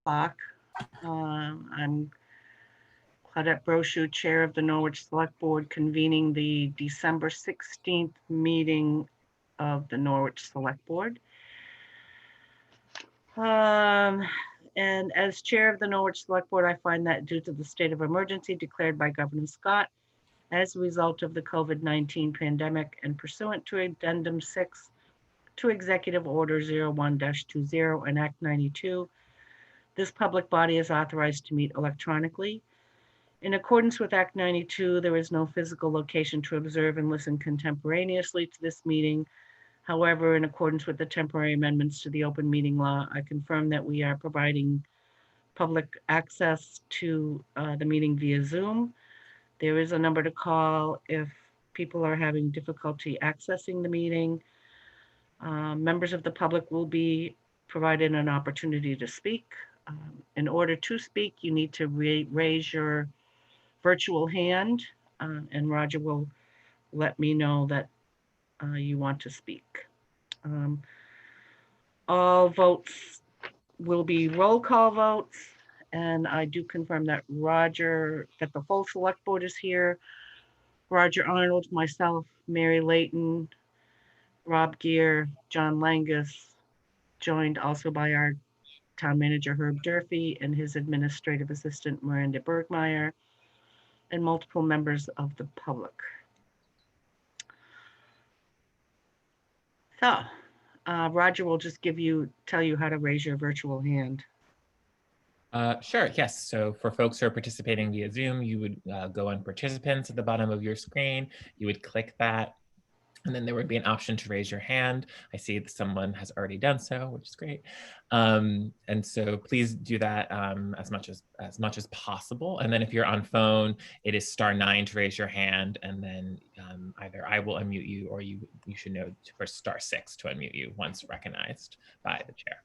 o'clock. I'm Claudette Brochu, Chair of the Norwich Select Board, convening the December 16th meeting of the Norwich Select Board. And as Chair of the Norwich Select Board, I find that due to the state of emergency declared by Governor Scott as a result of the COVID-19 pandemic and pursuant to Addendum 6 to Executive Order 01-20 and Act 92, this public body is authorized to meet electronically. In accordance with Act 92, there is no physical location to observe and listen contemporaneously to this meeting. However, in accordance with the temporary amendments to the open meeting law, I confirm that we are providing public access to the meeting via Zoom. There is a number to call if people are having difficulty accessing the meeting. Members of the public will be provided an opportunity to speak. In order to speak, you need to raise your virtual hand, and Roger will let me know that you want to speak. All votes will be roll call votes, and I do confirm that that the full select board is here. Roger Arnold, myself, Mary Layton, Rob Gear, John Langus, joined also by our town manager Herb Durfee and his administrative assistant Miranda Bergmeyer, and multiple members of the public. So, Roger will just tell you how to raise your virtual hand. Sure, yes. So for folks who are participating via Zoom, you would go on participants at the bottom of your screen. You would click that, and then there would be an option to raise your hand. I see that someone has already done so, which is great. And so please do that as much as possible. And then if you're on phone, it is *9 to raise your hand, and then either I will unmute you, or you should know to press *6 to unmute you once recognized by the chair.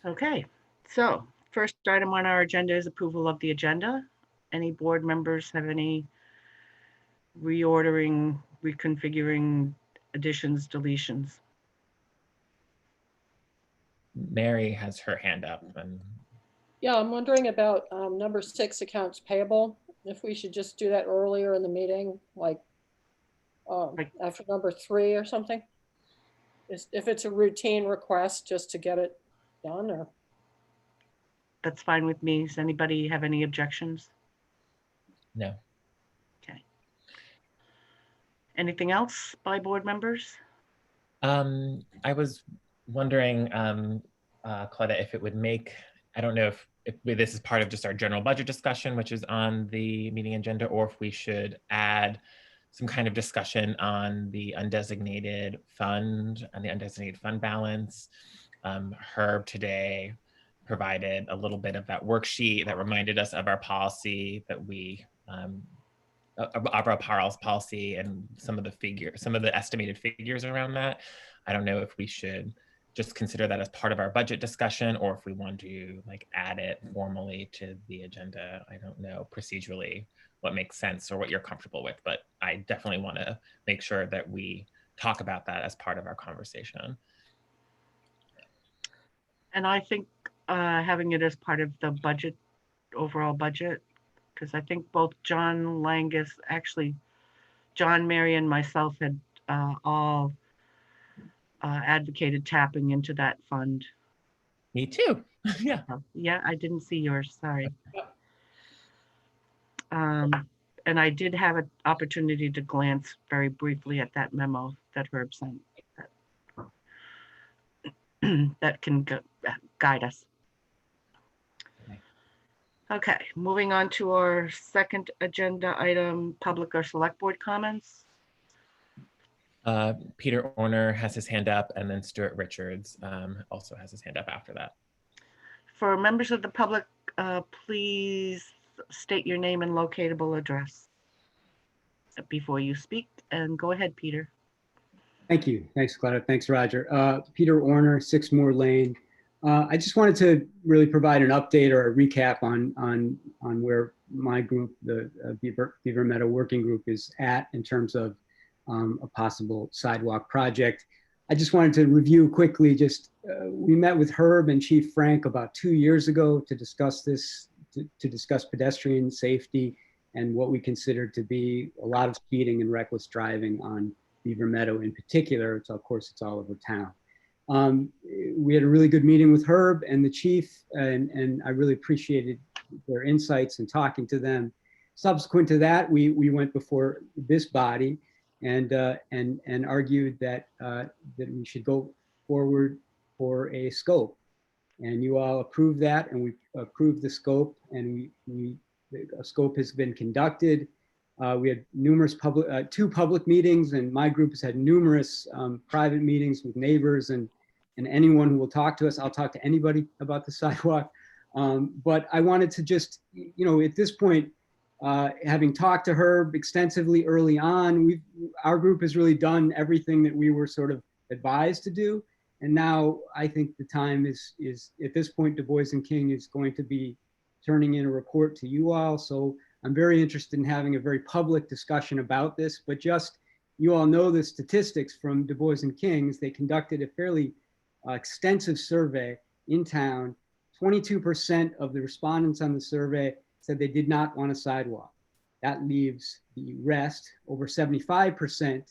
Okay, so first item on our agenda is approval of the agenda. Any board members have any reordering, reconfiguring, additions, deletions? Mary has her hand up. Yeah, I'm wondering about number 6, accounts payable. If we should just do that earlier in the meeting, like after number 3 or something. If it's a routine request, just to get it done, or? That's fine with me. Does anybody have any objections? No. Okay. Anything else by board members? I was wondering, Claudette, if it would make, I don't know if this is part of just our general budget discussion, which is on the meeting agenda, or if we should add some kind of discussion on the undesignated fund and the undesignated fund balance. Herb today provided a little bit of that worksheet that reminded us of our policy that we, of our policy and some of the estimated figures around that. I don't know if we should just consider that as part of our budget discussion, or if we want to add it formally to the agenda. I don't know procedurally what makes sense or what you're comfortable with, but I definitely want to make sure that we talk about that as part of our conversation. And I think having it as part of the budget, overall budget, because I think both John Langus, actually John, Mary, and myself had all advocated tapping into that fund. Me too. Yeah. Yeah, I didn't see yours, sorry. And I did have an opportunity to glance very briefly at that memo that Herb sent that can guide us. Okay, moving on to our second agenda item, public or select board comments. Peter Orner has his hand up, and then Stuart Richards also has his hand up after that. For members of the public, please state your name and locatable address before you speak, and go ahead, Peter. Thank you. Thanks, Claudia. Thanks, Roger. Peter Orner, 6 Moore Lane. I just wanted to really provide an update or a recap on where my group, the Beaver Meadow Working Group, is at in terms of a possible sidewalk project. I just wanted to review quickly just we met with Herb and Chief Frank about 2 years ago to discuss this, to discuss pedestrian safety and what we consider to be a lot of speeding and reckless driving on Beaver Meadow in particular. It's, of course, it's all over town. We had a really good meeting with Herb and the chief, and I really appreciated their insights and talking to them. Subsequent to that, we went before this body and argued that that we should go forward for a scope. And you all approved that, and we approved the scope, and a scope has been conducted. We had numerous two public meetings, and my group has had numerous private meetings with neighbors and anyone who will talk to us. I'll talk to anybody about the sidewalk. But I wanted to just, you know, at this point, having talked to Herb extensively early on, our group has really done everything that we were sort of advised to do. And now I think the time is at this point, Du Bois and King is going to be turning in a report to you all. So I'm very interested in having a very public discussion about this, but just, you all know the statistics from Du Bois and King's. They conducted a fairly extensive survey in town. 22% of the respondents on the survey said they did not want a sidewalk. That leaves the rest, over 75%,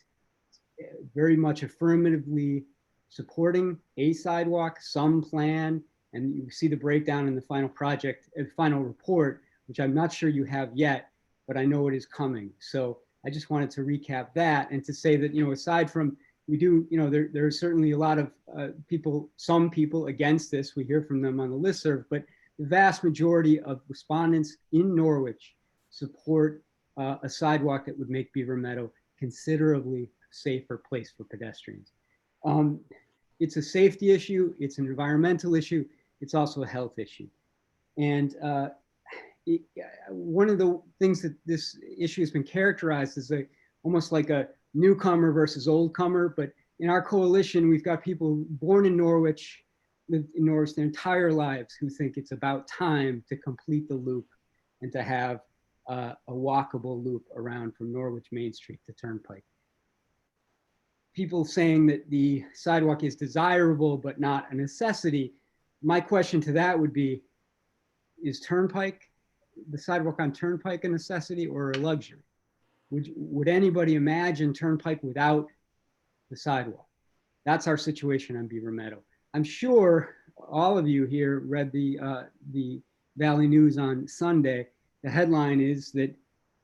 very much affirmatively supporting a sidewalk, some plan, and you see the breakdown in the final project, final report, which I'm not sure you have yet, but I know it is coming. So I just wanted to recap that and to say that, you know, aside from, we do, you know, there are certainly a lot of people, some people against this, we hear from them on the listserv, but the vast majority of respondents in Norwich support a sidewalk that would make Beaver Meadow considerably safer place for pedestrians. It's a safety issue, it's an environmental issue, it's also a health issue. And one of the things that this issue has been characterized as almost like a newcomer versus old comer, but in our coalition, we've got people born in Norwich, lived in Norwich their entire lives, who think it's about time to complete the loop and to have a walkable loop around from Norwich Main Street to Turnpike. People saying that the sidewalk is desirable but not a necessity. My question to that would be, is the sidewalk on Turnpike a necessity or a luxury? Would anybody imagine Turnpike without the sidewalk? That's our situation on Beaver Meadow. I'm sure all of you here read the Valley News on Sunday. The headline is that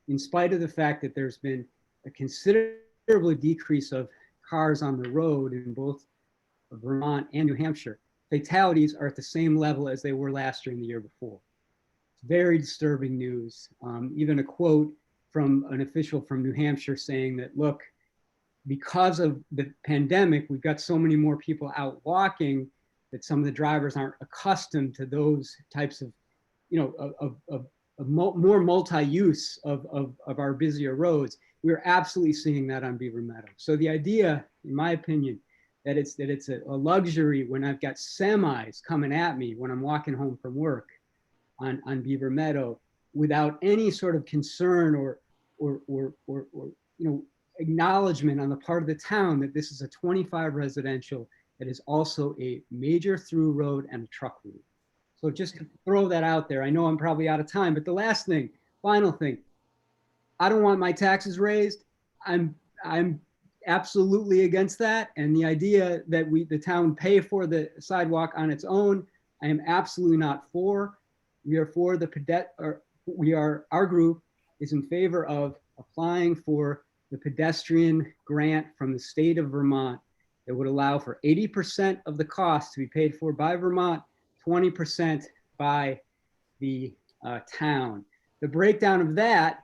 in spite of the fact that there's been a considerable decrease of cars on the road in both Vermont and New Hampshire, fatalities are at the same level as they were last year and the year before. It's very disturbing news. Even a quote from an official from New Hampshire saying that, look, because of the pandemic, we've got so many more people out walking that some of the drivers aren't accustomed to those types of, you know, more multi-use of our busier roads. We're absolutely seeing that on Beaver Meadow. So the idea, in my opinion, that it's a luxury when I've got semis coming at me when I'm walking home from work on Beaver Meadow without any sort of concern or you know, acknowledgement on the part of the town that this is a 25 residential that is also a major through road and a truck route. So just to throw that out there, I know I'm probably out of time, but the last thing, final thing, I don't want my taxes raised. I'm absolutely against that. And the idea that the town pay for the sidewalk on its own, I am absolutely not for. We are for our group is in favor of applying for the pedestrian grant from the state of Vermont that would allow for 80% of the cost to be paid for by Vermont, 20% by the town. The breakdown of that,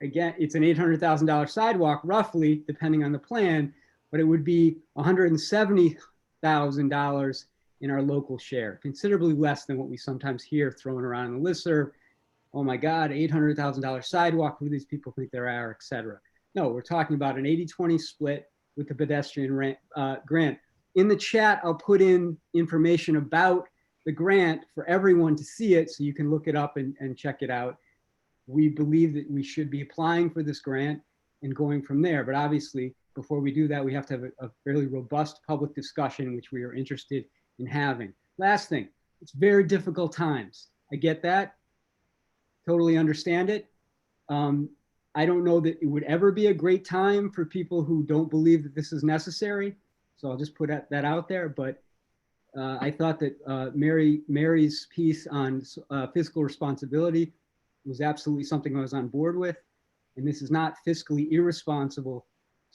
again, it's an $800,000 sidewalk, roughly, depending on the plan, but it would be $170,000 in our local share, considerably less than what we sometimes hear thrown around in the listserv. Oh my God, $800,000 sidewalk, who these people think they are, et cetera. No, we're talking about an 80-20 split with the pedestrian grant. In the chat, I'll put in information about the grant for everyone to see it so you can look it up and check it out. We believe that we should be applying for this grant and going from there. But obviously, before we do that, we have to have a fairly robust public discussion, which we are interested in having. Last thing, it's very difficult times. I get that. Totally understand it. I don't know that it would ever be a great time for people who don't believe that this is necessary. So I'll just put that out there. But I thought that Mary's piece on fiscal responsibility was absolutely something I was on board with. And this is not fiscally irresponsible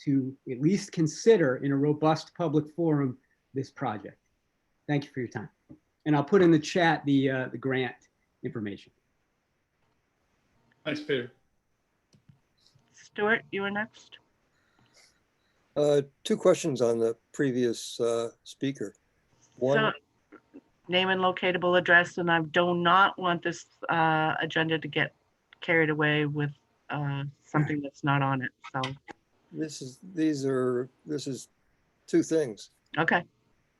to at least consider in a robust public forum this project. Thank you for your time. And I'll put in the chat the grant information. Thanks, Peter. Stuart, you were next. Two questions on the previous speaker. One, So, name and locatable address, and I do not want this agenda to get carried away with something that's not on it. So this is two things. okay.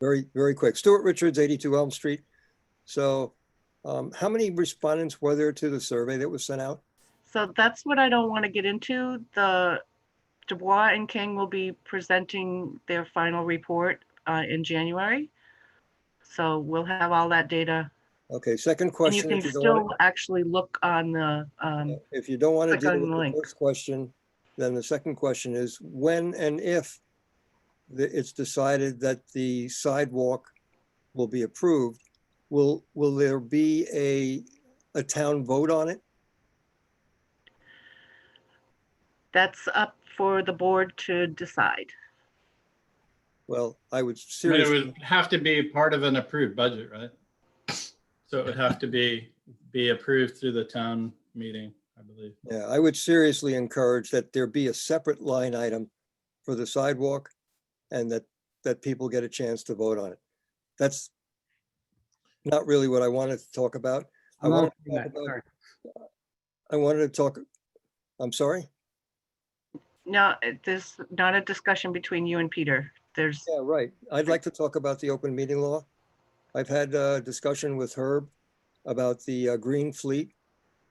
Very, very quick. Stuart Richards, 82 Elm Street. So how many respondents were there to the survey that was sent out? So that's what I don't want to get into. The Dubois and King will be presenting their final report in January. So we'll have all that data. Okay, second And you question. can if you don't still wanna- actually look on the, if you don't want to click deal on with the the link. first question, then the second question is when and if it's decided that the sidewalk will be approved, will there be a town vote on it? that's up for the board to decide. Well, I would I mean, it seriously, would have to be part of an approved budget, right? So it would have to be approved through the town meeting, I believe. yeah, I would seriously encourage that there be a separate line item for the sidewalk and that people get a chance to vote on it. That's not really what I wanted to talk about. I I'm wanted not to doing talk that, about, sorry. I wanted to talk, I'm sorry? No, there's not a discussion between you and Peter. There's, Yeah, right. I'd like to talk about the open meeting law. I've had a discussion with Herb about the green fleet.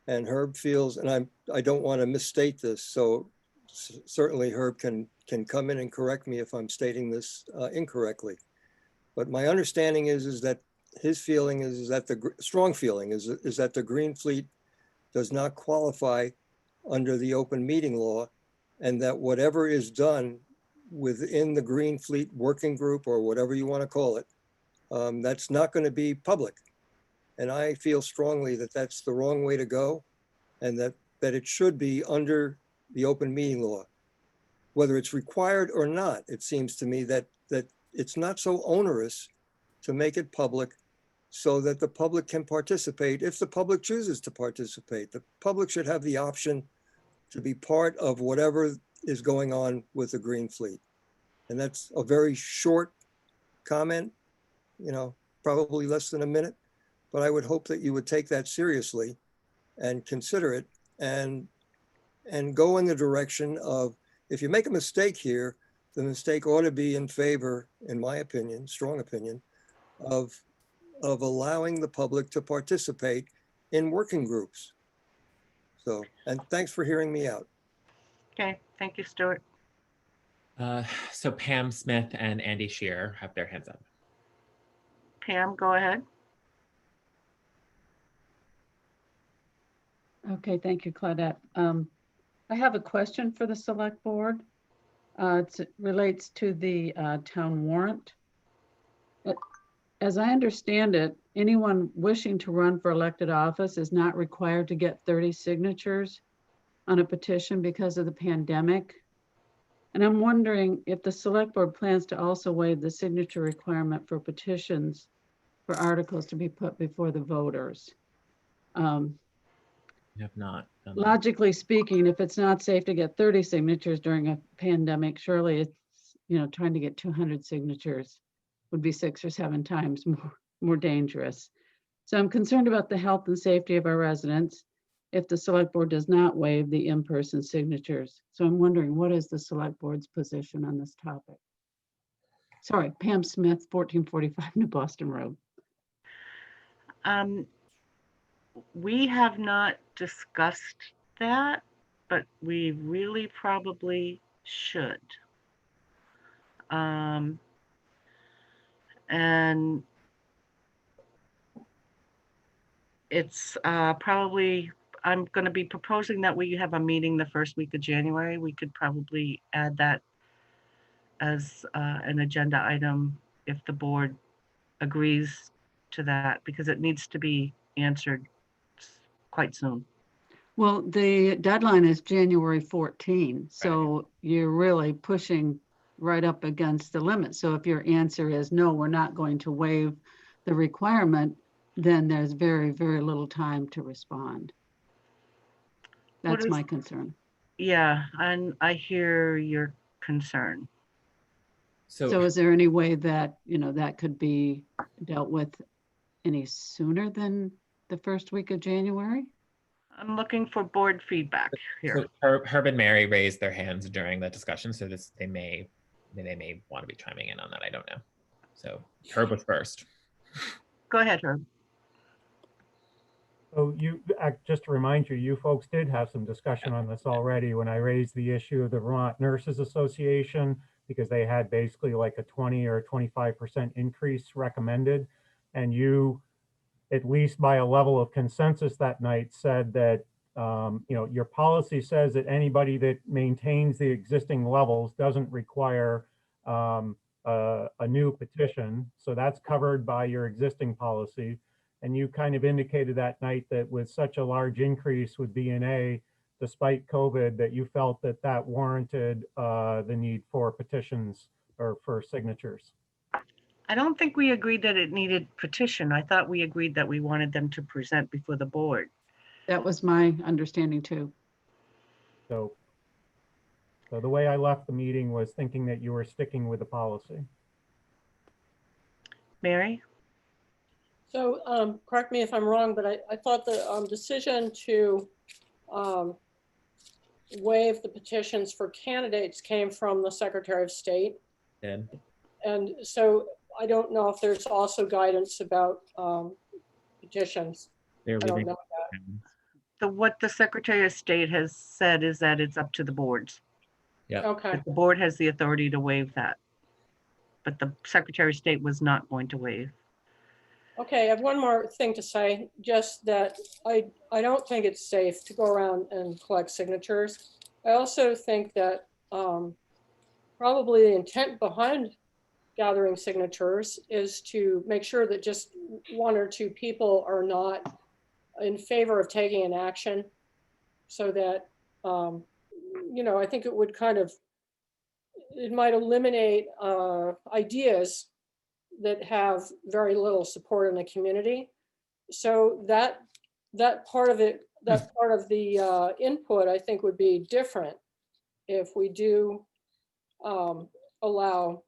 And Herb feels, and I don't want to misstate this, so certainly Herb can come in and correct me if I'm stating this incorrectly. But my understanding is that his feeling is that strong feeling is that the green fleet does not qualify under the open meeting law, and that whatever is done within the green fleet working group or whatever you want to call it, that's not going to be public. And I feel strongly that that's the wrong way to go, and that it should be under the open meeting law. Whether it's required or not, it seems to me that it's not so onerous to make it public so that the public can participate if the public chooses to participate. The public should have the option to be part of whatever is going on with the green fleet. And that's a very short comment, probably less than a minute. But I would hope that you would take that seriously and consider it and go in the direction of, if you make a mistake here, the mistake ought to be in favor, in my opinion, strong opinion, of allowing the public to participate in working groups. So, and thanks for hearing me out. okay, thank you, Stuart. So Pam Smith and Andy Shearer have their hands up. Pam, go ahead. Okay, thank you, Claudette. I have a question for the select board. It relates to the town warrant. As I understand it, anyone wishing to run for elected office is not required to get 30 signatures on a petition because of the pandemic. And I'm wondering if the select board plans to also waive the signature requirement for petitions for articles to be put before the voters. We have not done that. Logically speaking, if it's not safe to get 30 signatures during a pandemic, surely it's, trying to get 200 signatures would be 6 or 7 times more dangerous. So I'm concerned about the health and safety of our residents if the select board does not waive the in-person signatures. So I'm wondering, what is the select board's position on this topic? Sorry, Pam Smith, 1445 New Boston Road. We have not discussed that, but we really probably should. And it's probably, I'm going to be proposing that we have a meeting the first week of January. We could probably add that as an agenda item if the board agrees to that, because it needs to be answered quite soon. Well, the deadline is January 14, so you're really pushing right up against the limit. So if your answer is no, we're not going to waive the requirement, then there's very, very little time to respond. What That's is- my concern. Yeah, and I hear your concern. So is there any way that, that could be dealt with any sooner than the first week of January? I'm looking for board feedback here. So Herb and Mary raised their hands during the discussion, so they may want to be chiming in on that. I don't know. So Herb was first. Go ahead, Herb. So just to remind you, you folks did have some discussion on this already when I raised the issue of the Vermont Nurses Association, because they had basically like a 20 or 25% increase recommended. And you, at least by a level of consensus that night, said that, your policy says that anybody that maintains the existing levels doesn't require a new petition. So that's covered by your existing policy. And you kind of indicated that night that with such a large increase with BNA, despite COVID, that you felt that that warranted the need for petitions or for signatures. I don't think we agreed that it needed petition. I thought we agreed that we wanted them to present before the board. That was my understanding too. So the way I left the meeting was thinking that you were sticking with the policy. Mary? So correct me if I'm wrong, but I thought the decision to waive the petitions for candidates came from the Secretary of State. And And so I don't know if there's also guidance about petitions. they're I don't leaving. know What the Secretary of State has said is that it's up to the boards. Yeah. Okay, That the board has the authority to waive that. But the Secretary of State was not going to waive. okay, I have one more thing to say, just that I don't think it's safe to go around and collect signatures. I also think that probably the intent behind gathering signatures is to make sure that just one or two people are not in favor of taking an action, so that, I think it would it might eliminate ideas that have very little support in the community. So that part of it, that part of the input, I think would be different if we do allow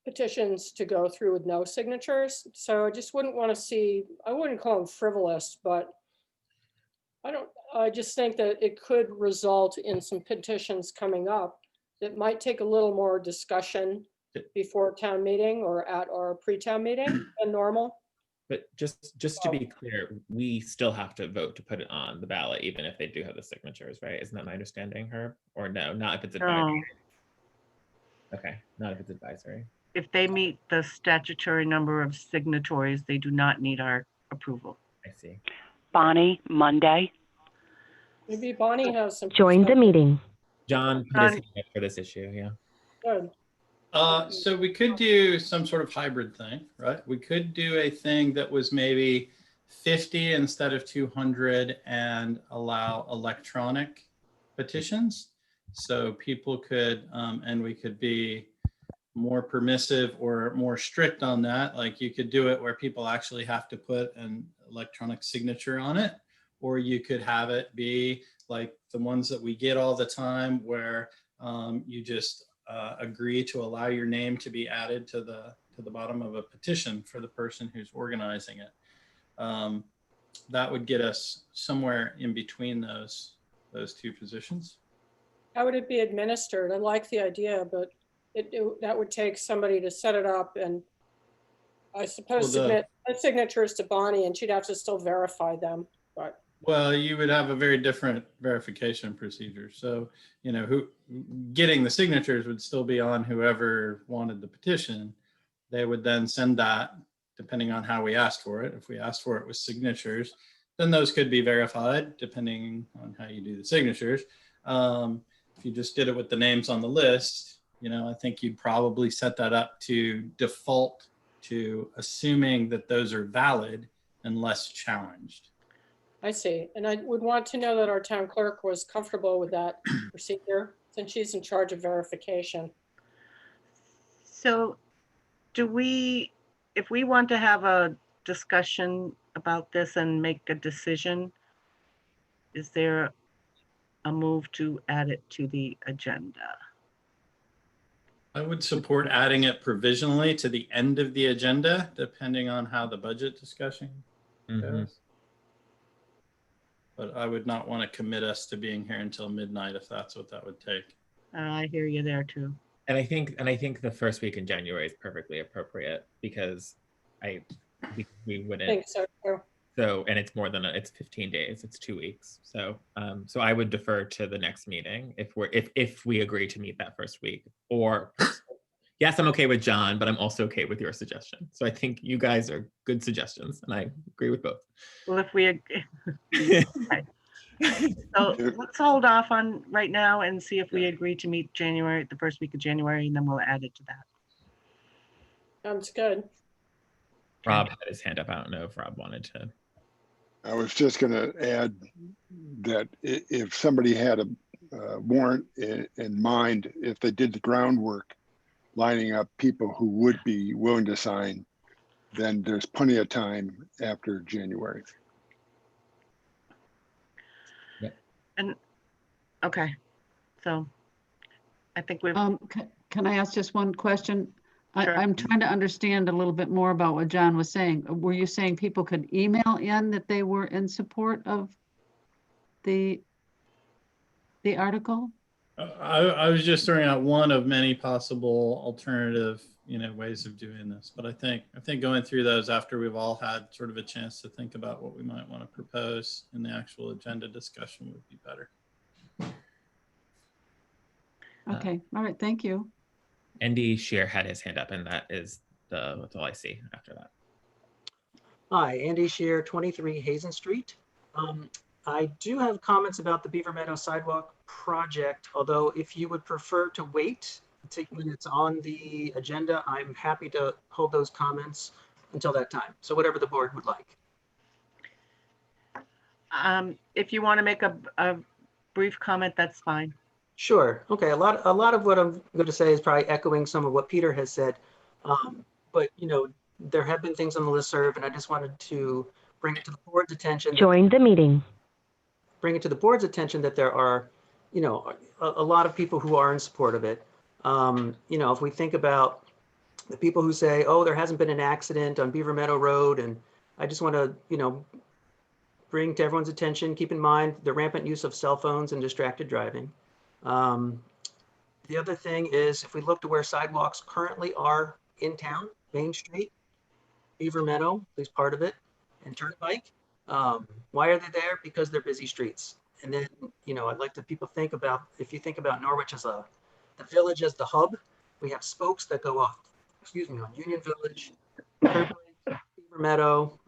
petitions to go through with no signatures. So I just wouldn't want to see, I wouldn't call them frivolous, but I just think that it could result in some petitions coming up that might take a little more discussion before town meeting or at our pre-town meeting than normal. But just to be clear, we still have to vote to put it on the ballot, even if they do have the signatures, right? Isn't that my understanding, Herb? Or no, not if it's advisory. No, Okay, not if it's advisory. if they meet the statutory number of signatories, they do not need our approval. I see. Bonnie, Monday. Maybe Bonnie has some. Join the perspective. meeting. John put his hand up for this issue, yeah. Good. So we could do some sort of hybrid thing, right? We could do a thing that was maybe 50 instead of 200 and allow electronic petitions. So people could, and we could be more permissive or more strict on that. Like you could do it where people actually have to put an electronic signature on it, or you could have it be like the ones that we get all the time where you just agree to allow your name to be added to the bottom of a petition for the person who's organizing it. That would get us somewhere in between those two positions. How would it be administered? I like the idea, but that would take somebody to set it up and I suppose submit signatures to Bonnie and she'd have to still verify them, but. Well, you would have a very different verification procedure. So, who getting the signatures would still be on whoever wanted the petition. They would then send that depending on how we asked for it. If we asked for it with signatures, then those could be verified depending on how you do the signatures. If you just did it with the names on the list, I think you'd probably set that up to default to assuming that those are valid unless challenged. I see. And I would want to know that our town clerk was comfortable with that procedure since she's in charge of verification. So if we want to have a discussion about this and make a decision, is there a move to add it to the agenda? I would support adding it provisionally to the end of the agenda, depending on how the budget discussion goes. But I would not want to commit us to being here until midnight if that's what that would take. I hear you there too. And I think the first week in January is perfectly appropriate because we wouldn't. I think so too. So, and it's more than it's 15 days, it's 2 weeks. So, so I would defer to the next meeting if we agree to meet that first week. Or yes, I'm okay with John, but I'm also okay with your suggestion. So I think you guys are good suggestions, and I agree with both. Well, if we agree, right. So let's hold off on right now and see if we agree to meet the first week of January, and then we'll add it to that. Sounds good. Rob had his hand up. I don't know if Rob wanted to. I was just going to add that if somebody had a warrant in mind, if they did the groundwork, lining up people who would be willing to sign, then there's plenty of time after January. And okay, so I think we've. Can I ask just one question? Sure. I'm trying to understand a little bit more about what John was saying. Were you saying people could email in that they were in support of the article? I was just throwing out one of many possible alternative, ways of doing this. But I think going through those after we've all had sort of a chance to think about what we might want to propose in the actual agenda discussion would be better. Okay, all right, thank you. Andy Shear had his hand up, and that's all I see after that. Hi, Andy Shear, 23 Hazen Street. I do have comments about the Beaver Meadow Sidewalk project, although if you would prefer to wait when it's on the agenda, I'm happy to hold those comments until that time. So whatever the board would like. If you want to make a brief comment, that's fine. Sure. Okay. A lot of what I'm going to say is probably echoing some of what Peter has said. But there have been things on the listserv, and I just wanted to bring it to the board's attention. Join the meeting. Bring it to the board's attention that there are, a lot of people who are in support of it. If we think about the people who say, oh, there hasn't been an accident on Beaver Meadow Road, and I just want to, bring to everyone's attention, keep in mind the rampant use of cell phones and distracted driving. The other thing is, if we look to where sidewalks currently are in town, Main Street, Beaver Meadow, at least part of it, and Turnpike, why are they there? Because they're busy streets. And then, I'd like to people think about, if you think about Norwich as the village as the hub, we have spokes that go off, on Union Village, Turnpike, Beaver Meadow.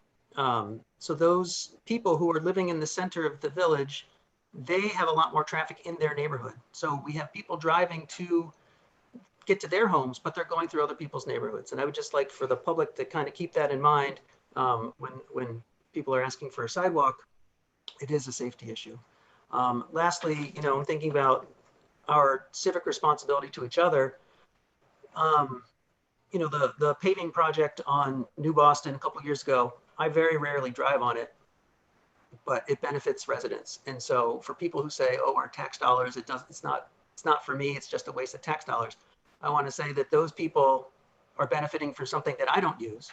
So those people who are living in the center of the village, they have a lot more traffic in their neighborhood. So we have people driving to get to their homes, but they're going through other people's neighborhoods. And I would just like for the public to kind of keep that in mind when people are asking for a sidewalk. It is a safety issue. Lastly, I'm thinking about our civic responsibility to each other. The paving project on New Boston a couple of years ago, I very rarely drive on it, but it benefits residents. And so for people who say, oh, our tax dollars, it's not for me, it's just a waste of tax dollars. I want to say that those people are benefiting for something that I don't use.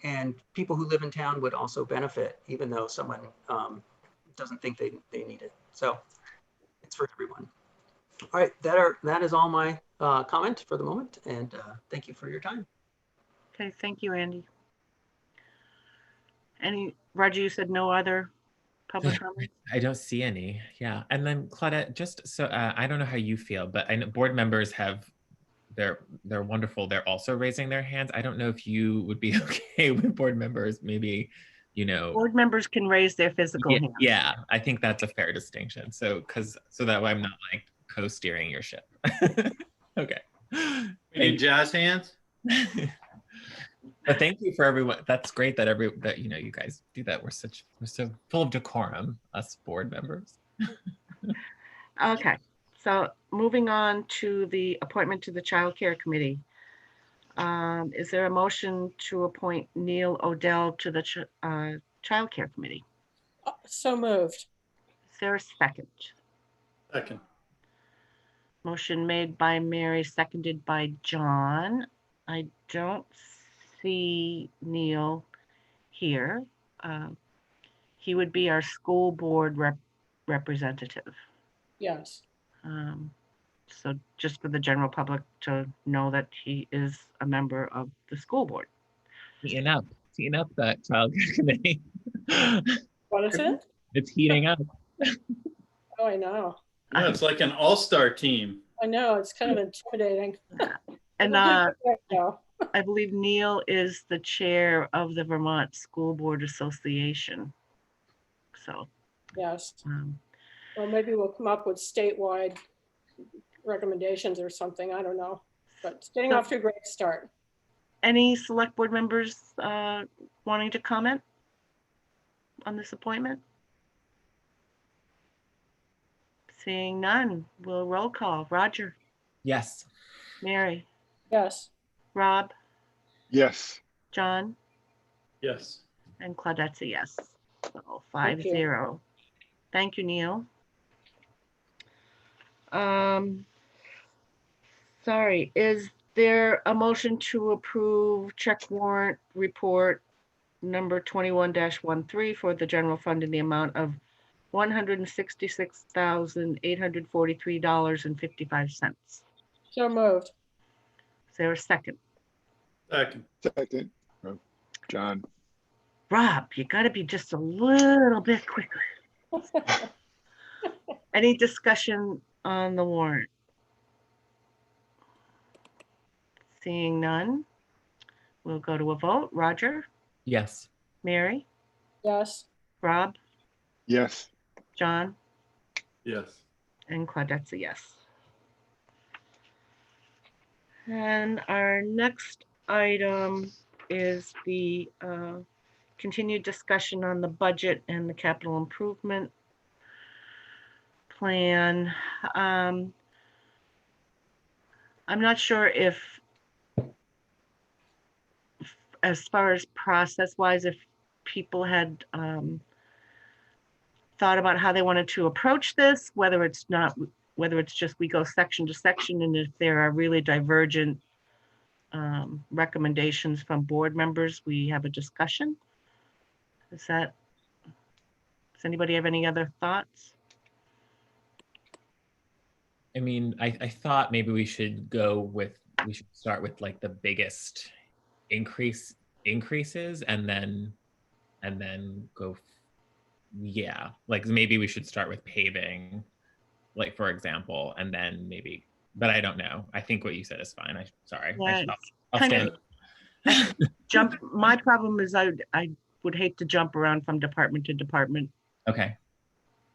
And people who live in town would also benefit, even though someone doesn't think they need it. So it's for everyone. All right, that is all my comment for the moment. And thank you for your time. Okay, thank you, Andy. Roger, you said no other public comments? I don't see any. Yeah. And then Claudette, just so I don't know how you feel, but I know board members have they're wonderful. They're also raising their hands. I don't know if you would be okay with board members, maybe, you know. Board members can raise their physical Yeah, hands. yeah, I think that's a fair distinction. So that way I'm not like co-steering your ship. Okay. We need jazz hands. But thank you for everyone. That's great that you know, you guys do that. We're so full of decorum, us board members. Okay, so moving on to the appointment to the Child Care Committee. Is there a motion to appoint Neil Odell to the Child Care Committee? So moved. Is there a second? Second. Motion made by Mary, seconded by John. I don't see Neil here. He would be our school board representative. Yes. So just for the general public to know that he is a member of the school board. Heating up that child care committee. What is it? It's heating up. Oh, I know. No, it's like an all-star team. I know, it's kind of intimidating. And Yeah. I believe Neil is the chair of the Vermont School Board Association. So, Yes. Well, maybe we'll come up with statewide recommendations or something. I don't know. But it's getting off to a great start. any select board members wanting to comment on this appointment? Seeing none, we'll roll call. Roger, Yes. Mary, Yes. Rob, Yes. John, Yes. and Claudette's a yes. So Thank you. 5-0. Thank you, Neil. Sorry, is there a motion to approve check warrant report number 21-13 for the general fund in the amount of $166,843.55? So moved. Is there a second? Second. Second. Oh, John. Rob, you gotta be just a little bit quicker. Any discussion on the warrant? Seeing none, we'll go to a vote. Roger, Yes. Mary, Yes. Rob, Yes. John, Yes. and Claudette's a yes. And our next item is the continued discussion on the budget and the capital improvement plan. I'm not sure if, as far as process-wise, if people had thought about how they wanted to approach this, whether it's just we go section to section, and if there are really divergent recommendations from board members, we have a discussion. Does anybody have any other thoughts? I mean, I thought maybe we should start with like the biggest increases and then go, yeah, like maybe we should start with paving, like for example, and then maybe, but I don't know. I think what you said is fine. Sorry. Yeah, I'll stand. My problem is I would hate to jump around from department to department. Okay.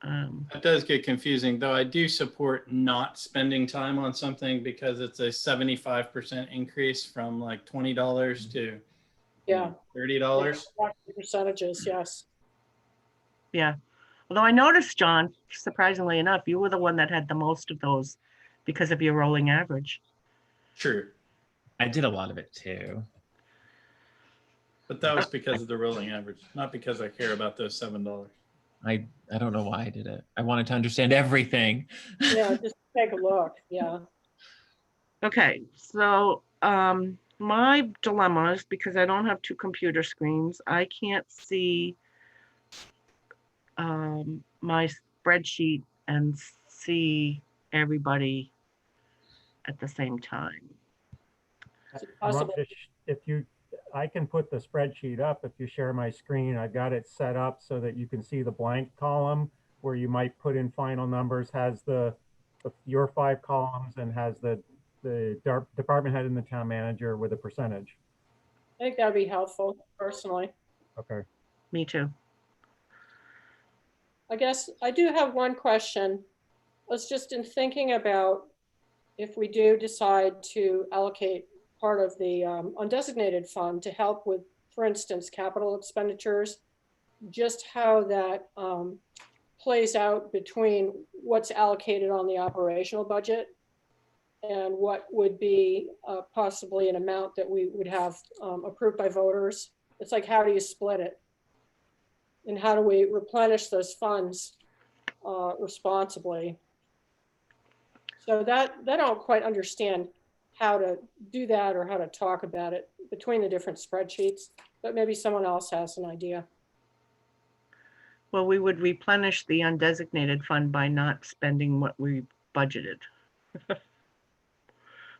That does get confusing, though. I do support not spending time on something because it's a 75% increase from like $20 to Yeah. $30. Percentages, yes. Yeah. Although I noticed, John, surprisingly enough, you were the one that had the most of those because of your rolling average. True. I did a lot of it too. But that was because of the rolling average, not because I care about those $7. I don't know why I did it. I wanted to understand everything. Yeah, just take a look. Yeah. Okay, so my dilemma is because I don't have two computer screens, I can't see my spreadsheet and see everybody at the same time. Is it possible? I can put the spreadsheet up if you share my screen. I've got it set up so that you can see the blank column where you might put in final numbers, has your 5 columns and has the department head and the town manager with a percentage. I think that'd be helpful personally. Okay. Me too. I guess I do have one question. Was just in thinking about if we do decide to allocate part of the undesignated fund to help with, for instance, capital expenditures, just how that plays out between what's allocated on the operational budget and what would be possibly an amount that we would have approved by voters. It's like, how do you split it? And how do we replenish those funds responsibly? So that I don't quite understand how to do that or how to talk about it between the different spreadsheets, but maybe someone else has an idea. Well, we would replenish the undesignated fund by not spending what we budgeted.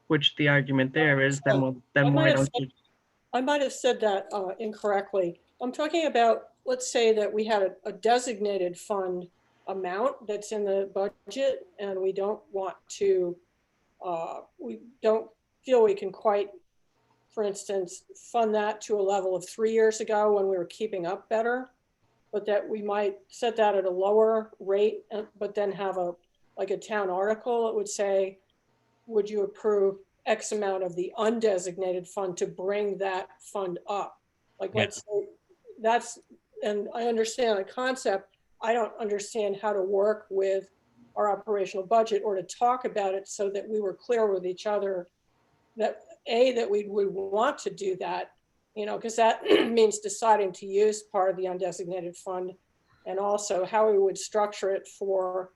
Which the argument there is, then why don't you? I might have said that incorrectly. I'm talking about, let's say that we had a designated fund amount that's in the budget and we don't want to, we don't feel we can quite, for instance, fund that to a level of 3 years ago when we were keeping up better, but that we might set that at a lower rate, but then have like a town article that would say, would you approve X amount of the undesignated fund to bring that fund up? Like, let's say that's, and I understand the concept. I don't understand how to work with our operational budget or to talk about it so that we were clear with each other that that we would want to do that, you know, because that means deciding to use part of the undesignated fund, and also how we would structure it for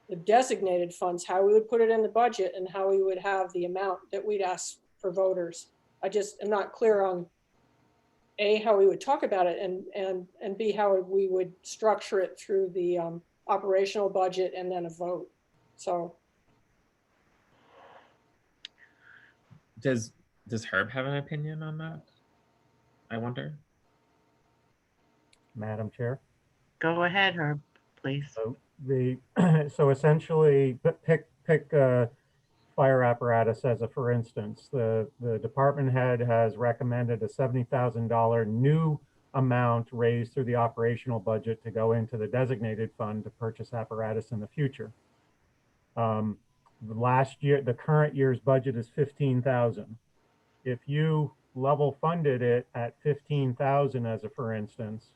the designated funds, how we would put it in the budget, and how we would have the amount that we'd ask for voters. I just am not clear on A, how we would talk about it, and B, how we would structure it through the operational budget and then a vote. So does Herb have an opinion on that? I wonder. Madam Chair. Go ahead, Herb, please. So so essentially pick fire apparatus as a for instance. The department head has recommended a $70,000 new amount raised through the operational budget to go into the designated fund to purchase apparatus in the future. The current year's budget is $15,000. If you level funded it at $15,000 as a for instance,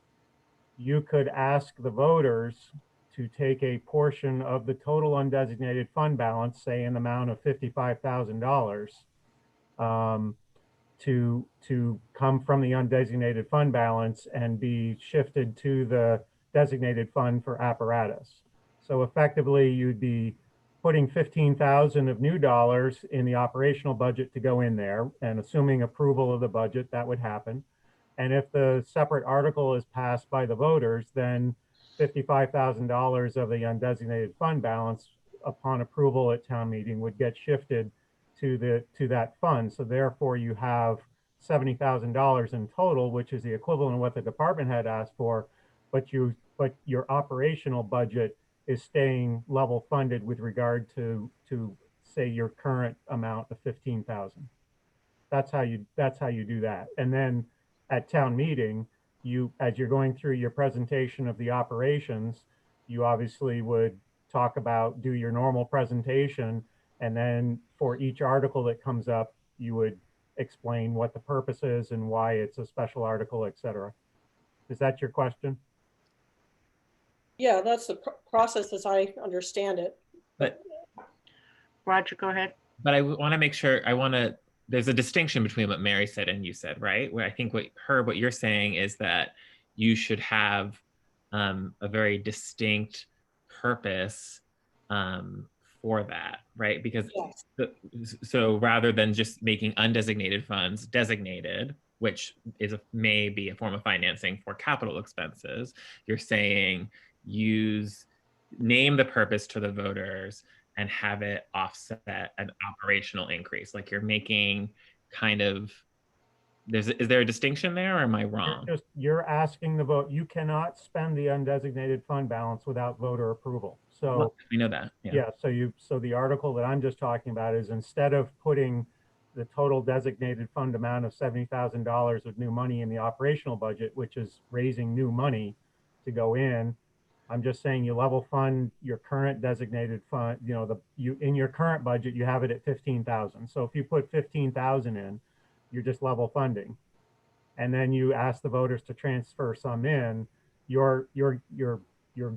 you could ask the voters to take a portion of the total undesignated fund balance, say in the amount of $55,000, to come from the undesignated fund balance and be shifted to the designated fund for apparatus. So effectively, you'd be putting $15,000 of new dollars in the operational budget to go in there, and assuming approval of the budget, that would happen. And if the separate article is passed by the voters, then $55,000 of the undesignated fund balance upon approval at town meeting would get shifted to that fund. So therefore you have $70,000 in total, which is the equivalent of what the department had asked for, but your operational budget is staying level funded with regard to say your current amount of $15,000. That's how you do that. And then at town meeting, as you're going through your presentation of the operations, you obviously would do your normal presentation, and then for each article that comes up, you would explain what the purpose is and why it's a special article, etc. Is that your question? yeah, that's the process as I understand it. But Roger, go ahead. But I want to make sure, there's a distinction between what Mary said and you said, right? Where I think what you're saying is that you should have a very distinct purpose for that, right? Because yes. So rather than just making undesignated funds designated, which may be a form of financing for capital expenses, you're saying name the purpose to the voters and have it offset an operational increase. Like you're making is there a distinction there, or am I wrong? You're asking the vote. You cannot spend the undesignated fund balance without voter approval. So Well, we know that. yeah, so the article that I'm just talking about is instead of putting the total designated fund amount of $70,000 of new money in the operational budget, which is raising new money to go in, I'm just saying you level fund your current designated fund, in your current budget, you have it at 15,000. So if you put 15,000 in, you're just level funding. And then you ask the voters to transfer some in, you're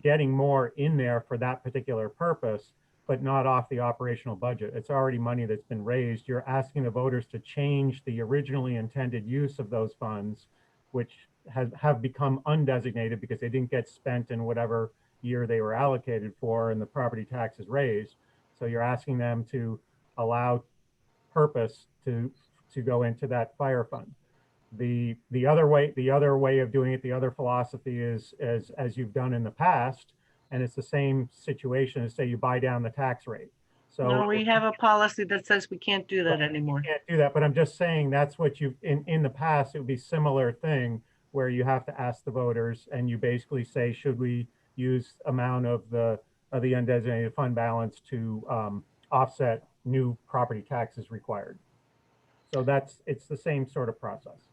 getting more in there for that particular purpose, but not off the operational budget. It's already money that's been raised. You're asking the voters to change the originally intended use of those funds, which have become undesignated because they didn't get spent in whatever year they were allocated for and the property tax is raised. So you're asking them to allow purpose to go into that fire fund. The other way of doing it, the other philosophy is as you've done in the past, and it's the same situation as say you buy down the tax rate. So No, we have a policy that says we can't do that anymore. can't do that, but I'm just saying that's what you've in the past, it would be similar thing where you have to ask the voters and you basically say, should we use amount of the undesignated fund balance to offset new property taxes required. So it's the same sort of process.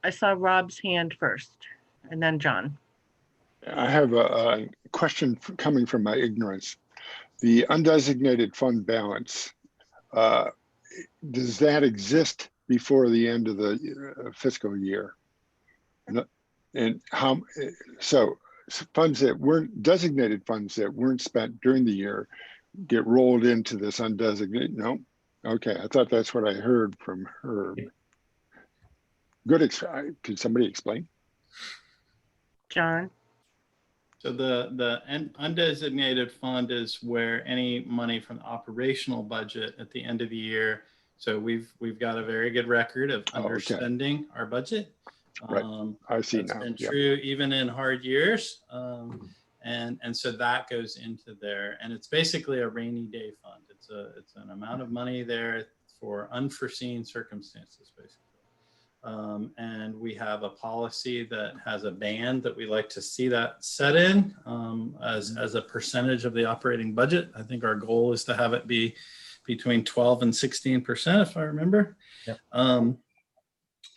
I saw Rob's hand first and then John. I have a question coming from my ignorance. The undesignated fund balance, does that exist before the end of the fiscal year? And how, so funds that weren't designated, funds that weren't spent during the year get rolled into this undesignated? No? Okay, I thought that's what I heard from Herb. Good, could somebody explain? John? So the undesignated fund is where any money from the operational budget at the end of the year. So we've got a very good record of underspending our budget. Right, I see that's now. Been true even in hard years, and so that goes into there, and it's basically a rainy day fund. It's an amount of money there for unforeseen circumstances, basically. And we have a policy that has a band that we like to see that set in as a percentage of the operating budget. I think our goal is to have it be between 12 and 16%, if I remember. Yep.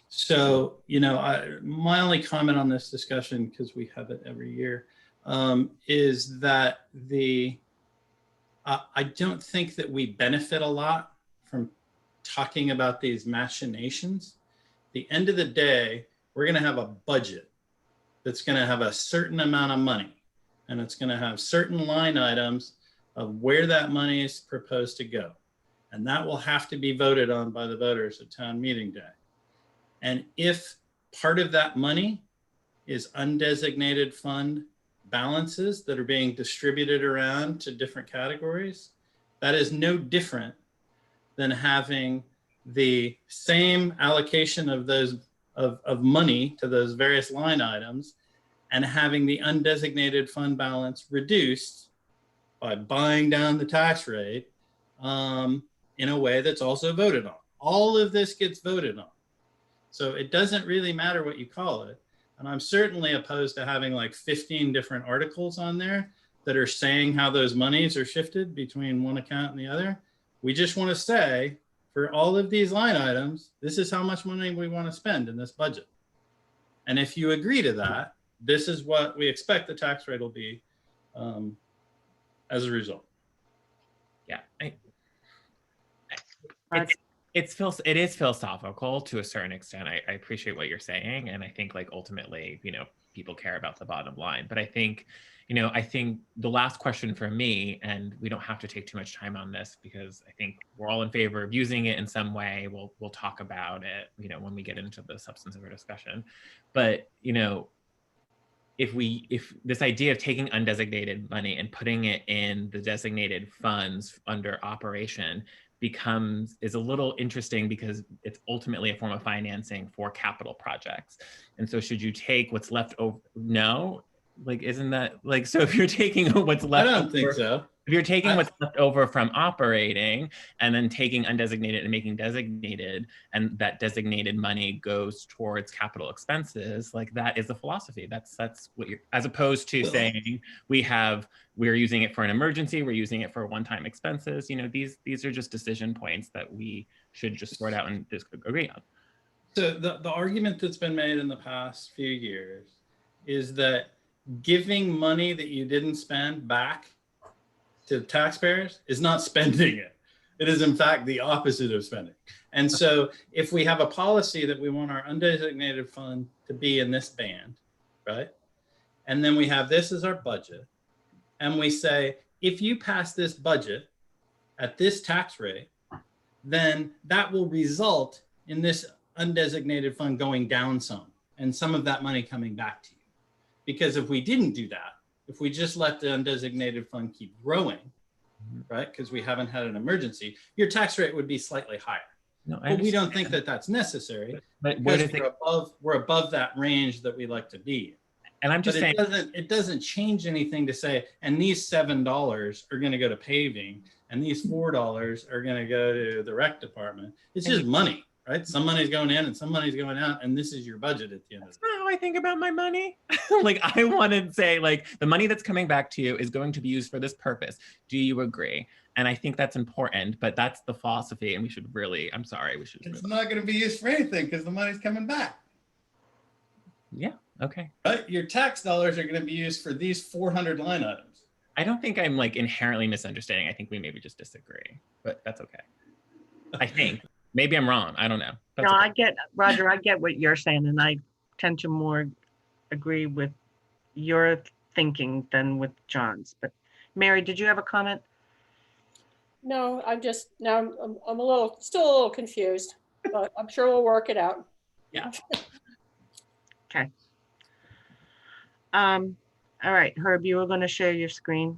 So, my only comment on this discussion, because we have it every year, is that I don't think that we benefit a lot from talking about these machinations. At the end of the day, we're going to have a budget that's going to have a certain amount of money, and it's going to have certain line items of where that money is proposed to go. And that will have to be voted on by the voters at town meeting day. And if part of that money is undesignated fund balances that are being distributed around to different categories, that is no different than having the same allocation of those of money to those various line items and having the undesignated fund balance reduced by buying down the tax rate in a way that's also voted on. All of this gets voted on. So it doesn't really matter what you call it. And I'm certainly opposed to having like 15 different articles on there that are saying how those monies are shifted between one account and the other. We just want to say, for all of these line items, this is how much money we want to spend in this budget. And if you agree to that, this is what we expect the tax rate will be as a result. Yeah, it is philosophical to a certain extent. I appreciate what you're saying, and I think like ultimately, people care about the bottom line. But I think, I think the last question for me, and we don't have to take too much time on this because I think we're all in favor of using it in some way. We'll talk about it, when we get into the substance of our discussion. But if this idea of taking undesignated money and putting it in the designated funds under operation is a little interesting because it's ultimately a form of financing for capital projects. And so should you take what's left over? No, Like, isn't that like, so if you're taking what's I left don't think over- so. If you're taking I- what's left over from operating and then taking undesignated and making designated, and that designated money goes towards capital expenses, like that is the philosophy. That's what you're, as opposed to saying we're using it for an emergency, we're using it for one-time expenses. You know, these are just decision points that we should just sort out and just agree on. So the argument that's been made in the past few years is that giving money that you didn't spend back to taxpayers is not spending it. It is in fact the opposite of spending. And so if we have a policy that we want our undesignated fund to be in this band, right? And then we have this as our budget. And we say, if you pass this budget at this tax rate, then that will result in this undesignated fund going down some and some of that money coming back to you. Because if we didn't do that, if we just let the undesignated fund keep growing, right, because we haven't had an emergency, your tax rate would be slightly higher. No, but we don't think that that's necessary but because we're above that range that we like to be. And I'm just saying, it doesn't change anything to say, and these $7 are going to go to paving, and these $4 are going to go to the rec department. It's just money, right? Some money's going in and some money's going out, and this is your budget at the end of the day. That's not how I think about my money. Like, I want to say, like, the money that's coming back to you is going to be used for this purpose. Do you agree? And I think that's important, but that's the philosophy, and we should really, I'm sorry, we should. It's not going to be used for anything because the money's coming back. Yeah, okay. But your tax dollars are going to be used for these 400 line items. I don't think I'm like inherently misunderstanding. I think we maybe just disagree, but that's okay. I think. Maybe I'm wrong. I don't know. That's No, okay. I get, Roger, I get what you're saying, and I tend to more agree with your thinking than with John's. But Mary, did you have a comment? No, I'm just, now I'm still a little confused, but I'm sure we'll work it out. Yeah. Okay. All right, Herb, you were going to share your screen.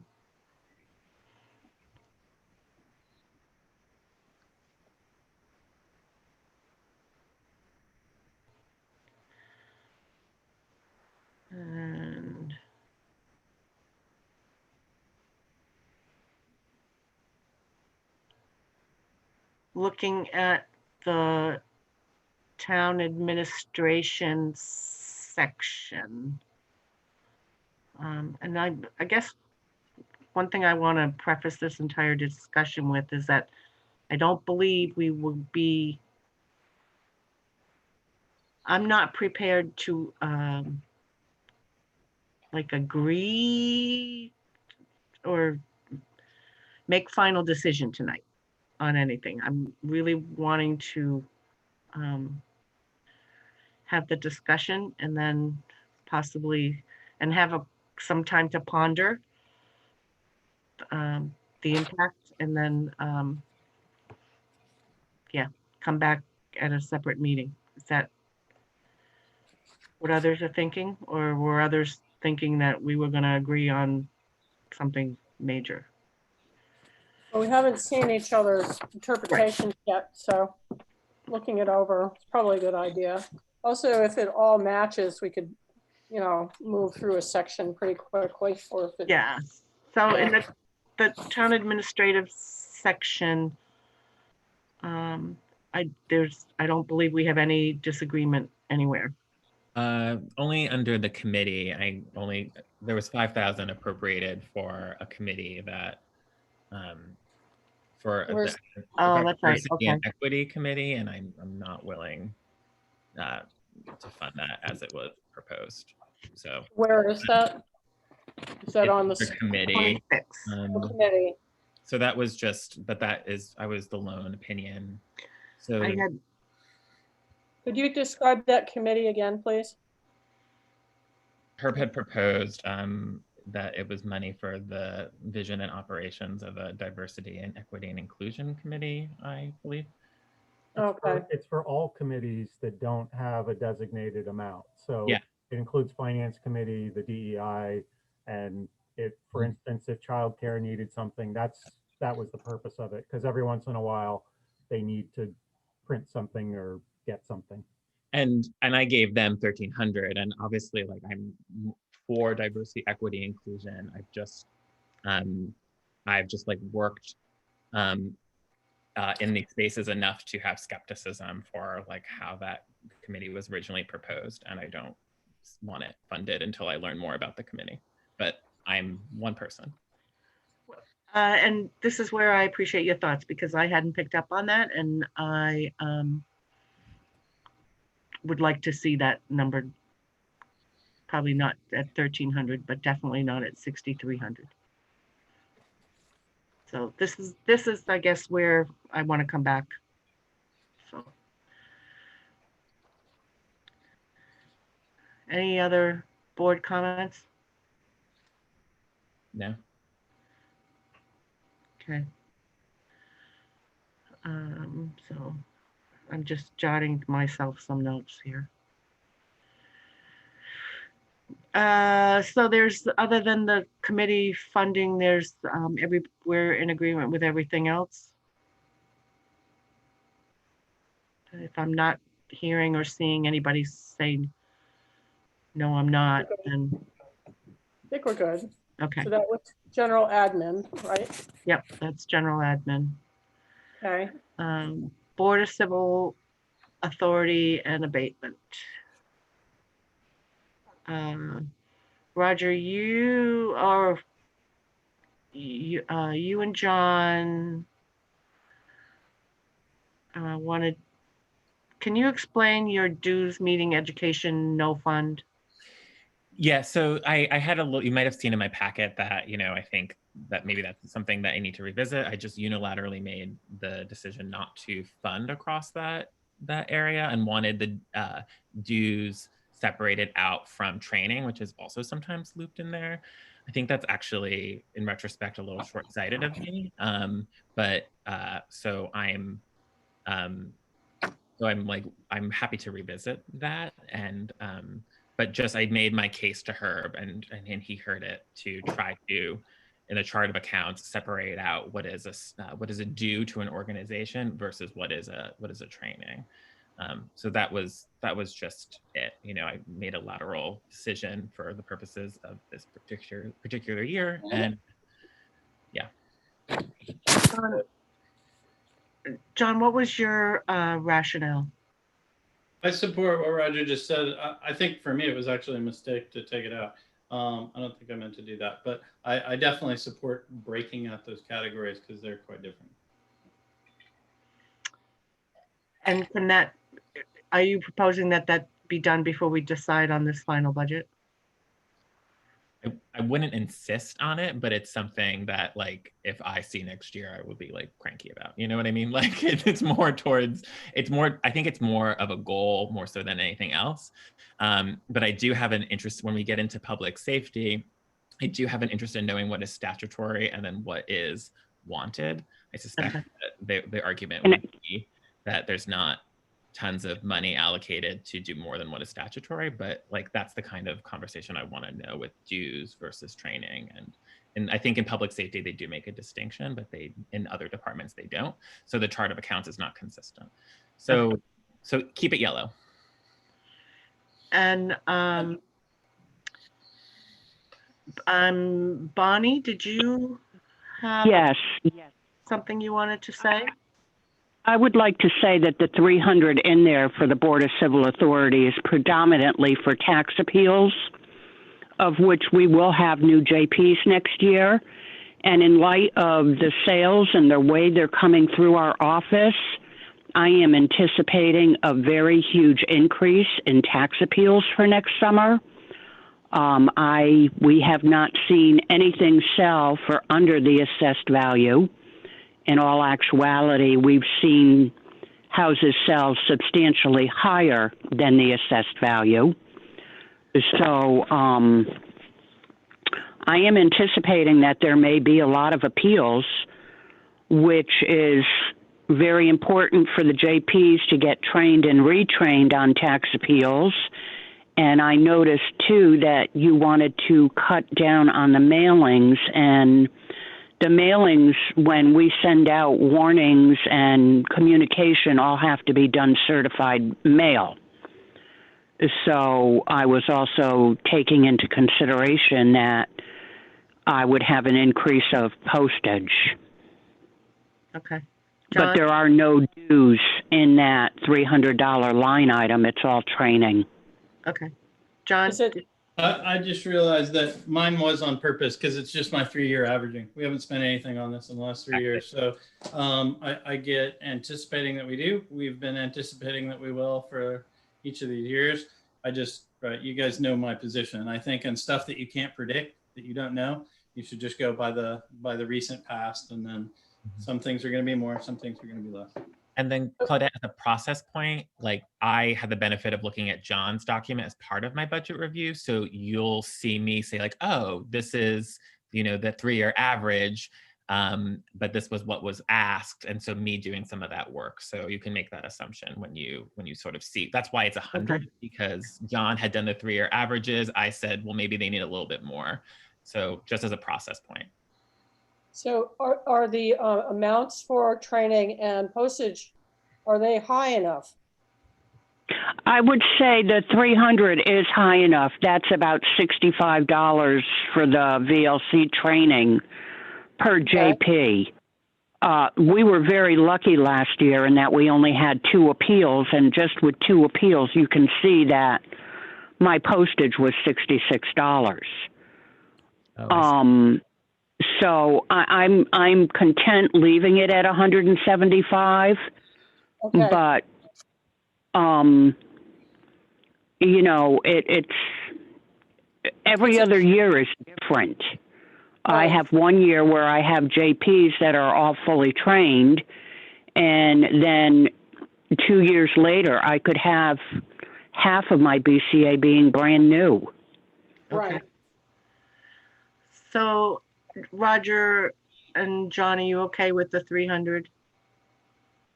And looking at the town administration section. And I guess one thing I want to preface this entire discussion with is that I don't believe we will be, I'm not prepared to like agree or make final decision tonight on anything. I'm really wanting to have the discussion and then possibly, and have some time to ponder the impact, and then yeah, come back at a separate meeting. Is that what others are thinking, or were others thinking that we were going to agree on something major? Well, we haven't seen each other's interpretations yet, so looking it over is probably a good idea. Also, if it all matches, we could, you know, move through a section pretty quickly. Or if it, Yeah. So in the town administrative section, I don't believe we have any disagreement anywhere. Only under the committee. There was 5,000 appropriated for a committee that for Where's- the Oh, that's right. diversity Okay. and equity committee, and I'm not willing to fund that as it was proposed. So where is that? Is that on the the committee. 26. committee? So that was just, but I was the lone opinion. So I had, Could you describe that committee again, please? Herb had proposed that it was money for the vision and operations of a diversity and equity and inclusion committee, I believe. Okay. It's for all committees that don't have a designated amount. So Yeah. it includes finance committee, the DEI, and if, for instance, if childcare needed something, that was the purpose of it. Because every once in a while, they need to print something or get something. And I gave them 1,300, and obviously, like, I'm for diversity, equity, inclusion. I've just like worked in these spaces enough to have skepticism for like how that committee was originally proposed, and I don't want it funded until I learn more about the committee. But I'm one person. And this is where I appreciate your thoughts, because I hadn't picked up on that, and I would like to see that number, probably not at 1,300, but definitely not at 6,300. So this is, I guess, where I want to come back. So, any other board comments? No. Okay. So I'm just jotting myself some notes here. So there's, other than the committee funding, there's we're in agreement with everything else. If I'm not hearing or seeing anybody say, no, I'm not, then. I think we're good. Okay. So that was general admin, right? Yep, that's general admin. Okay. Board of Civil Authority and Abatement. Roger, you and John wanted, can you explain your dues meeting education no fund? Yeah, so I had a little, you might have seen in my packet that, I think that maybe that's something that I need to revisit. I just unilaterally made the decision not to fund across that area, and wanted the dues separated out from training, which is also sometimes looped in there. I think that's actually, in retrospect, a little short-sighted of me. So I'm happy to revisit that, and but just I made my case to Herb, and he heard it, to try to, in the chart of accounts, separate out what is a due to an organization versus what is a training. So that was just it. I made a lateral decision for the purposes of this particular year, and yeah. John, what was your rationale? I support what Roger just said. I think for me, it was actually a mistake to take it out. I don't think I meant to do that, but I definitely support breaking out those categories because they're quite different. And are you proposing that be done before we decide on this final budget? I wouldn't insist on it, but it's something that, like, if I see next year, I would be like cranky about. You know what I mean? Like, I think it's more of a goal more so than anything else. But I do have an interest when we get into public safety. I do have an interest in knowing what is statutory and then what is wanted. I suspect that the argument would be that there's not tons of money allocated to do more than what is statutory, but like that's the kind of conversation I want to know with dues versus training. And I think in public safety they do make a distinction, but in other departments they don't. So the chart of accounts is not consistent. So keep it yellow. And Bonnie, did you have something you wanted to say? I would like to say that the 300 in there for the Board of Civil Authority is predominantly for tax appeals, of which we will have new JPs next year. And in light of the sales and the way they're coming through our office, I am anticipating a very huge increase in tax appeals for next summer. We have not seen anything sell for under the assessed value. In all actuality, we've seen houses sell substantially higher than the assessed value. So I am anticipating that there may be a lot of appeals, which is very important for the JPs to get trained and retrained on tax appeals. And I noticed, too, that you wanted to cut down on the mailings, and the mailings, when we send out warnings and communication, all have to be done certified mail. So I was also taking into consideration that I would have an increase of postage. Okay. But John? there are no dues in that $300 line item. It's all training. Okay. John? Is it, I just realized that mine was on purpose because it's just my 3-year averaging. We haven't spent anything on this in the last 3 years. So I get anticipating that we do. We've been anticipating that we will for each of these years. I just, right, you guys know my position. I think on stuff that you can't predict, that you don't know, you should just go by the recent past, and then some things are going to be more, some things are going to be less. And then Claudette, at the process point, like I had the benefit of looking at John's document as part of my budget review. So you'll see me say like, oh, this is, the 3-year average, but this was what was asked. And so me doing some of that work. So you can make that assumption when you sort of see. That's why it's 100, because John had done the 3-year averages. I said, well, maybe they need a little bit more. So just as a process point. so are the amounts for training and postage, are they high enough? I would say the 300 is high enough. That's about $65 for the VLC training per JP. We were very lucky last year in that we only had 2 appeals, and just with 2 appeals, you can see that my postage was $66. So I'm content leaving it at 175, Okay. but it's every other year is different. I have one year where I have JPs that are all fully trained, and then 2 years later, I could have half of my BCA being brand new. Right. So Roger and John, are you okay with the 300?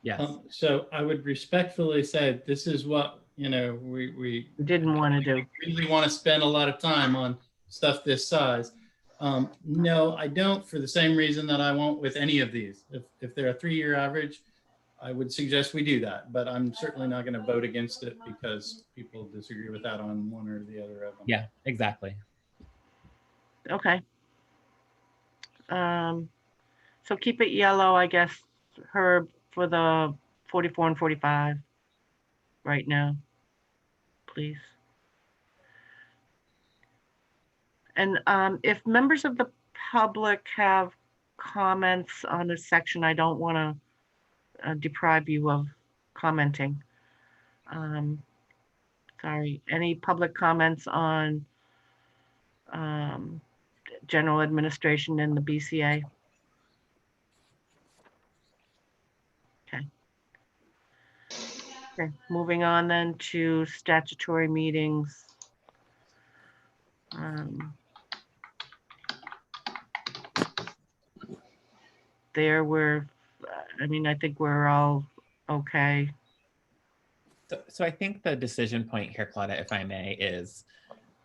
Yes. So I would respectfully say this is what, we Didn't want to do. really want to spend a lot of time on stuff this size. No, I don't, for the same reason that I won't with any of these. If they're a 3-year average, I would suggest we do that, but I'm certainly not going to vote against it because people disagree with that on one or the other of them. Yeah, exactly. Okay. So keep it yellow, I guess, Herb, for the 44 and 45 right now, please. And if members of the public have comments on this section, I don't want to deprive you of commenting. Sorry, any public comments on general administration in the BCA? Okay, moving on then to statutory meetings. There were, I think we're all okay. So I think the decision point here, Claudia, if I may, is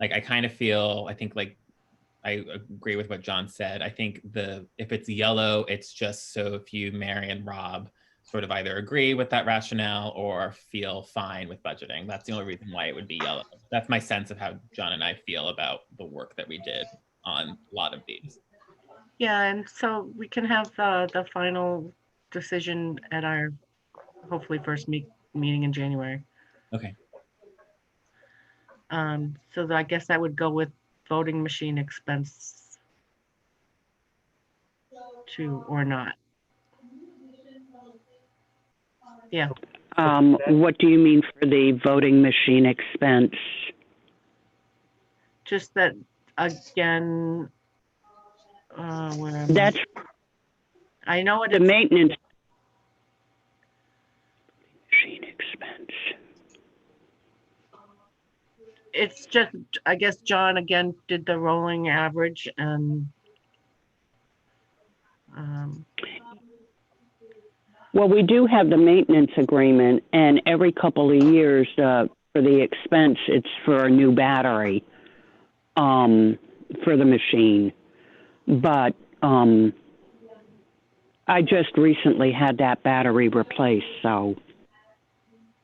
like, I kind of feel, I think like, I agree with what John said. I think if it's yellow, it's just so if you, Mary and Rob, sort of either agree with that rationale or feel fine with budgeting. That's the only reason why it would be yellow. That's my sense of how John and I feel about the work that we did on a lot of these. Yeah, and so we can have the final decision at our hopefully first meeting in January. Okay. So I guess that would go with voting machine expense too, or not. Yeah. What do you mean for the voting machine expense? Just that, again, where am That's I know it the is. maintenance machine expense. It's just, I guess John again did the rolling average and Well, we do have the maintenance agreement, and every couple of years for the expense, it's for a new battery for the machine. But I just recently had that battery replaced, so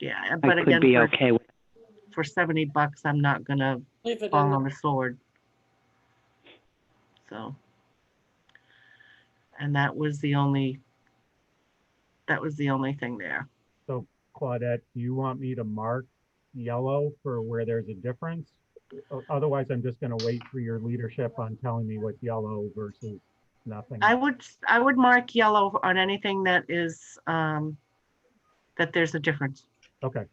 yeah, but I again, could be okay with for $70, I'm not gonna Leave it fall in. on the sword. So, and that was the only thing there. So Claudette, do you want me to mark yellow for where there's a difference? Otherwise, I'm just gonna wait for your leadership on telling me what's yellow versus nothing. I would mark yellow on anything that is, that there's a difference. Okay,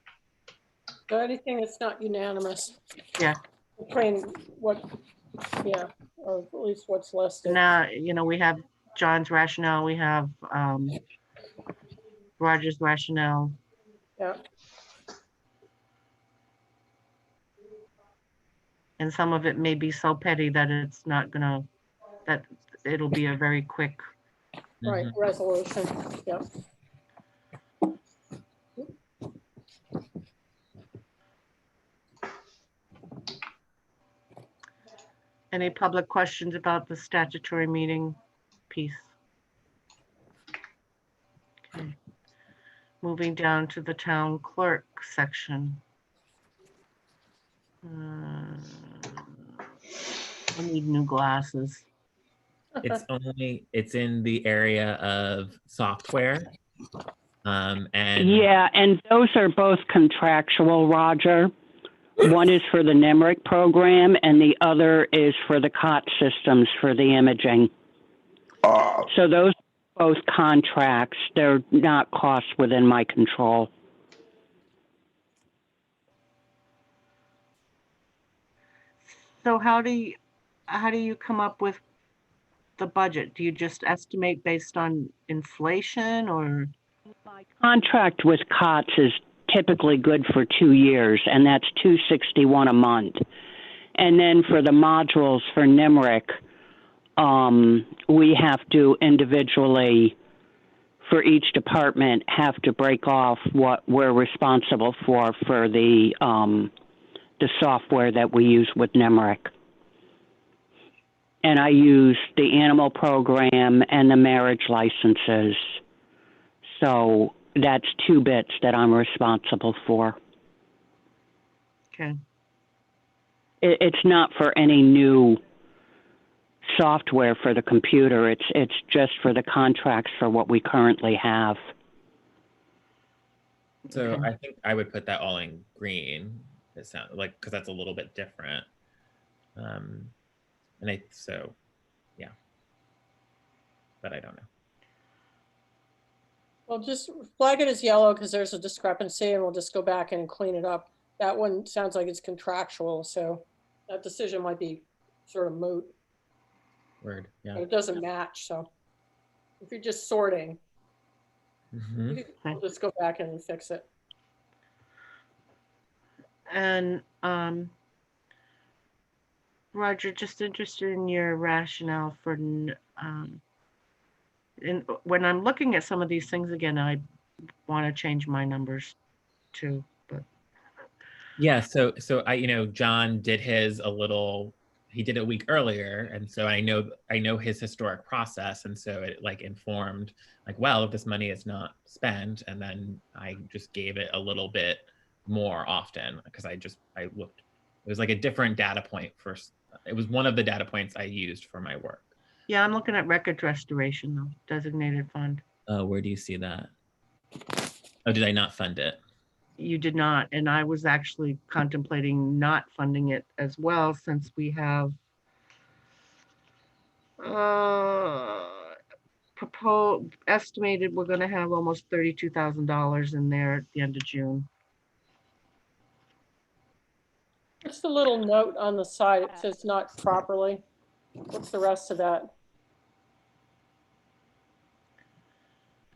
So anything that's not unanimous. Yeah. Between what, yeah, or at least what's listed. Now, we have John's rationale, we have Roger's rationale. Yeah. And some of it may be so petty that it's not gonna, that it'll be a very quick. Right, resolution, yeah. Any public questions about the statutory meeting piece? Okay. Moving down to the town clerk section. I need new glasses. It's in the area of software. And Yeah, and those are both contractual, Roger. One is for the NEMRIC program and the other is for the COT systems for the imaging. So those are both contracts. They're not costs within my control. So how do you come up with the budget? Do you just estimate based on inflation, or? My contract with COTS is typically good for 2 years, and that's $261 a month. And then for the modules for NEMRIC, we have to individually, for each department, have to break off what we're responsible for the software that we use with NEMRIC. And I use the animal program and the marriage licenses. So that's 2 bits that I'm responsible for. Okay. It's not for any new software for the computer. It's just for the contracts for what we currently have. so Okay. I think I would put that all in green. It sounds like, because that's a little bit different. Yeah, but I don't know. Well, just flag it as yellow because there's a discrepancy and we'll just go back and clean it up. That one sounds like it's contractual, so that decision might be sort of moot. Word, yeah. It doesn't match, so if you're just sorting, we'll just go back and fix it. And Roger, just interested in your rationale for, when I'm looking at some of these things again, I want to change my numbers too, but. Yeah, so John did his he did it a week earlier, and so I know his historic process, and so it informed well, if this money is not spent, and then I just gave it a little bit more often because I looked, it was a different data point first. It was one of the data points I used for my work. Yeah, I'm looking at records restoration though, designated fund. Where do you see that? Oh, did I not fund it? You did not, and I was actually contemplating not funding it as well, since we have estimated we're going to have almost $32,000 in there at the end of June. Just a little note on the side, it says not properly. What's the rest of that?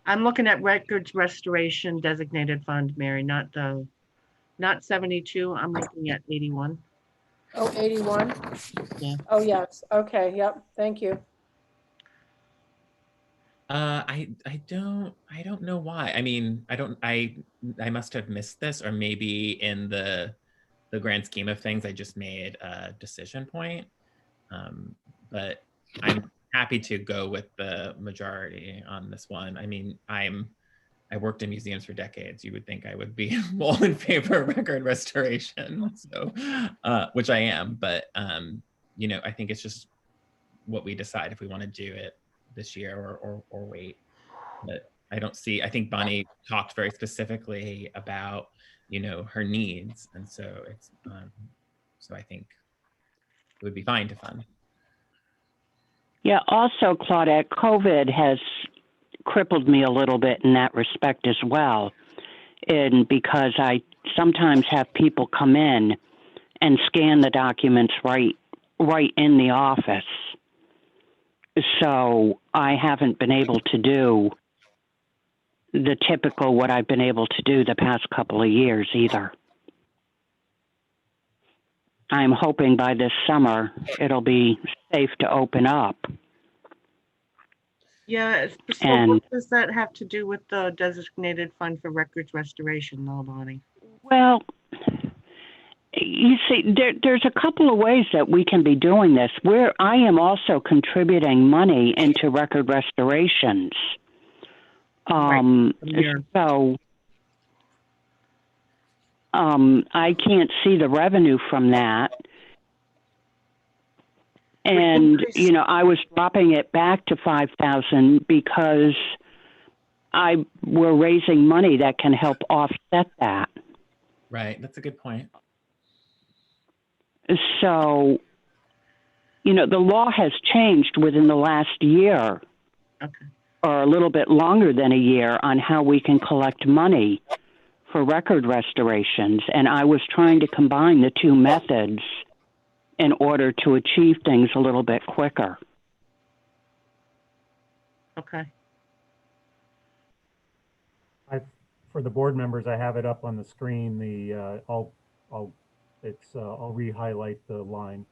I'm looking at records restoration designated fund, Mary, not 72. I'm looking at 81. Oh, 81? Yeah. Oh, yes. Okay. Yep. Thank you. I don't know why. I mean, I must have missed this, or maybe in the grand scheme of things, I just made a decision point. But I'm happy to go with the majority on this one. I mean, I worked in museums for decades. You would think I would be all in favor of record restoration, so which I am. But you know, I think it's just what we decide if we want to do it this year or wait. But I don't see. I think Bonnie talked very specifically about, you know, her needs, and so it's so I think it would be fine to fund. Yeah, also, Claudette, COVID has crippled me a little bit in that respect as well. And because I sometimes have people come in and scan the documents right in the office. So I haven't been able to do the typical what I've been able to do the past couple of years either. I'm hoping by this summer it'll be safe to open up. Yeah, so And- what does that have to do with the designated fund for records restoration, though, Bonnie? Well, you see, there's a couple of ways that we can be doing this. Where I am also contributing money into record restorations. So I can't see the revenue from that. And, you know, I was dropping it back to 5,000 because we're raising money that can help offset that. Right, that's a good point. So, you know, the law has changed within the last year, or a little bit longer than a year, on how we can collect money for record restorations. And I was trying to combine the two methods in order to achieve things a little bit quicker. Okay. For the board members, I have it up on the screen. I'll re-highlight the line.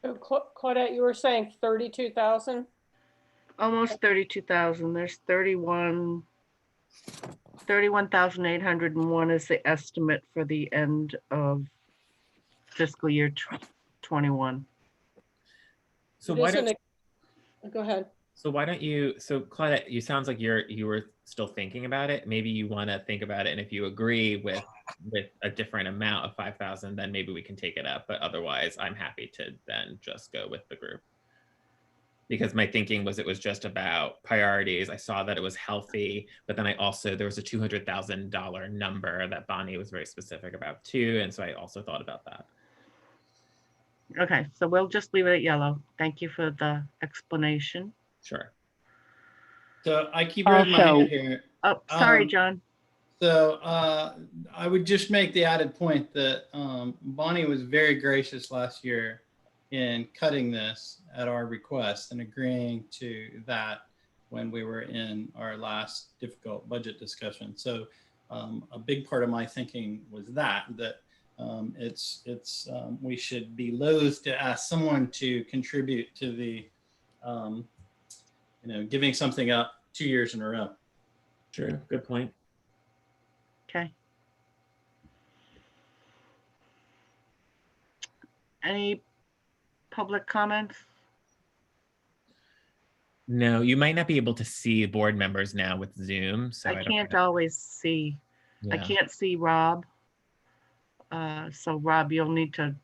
So Claudette, you were saying 32,000? Almost 32,000. There's 31,801 is the estimate for the end of fiscal year 21. So why don't go ahead. So why don't you? So Claudette, you sounds like you were still thinking about it. Maybe you want to think about it, and if you agree with a different amount of 5,000, then maybe we can take it up. But otherwise, I'm happy to then just go with the group. Because my thinking was it was just about priorities. I saw that it was healthy, but then there was a $200,000 number that Bonnie was very specific about too. And so I also thought about that. Okay, so we'll just leave it at yellow. Thank you for the explanation. Sure. So I keep raising my hand here. Oh, sorry, John. So I would just make the added point that Bonnie was very gracious last year in cutting this at our request and agreeing to that when we were in our last difficult budget discussion. So a big part of my thinking was that we should be loath to ask someone to contribute to the giving something up 2 years in a row. True, good point. Okay. Any public comments? No, you might not be able to see board members now with Zoom. So I can't always see. Yeah. I can't see Rob. So Rob, you'll need to.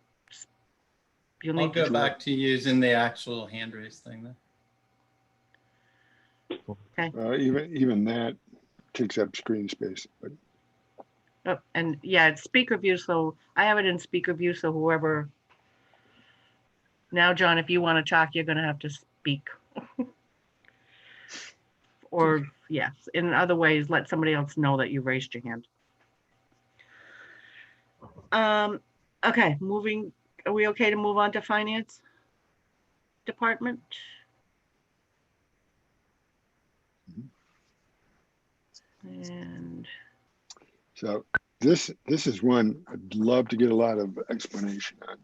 I'll go back to using the actual hand raise thing then. Okay. Even that takes up screen space. But. Oh, and yeah, it's speaker view. So I have it in speaker view. So whoever. Now, John, if you want to talk, you're going to have to speak. Or yes, in other ways, let somebody else know that you raised your hand. Okay, moving. Are we okay to move on to finance department? And so this is one I'd love to get a lot of explanation on,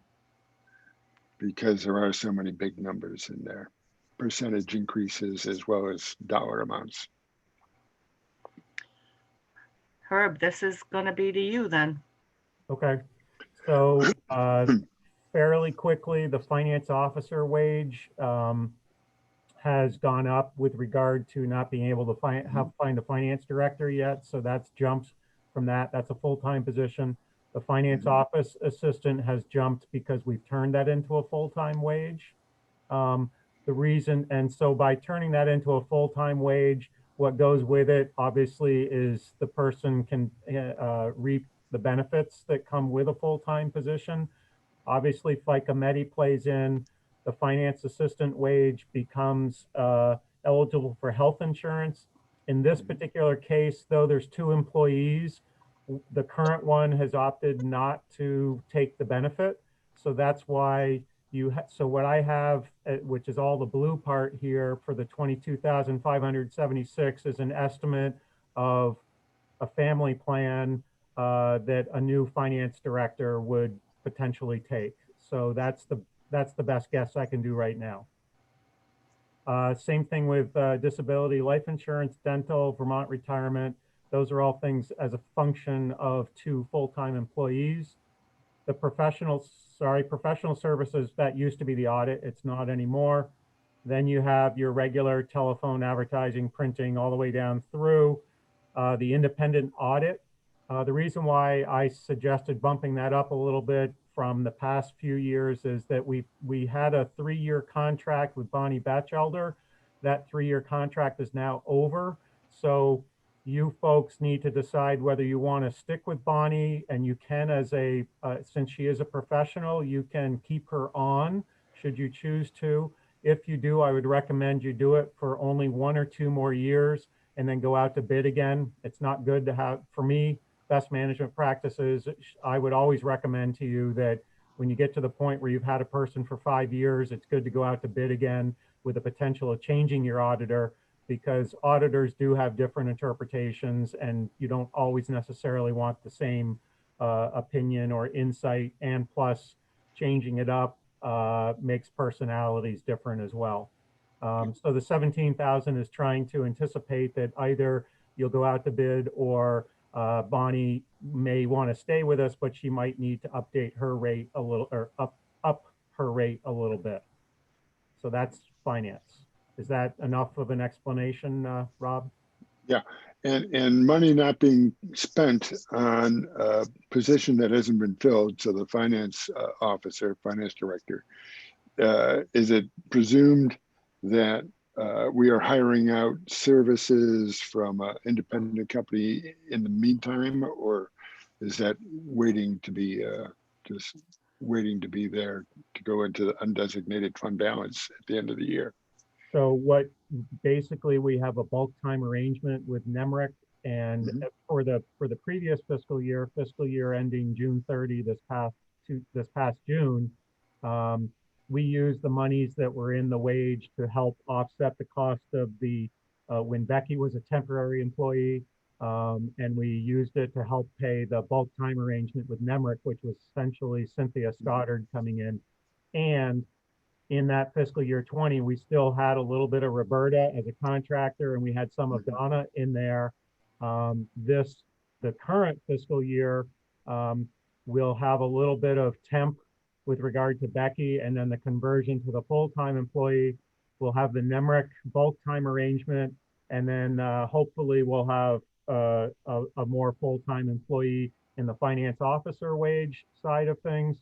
because there are so many big numbers in there, percentage increases as well as dollar amounts. Herb, this is going to be to you then. Okay. So fairly quickly, the finance officer wage has gone up with regard to not being able to find a finance director yet. So that's jumped from that. That's a full-time position. The finance office assistant has jumped because we've turned that into a full-time wage. The reason, and so by turning that into a full-time wage, what goes with it obviously is the person can reap the benefits that come with a full-time position. Obviously, FICA Medi plays in. The finance assistant wage becomes eligible for health insurance. In this particular case, though, there's 2 employees. The current one has opted not to take the benefit. So that's why so what I have, which is all the blue part here for the 22,576 is an estimate of a family plan that a new finance director would potentially take. So that's the best guess I can do right now. Same thing with disability, life insurance, dental, Vermont retirement. Those are all things as a function of 2 full-time employees. The professional services, that used to be the audit. It's not anymore. Then you have your regular telephone, advertising, printing, all the way down through the independent audit. The reason why I suggested bumping that up a little bit from the past few years is that we had a 3-year contract with Bonnie Batchelder. That 3-year contract is now over. So you folks need to decide whether you want to stick with Bonnie, and you can, as since she is a professional, you can keep her on should you choose to. If you do, I would recommend you do it for only 1 or 2 more years and then go out to bid again. It's not good to have, for me, best management practices. I would always recommend to you that when you get to the point where you've had a person for 5 years, it's good to go out to bid again with the potential of changing your auditor, because auditors do have different interpretations and you don't always necessarily want the same opinion or insight. And plus, changing it up makes personalities different as well. So the 17,000 is trying to anticipate that either you'll go out to bid or Bonnie may want to stay with us, but she might need to update her rate a little, or up her rate a little bit. So that's finance. Is that enough of an explanation, Rob? Yeah, and money not being spent on a position that hasn't been filled. So the finance officer, finance director, is it presumed that we are hiring out services from an independent company in the meantime, or is that waiting to be just waiting to be there to go into the undesignated fund balance at the end of the year? So what basically we have a bulk time arrangement with NEMRIC, and for the previous fiscal year ending June 30 this past June, we used the monies that were in the wage to help offset the cost of the when Becky was a temporary employee, and we used it to help pay the bulk time arrangement with NEMRIC, which was essentially Cynthia Stoddard coming in. And in that fiscal year 20, we still had a little bit of Roberta as a contractor, and we had some of Donna in there. The current fiscal year, we'll have a little bit of temp with regard to Becky, and then the conversion to the full-time employee. We'll have the NEMRIC bulk time arrangement, and then hopefully we'll have a more full-time employee in the finance officer wage side of things.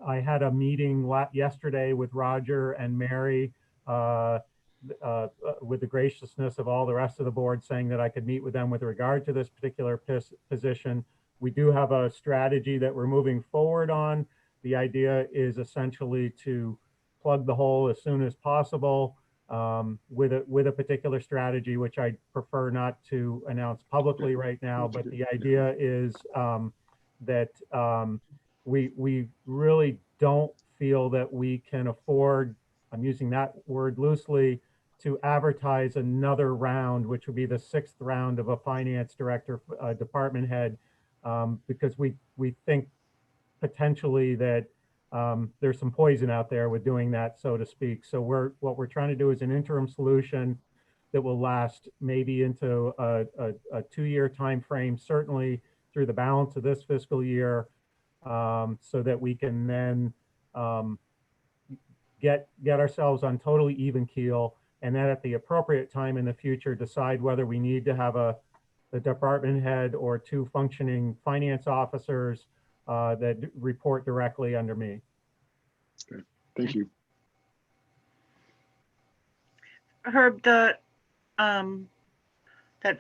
I had a meeting yesterday with Roger and Mary with the graciousness of all the rest of the board, saying that I could meet with them with regard to this particular position. We do have a strategy that we're moving forward on. The idea is essentially to plug the hole as soon as possible with a particular strategy, which I prefer not to announce publicly right now. But the idea is that we really don't feel that we can afford, I'm using that word loosely, to advertise another round, which would be the 6th round of a finance director, department head, because we think potentially that there's some poison out there with doing that, so to speak. So what we're trying to do is an interim solution that will last maybe into a 2-year time frame, certainly through the balance of this fiscal year, so that we can then get ourselves on totally even keel, and then at the appropriate time in the future decide whether we need to have the department head or 2 functioning finance officers that report directly under me. Okay. Thank you. Herb, that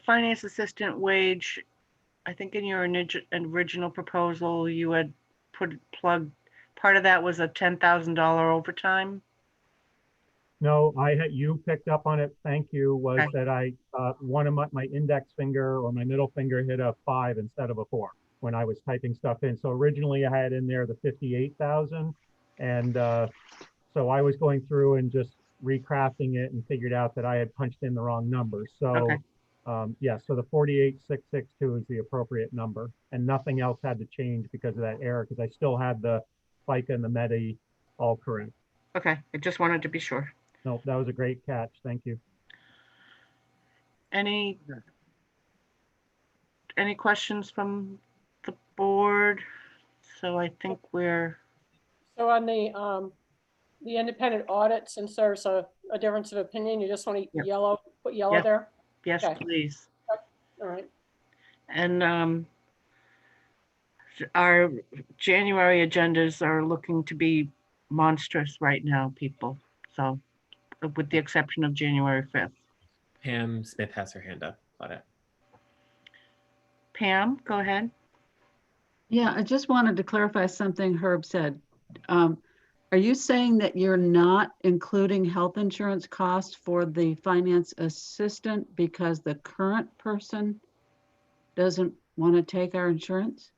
finance assistant wage, I think in your original proposal, you had plugged, part of that was a $10,000 overtime. No, you picked up on it. Thank you. Was Okay. that one of my index finger or my middle finger hit a 5 instead of a 4 when I was typing stuff in. So originally I had in there the 58,000, and so I was going through and just recrafting it and figured out that I had punched in the wrong number. So Okay. yeah, so the 48,662 is the appropriate number, and nothing else had to change because of that error, because I still had the FICA and the MEDI all correct. Okay, I just wanted to be sure. No, that was a great catch. Thank you. Any questions from the board? So I think we're, So on the independent audit, since there's a difference of opinion, you just want to Yeah. yellow, put yellow Yeah. there? yes, Okay. please. All right. And our January agendas are looking to be monstrous right now, people. So with the exception of January 5th. Pam Smith has her hand up. Claudette. Pam, go ahead. Yeah, I just wanted to clarify something Herb said. Are you saying that you're not including health insurance costs for the finance assistant because the current person doesn't want to take our insurance?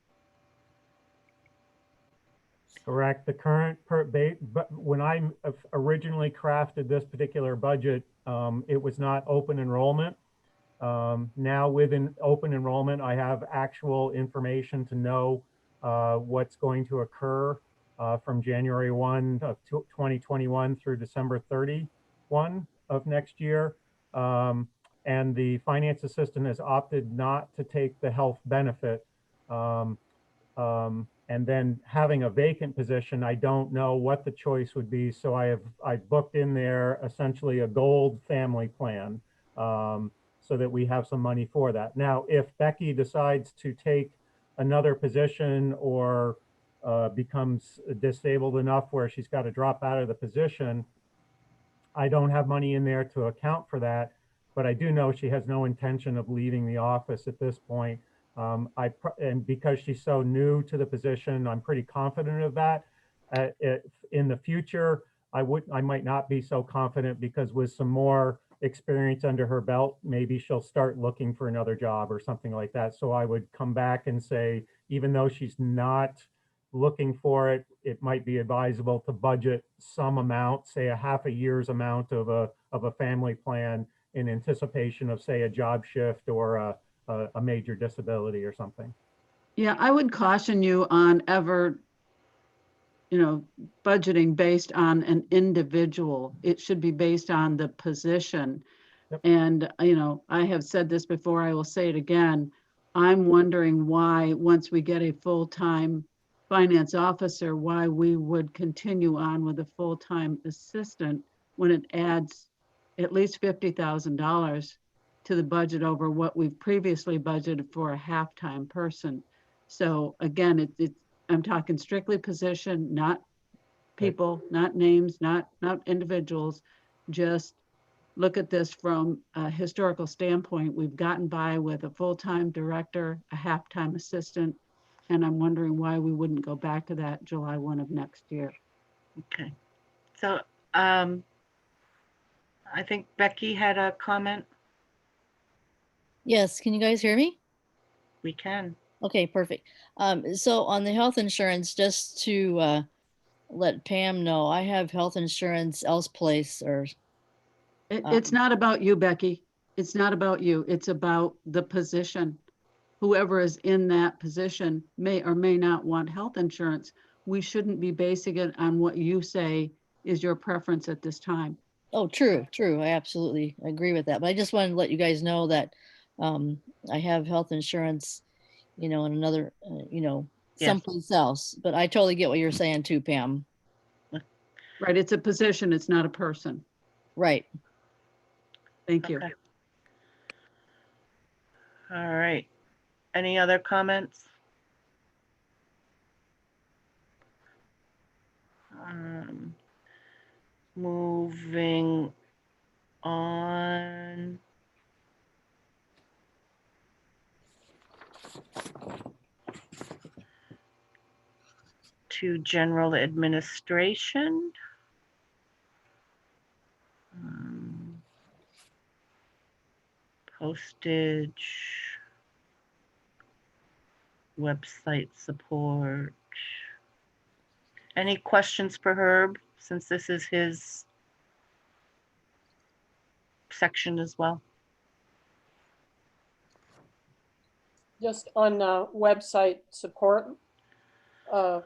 Correct. The current but when I originally crafted this particular budget, it was not open enrollment. Now within open enrollment, I have actual information to know what's going to occur from January 1 of 2021 through December 31 of next year. And the finance assistant has opted not to take the health benefit. And then having a vacant position, I don't know what the choice would be. So I booked in there essentially a gold family plan so that we have some money for that. Now, if Becky decides to take another position or becomes disabled enough where she's got to drop out of the position, I don't have money in there to account for that, but I do know she has no intention of leaving the office at this point. And because she's so new to the position, I'm pretty confident of that. In the future, I might not be so confident, because with some more experience under her belt, maybe she'll start looking for another job or something like that. So I would come back and say, even though she's not looking for it, it might be advisable to budget some amount, say a half a year's amount of a family plan in anticipation of, say, a job shift or a major disability or something. Yeah, I would caution you on ever, budgeting based on an individual. It should be based on the position. Yep. And, I have said this before, I will say it again. I'm wondering why, once we get a full-time finance officer, why we would continue on with a full-time assistant when it adds at least $50,000 to the budget over what we've previously budgeted for a half-time person. So again, I'm talking strictly position, not people, not names, not individuals. Just look at this from a historical standpoint. We've gotten by with a full-time director, a half-time assistant, and I'm wondering why we wouldn't go back to that July 1 of next year. Okay. So I think Becky had a comment. Yes, can you guys hear me? We can. Okay, perfect. So on the health insurance, just to let Pam know, I have health insurance elsplace, or It's not about you, Becky. It's not about you. It's about the position. Whoever is in that position may or may not want health insurance. We shouldn't be basing it on what you say is your preference at this time. Oh, true. I absolutely agree with that. But I just wanted to let you guys know that I have health insurance, in another, Yes. someplace else. But I totally get what you're saying too, Pam. Right, it's a position, it's not a person. Right. Thank you. Okay. All right. Any other comments? Moving on. To general administration. Postage. Website support. Any questions for Herb, since this is his section as well? Just on website support. You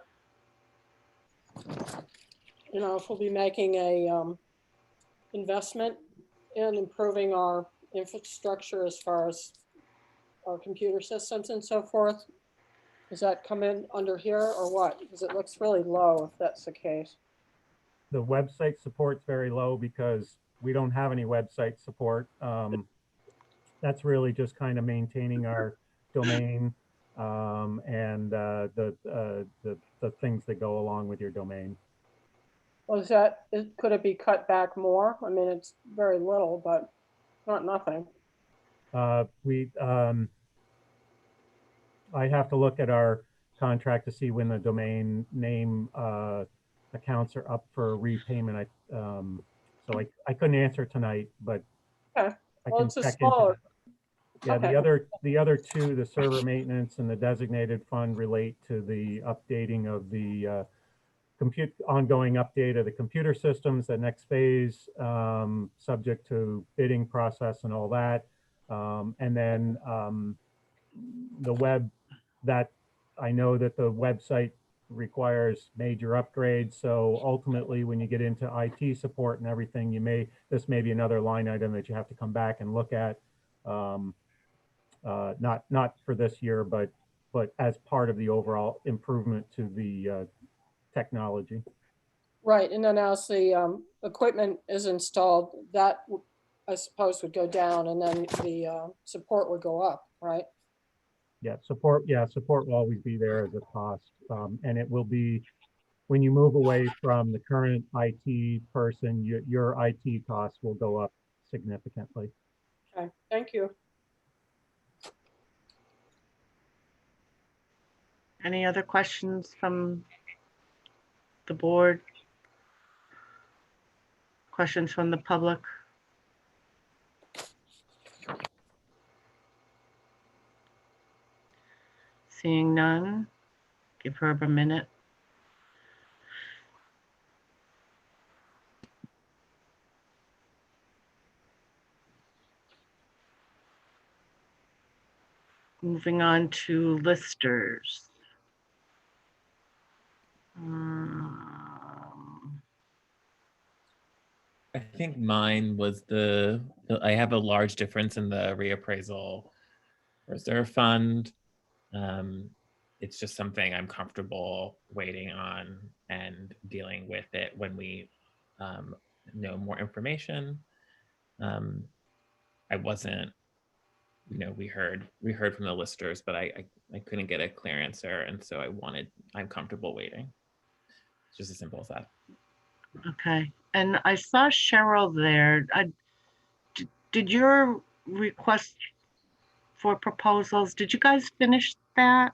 know, if we'll be making a investment in improving our infrastructure as far as our computer systems and so forth, does that come in under here or what? Because it looks really low if that's the case. The website support's very low because we don't have any website support. That's really just kind of maintaining our domain and the things that go along with your domain. Well, could it be cut back more? I mean, it's very little, but not nothing. I have to look at our contract to see when the domain name accounts are up for repayment. So I couldn't answer tonight, but Okay. I Well, can it's a check into smaller. that. Yeah, Okay. the other two, the server maintenance and the designated fund, relate to the updating of the ongoing update of the computer systems, the next phase, subject to bidding process and all that. And then the web, that I know that the website requires major upgrades. So ultimately, when you get into IT support and everything, this may be another line item that you have to come back and look at. Not for this year, but as part of the overall improvement to the technology. Right, and then as the equipment is installed, that I suppose would go down, and then the support would go up, right? Yeah, support will always be there as a cost, and it will be when you move away from the current IT person, your IT costs will go up significantly. Okay, thank you. Any other questions from the board? Questions from the public? Seeing none, give Herb a minute. Moving on to listers. I think mine was I have a large difference in the reappraisal reserve fund. It's just something I'm comfortable waiting on and dealing with it when we know more information. I wasn't, we heard from the listers, but I couldn't get a clear answer, and so I'm comfortable waiting. It's just as simple as that. Okay, and I saw Cheryl there. Did your request for proposals, did you guys finish that?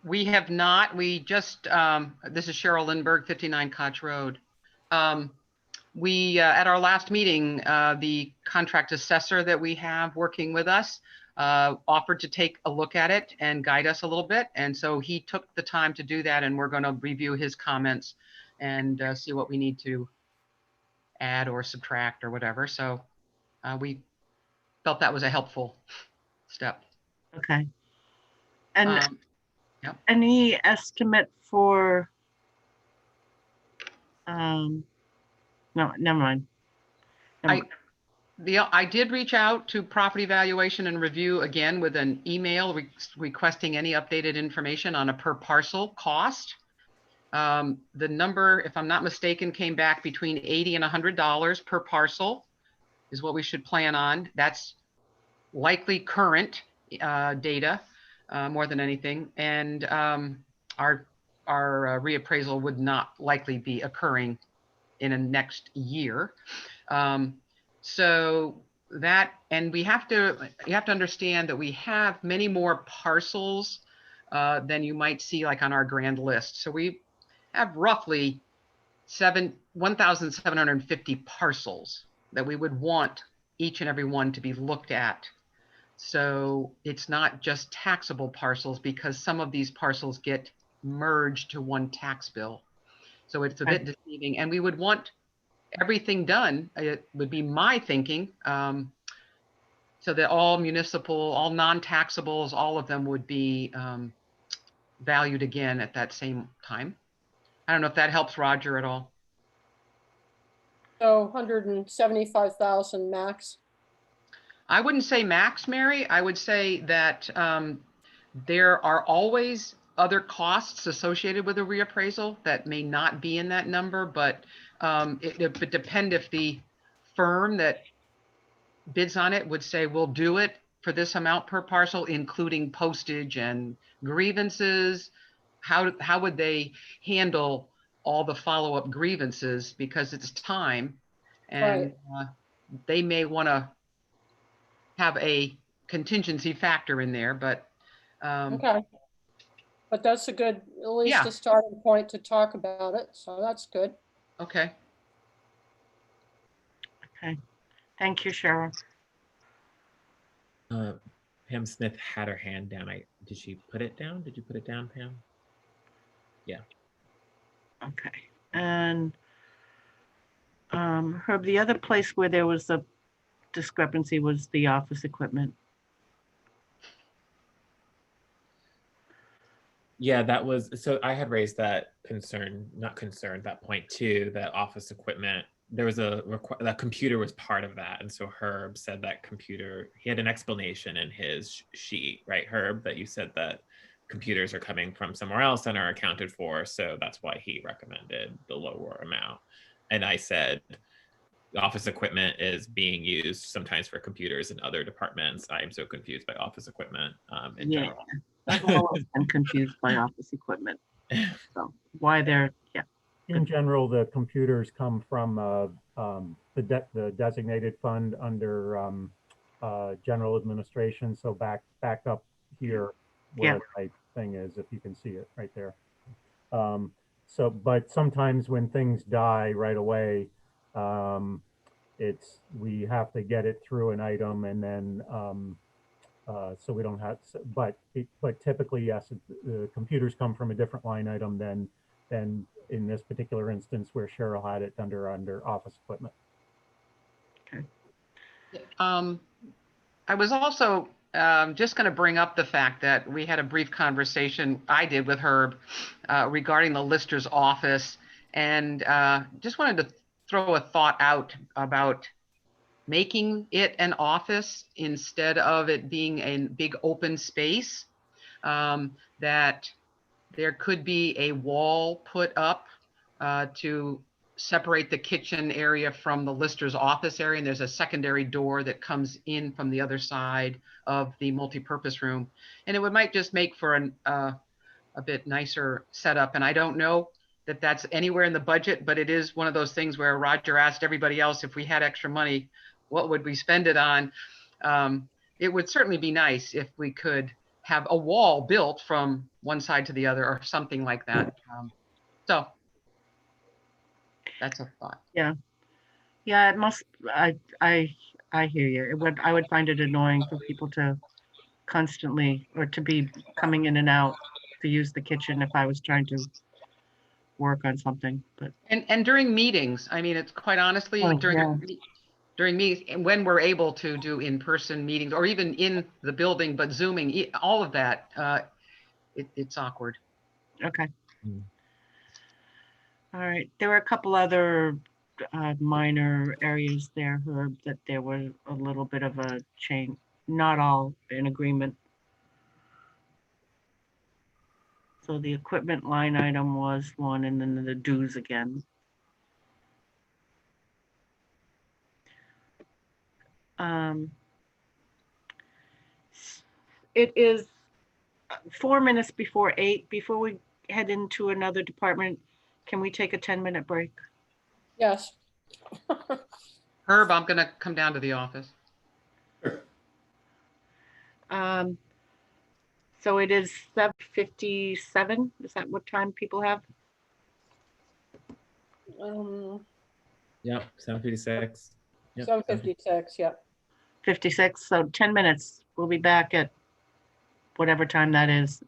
We have not. We just, this is Cheryl Lindbergh, 59 Koch Road. We, at our last meeting, the contract assessor that we have working with us offered to take a look at it and guide us a little bit. And so he took the time to do that, and we're going to review his comments and see what we need to add or subtract or whatever. So we felt that was a helpful step. Okay. And yep. Any estimate for, no, never mind. I did reach out to Property Valuation and Review again with an email requesting any updated information on a per parcel cost. The number, if I'm not mistaken, came back between $80 and $100 per parcel is what we should plan on. That's likely current data more than anything. And our reappraisal would not likely be occurring in a next year. So that, and you have to understand that we have many more parcels than you might see like on our grand list. So we have roughly 1,750 parcels that we would want each and every one to be looked at. So it's not just taxable parcels because some of these parcels get merged to one tax bill. So it's a bit deceiving, and we would want everything done, it would be my thinking, so that all municipal, all non-taxables, all of them would be valued again at that same time. I don't know if that helps Roger at all. So 175,000 max. I wouldn't say max, Mary. I would say that there are always other costs associated with a reappraisal that may not be in that number, but it would depend if the firm that bids on it would say, we'll do it for this amount per parcel, including postage and grievances. How would they handle all the follow-up grievances, because it's time, and they may want to have a contingency factor in there, but okay. But that's a good, at least a starting point to talk about it. So that's good. Okay. Okay. Thank you, Cheryl. Pam Smith had her hand down. Did she put it down? Did you put it down, Pam? Yeah. Okay. And Herb, the other place where there was a discrepancy was the office equipment. Yeah, that was, so I had raised that concern, not concern, that point too, that office equipment, there was that computer was part of that. And so Herb said that computer, he had an explanation in his sheet, right, Herb, that you said that computers are coming from somewhere else and are accounted for. So that's why he recommended the lower amount. And I said, office equipment is being used sometimes for computers in other departments. I am so confused by office equipment in general. I've always been confused by office equipment. So why they're, In general, the computers come from the designated fund under general administration. So back up here where my thing is, if you can see it right there. So, but sometimes when things die right away, we have to get it through an item, and then so we don't have. But typically, yes, the computers come from a different line item than in this particular instance where Cheryl had it under office equipment. Okay. I was also just going to bring up the fact that we had a brief conversation, I did with Herb, regarding the Lister's office, and just wanted to throw a thought out about making it an office instead of it being a big open space, that there could be a wall put up to separate the kitchen area from the Lister's office area, and there's a secondary door that comes in from the other side of the multi-purpose room, and it might just make for a bit nicer setup. And I don't know that that's anywhere in the budget, but it is one of those things where Roger asked everybody else, if we had extra money, what would we spend it on? It would certainly be nice if we could have a wall built from one side to the other or something like that. So that's a thought. Yeah. Yeah, it must, I hear you. I would find it annoying for people to constantly, or to be coming in and out to use the kitchen if I was trying to work on something, but. And during meetings, I mean, it's quite honestly, during meetings, and when we're able to do in-person meetings, or even in the building, but Zooming, all of that, it's awkward. Okay. All right, there were a couple other minor areas there, Herb, that there was a little bit of a change, not all in agreement. So the equipment line item was one, and then the dues again. It is 4 minutes before 8. Before we head into another department, can we take a 10-minute break? Yes. Herb, I'm gonna come down to the office. So it is 7:57. Is that what time people have? Yep, 7:56. Yep. 7:56, yep. 56, so 10 minutes. We'll be back at whatever time that is.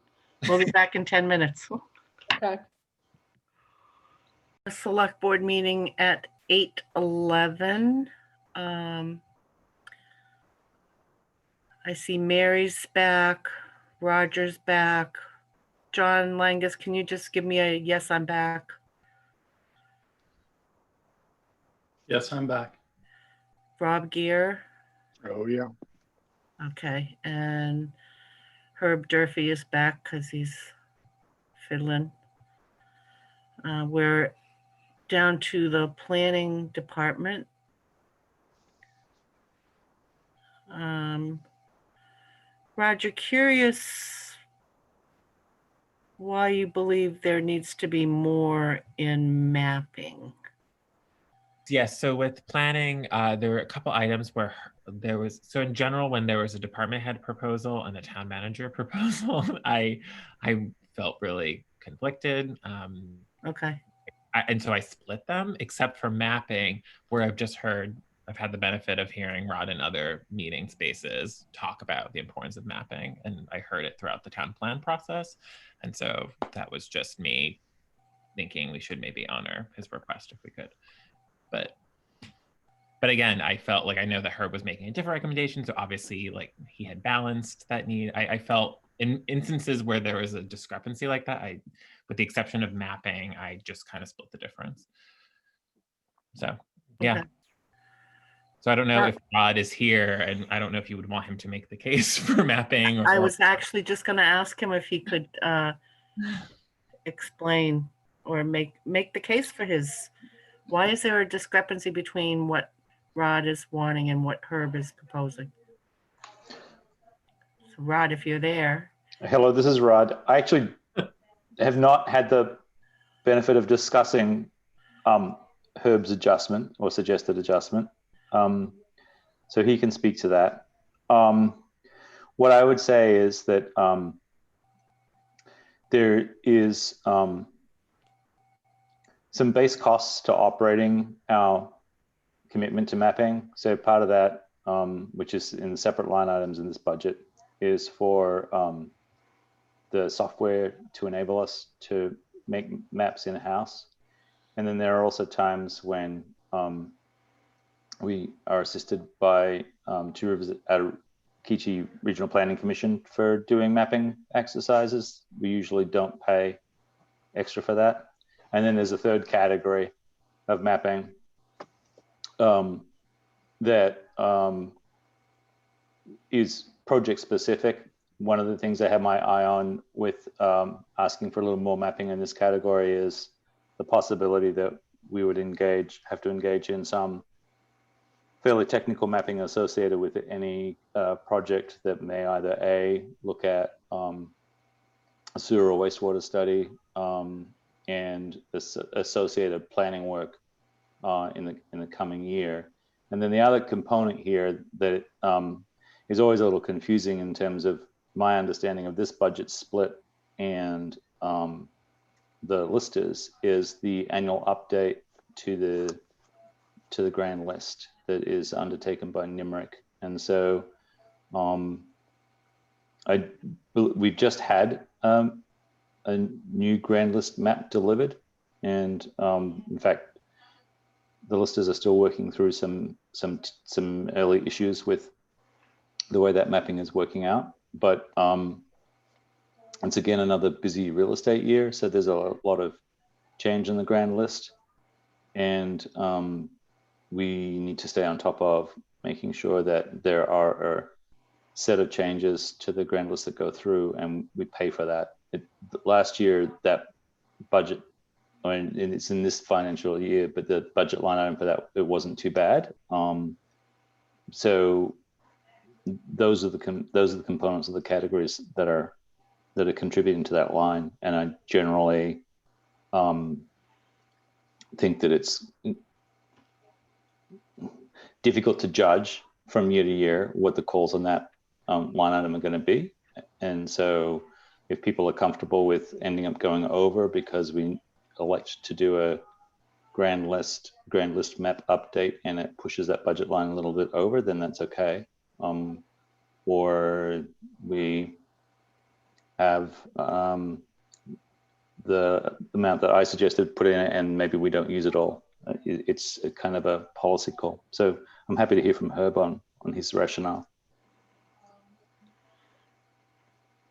We'll be back in 10 minutes. Okay. A select board meeting at 8:11. I see Mary's back, Roger's back. John Langus, can you just give me a yes, I'm back? Yes, I'm back. Rob Gear. Oh, yeah. Okay, and Herb Durfee is back because he's fiddling. We're down to the planning department. Roger, curious why you believe there needs to be more in mapping. Yes, so with planning, there were a couple items where there was, so in general, when there was a department head proposal and a town manager proposal, I felt really conflicted. Okay. And so I split them, except for mapping, where I've had the benefit of hearing Rod in other meeting spaces talk about the importance of mapping, and I heard it throughout the town plan process. And so that was just me thinking we should maybe honor his request if we could. But again, I felt like I know that Herb was making a different recommendation, so obviously like he had balanced that need. I felt in instances where there was a discrepancy like that, with the exception of mapping, I just kind of split the difference. So yeah. Okay. So I don't know if Rod is here, and I don't know if you would want him to make the case for mapping. I was actually just going to ask him if he could explain or make the case for his. Why is there a discrepancy between what Rod is wanting and what Herb is proposing? So Rod, if you're there. Hello, this is Rod. I actually have not had the benefit of discussing Herb's adjustment or suggested adjustment. So he can speak to that. What I would say is that there is some base costs to operating our commitment to mapping. So part of that, which is in separate line items in this budget, is for the software to enable us to make maps in-house. And then there are also times when we are assisted by Two Rivers Kichi Regional Planning Commission for doing mapping exercises. We usually don't pay extra for that. And then there's a third category of mapping that is project specific. One of the things I have my eye on with asking for a little more mapping in this category is the possibility that we would have to engage in some fairly technical mapping associated with any project that may either A, look at a sewer or wastewater study and associated planning work in the coming year. And then the other component here that is always a little confusing in terms of my understanding of this budget split and the listers is the annual update to the grand list that is undertaken by NIMRIC. And so we've just had a new grand list map delivered. And in fact, the listers are still working through some early issues with the way that mapping is working out. But it's again another busy real estate year, so there's a lot of change in the grand list. and we need to stay on top of making sure that there are a set of changes to the grand list that go through, and we pay for that. Last year, that budget, I mean, it's in this financial year, but the budget line item for that, it wasn't too bad. So those are the components of the categories that are contributing to that line, and I generally think that it's difficult to judge from year to year what the calls on that line item are going to be. And so if people are comfortable with ending up going over because we elect to do a grand list map update and it pushes that budget line a little bit over, then that's okay. Or we have the amount that I suggested put in and maybe we don't use it all. It's a kind of a policy call. So I'm happy to hear from Herb on his rationale.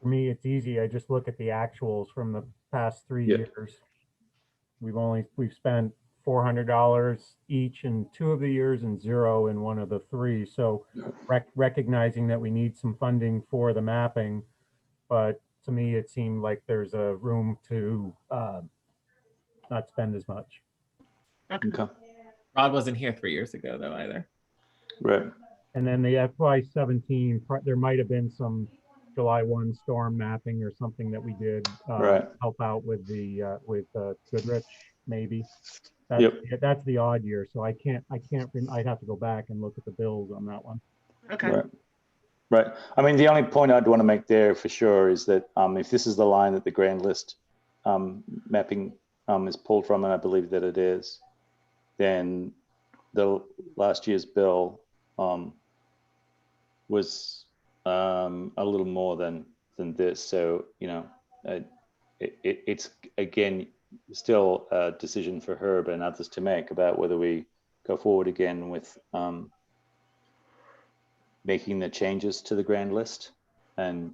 For me, it's easy. I just look at the actuals from the past 3 years. We've spent $400 each in 2 of the years and 0 in 1 of the 3. So recognizing that we need some funding for the mapping, but to me, it seemed like there's a room to not spend as much. Okay. Rod wasn't here 3 years ago though either. Right. And then the FY17, there might have been some July 1 storm mapping or something that we did help out with the Goodrich, maybe. That's the odd year, so I'd have to go back and look at the bills on that one. Okay. Right. I mean, the only point I'd want to make there for sure is that if this is the line that the grand list mapping is pulled from, and I believe that it is, then the last year's bill was a little more than this. So, you know, it's again still a decision for Herb and others to make about whether we go forward again with making the changes to the grand list and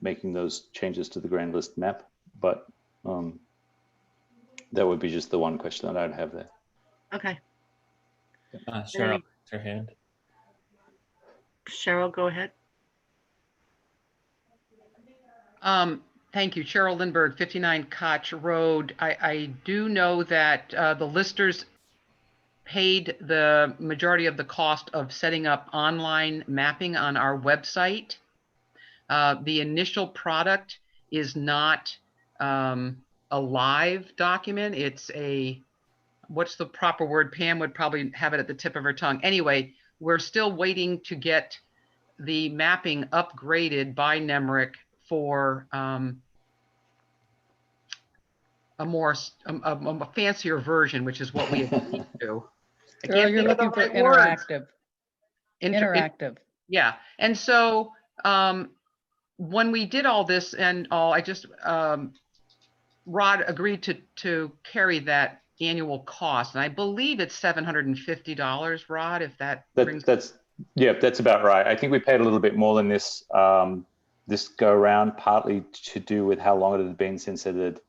making those changes to the grand list map. But that would be just the one question that I'd have there. Okay. Cheryl, her hand. Cheryl, go ahead. Thank you. Cheryl Lindbergh, 59 Koch Road. I do know that the listers paid the majority of the cost of setting up online mapping on our website. The initial product is not a live document. It's what's the proper word? Pam would probably have it at the tip of her tongue. Anyway, we're still waiting to get the mapping upgraded by NEMRIC for a fancier version, which is what we agreed to. You're looking for interactive. Interactive. Yeah. And so when we did all this and all, Rod agreed to carry that annual cost. And I believe it's $750, Rod, if that's about right. I think we paid a little bit more than this this go around, partly to do with how long it had been since it had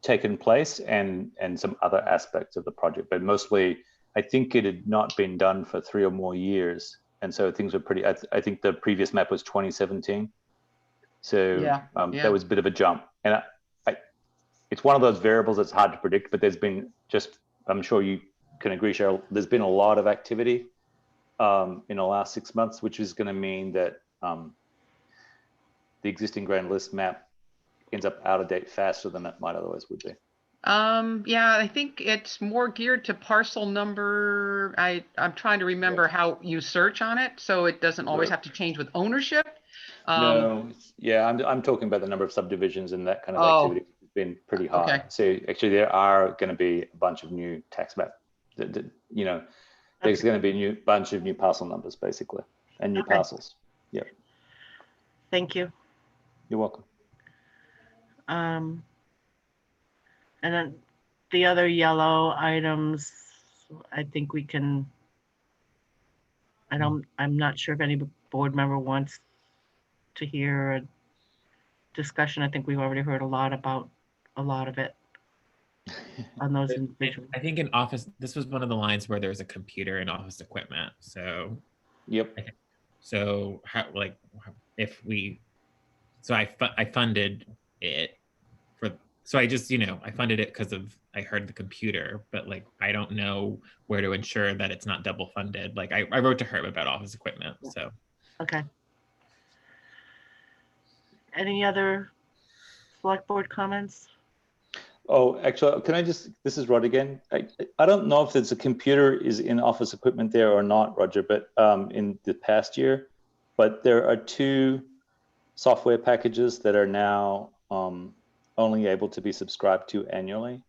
taken place and some other aspects of the project. But mostly, I think it had not been done for 3 or more years. And so things were pretty, I think the previous map was 2017. So that was a bit of a jump. And it's one of those variables that's hard to predict, but there's been I'm sure you can agree, Cheryl, there's been a lot of activity in the last 6 months, which is going to mean that the existing grand list map ends up out of date faster than it might otherwise would be. Yeah, I think it's more geared to parcel number. I'm trying to remember how you search on it, so it doesn't always have to change with ownership. No, yeah, I'm talking about the number of subdivisions and that kind of activity has been pretty high. Okay. So actually there are going to be a bunch of new tax map, there's going to be a bunch of new parcel numbers basically, and new parcels. Yeah. Thank you. You're welcome. And then the other yellow items, I think we can, I'm not sure if any board member wants to hear a discussion. I think we've already heard a lot about a lot of it. on those individuals. I think in office, this was one of the lines where there's a computer and office equipment. So, Yep. so how, like, if we, so I funded it for, so I just, I funded it because of, I heard the computer, but like, I don't know where to ensure that it's not double funded. Like I wrote to Herb about office equipment, so. Okay. Any other select board comments? Oh, actually, can I just, this is Rod again. I don't know if there's a computer is in office equipment there or not, Roger, but in the past year, but there are 2 software packages that are now only able to be subscribed to annually,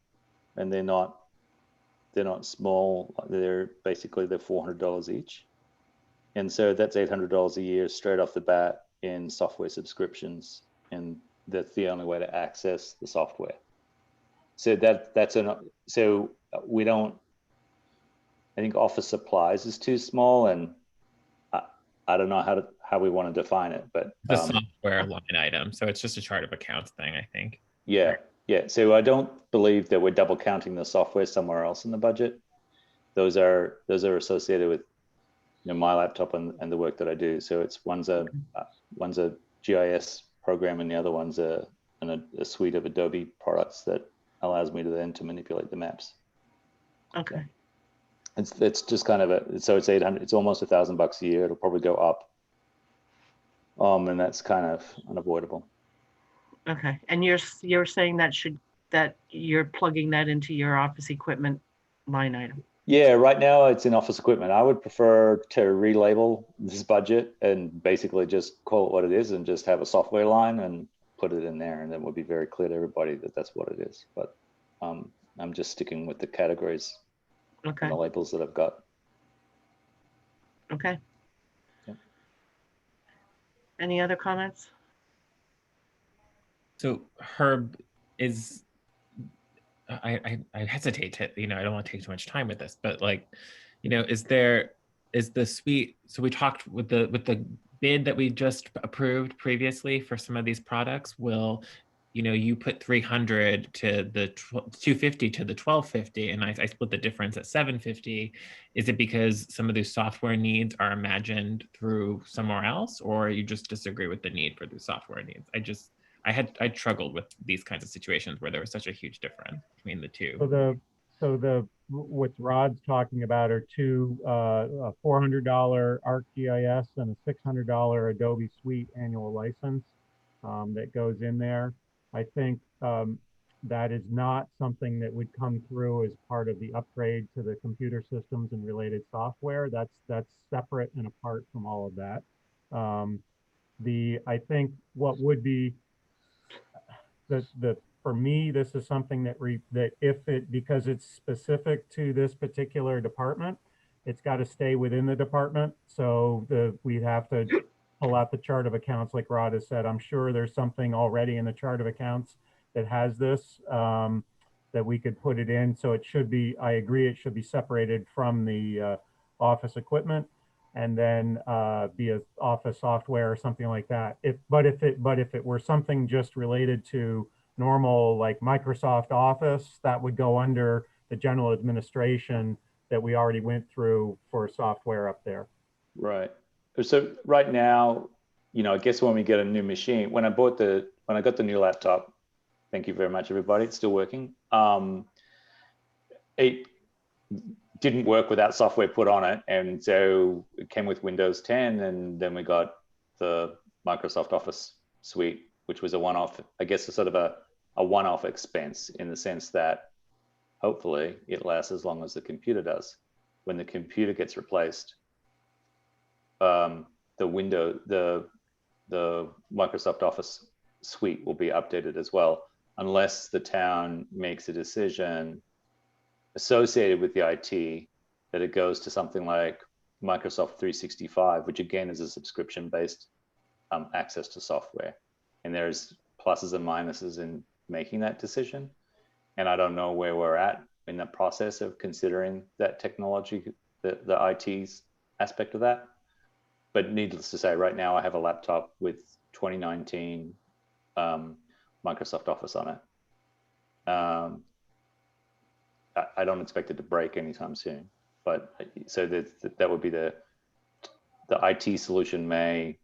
and they're not small. They're $400 each, and so that's $800 a year straight off the bat in software subscriptions, and that's the only way to access the software. So so we don't. I think office supplies is too small, and I don't know how we want to define it, but the software line item. So it's just a chart of accounts thing, I think. Yeah. So I don't believe that we're double counting the software somewhere else in the budget. Those are associated with my laptop and the work that I do. So it's one's a GIS program, and the other one's a suite of Adobe products that allows me to then to manipulate the maps. Okay. It's just kind of so it's 800. It's almost $1,000 a year. It'll probably go up. And that's kind of unavoidable. Okay. And you're saying that you're plugging that into your office equipment line item? Yeah, right now it's in office equipment. I would prefer to relabel this budget and basically just call it what it is and just have a software line and put it in there, and then it would be very clear to everybody that that's what it is. But I'm just sticking with the categories and the labels that I've got. Okay. Yeah. Any other comments? So Herb, I hesitate to, I don't want to take too much time with this, but like, is the suite, so we talked with the bid that we just approved previously for some of these products, will, you put 300 to the 250 to the 1250, and I split the difference at 750. Is it because some of those software needs are imagined through somewhere else, or you just disagree with the need for the software needs? I struggled with these kinds of situations where there was such a huge difference between the two. So what Rod's talking about are 2 $400 ArcGIS and a $600 Adobe Suite annual license that goes in there. I think that is not something that would come through as part of the upgrade to the computer systems and related software. That's separate and apart from all of that. I think what would be for me, this is something that because it's specific to this particular department, it's got to stay within the department. So we'd have to pull out the chart of accounts, like Rod has said. I'm sure there's something already in the chart of accounts that has this that we could put it in. So it should be. I agree. It should be separated from the office equipment, and then be a office software or something like that. But if it were something just related to normal, like Microsoft Office, that would go under the general administration that we already went through for software up there. Right. So right now, I guess when we get a new machine, when I got the new laptop, thank you very much, everybody, it's still working. It didn't work without software put on it. And so it came with Windows 10, and then we got the Microsoft Office suite, which was a one-off, I guess, a sort of a one-off expense, in the sense that hopefully it lasts as long as the computer does. When the computer gets replaced, the Microsoft Office suite will be updated as well, unless the town makes a decision associated with the IT that it goes to something like Microsoft 365, which again is a subscription-based access to software. And there's pluses and minuses in making that decision. And I don't know where we're at in the process of considering that technology, the IT's aspect of that. But needless to say, right now I have a laptop with 2019 Microsoft Office on it. I don't expect it to break anytime soon. But so that would be the IT solution may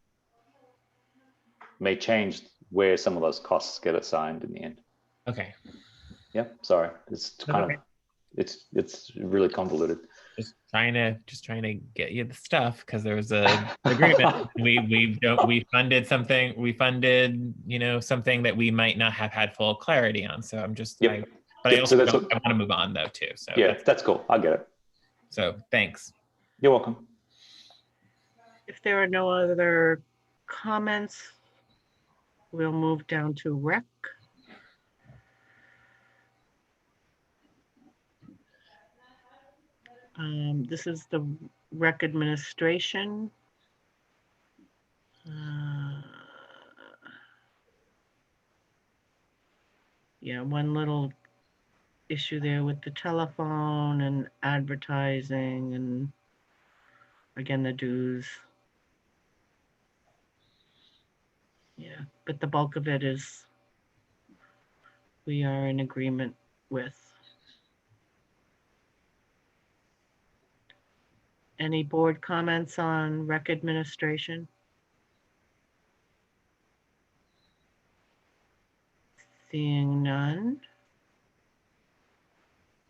change where some of those costs get assigned in the end. Okay. Yep. Sorry, it's kind Okay. of it's really convoluted. Just trying to get you the stuff because there was a agreement. we funded something. We funded something that we might not have had full clarity on. So I'm just Yep. I also I want to move on though too. So yeah, that's cool. I get it. So thanks. You're welcome. If there are no other comments, we'll move down to rec. This is the rec administration. Yeah, one little issue there with the telephone and advertising and again, the dues. Yeah, but the bulk of it is we are in agreement with. Any board comments on rec administration? Seeing none.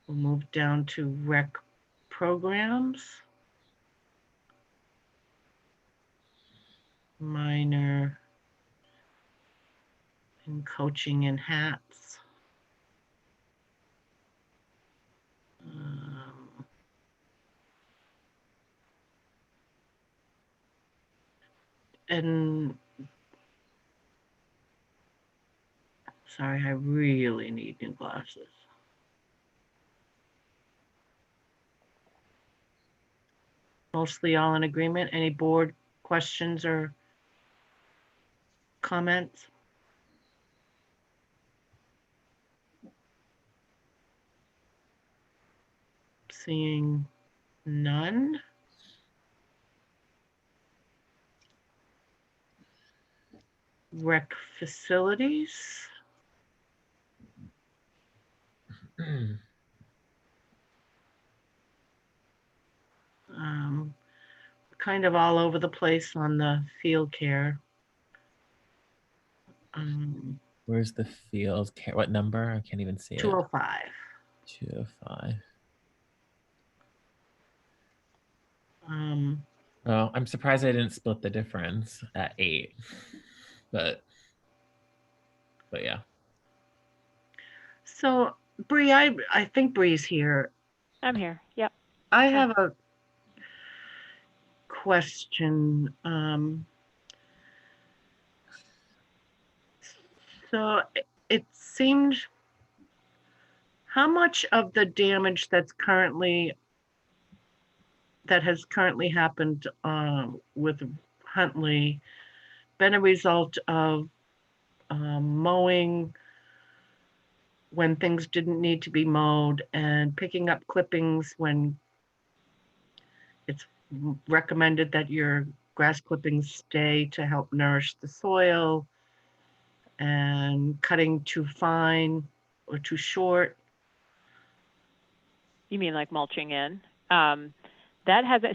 We'll move down to rec programs. Minor and coaching and hats. And sorry, I really need new glasses. Mostly all in agreement. Any board questions or comments? Seeing none. Rec facilities. Kind of all over the place on the field care. Where's the field care? What number? I can't even see it. 205. 205. Um, Well, I'm surprised I didn't split the difference at 8, but yeah. So Bree, I think Bree's here. I'm here. Yep. I have a question. So it seemed, how much of the damage that has currently happened with Huntley been a result of mowing when things didn't need to be mowed and picking up clippings when it's recommended that your grass clippings stay to help nourish the soil, and cutting too fine or too short? You mean like mulching in?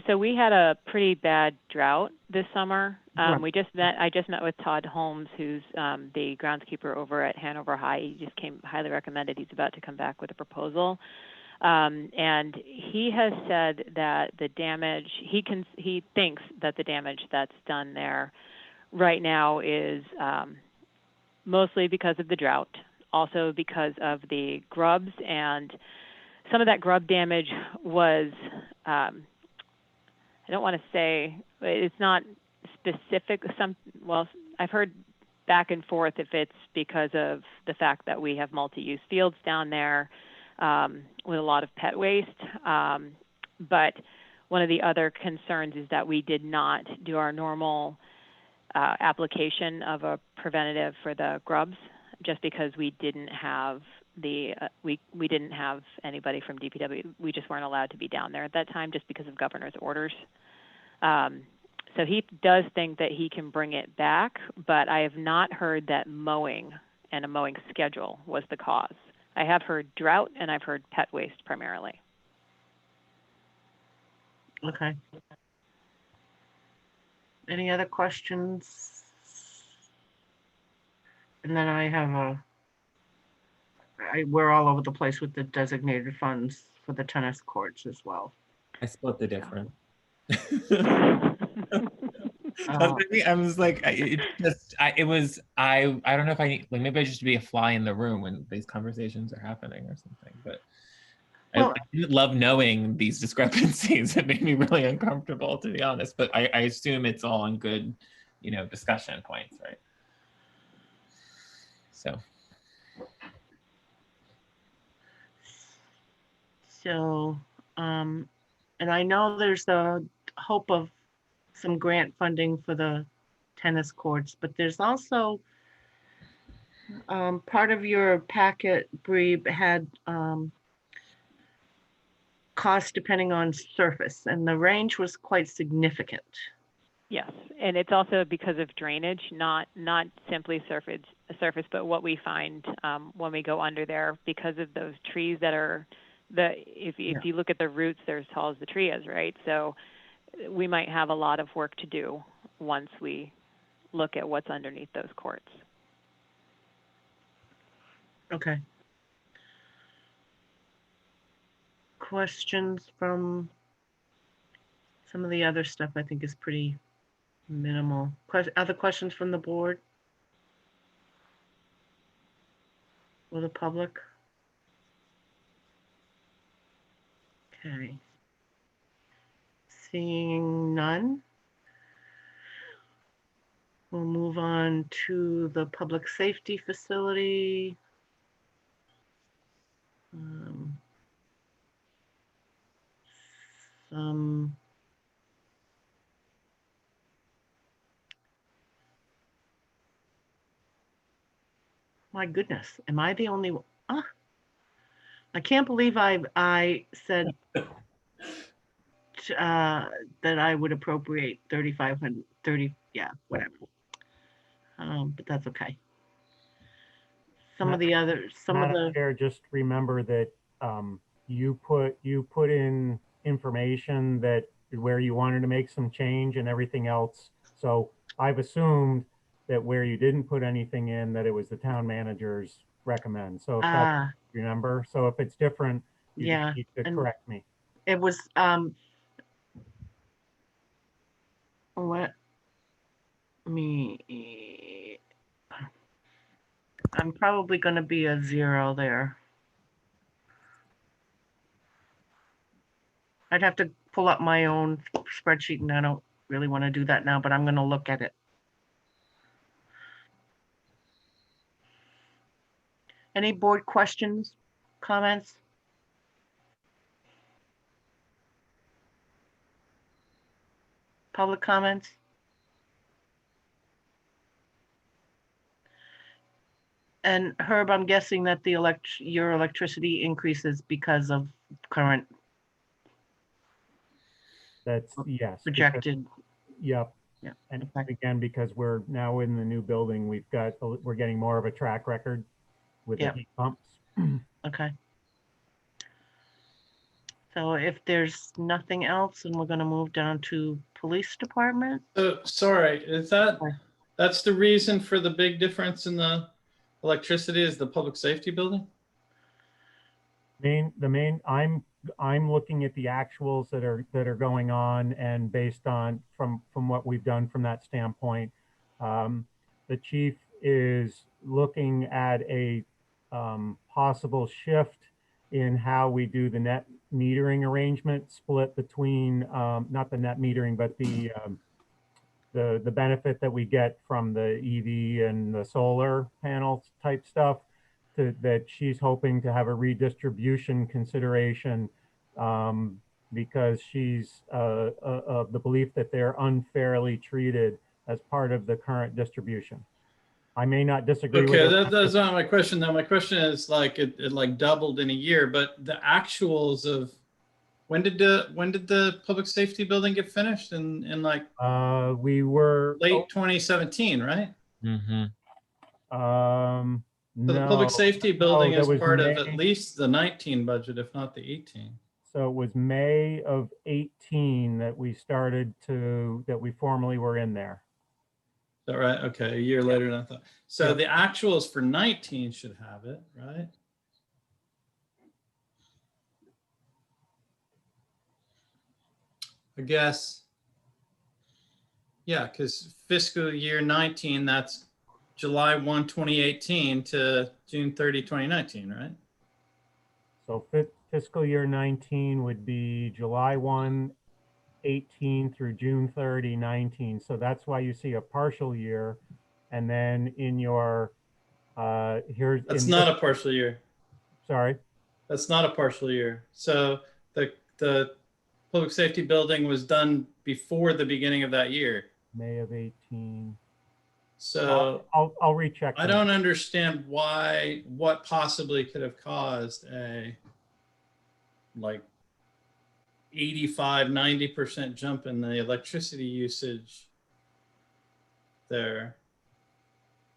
So we had a pretty bad drought this summer. Right. I just met with Todd Holmes, who's the groundskeeper over at Hanover High. He just highly recommended. He's about to come back with a proposal. And he has said that the damage, he thinks that the damage that's done there right now is mostly because of the drought, also because of the grubs, and some of that grub damage was, I don't want to say, it's not specific. I've heard back and forth if it's because of the fact that we have multi-use fields down there with a lot of pet waste. But one of the other concerns is that we did not do our normal application of a preventative for the grubs, just because we didn't have we didn't have anybody from DPW. We just weren't allowed to be down there at that time, just because of governor's orders. So he does think that he can bring it back, but I have not heard that mowing and a mowing schedule was the cause. I have heard drought and I've heard pet waste primarily. Okay. Any other questions? And then I have we're all over the place with the designated funds for the tennis courts as well. I split the difference. Uh, I was like, it just, I don't know if I maybe I just be a fly in the room when these conversations are happening or something, but Well, I didn't love knowing these discrepancies. It made me really uncomfortable, to be honest, but I assume it's all on good, discussion points, right? So, and I know there's a hope of some grant funding for the tennis courts, but there's also part of your packet, Bree, had cost depending on surface, and the range was quite significant. Yes, and it's also because of drainage, not simply surface, but what we find when we go under there because of those trees that are if you look at the roots, they're as tall as the tree is, right? So we might have a lot of work to do once we look at what's underneath those courts. Okay. Questions from some of the other stuff I think is pretty minimal. Other questions from the board or the public? Okay. Seeing none, we'll move on to the public safety facility. My goodness, am I the only one? I can't believe I said that I would appropriate 3,530, yeah, whatever. But that's okay. Madam Chair, just remember that you put in information that where you wanted to make some change and everything else. So I've assumed that where you didn't put anything in, that it was the town manager's recommend. So if that's, remember, so if it's different, you just need to correct me. It was let me, I'm probably going to be a 0 there. I'd have to pull up my own spreadsheet, and I don't really want to do that now, but I'm going to look at it. Any board questions, comments? Public comments? And Herb, I'm guessing that the your electricity increases because of current. That's yes. Projected. Because, yep. Yeah. And again, because we're now in the new building, we're getting more of a track record with the heat pumps. Okay. So if there's nothing else, and we're going to move down to police department. Sorry, that's the reason for the big difference in the electricity is the public safety building? I'm looking at the actuals that are going on, and based on from what we've done from that standpoint, the chief is looking at a possible shift in how we do the net metering arrangement, split between not the net metering, but the benefit that we get from the EV and the solar panels type stuff, that she's hoping to have a redistribution consideration because she's of the belief that they're unfairly treated as part of the current distribution. I may not disagree with her. That's not my question though. My question is like it like doubled in a year, but the actuals of when did the public safety building get finished? In like we were late 2017, right? Mm-hmm. So the public safety building that is was part of at May. least the 19 budget, if not the 18. So it was May of 18 that we started to, that we formally were in there. Is that right? Okay, a year later than I thought. So Yep. the actuals for 19 should have it, right? I guess. Yeah, because fiscal year 19, that's July 1, 2018 to June 30, 2019, right? So fiscal year 19 would be July 1, 18 through June 30, 19. So that's why you see a partial year. And then in your, here's. That's not a partial year. Sorry? That's not a partial year. So the public safety building was done before the beginning of that year. May of 18. So I'll recheck. I don't understand what possibly could have caused a like 85-90% jump in the electricity usage there.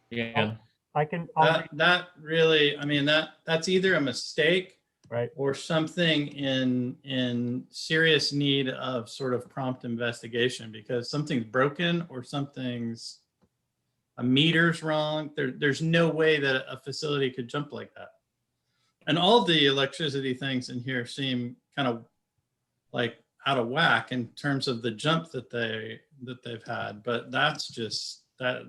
Yeah. That really, I mean, that's either a mistake, right, or something in serious need of sort of prompt investigation, because something's broken or a meter's wrong. There's no way that a facility could jump like that. And all the electricity things in here seem kind of like out of whack in terms of the jump that they've had. But that's just that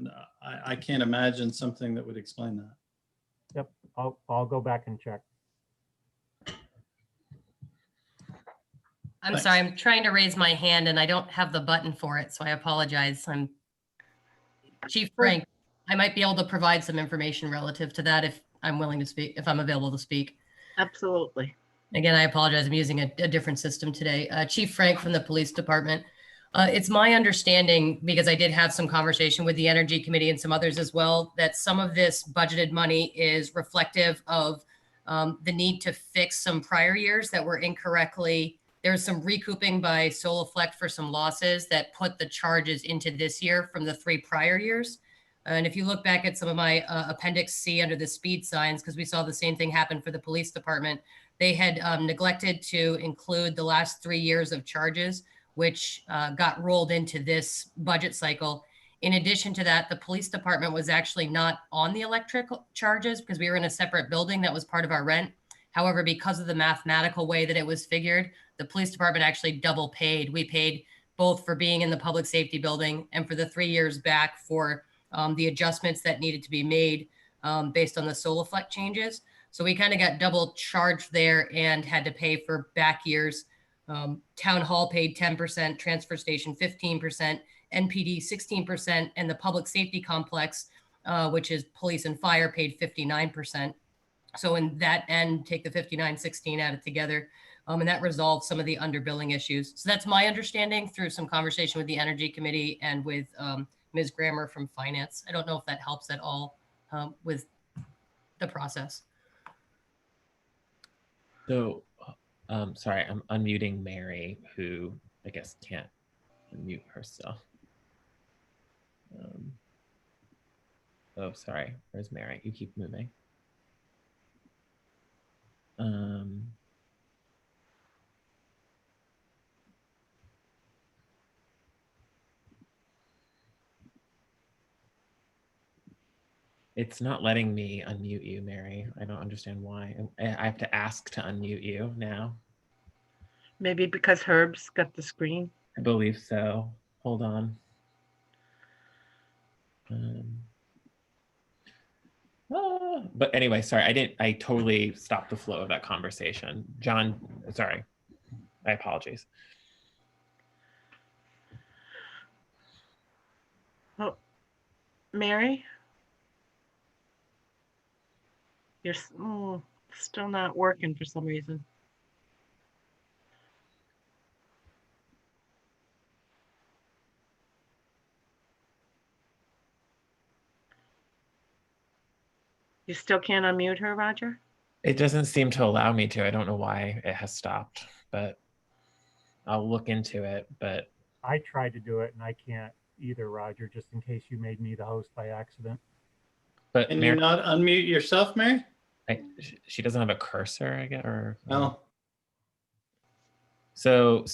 I can't imagine something that would explain that. Yep, I'll go back and check. I'm sorry, I'm trying to raise my hand and I don't have the button for it, so I apologize. I'm Chief Frank. I might be able to provide some information relative to that if I'm willing to speak, if I'm available to speak. Absolutely. Again, I apologize. I'm using a different system today. Chief Frank from the police department. It's my understanding, because I did have some conversation with the Energy Committee and some others as well, that some of this budgeted money is reflective of the need to fix some prior years that were incorrectly. There's some recouping by Solaflect for some losses that put the charges into this year from the 3 prior years. And if you look back at some of my Appendix C under the speed signs, because we saw the same thing happen for the police department, they had neglected to include the last 3 years of charges, which got rolled into this budget cycle. In addition to that, the police department was actually not on the electric charges because we were in a separate building that was part of our rent. However, because of the mathematical way that it was figured, the police department actually double paid. We paid both for being in the public safety building and for the 3 years back for the adjustments that needed to be made based on the Solaflect changes. So we kind of got double charged there and had to pay for back years. Town Hall paid 10%, transfer station 15%, NPD 16%, and the public safety complex, which is police and fire, paid 59%. So in that end, take the 59-16, add it together, and that resolved some of the underbilling issues. So that's my understanding through some conversation with the Energy Committee and with Ms. Grammer from Finance. I don't know if that helps at all with the process. So, sorry, I'm unmuting Mary, who I guess can't unmute herself. Oh, sorry, where's Mary? You keep moving. It's not letting me unmute you, Mary. I don't understand why. I have to ask to unmute you now. Maybe because Herb's got the screen. I believe so. Hold on. But anyway, sorry, I totally stopped the flow of that conversation. John, sorry, my apologies. Oh, Mary? You're still not working for some reason. You still can't unmute her, Roger? It doesn't seem to allow me to. I don't know why it has stopped, but I'll look into it. But I tried to do it and I can't either, Roger, just in case you made me the host by accident. But Can you Mary, not unmute yourself, Mary? she doesn't have a cursor, I guess, or Oh, so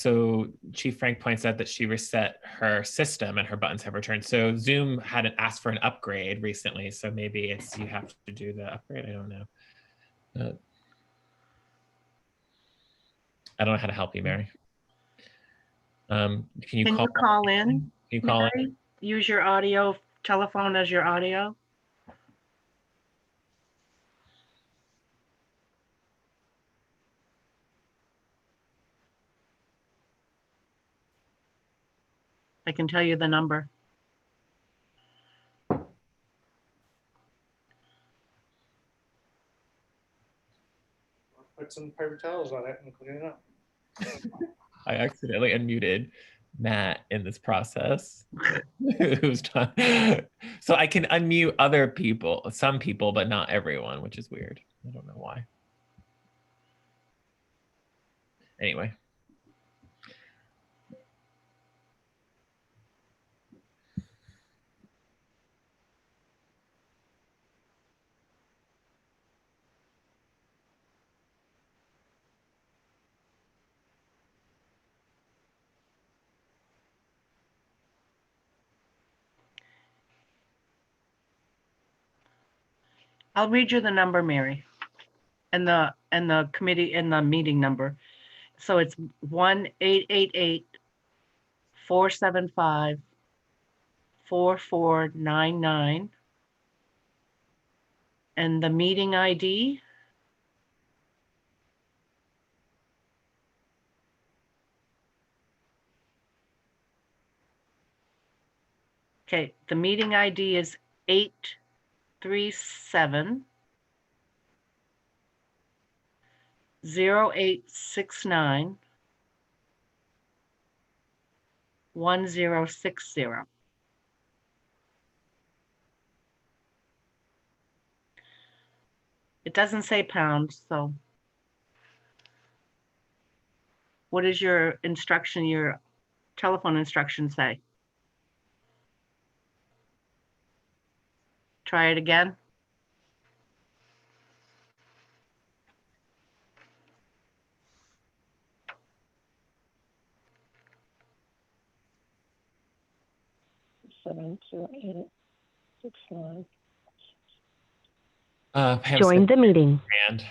Chief Frank points out that she reset her system and her buttons have returned. So Zoom hadn't asked for an upgrade recently, so maybe it's you have to do the upgrade. I don't know. I don't know how to help you, Mary. Can you call in? Can you call Mary? in? Use your audio, telephone as your audio. I can tell you the number. Put some paper towels on it and clean it up. I accidentally unmuted Matt in this process. Who's trying? So I can unmute other people, some people, but not everyone, which is weird. I don't know why. Anyway. I'll read you the number, Mary, and the committee and the meeting number. So it's 1-888-475-4499. And the meeting ID okay, the meeting ID is 837-0869-1060. It doesn't say pound, so what is your instruction, your telephone instruction say? Try it again. Seven, 2, 8, 6, 9. Join the meeting. And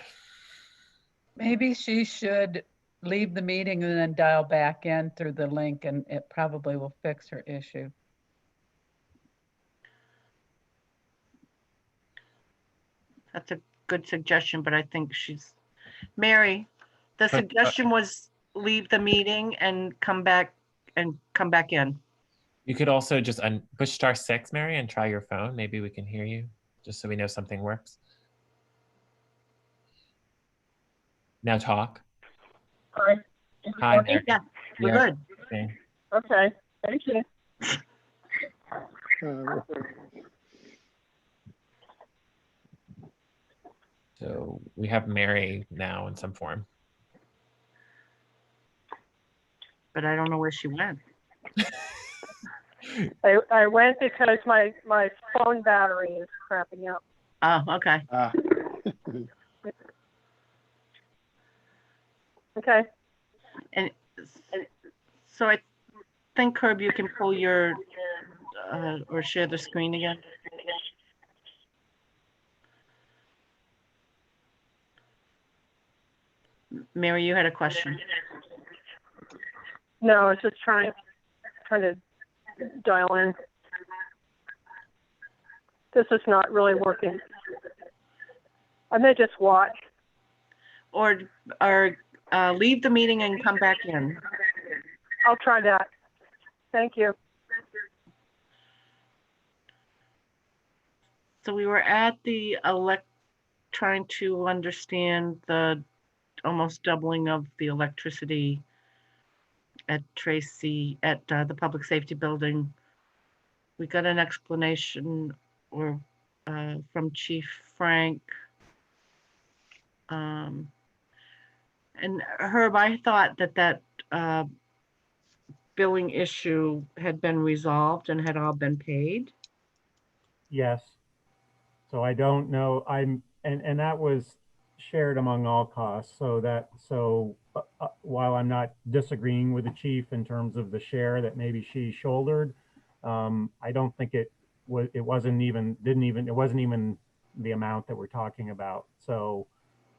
Maybe she should leave the meeting and then dial back in through the link, and it probably will fix her issue. That's a good suggestion, but I think Mary, the suggestion was leave the meeting and come back in. you could also just push *6, Mary, and try your phone. Maybe we can hear you, just so we know something works. Now talk. Hi. Hi there. Yeah, we're good. Okay, thank you. So we have Mary now in some form. But I don't know where she went. I went because my phone battery is crapping out. Oh, okay. Okay. And so I think, Herb, you can pull your or share the screen again. Mary, you had a question. No, I was just trying to dial in. This is not really working. I may just watch. Or leave the meeting and come back in. I'll try that. Thank you. So we were at the trying to understand the almost doubling of the electricity at Tracy at the public safety building. We got an explanation from Chief Frank. And Herb, I thought that billing issue had been resolved and had all been paid. Yes. So I don't know, and that was shared among all costs. So while I'm not disagreeing with the chief in terms of the share that maybe she shouldered, I don't think it wasn't even the amount that we're talking about. So,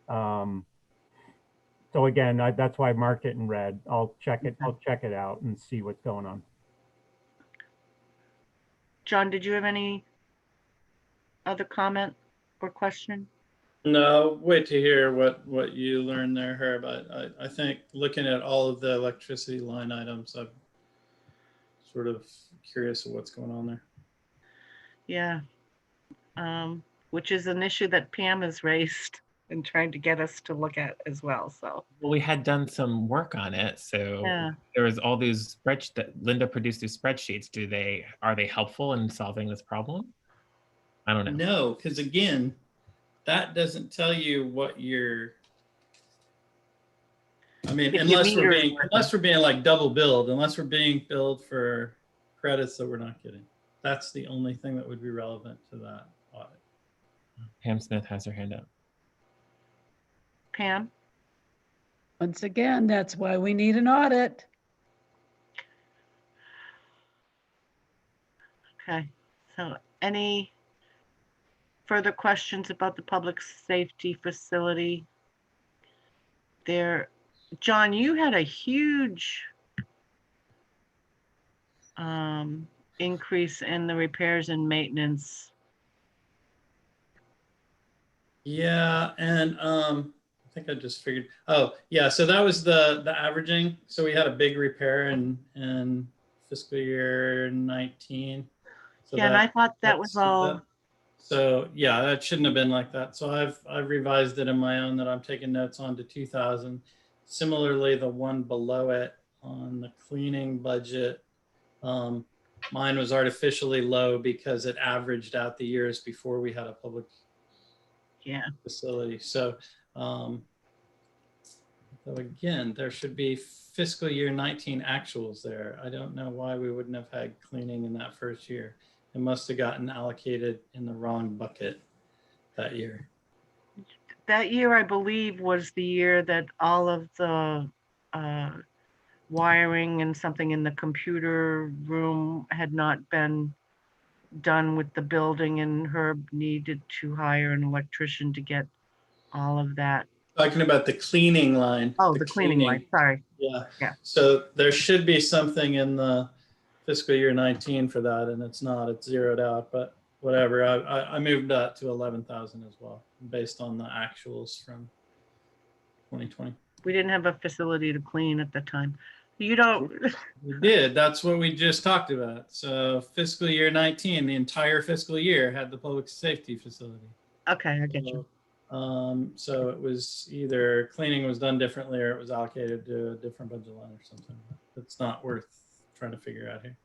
so again, that's why I marked it in red. I'll check it out and see what's going on. John, did you have any other comment or question? No, wait to hear what you learned there, Herb. I think looking at all of the electricity line items, I'm sort of curious of what's going on there. Yeah, which is an issue that Pam has raised and trying to get us to look at as well. So, well, we had done some work on it, so yeah. there was all these spreadsheets that Linda produced. These spreadsheets, are they helpful in solving this problem? I don't know. No, because again, that doesn't tell you what you're. I mean, unless we're being like double billed, unless we're being billed for credits that we're not getting. That's the only thing that would be relevant to that audit. Pam Smith has her hand up. Pam? Once again, that's why we need an audit. Okay, so any further questions about the public safety facility? There, John, you had a huge increase in the repairs and maintenance. Yeah, and I think I just figured. Oh, yeah. So that was the averaging. So we had a big repair in fiscal year 19. So yeah, and I thought that was all. So yeah, that shouldn't have been like that. So I've revised it in my own that I'm taking notes on to 2000. Similarly, the one below it on the cleaning budget, mine was artificially low because it averaged out the years before we had a public facility. So, so again, there should be fiscal year 19 actuals there. I don't know why we wouldn't have had cleaning in that first year. It must have gotten allocated in the wrong bucket that year. That year, I believe, was the year that all of the wiring and something in the computer room had not been done with the building, and Herb needed to hire an electrician to get all of that. Talking about the cleaning line. Oh, the cleaning line, sorry. Yeah. Yeah. So there should be something in the fiscal year 19 for that, and it's not, it's zeroed out, but whatever. I moved that to 11,000 as well, based on the actuals from 2020. We didn't have a facility to clean at the time. You don't. We did. That's what we just talked about. So fiscal year 19, the entire fiscal year had the public safety facility. Okay, I get you. So it was either cleaning was done differently or it was allocated to a different budget line or something. It's not worth trying to figure out here.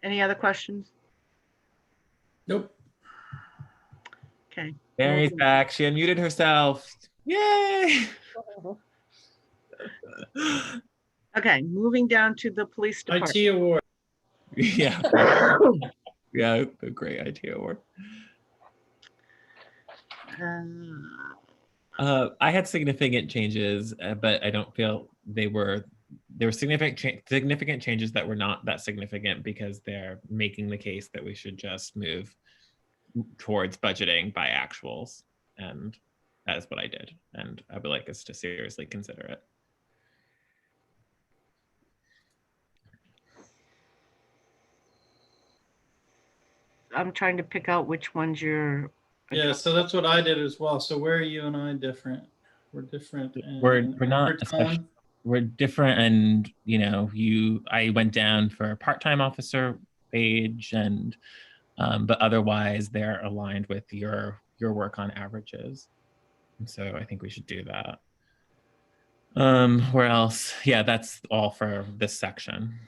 Any other questions? Nope. Okay. Mary's back. She unmuted herself. Yay! Okay, moving down to the police department. IT award. Yeah. Yeah, a great IT award. I had significant changes, but I don't feel there were significant changes that were not that significant because they're making the case that we should just move towards budgeting by actuals, and that is what I did, and I would like us to seriously consider it. I'm trying to pick out which ones you're. Yeah, so that's what I did as well. So where are you and I different? We're different. We're not. We're different, and I went down for part-time officer wage, and but otherwise they're aligned with your work on averages, and so I think we should do that. Where else? Yeah, that's all for this section.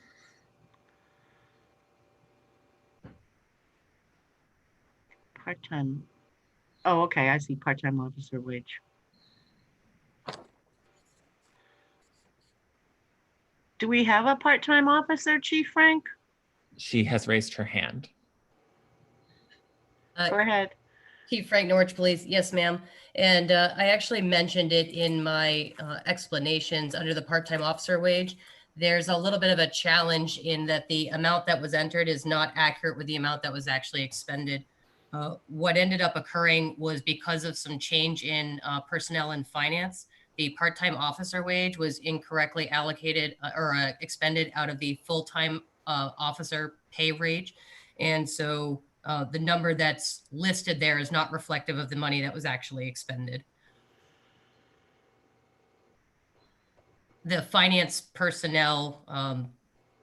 Part-time. Oh, okay, I see part-time officer wage. Do we have a part-time officer, Chief Frank? She has raised her hand. Go ahead. Chief Frank, Norwich Police. Yes, ma'am. And I actually mentioned it in my explanations under the part-time officer wage. There's a little bit of a challenge in that the amount that was entered is not accurate with the amount that was actually expended. What ended up occurring was because of some change in personnel and finance, the part-time officer wage was incorrectly allocated or expended out of the full-time officer pay wage. And so the number that's listed there is not reflective of the money that was actually expended. The finance personnel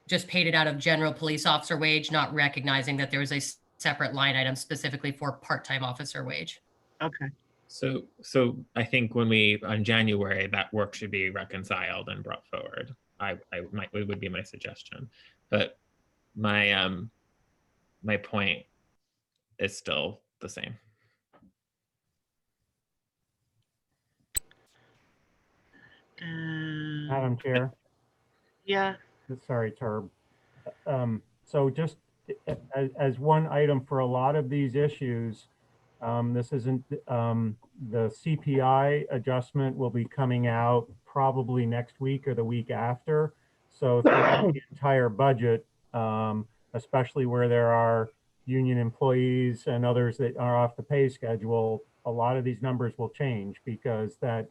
just paid it out of general police officer wage, not recognizing that there was a separate line item specifically for part-time officer wage. Okay. So I think on January, that work should be reconciled and brought forward. It would be my suggestion, but my point is still the same. Madam Chair. Yeah. Sorry, Turb. So just as one item for a lot of these issues, this isn't, the CPI adjustment will be coming out probably next week or the week after. So throughout the entire budget, especially where there are union employees and others that are off the pay schedule, a lot of these numbers will change because that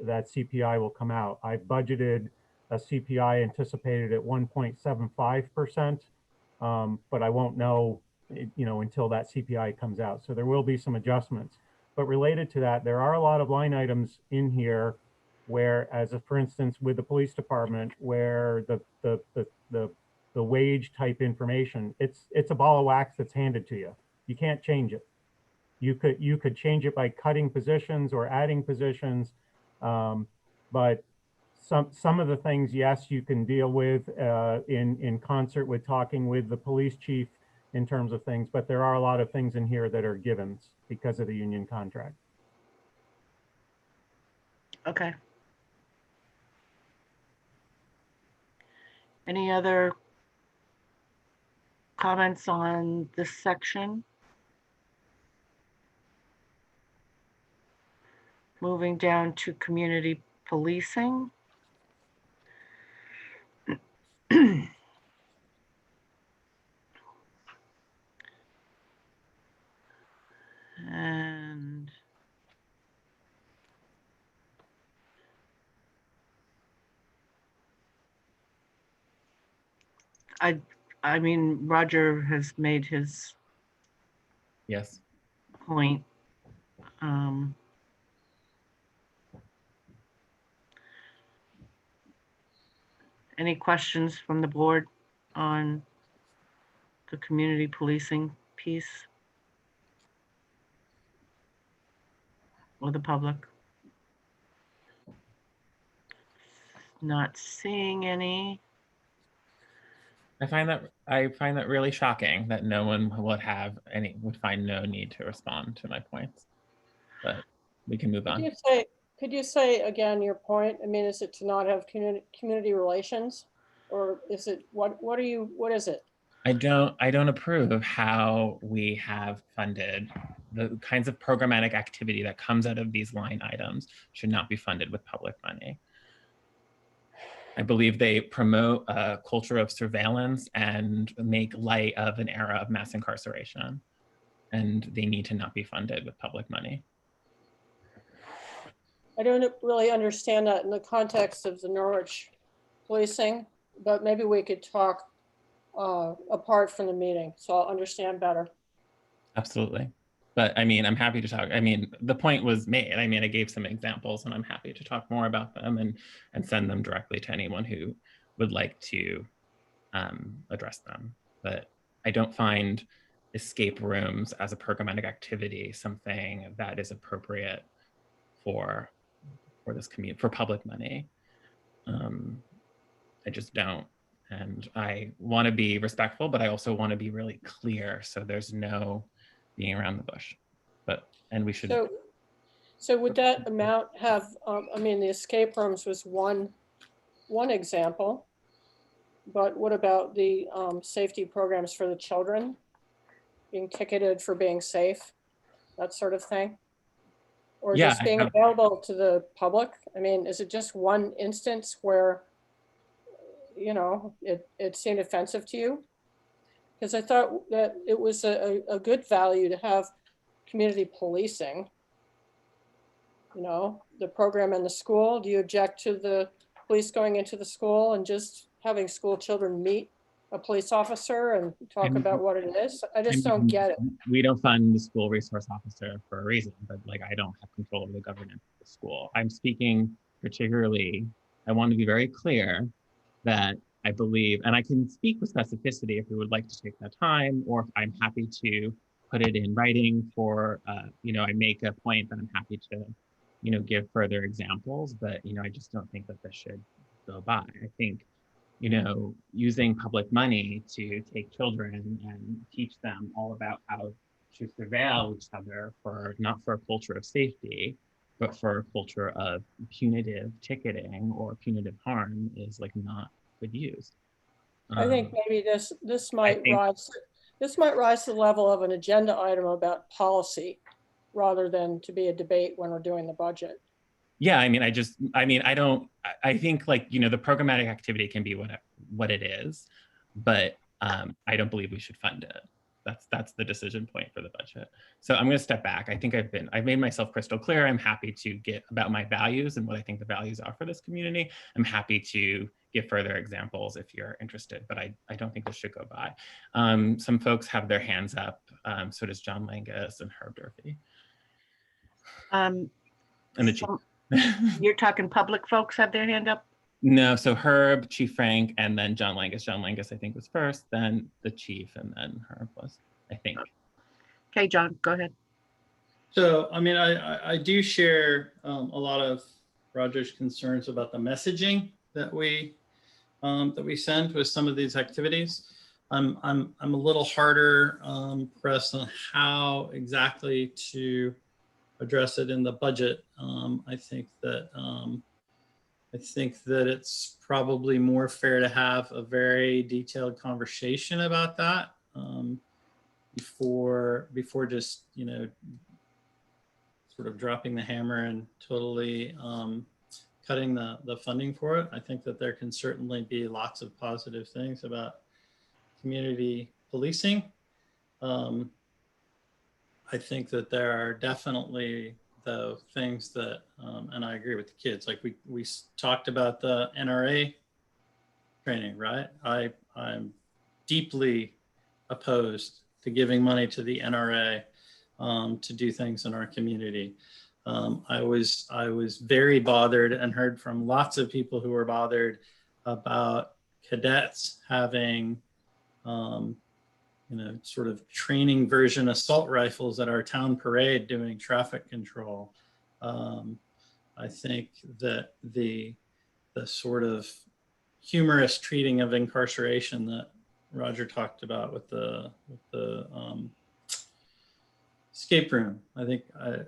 CPI will come out. I budgeted a CPI anticipated at 1.75%, but I won't know, until that CPI comes out. So there will be some adjustments. But related to that, there are a lot of line items in here where, for instance, with the police department, where the wage type information, it's a ball of wax that's handed to you. You can't change it. You could change it by cutting positions or adding positions, but some of the things, yes, you can deal with in concert with talking with the police chief in terms of things, but there are a lot of things in here that are givens because of the union contract. Okay. Any other comments on this section? Moving down to community policing. And I mean, Roger has made his point. Any questions from the board on the community policing piece? Or the public? Not seeing any. I find that really shocking that no one would find no need to respond to my points. But we can move on. Could you say again your point? I mean, is it to not have community relations, or is it what is it? I don't approve of how we have funded the kinds of programmatic activity that comes out of these line items should not be funded with public money. I believe they promote a culture of surveillance and make light of an era of mass incarceration, and they need to not be funded with public money. I don't really understand that in the context of the Norwich policing, but maybe we could talk apart from the meeting, so I'll understand better. Absolutely. But I mean, I'm happy to talk. I mean, the point was made. I mean, I gave some examples and I'm happy to talk more about them and send them directly to anyone who would like to address them. But I don't find escape rooms as a programmatic activity something that is appropriate for this community, for public money. I just don't. And I want to be respectful, but I also want to be really clear so there's no being around the bush. And we should. So would that amount have, I mean, the escape rooms was one example, but what about the safety programs for the children? being ticketed for being safe, that sort of thing? Or Yeah, just being available to the public? I mean, is it just one instance where, you know, it seemed offensive to you? Because I thought that it was a good value to have community policing. You know, the program in the school. Do you object to the police going into the school and just having school children meet a police officer and talk about what it is? I just don't get it. We don't fund the school resource officer for a reason, but like I don't have control over the governance of the school. I'm speaking particularly, I want to be very clear that I believe, and I can speak with specificity if we would like to take that time, or if I'm happy to put it in writing for, you know, I make a point that I'm happy to, you know, give further examples, but, you know, I just don't think that this should go by. I think, you know, using public money to take children and teach them all about how to surveil each other for, not for a culture of safety, but for a culture of punitive ticketing or punitive harm is like not good use. I think maybe this might rise to the level of an agenda item about policy rather than to be a debate when we're doing the budget. Yeah, I mean, I think like, you know, the programmatic activity can be what it is, but I don't believe we should fund it. That's the decision point for the budget. So I'm going to step back. I think I've made myself crystal clear. I'm happy to get about my values and what I think the values are for this community. I'm happy to give further examples if you're interested, but I don't think this should go by. Some folks have their hands up. So does John Langus and Herb Durfee. And the chief. You're talking public folks have their hand up? No, so Herb, Chief Frank, and then John Langus. John Langus, I think, was first, then the chief, and then Herb was, I think. Okay, John, go ahead. So, I mean, I do share a lot of Roger's concerns about the messaging that we send with some of these activities. I'm a little harder pressed on how exactly to address it in the budget. I think that it's probably more fair to have a very detailed conversation about that before just, you know, sort of dropping the hammer and totally cutting the funding for it. I think that there can certainly be lots of positive things about community policing. I think that there are definitely the things that, and I agree with the kids, like we talked about the NRA training, right? I'm deeply opposed to giving money to the NRA to do things in our community. I was very bothered and heard from lots of people who were bothered about cadets having, you know, sort of training version assault rifles at our town parade doing traffic control. I think that the sort of humorous treating of incarceration that Roger talked about with the escape room,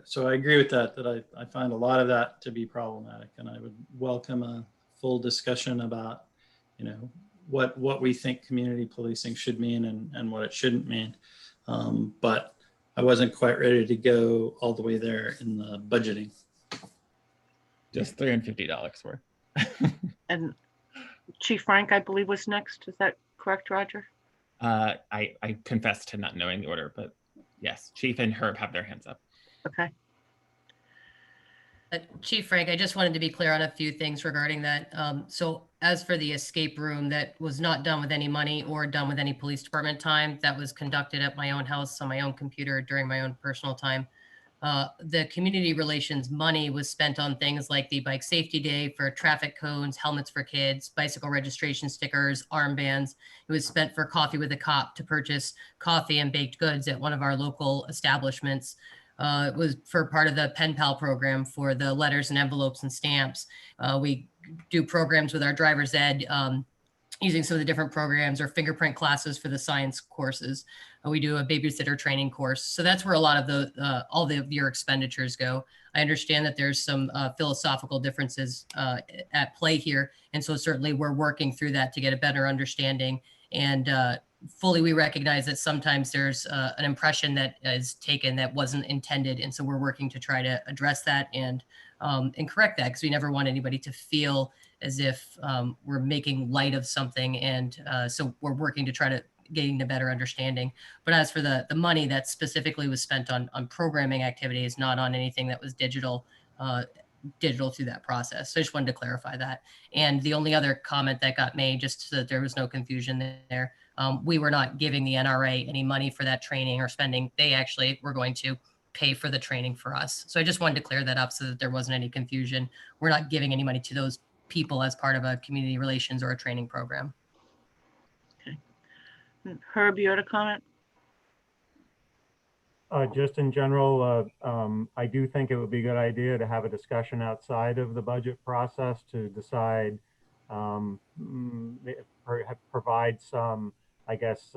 so I agree with that I find a lot of that to be problematic, and I would welcome a full discussion about, you know, what we think community policing should mean and what it shouldn't mean. But I wasn't quite ready to go all the way there in the budgeting. Just $350 worth. And Chief Frank, I believe, was next. Is that correct, Roger? I confess to not knowing the order, but yes, Chief and Herb have their hands up. Okay. Chief Frank, I just wanted to be clear on a few things regarding that. So as for the escape room, that was not done with any money or done with any police department time. That was conducted at my own house on my own computer during my own personal time. The community relations money was spent on things like the bike safety day for traffic cones, helmets for kids, bicycle registration stickers, armbands. It was spent for coffee with a cop to purchase coffee and baked goods at one of our local establishments. It was for part of the Pen Pal program for the letters and envelopes and stamps. We do programs with our driver's ed using some of the different programs or fingerprint classes for the science courses. We do a babysitter training course. So that's where a lot of all of your expenditures go. I understand that there's some philosophical differences at play here. And so certainly we're working through that to get a better understanding and fully we recognize that sometimes there's an impression that is taken that wasn't intended. And so we're working to try to address that and correct that, because we never want anybody to feel as if we're making light of something. And so we're working to try to gain a better understanding. But as for the money that specifically was spent on programming activities, not on anything that was digital through that process. So I just wanted to clarify that. And the only other comment that got made, just so that there was no confusion there, we were not giving the NRA any money for that training or spending. They actually were going to pay for the training for us. So I just wanted to clear that up so that there wasn't any confusion. We're not giving any money to those people as part of a community relations or a training program. Okay. Herb, you had a comment? Just in general, I do think it would be a good idea to have a discussion outside of the budget process to decide, provide some, I guess,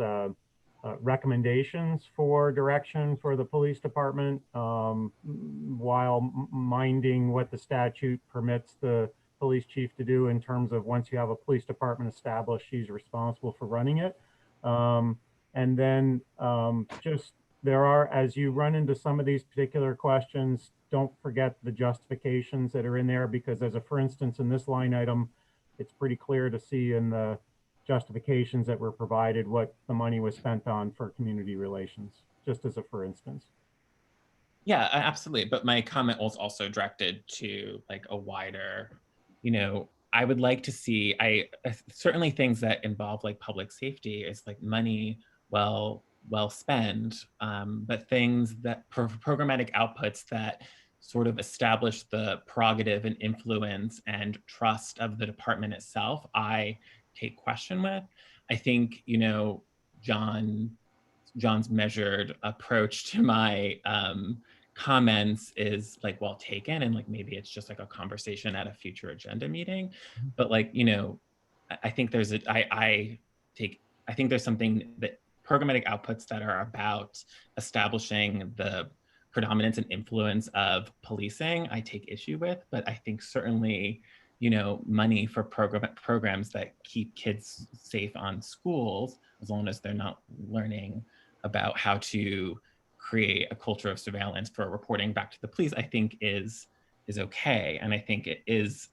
recommendations for direction for the police department, while minding what the statute permits the police chief to do in terms of once you have a police department established, she's responsible for running it. And then just there are, as you run into some of these particular questions, don't forget the justifications that are in there, because as a, for instance, in this line item, it's pretty clear to see in the justifications that were provided what the money was spent on for community relations, just as a for instance. Yeah, absolutely. But my comment was also directed to like a wider, you know, I would like to see, certainly things that involve like public safety is like money well spent, but things that programmatic outputs that sort of establish the prerogative and influence and trust of the department itself, I take question with. I think, you know, John's measured approach to my comments is like well taken, and like maybe it's just like a conversation at a future agenda meeting. But like, you know, I think there's I think there's something that programmatic outputs that are about establishing the predominance and influence of policing, I take issue with. But I think certainly, you know, money for programs that keep kids safe on schools, as long as they're not learning about how to create a culture of surveillance for reporting back to the police, I think is okay. And I think it is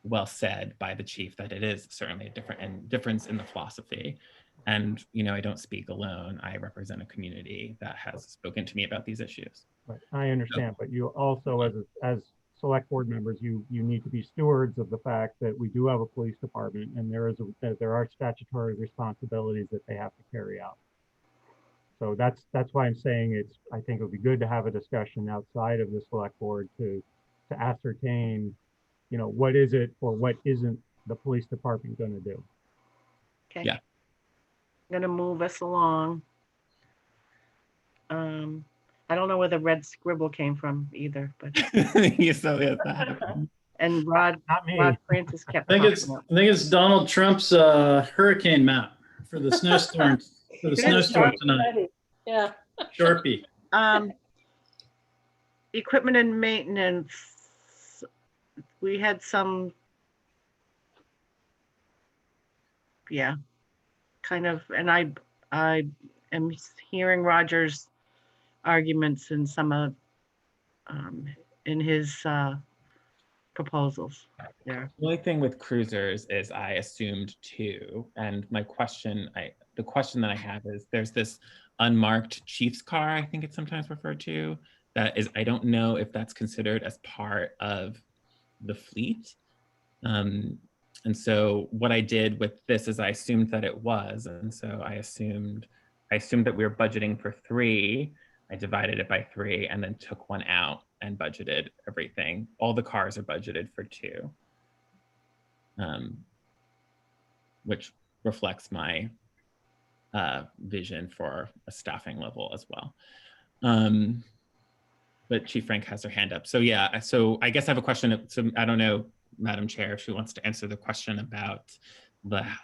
well said by the chief that it is certainly a difference in the philosophy. And, you know, I don't speak alone. I represent a community that has spoken to me about these issues. Right. I understand, but you also, as select board members, you need to be stewards of the fact that we do have a police department, and there are statutory responsibilities that they have to carry out. So that's why I'm saying I think it would be good to have a discussion outside of the select board to ascertain, you know, what is it or what isn't the police department going to do. Okay. Yeah. I'm going to move us along. I don't know where the red scribble came from either, but and Rod Francis kept I think it's Donald Trump's hurricane map for the snowstorm tonight. Yeah. Sharpie. Equipment and maintenance. We had some, yeah, kind of, and I am hearing Roger's arguments in some of in his proposals there. The only thing with cruisers is I assumed 2, and my question, the question that I have is there's this unmarked chief's car, I think it's sometimes referred to, that is, I don't know if that's considered as part of the fleet. And so what I did with this is I assumed that it was, and so I assumed that we were budgeting for 3. I divided it by 3 and then took 1 out and budgeted everything. All the cars are budgeted for 2, which reflects my vision for a staffing level as well. But Chief Frank has her hand up. So yeah, so I guess I have a question. So I don't know, Madam Chair, if she wants to answer the question about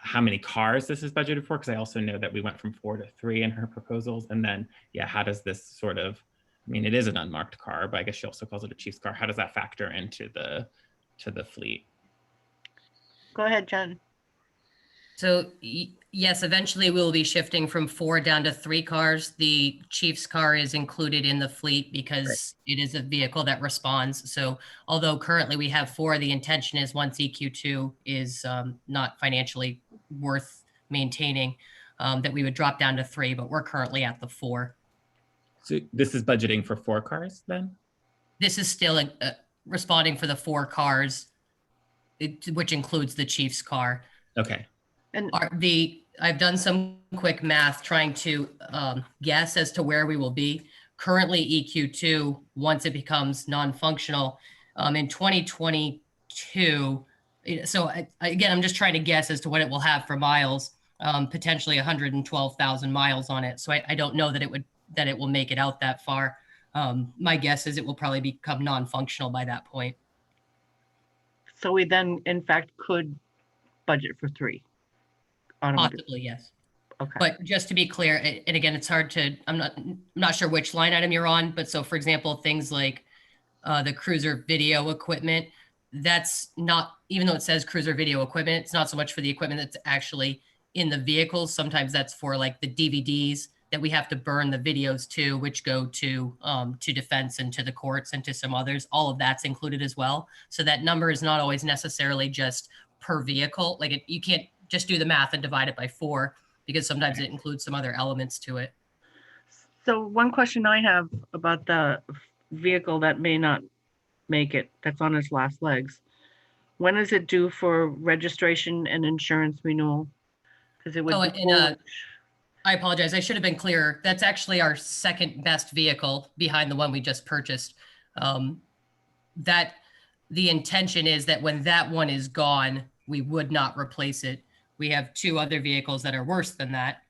how many cars this is budgeted for, because I also know that we went from 4 to 3 in her proposals. And then, yeah, how does this sort of, I mean, it is an unmarked car, but I guess she also calls it a chief's car. How does that factor into the fleet? Go ahead, Jen. So yes, eventually we will be shifting from 4 down to 3 cars. The chief's car is included in the fleet because it is a vehicle that responds. So although currently we have 4, the intention is once EQ2 is not financially worth maintaining, that we would drop down to 3, but we're currently at the 4. So this is budgeting for 4 cars then? This is still responding for the 4 cars, which includes the chief's car. Okay. And I've done some quick math trying to guess as to where we will be. Currently EQ2, once it becomes non-functional, in 2022. So again, I'm just trying to guess as to what it will have for miles, potentially 112,000 miles on it. So I don't know that it will make it out that far. My guess is it will probably become non-functional by that point. So we then, in fact, could budget for 3. Possibly, yes. Okay. But just to be clear, and again, it's hard to, I'm not sure which line item you're on, but so for example, things like the cruiser video equipment, that's not, even though it says cruiser video equipment, it's not so much for the equipment that's actually in the vehicles. Sometimes that's for like the DVDs that we have to burn the videos to, which go to defense and to the courts and to some others. All of that's included as well. So that number is not always necessarily just per vehicle. Like you can't just do the math and divide it by 4 because sometimes it includes some other elements to it. So one question I have about the vehicle that may not make it, that's on its last legs. When is it due for registration and insurance renewal? Because it would I apologize. I should have been clearer. That's actually our second best vehicle behind the one we just purchased. That the intention is that when that one is gone, we would not replace it. We have 2 other vehicles that are worse than that.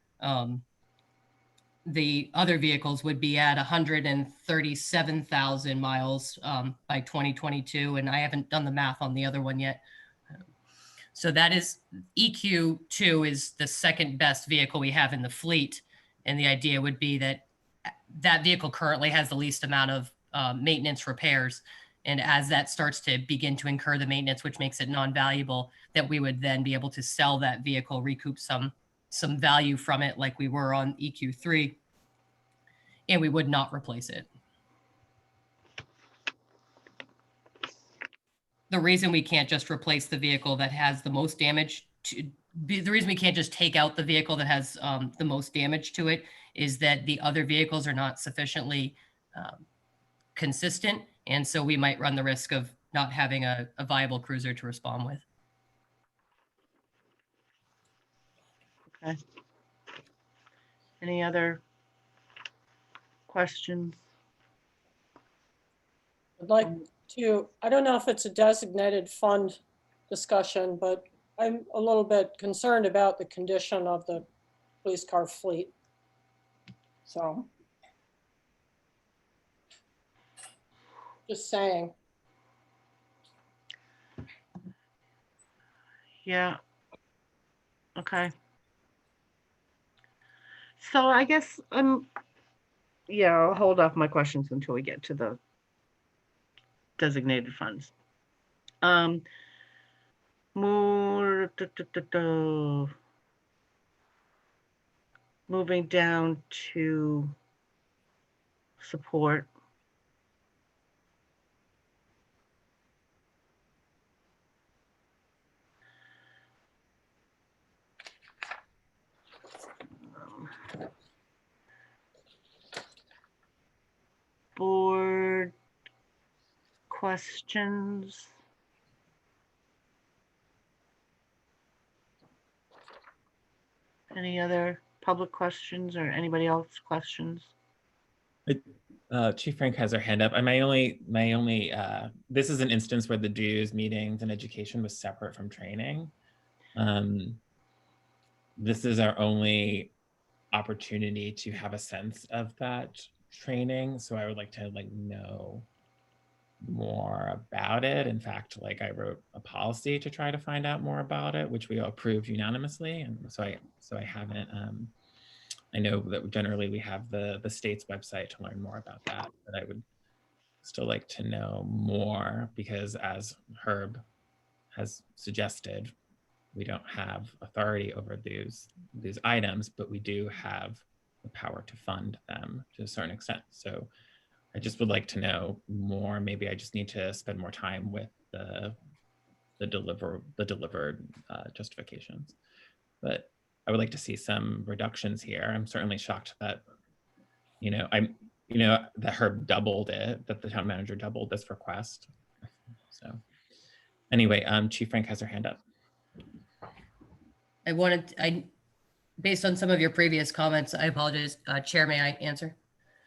The other vehicles would be at 137,000 miles by 2022, and I haven't done the math on the other one yet. So that is, EQ2 is the second best vehicle we have in the fleet, and the idea would be that that vehicle currently has the least amount of maintenance repairs. And as that starts to begin to incur the maintenance, which makes it non-valuable, that we would then be able to sell that vehicle, recoup some value from it like we were on EQ3, and we would not replace it. The reason we can't just replace the vehicle that has the most damage, the reason we can't just take out the vehicle that has the most damage to it is that the other vehicles are not sufficiently consistent. And so we might run the risk of not having a viable cruiser to respond with. Okay. Any other questions? I'd like to, I don't know if it's a designated fund discussion, but I'm a little bit concerned about the condition of the police car fleet. So. Just saying. Yeah. Okay. So I guess yeah, I'll hold off my questions until we get to the designated funds. Moving down to support. Board questions? Any other public questions or anybody else questions? Chief Frank has her hand up. This is an instance where the dues, meetings, and education was separate from training. This is our only opportunity to have a sense of that training. So I would like to know more about it. In fact, I wrote a policy to try to find out more about it, which we approved unanimously. And so I haven't, I know that generally we have the state's website to learn more about that, but I would still like to know more because as Herb has suggested, we don't have authority over these items, but we do have the power to fund them to a certain extent. So I just would like to know more. Maybe I just need to spend more time with the delivered justifications. But I would like to see some reductions here. I'm certainly shocked that, that Herb doubled it, that the town manager doubled this request. So anyway, Chief Frank has her hand up. Based on some of your previous comments, I apologize. Chair, may I answer?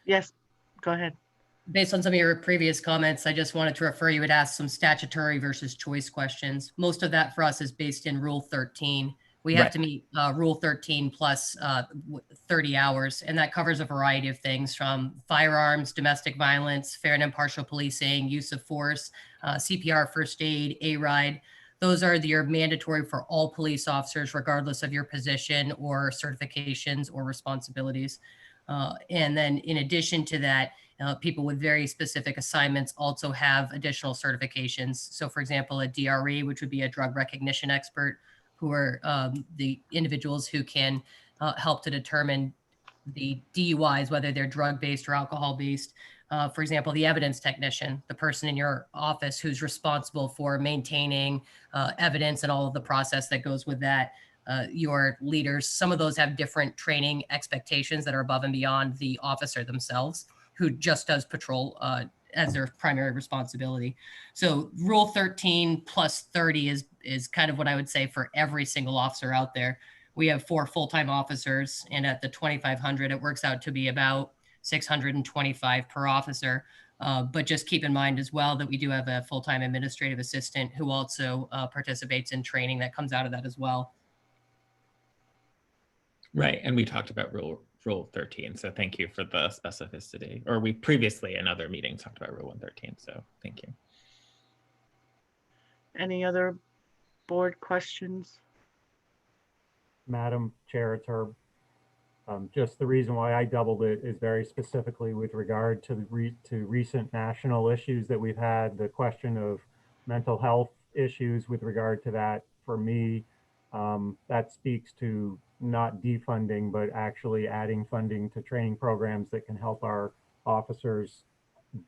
Yes, go ahead. Based on some of your previous comments, I just wanted to refer you had asked some statutory versus choice questions. Most of that for us is based in Rule 13. We have to meet Rule 13 plus 30 hours, and that covers a variety of things from firearms, domestic violence, fair and impartial policing, use of force, CPR, first aid, A-RIDE. Those are your mandatory for all police officers, regardless of your position or certifications or responsibilities. And then in addition to that, people with very specific assignments also have additional certifications. So for example, a DRE, which would be a drug recognition expert, who are the individuals who can help to determine the DUIs, whether they're drug-based or alcohol-based. For example, the evidence technician, the person in your office who's responsible for maintaining evidence and all of the process that goes with that. Your leaders, some of those have different training expectations that are above and beyond the officer themselves, who just does patrol as their primary responsibility. So Rule 13 plus 30 is kind of what I would say for every single officer out there. We have 4 full-time officers, and at the 2,500, it works out to be about 625 per officer. But just keep in mind as well that we do have a full-time administrative assistant who also participates in training that comes out of that as well. Right, and we talked about Rule 13, so thank you for the specificity. Or we previously in other meetings talked about Rule 113, so thank you. Any other board questions? Madam Chair, it's Herb. Just the reason why I doubled it is very specifically with regard to recent national issues that we've had, the question of mental health issues with regard to that. For me, that speaks to not defunding, but actually adding funding to training programs that can help our officers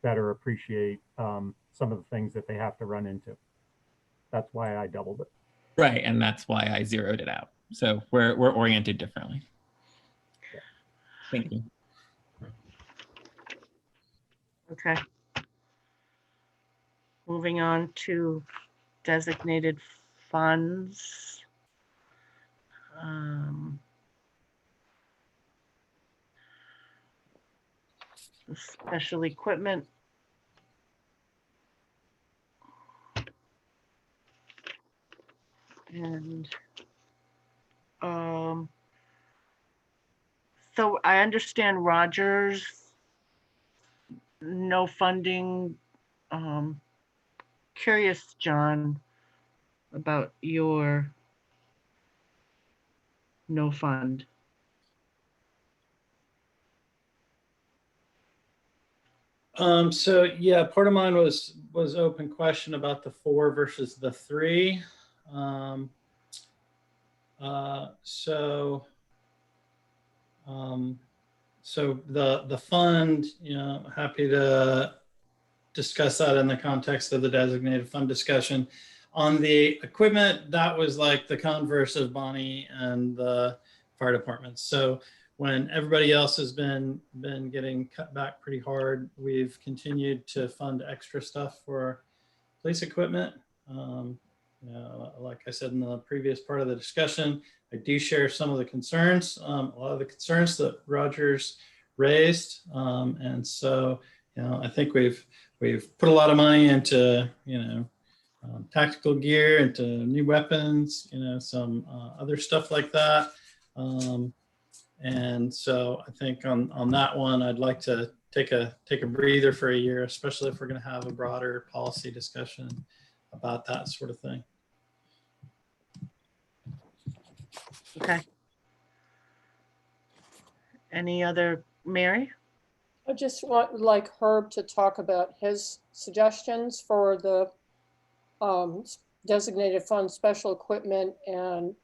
better appreciate some of the things that they have to run into. That's why I doubled it. Right, and that's why I zeroed it out. So we're oriented differently. Thank you. Okay. Moving on to designated funds. Special equipment. And so I understand Rogers, no funding. Curious, John, about your no fund. So yeah, part of mine was open question about the 4 versus the 3. So the fund, happy to discuss that in the context of the designated fund discussion. On the equipment, that was like the converse of Bonnie and the fire departments. So when everybody else has been getting cut back pretty hard, we've continued to fund extra stuff for police equipment. Like I said in the previous part of the discussion, I do share some of the concerns, a lot of the concerns that Rogers raised. And so, I think we've put a lot of money into, tactical gear, into new weapons, some other stuff like that. And so I think on that one, I'd like to take a breather for a year, especially if we're going to have a broader policy discussion about that sort of thing. Okay. Any other, Mary? I just want like Herb to talk about his suggestions for the designated fund special equipment and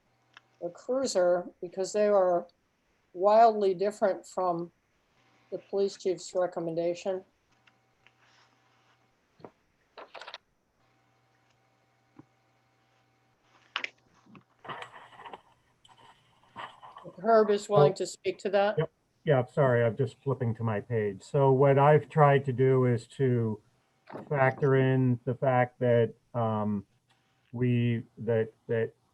a cruiser, because they are wildly different from the police chief's recommendation. Herb is willing to speak to that. Yep. Yeah, sorry, I'm just flipping to my page. So what I've tried to do is to factor in the fact that that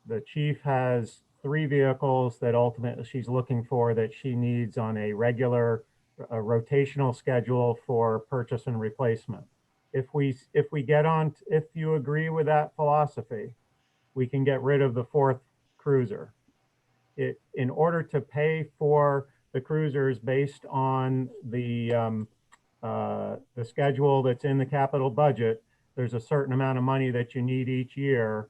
the chief has 3 vehicles that ultimately she's looking for, that she needs on a regular rotational schedule for purchase and replacement. If you agree with that philosophy, we can get rid of the 4th cruiser. In order to pay for the cruisers based on the schedule that's in the capital budget, there's a certain amount of money that you need each year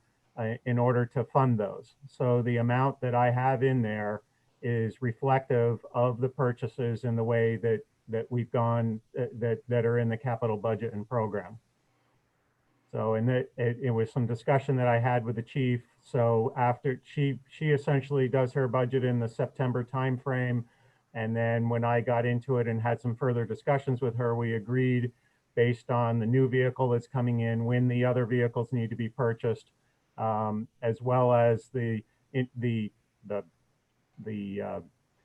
in order to fund those. So the amount that I have in there is reflective of the purchases in the way that we've gone, that are in the capital budget and program. So, and it was some discussion that I had with the chief. So after she essentially does her budget in the September timeframe. And then when I got into it and had some further discussions with her, we agreed based on the new vehicle that's coming in, when the other vehicles need to be purchased, as well as the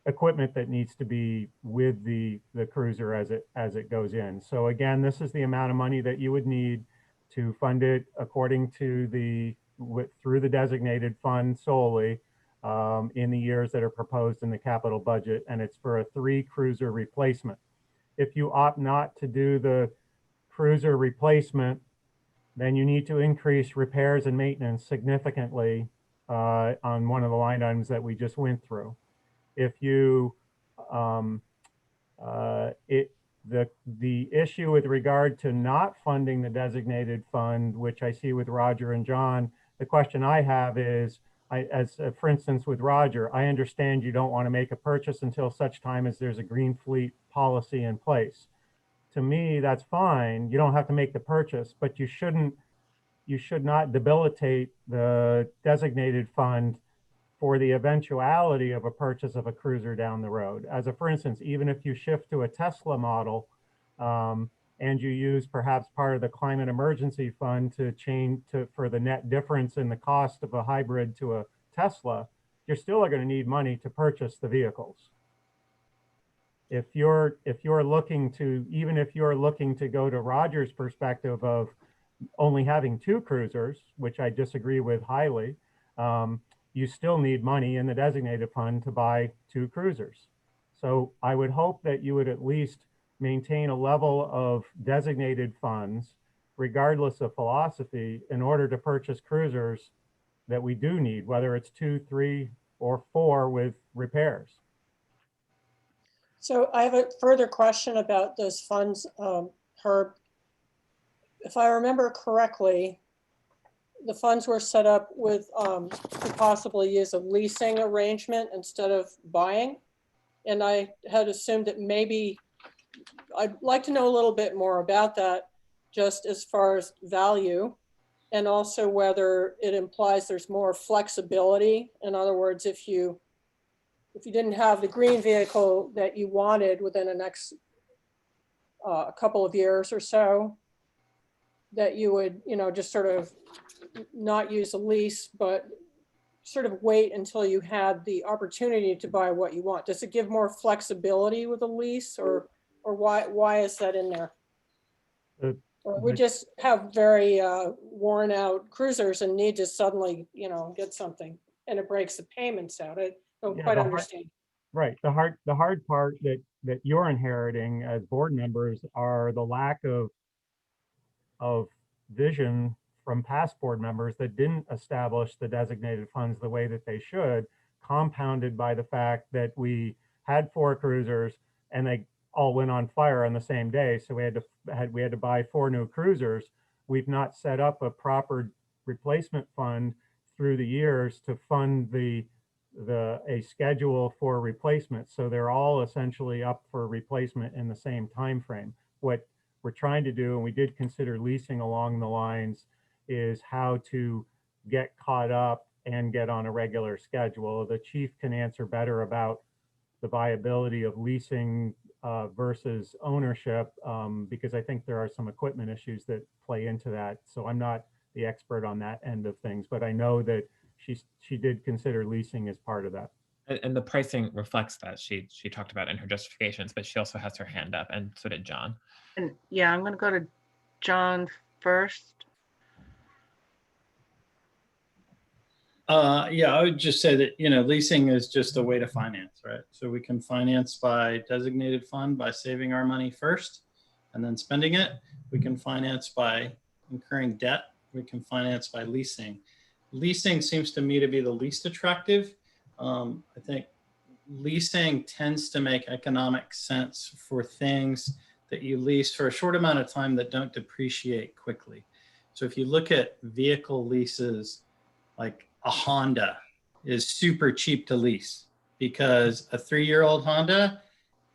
equipment that needs to be with the cruiser as it goes in. So again, this is the amount of money that you would need to fund it according to through the designated fund solely in the years that are proposed in the capital budget, and it's for a 3 cruiser replacement. If you opt not to do the cruiser replacement, then you need to increase repairs and maintenance significantly on one of the line items that we just went through. If you the issue with regard to not funding the designated fund, which I see with Roger and John, the question I have is, for instance, with Roger, I understand you don't want to make a purchase until such time as there's a green fleet policy in place. To me, that's fine. You don't have to make the purchase, but you should not debilitate the designated fund for the eventuality of a purchase of a cruiser down the road. For instance, even if you shift to a Tesla model and you use perhaps part of the climate emergency fund to for the net difference in the cost of a hybrid to a Tesla, you're still going to need money to purchase the vehicles. If you're looking to go to Roger's perspective of only having 2 cruisers, which I disagree with highly, you still need money in the designated fund to buy 2 cruisers. So I would hope that you would at least maintain a level of designated funds, regardless of philosophy, in order to purchase cruisers that we do need, whether it's 2, 3, or 4 with repairs. So I have a further question about those funds, Herb. If I remember correctly, the funds were set up with to possibly use a leasing arrangement instead of buying. And I had assumed that maybe, I'd like to know a little bit more about that, just as far as value, and also whether it implies there's more flexibility. In other words, if you didn't have the green vehicle that you wanted within the next couple of years or so, that you would, just sort of not use a lease, but sort of wait until you had the opportunity to buy what you want. Does it give more flexibility with a lease, or why is that in there? Or we just have very worn out cruisers and need to suddenly, get something, and it breaks the payments out. I don't quite understand. Right. The hard part that you're inheriting as board members are the lack of vision from past board members that didn't establish the designated funds the way that they should, compounded by the fact that we had 4 cruisers and they all went on fire on the same day. So we had to buy 4 new cruisers. We've not set up a proper replacement fund through the years to fund a schedule for replacement. So they're all essentially up for replacement in the same time frame. What we're trying to do, and we did consider leasing along the lines, is how to get caught up and get on a regular schedule. The chief can answer better about the viability of leasing versus ownership, because I think there are some equipment issues that play into that. So I'm not the expert on that end of things, but I know that she did consider leasing as part of that. And the pricing reflects that. She talked about in her justifications, but she also has her hand up, and so did John. And yeah, I'm going to go to John first. Yeah, I would just say that, leasing is just a way to finance, right? So we can finance by designated fund, by saving our money first and then spending it. We can finance by incurring debt. We can finance by leasing. Leasing seems to me to be the least attractive. I think leasing tends to make economic sense for things that you lease for a short amount of time that don't depreciate quickly. So if you look at vehicle leases, like a Honda is super cheap to lease because a 3-year-old Honda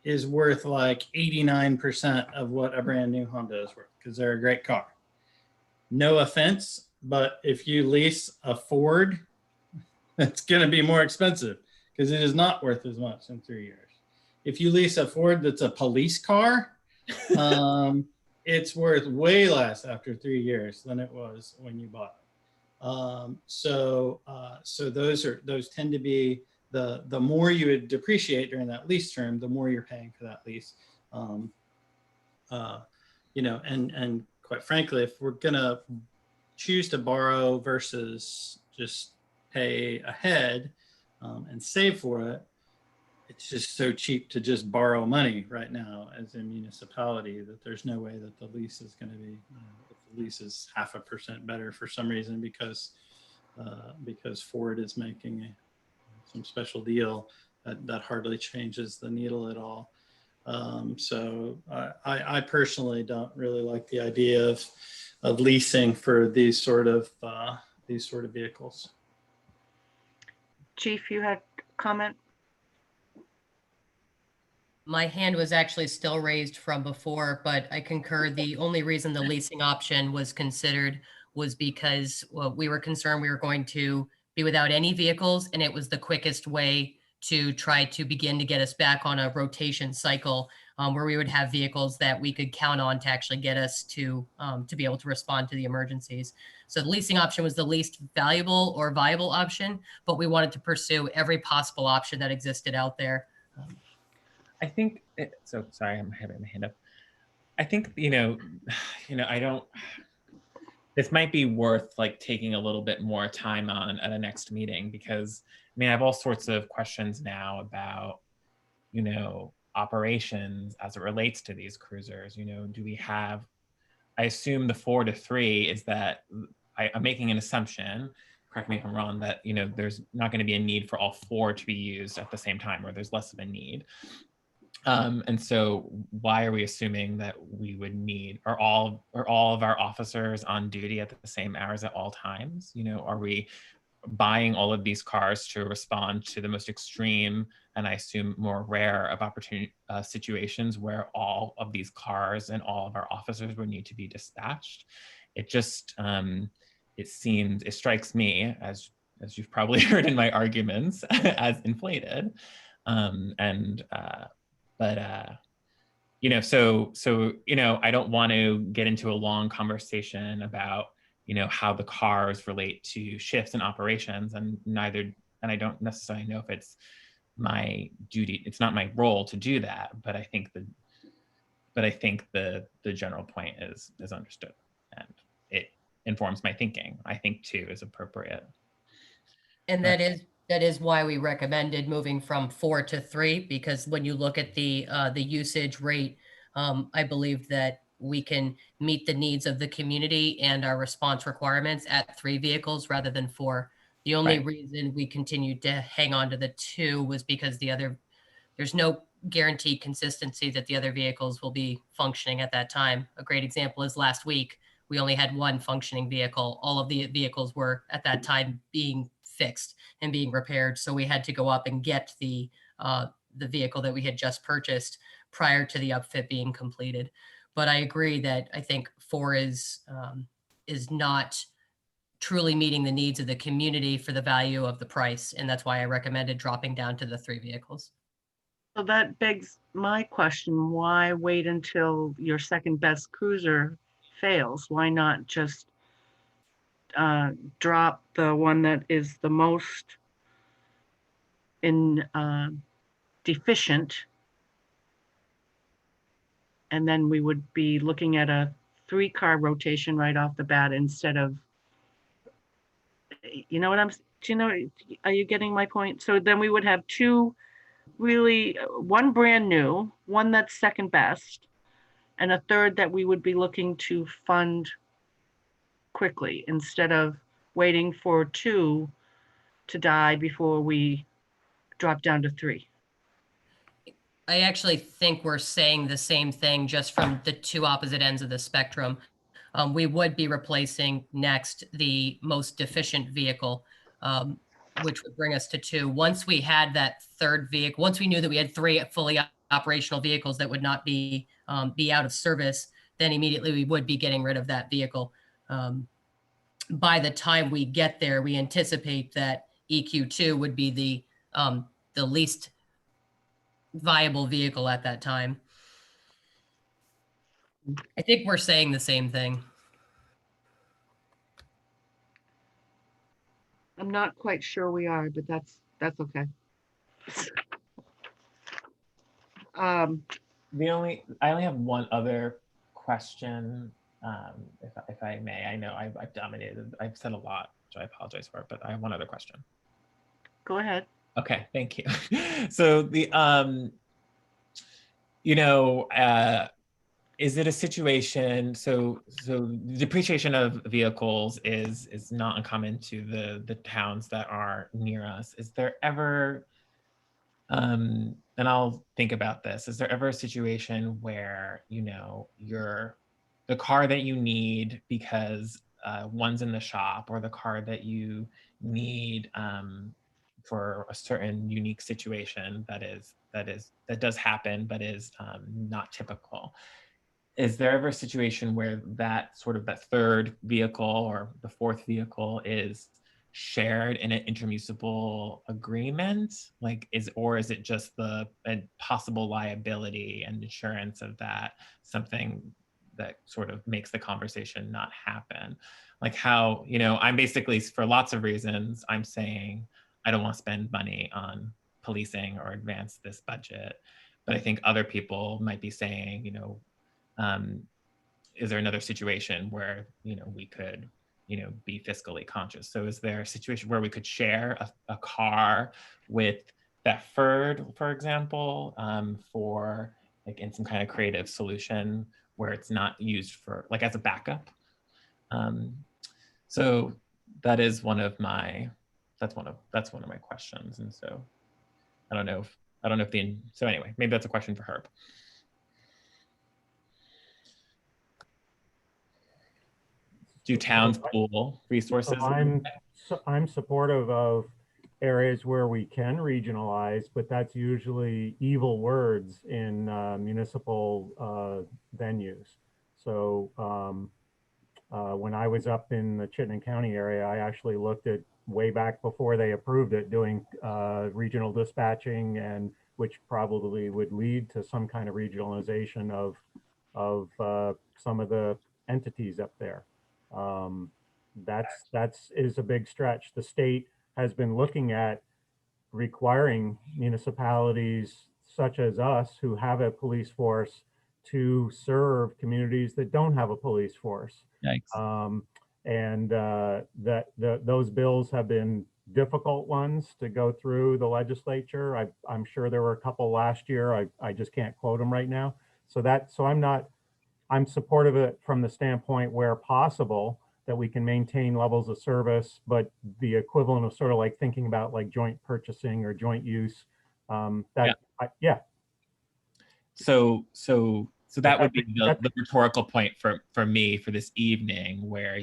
is worth like 89% of what a brand new Honda is worth because they're a great car. No offense, but if you lease a Ford, it's going to be more expensive because it is not worth as much in 3 years. If you lease a Ford that's a police car, it's worth way less after 3 years than it was when you bought it. So those tend to be the more you would depreciate during that lease term, the more you're paying for that lease. And quite frankly, if we're gonna choose to borrow versus just pay ahead and save for it, it's just so cheap to just borrow money right now as a municipality that there's no way that the lease is going to be, if the lease is 0.5% better for some reason because Ford is making some special deal that hardly changes the needle at all. So I personally don't really like the idea of leasing for these sort of vehicles. Chief, you had a comment? My hand was actually still raised from before, but I concur. The only reason the leasing option was considered was because we were concerned we were going to be without any vehicles, and it was the quickest way to try to begin to get us back on a rotation cycle where we would have vehicles that we could count on to actually get us to be able to respond to the emergencies. So the leasing option was the least valuable or viable option, but we wanted to pursue every possible option that existed out there. I think, so sorry, I'm having my hand up. I think, I don't, this might be worth like taking a little bit more time on at a next meeting, because I have all sorts of questions now about, operations as it relates to these cruisers. Do we have, I assume the 4 to 3 is that, I'm making an assumption, correct me if I'm wrong, that, there's not going to be a need for all 4 to be used at the same time, or there's less of a need. And so why are we assuming that we would need, are all of our officers on duty at the same hours at all times? Are we buying all of these cars to respond to the most extreme, and I assume more rare of opportunity situations where all of these cars and all of our officers would need to be dispatched? It just, it strikes me, as you've probably heard in my arguments, as inflated. I don't want to get into a long conversation about, how the cars relate to shifts and operations, and I don't necessarily know if it's my duty. It's not my role to do that, but I think the general point is understood, and it informs my thinking. I think 2 is appropriate. And that is why we recommended moving from 4 to 3, because when you look at the usage rate, I believe that we can meet the needs of the community and our response requirements at 3 vehicles rather than 4. The only reason we continued to hang on to the 2 was because there's no guaranteed consistency that the other vehicles will be functioning at that time. A great example is last week, we only had 1 functioning vehicle. All of the vehicles were at that time being fixed and being repaired. So we had to go up and get the vehicle that we had just purchased prior to the upfit being completed. But I agree that I think 4 is not truly meeting the needs of the community for the value of the price. And that's why I recommended dropping down to the 3 vehicles. So that begs my question, why wait until your second best cruiser fails? Why not just drop the one that is the most deficient? And then we would be looking at a 3-car rotation right off the bat instead of, you know what I'm, do you know, are you getting my point? So then we would have 2 really, one brand new, one that's second best, and a third that we would be looking to fund quickly instead of waiting for 2 to die before we drop down to 3. I actually think we're saying the same thing, just from the 2 opposite ends of the spectrum. We would be replacing next the most deficient vehicle, which would bring us to 2. Once we had that third vehicle, once we knew that we had 3 fully operational vehicles that would not be out of service, then immediately we would be getting rid of that vehicle. By the time we get there, we anticipate that EQ2 would be the least viable vehicle at that time. I think we're saying the same thing. I'm not quite sure we are, but that's okay. I only have one other question, if I may. I know I've dominated. I've said a lot, which I apologize for, but I have one other question. Go ahead. Okay, thank you. So the is it a situation, so depreciation of vehicles is not uncommon to the towns that are near us. Is there ever, and I'll think about this, is there ever a situation where, the car that you need because one's in the shop, or the car that you need for a certain unique situation that does happen, but is not typical? Is there ever a situation where that third vehicle or the fourth vehicle is shared in an intermunicipal agreement? Or is it just a possible liability and insurance of that something that sort of makes the conversation not happen? Like how, I'm basically, for lots of reasons, I'm saying I don't want to spend money on policing or advance this budget. But I think other people might be saying, is there another situation where, we could, be fiscally conscious? So is there a situation where we could share a car with Thetford, for example, for in some kind of creative solution where it's not used for as a backup? So that is one of my questions. And so I don't know if so anyway, maybe that's a question for Herb. Do towns pool resources? So I'm supportive of areas where we can regionalize, but that's usually evil words in municipal venues. So when I was up in the Chittenden County area, I actually looked at, way back before they approved it, doing regional dispatching, and which probably would lead to some kind of regionalization of some of the entities up there. That's a big stretch. The state has been looking at requiring municipalities such as us, who have a police force, to serve communities that don't have a police force. Yikes. Those bills have been difficult ones to go through the legislature. I'm sure there were a couple last year. I just can't quote them right now. So I'm supportive of it from the standpoint where possible, that we can maintain levels of service, but the equivalent of sort of thinking about joint purchasing or joint use. So that would be the rhetorical point for me for this evening, where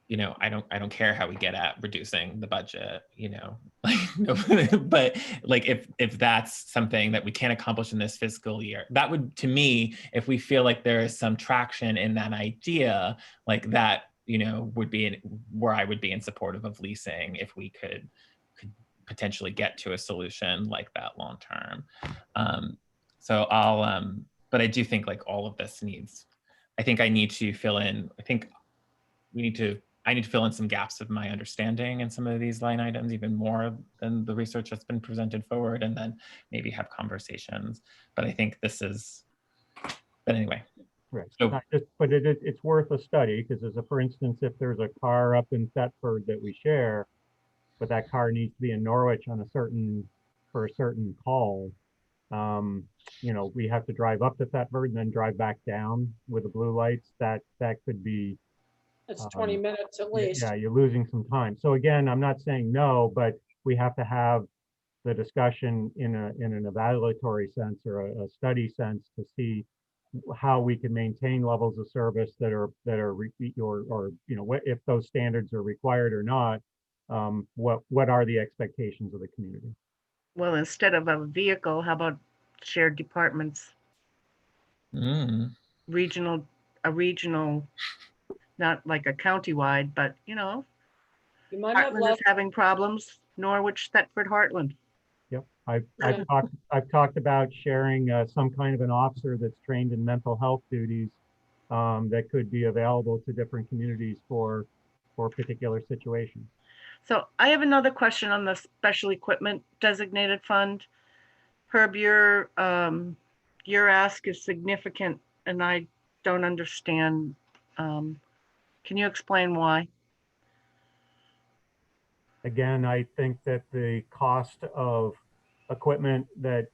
you know, I don't care how we get at reducing the budget, you know, like, no, but like if that's something that we can't accomplish in this fiscal year, that would, to me, if we feel like there is some traction in that idea, like that, you know, would be where I would be in supportive of leasing if we could potentially get to a solution like that long term. So I'll, but I do think like all of this needs, I think I need to fill in, I think I need to fill in some gaps of my understanding in some of these line items, even more than the research that's been presented forward, and then maybe have conversations. But I think this is, but anyway. Right. So, But it's worth a study, because as a, for instance, if there's a car up in Thetford that we share, but that car needs to be in Norwich on for a certain call, you know, we have to drive up to Thetford and then drive back down with the blue lights. That could be, It's 20 minutes at least. yeah, you're losing some time. So again, I'm not saying no, but we have to have the discussion in an evaluatory sense or a study sense to see how we can maintain levels of service that are or you know, if those standards are required or not. What are the expectations of the community? Well, instead of a vehicle, how about shared departments? A regional, not like a countywide, but you know, You might have Heartland is having problems, Norwich, Thetford, Heartland. Yep, I've talked about sharing some kind of an officer that's trained in mental health duties that could be available to different communities for particular situations. So I have another question on the special equipment designated fund. Herb, your ask is significant and I don't understand. Can you explain why? Again, I think that the cost of equipment that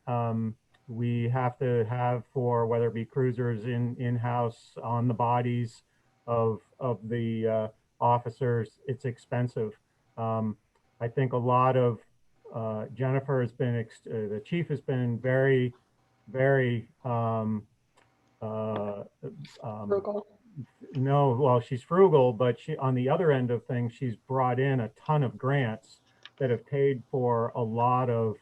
we have to have for whether it be cruisers in-house on the bodies of the officers, it's expensive. I think a lot of Jennifer has been, the chief has been very frugal. No, well, she's frugal, but she, on the other end of things, she's brought in a ton of grants that have paid for a lot of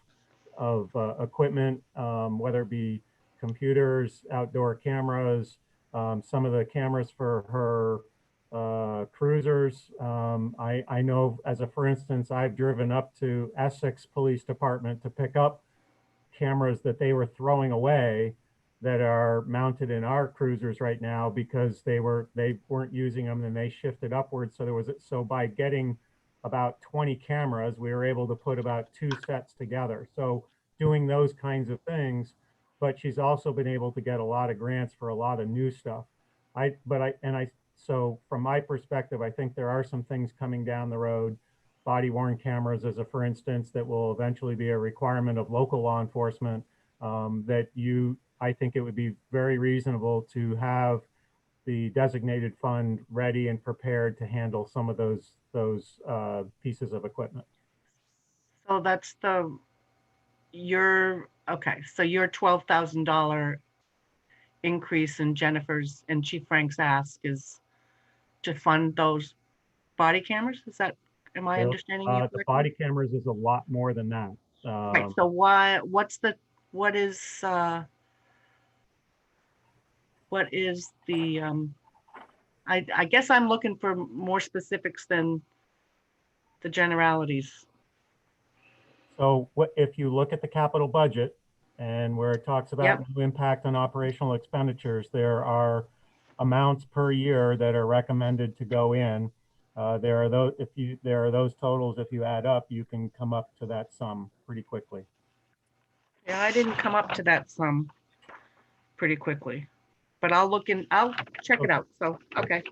equipment, whether it be computers, outdoor cameras, some of the cameras for her cruisers. I know, as a for instance, I've driven up to Essex Police Department to pick up cameras that they were throwing away that are mounted in our cruisers right now because they weren't using them and they shifted upwards. So by getting about 20 cameras, we were able to put about 2 sets together. So doing those kinds of things, but she's also been able to get a lot of grants for a lot of new stuff. So from my perspective, I think there are some things coming down the road, body worn cameras as a for instance, that will eventually be a requirement of local law enforcement, I think it would be very reasonable to have the designated fund ready and prepared to handle some of those pieces of equipment. So that's your $12,000 increase in Jennifer's and Chief Frank's ask is to fund those body cameras? Am I understanding you correctly? The body cameras is a lot more than that. Right, so what is the, I guess I'm looking for more specifics than the generalities. So if you look at the capital budget and where it talks about new impact on operational expenditures, there are amounts per year that are recommended to go in. There are those totals, if you add up, you can come up to that sum pretty quickly. Yeah, I didn't come up to that sum pretty quickly, but I'll check it out. So, okay.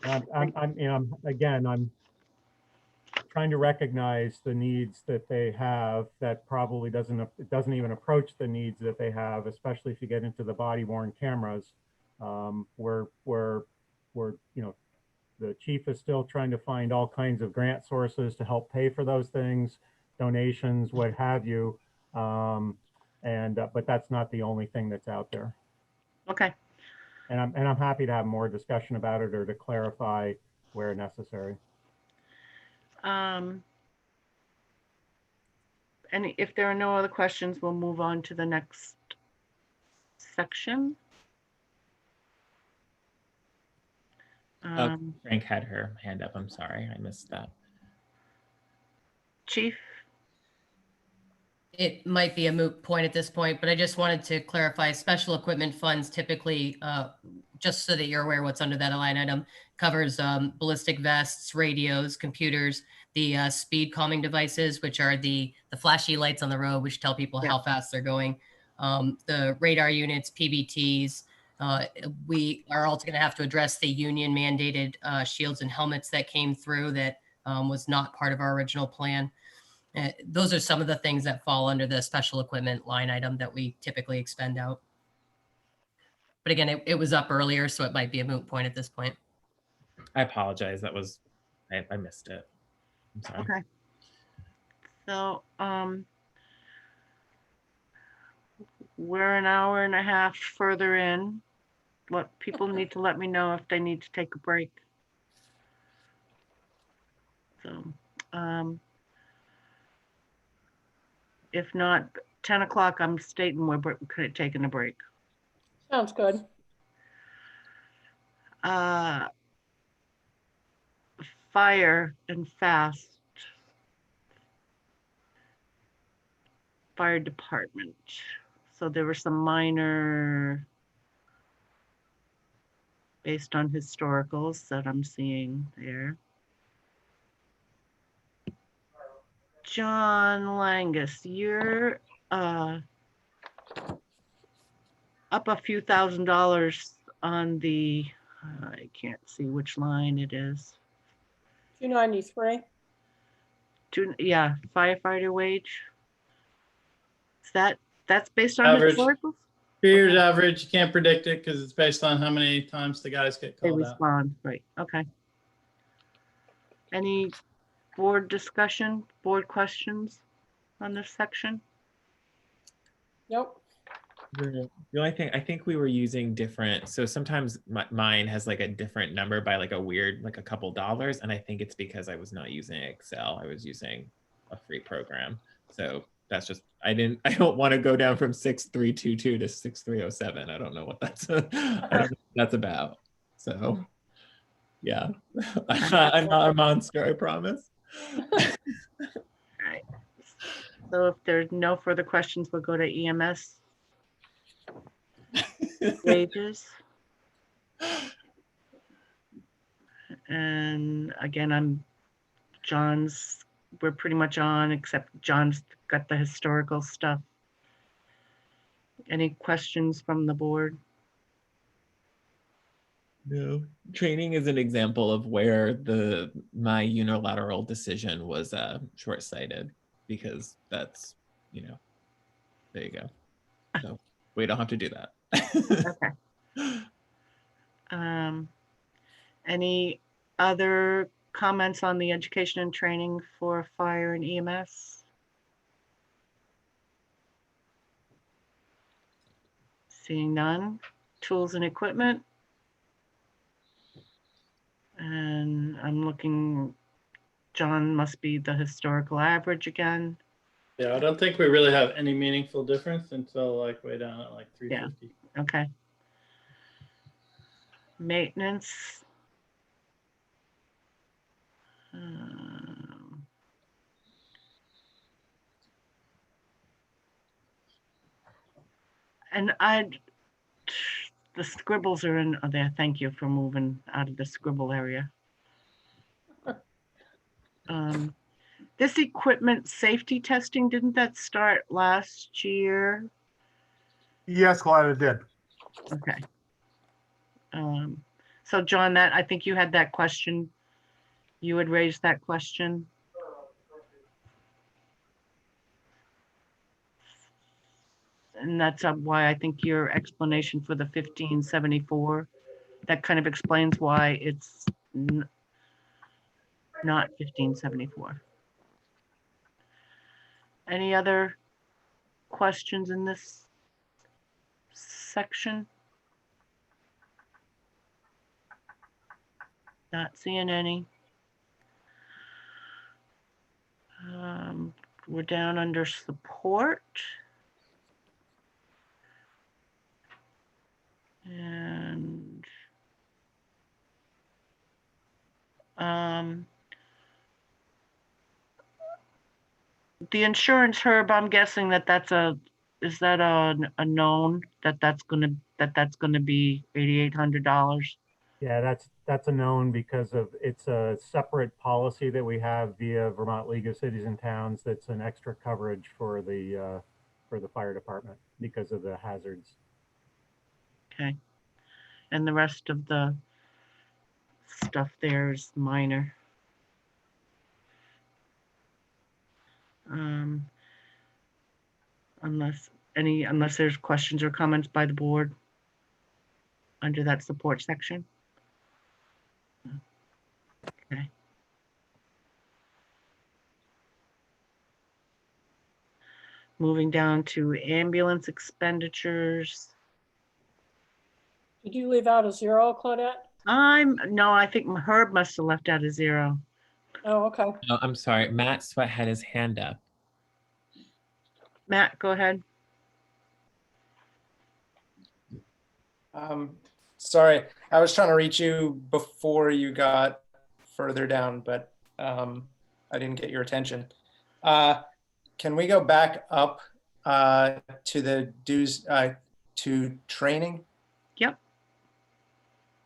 I'm trying to recognize the needs that they have that probably doesn't even approach the needs that they have, especially if you get into the body worn cameras, where you know, the chief is still trying to find all kinds of grant sources to help pay for those things, donations, what have you. But that's not the only thing that's out there. Okay. And I'm happy to have more discussion about it or to clarify where necessary. And if there are no other questions, we'll move on to the next section. Frank had her hand up. I'm sorry, I missed that. Chief? It might be a moot point at this point, but I just wanted to clarify special equipment funds typically, just so that you're aware what's under that line item, covers ballistic vests, radios, computers, the speed calming devices, which are the flashy lights on the road, which tell people how fast they're going, the radar units, PBTs. We are also going to have to address the union mandated shields and helmets that came through that was not part of our original plan. Those are some of the things that fall under the special equipment line item that we typically expend out. But again, it was up earlier, so it might be a moot point at this point. I apologize. That was, I missed it. I'm sorry. Okay. So we're an hour and a half further in. What people need to let me know if they need to take a break. So if not, 10 o'clock, I'm stating we're taking a break. Sounds good. Fire and fast. Fire department. So there were some minor, based on historicals that I'm seeing there. John Langus, you're up a few $1,000s on the, I can't see which line it is. 293. Yeah, firefighter wage. Is that's based on Average. historicals? 2 years average, you can't predict it because it's based on how many times the guys get They called out. respond, right, okay. Any board discussion, board questions on this section? Nope. The only thing, I think we were using different, so sometimes mine has like a different number by like a weird, like a couple dollars. And I think it's because I was not using Excel. I was using a free program. So that's just, I don't want to go down from 6322 to 6307. I don't know what that's, I don't know what that's about. So yeah, I'm not a monster, I promise. All right. So if there's no further questions, we'll go to EMS. Wages. And again, we're pretty much on, except John's got the historical stuff. Any questions from the board? No. Training is an example of where my unilateral decision was short-sighted, because that's, there you go. So we don't have to do that. Okay. Any other comments on the education and training for fire and EMS? Seeing none. Tools and equipment. And I'm looking, John must be the historical average again. Yeah, I don't think we really have any meaningful difference until like way down at like 350. Yeah, okay. Maintenance. And the scribbles are in there. Thank you for moving out of the scribble area. This equipment safety testing, didn't that start last year? Yes, glad it did. Okay. So John, I think you had that question. You had raised that question. And that's why I think your explanation for the 1574, that kind of explains why it's not 1574. Any other questions in this section? Not seeing any. We're down under support. And the insurance, Herb, I'm guessing that that's is that a known that's gonna be $8,800? Yeah, that's a known because it's a separate policy that we have via Vermont League of Cities and Towns. That's an extra coverage for the fire department because of the hazards. Okay. And the rest of the stuff there is minor. Unless there's questions or comments by the board under that support section. Okay. Moving down to ambulance expenditures. Did you leave out a 0, Claudette? No, I think Herb must have left out a 0. Oh, okay. Oh, I'm sorry. Matt Sweat had his hand up. Matt, go ahead. Sorry, I was trying to reach you before you got further down, but I didn't get your attention. Can we go back up to the dues to training? Yep.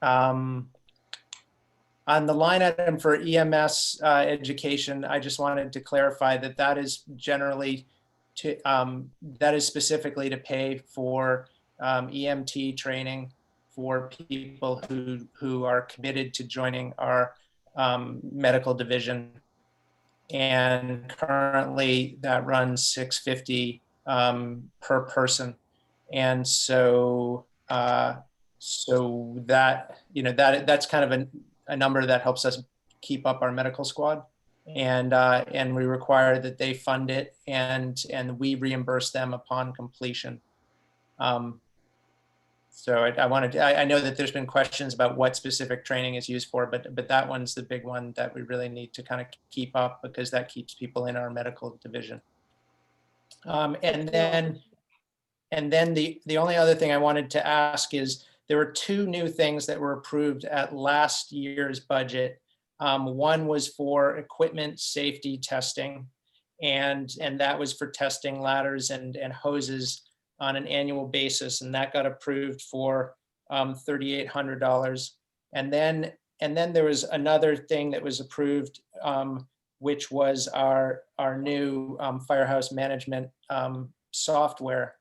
On the line item for EMS education, I just wanted to clarify that that is generally that is specifically to pay for EMT training for people who are committed to joining our medical division. And currently that runs $650 per person. And so so that, that's kind of a number that helps us keep up our medical squad. And we require that they fund it and we reimburse them upon completion. So I know that there's been questions about what specific training is used for, but that one's the big one that we really need to kind of keep up because that keeps people in our medical division. And then the only other thing I wanted to ask is there were 2 new things that were approved at last year's budget. One was for equipment safety testing, and that was for testing ladders and hoses on an annual basis, and that got approved for $3,800. And then there was another thing that was approved, which was our new firehouse management software.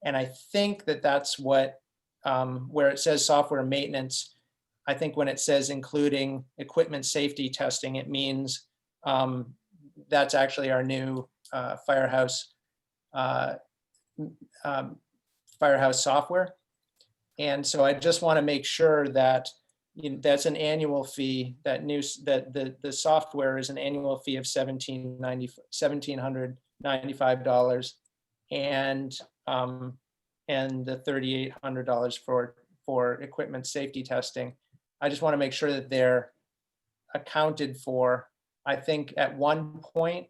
And I think that's what where it says software maintenance. I think when it says including equipment safety testing, it means that's actually our new firehouse software. And so I just want to make sure that that's an annual fee. That the software is an annual fee of $1,795, and the $3,800 for equipment safety testing. I just want to make sure that they're accounted for. I think at one point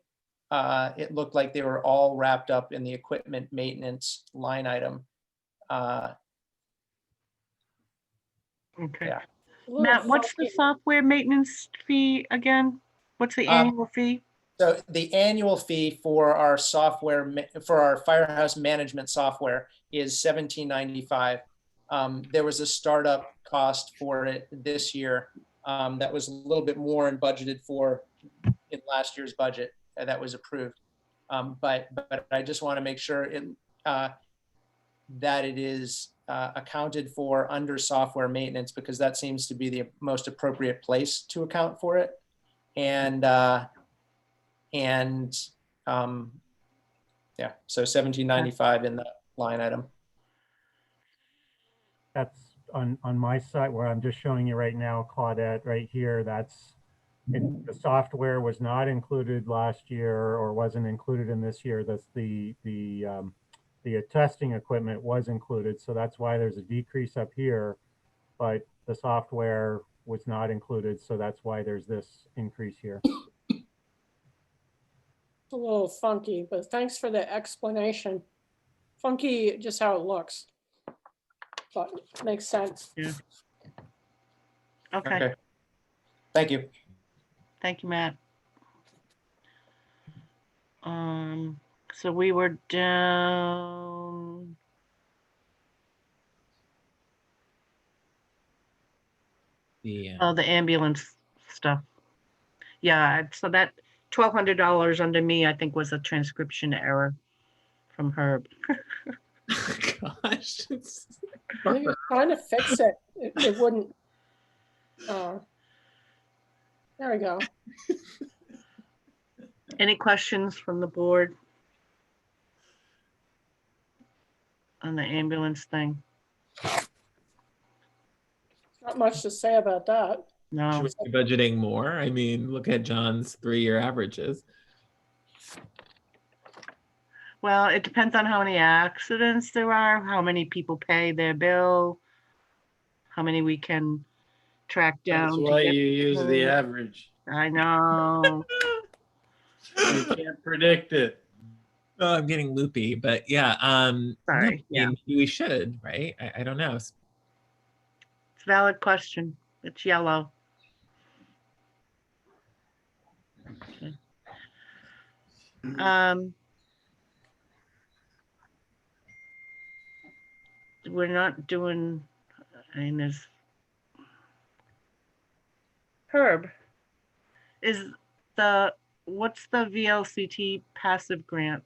it looked like they were all wrapped up in the equipment maintenance line item. Okay. Yeah. Matt, what's the software maintenance fee again? What's the annual fee? So the annual fee for our software, for our firehouse management software, is $1,795. There was a startup cost for it this year that was a little bit more and budgeted for in last year's budget that was approved. But I just want to make sure that it is accounted for under software maintenance, because that seems to be the most appropriate place to account for it. Yeah, so $1,795 in the line item. That's on my site where I'm just showing you right now, Claudette, right here. That's the software was not included last year or wasn't included in this year. That's the testing equipment was included. So that's why there's a decrease up here, but the software was not included. So that's why there's this increase here. It's a little funky, but thanks for the explanation. Funky, just how it looks. But makes sense. Yeah. Okay. Okay. Thank you. Thank you, Matt. So we were down. Yeah. Oh, the ambulance stuff. Yeah, so that $1,200 under me, I think, was a transcription error from Herb. Gosh. He was trying to fix it. It wouldn't. There we go. Any questions from the board on the ambulance thing? Not much to say about that. No. Should we be budgeting more? I mean, look at John's 3-year averages. Well, it depends on how many accidents there are, how many people pay their bill, how many we can track down. That's to why get you use the paid. average. I know. You can't predict it. Oh, I'm getting loopy, but yeah. Sorry. No, I mean, we should, right? I don't know. It's a valid question. It's yellow. Okay. We're not doing, I mean, there's Herb. What's the VLCT passive grant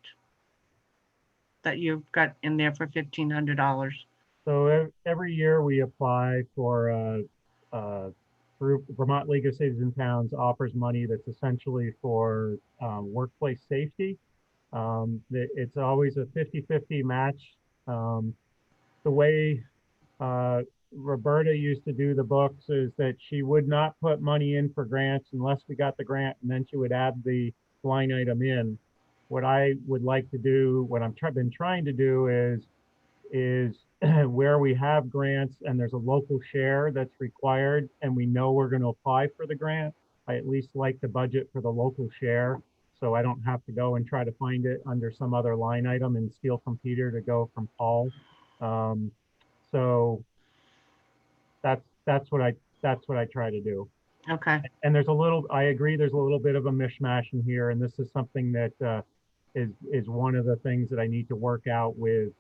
that you've got in there for $1,500? So every year we apply for through Vermont League of Cities and Towns offers money that's essentially for workplace safety. It's always a 50-50 match. The way Roberta used to do the books is that she would not put money in for grants unless we got the grant, and then she would add the line item in. What I would like to do, what I've been trying to do is where we have grants and there's a local share that's required and we know we're going to apply for the grant, I at least like the budget for the local share, so I don't have to go and try to find it under some other line item and steal from Peter to go from Paul. So that's what I try to do. Okay. And I agree, there's a little bit of a mishmash in here, and this is something that is one of the things that I need to work out with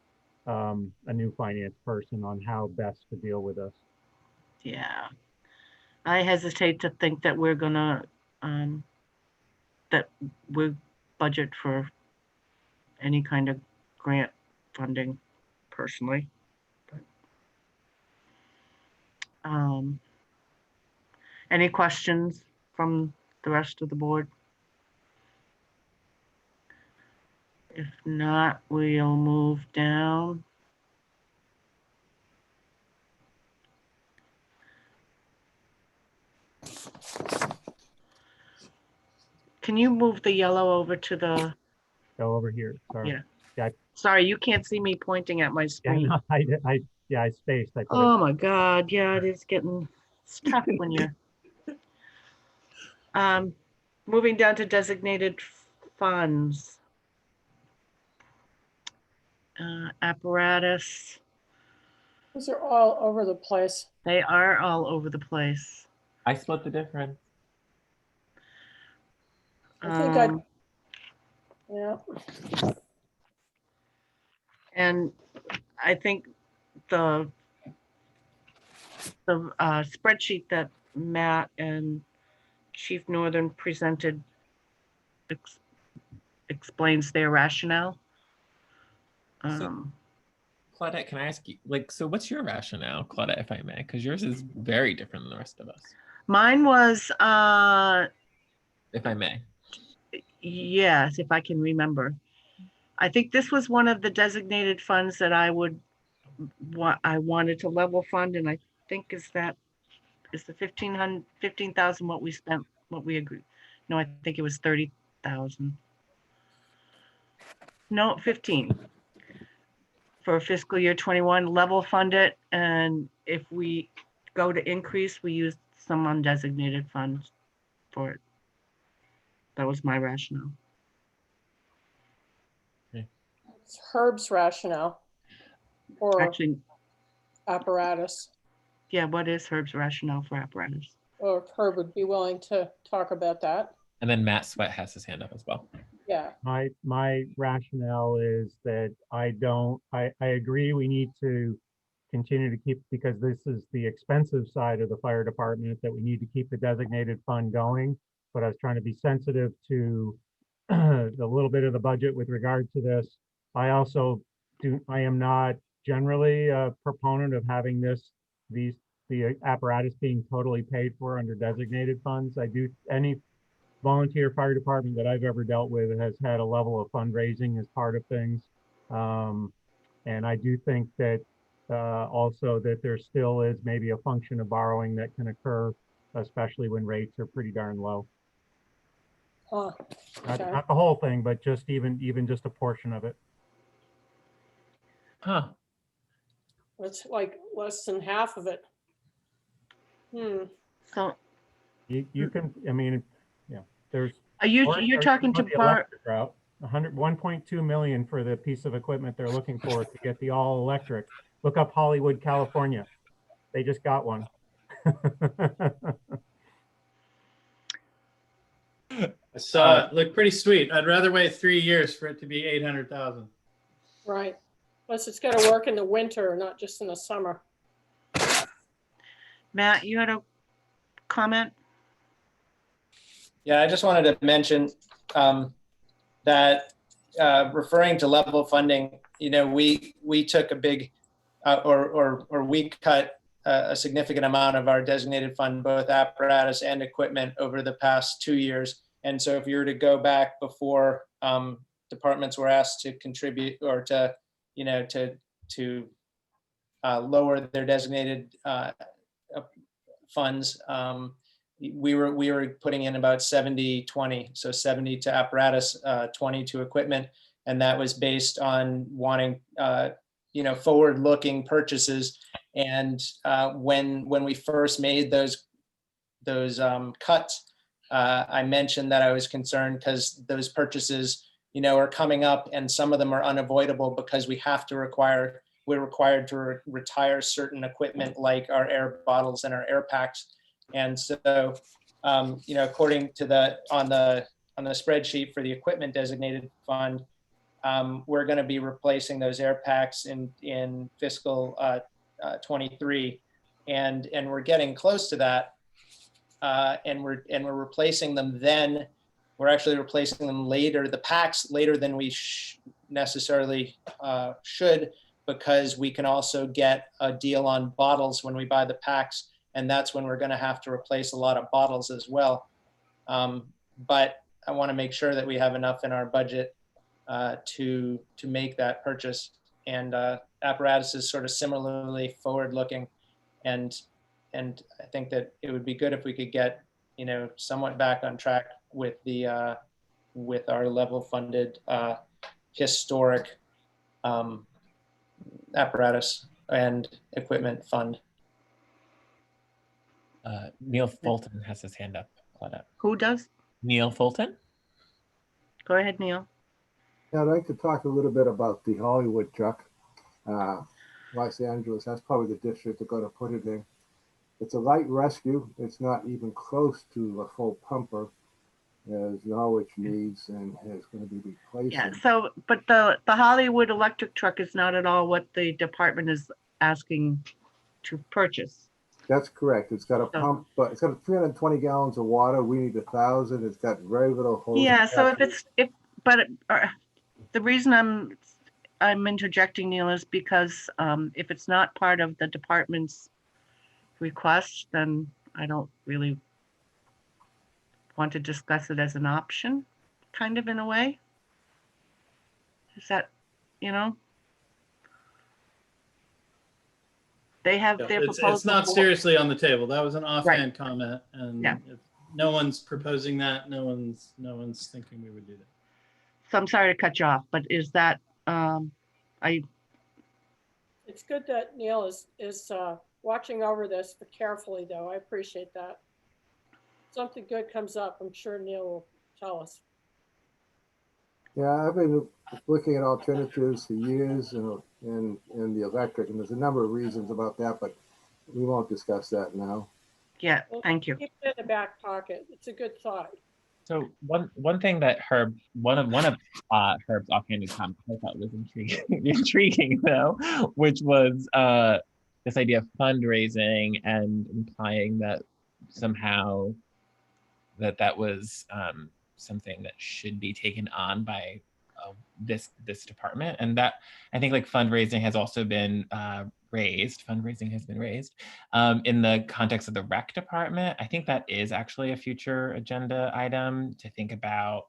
a new finance person on how best to deal with this. Yeah. I hesitate to think that we're gonna, that we budget for any kind of grant funding personally. But, any questions from the rest of the board? If not, we'll move down. Can you move the yellow over to the? Go over here. Sorry. Yeah. Yeah. Sorry, you can't see me pointing at my screen. Yeah, no, I spaced. Oh my God. Yeah, it is getting tough when you're. Moving down to designated funds. Apparatus. Those are all over the place. They are all over the place. I split the difference. I think yeah. And I think the spreadsheet that Matt and Chief Northern presented explains their rationale. Claudette, can I ask you, so what's your rationale, Claudette, if I may? Because yours is very different than the rest of us. Mine was, if I may. Yes, if I can remember. I think this was one of the designated funds that I wanted to level fund, and I think is the 15,000 what we spent, what we agreed. No, I think it was 30,000. No, 15 for fiscal year 21. Level fund it, and if we go to increase, we use some undesignated funds for it. That was my rationale. It's Herb's rationale or Actually, apparatus, yeah, what is Herb's rationale for apparatus? or if Herb would be willing to talk about that. And then Matt Sweat has his hand up as well. Yeah, My rationale is that I agree we need to continue to keep, because this is the expensive side of the fire department, that we need to keep the designated fund going. But I was trying to be sensitive to the little bit of the budget with regard to this. I am not generally a proponent of having the apparatus being totally paid for under designated funds. Any volunteer fire department that I've ever dealt with has had a level of fundraising as part of things. And I do think that also that there still is maybe a function of borrowing that can occur, especially when rates are pretty darn low. okay. Not the whole thing, but just even just a portion of it. Huh. It's like less than half of it. So You can, I mean, yeah, there's. are you're talking to bar? 1.2 million for the piece of equipment they're looking for to get the all electric. Look up Hollywood, California. They just got one. I saw it. Looked pretty sweet. I'd rather wait 3 years for it to be 800,000. Right. Plus it's got to work in the winter, not just in the summer. Matt, you had a comment? Yeah, I just wanted to mention that referring to level funding, you know, we took a big or we cut a significant amount of our designated fund, both apparatus and equipment, over the past 2 years. And so if you were to go back before departments were asked to contribute or to, you know, to lower their designated funds, we were putting in about 70-20, so 70 to apparatus, 20 to equipment, and that was based on wanting you know, forward-looking purchases. And when we first made those cuts, I mentioned that I was concerned because those purchases, you know, are coming up, and some of them are unavoidable because we're required to retire certain equipment like our air bottles and our air packs. And so, you know, according to on the spreadsheet for the equipment designated fund, we're going to be replacing those air packs in fiscal 23, and we're getting close to that, and we're replacing them. Then we're actually replacing them later, the packs later than we necessarily should, because we can also get a deal on bottles when we buy the packs, and that's when we're going to have to replace a lot of bottles as well. But I want to make sure that we have enough in our budget to make that purchase. And apparatus is sort of similarly forward-looking, and I think that it would be good if we could get, you know, somewhat back on track with the with our level-funded historic apparatus and equipment fund. Neil Fulton has his hand up. Claudette. Who does? Neil Fulton. Go ahead, Neil. Yeah, I'd like to talk a little bit about the Hollywood truck. Los Angeles, that's probably the district they're going to put it in. It's a light rescue. It's not even close to a full pumper as Norwich needs and is going to be replacing. Yeah, so, but the Hollywood electric truck is not at all what the department is asking to purchase. That's correct. It's got a pump, but it's got 320 gallons of water. We need 1,000. It's got very little hose. Yeah, so the reason I'm interjecting, Neil, is because if it's not part of the department's request, then I don't really want to discuss it as an option, kind of, in a way. Is that, you know? They have their proposal. It's not seriously on the table. That was an offhand comment, and if no one's proposing that. No one's thinking we would do that. So I'm sorry to cut you off, but is that It's good that Neil is watching over this carefully, though. I appreciate that. Something good comes up, I'm sure Neil will tell us. Yeah, I've been looking at alternatives for years and the electric, and there's a number of reasons about that, but we won't discuss that now. Yeah, Well, thank you. keep it in the back pocket. It's a good thought. So one thing that one of Herb's offhanded comments I thought was intriguing though, which was this idea of fundraising and implying that somehow that was something that should be taken on by this department, and that I think like fundraising has also been raised. Fundraising has been raised in the context of the rec department. I think that is actually a future agenda item to think about,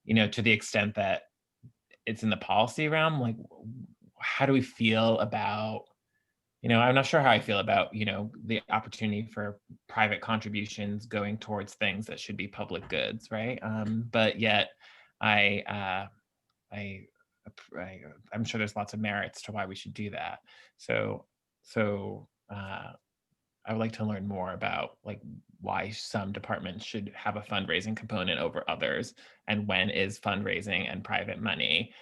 you know, to the extent that it's in the policy realm. Like, how do we feel about, you know, I'm not sure how I feel about, you know, the opportunity for private contributions going towards things that should be public goods, right? But yet, I'm sure there's lots of merits to why we should do that. So I would like to learn more about like why some departments should have a fundraising component over others, and when is fundraising and private money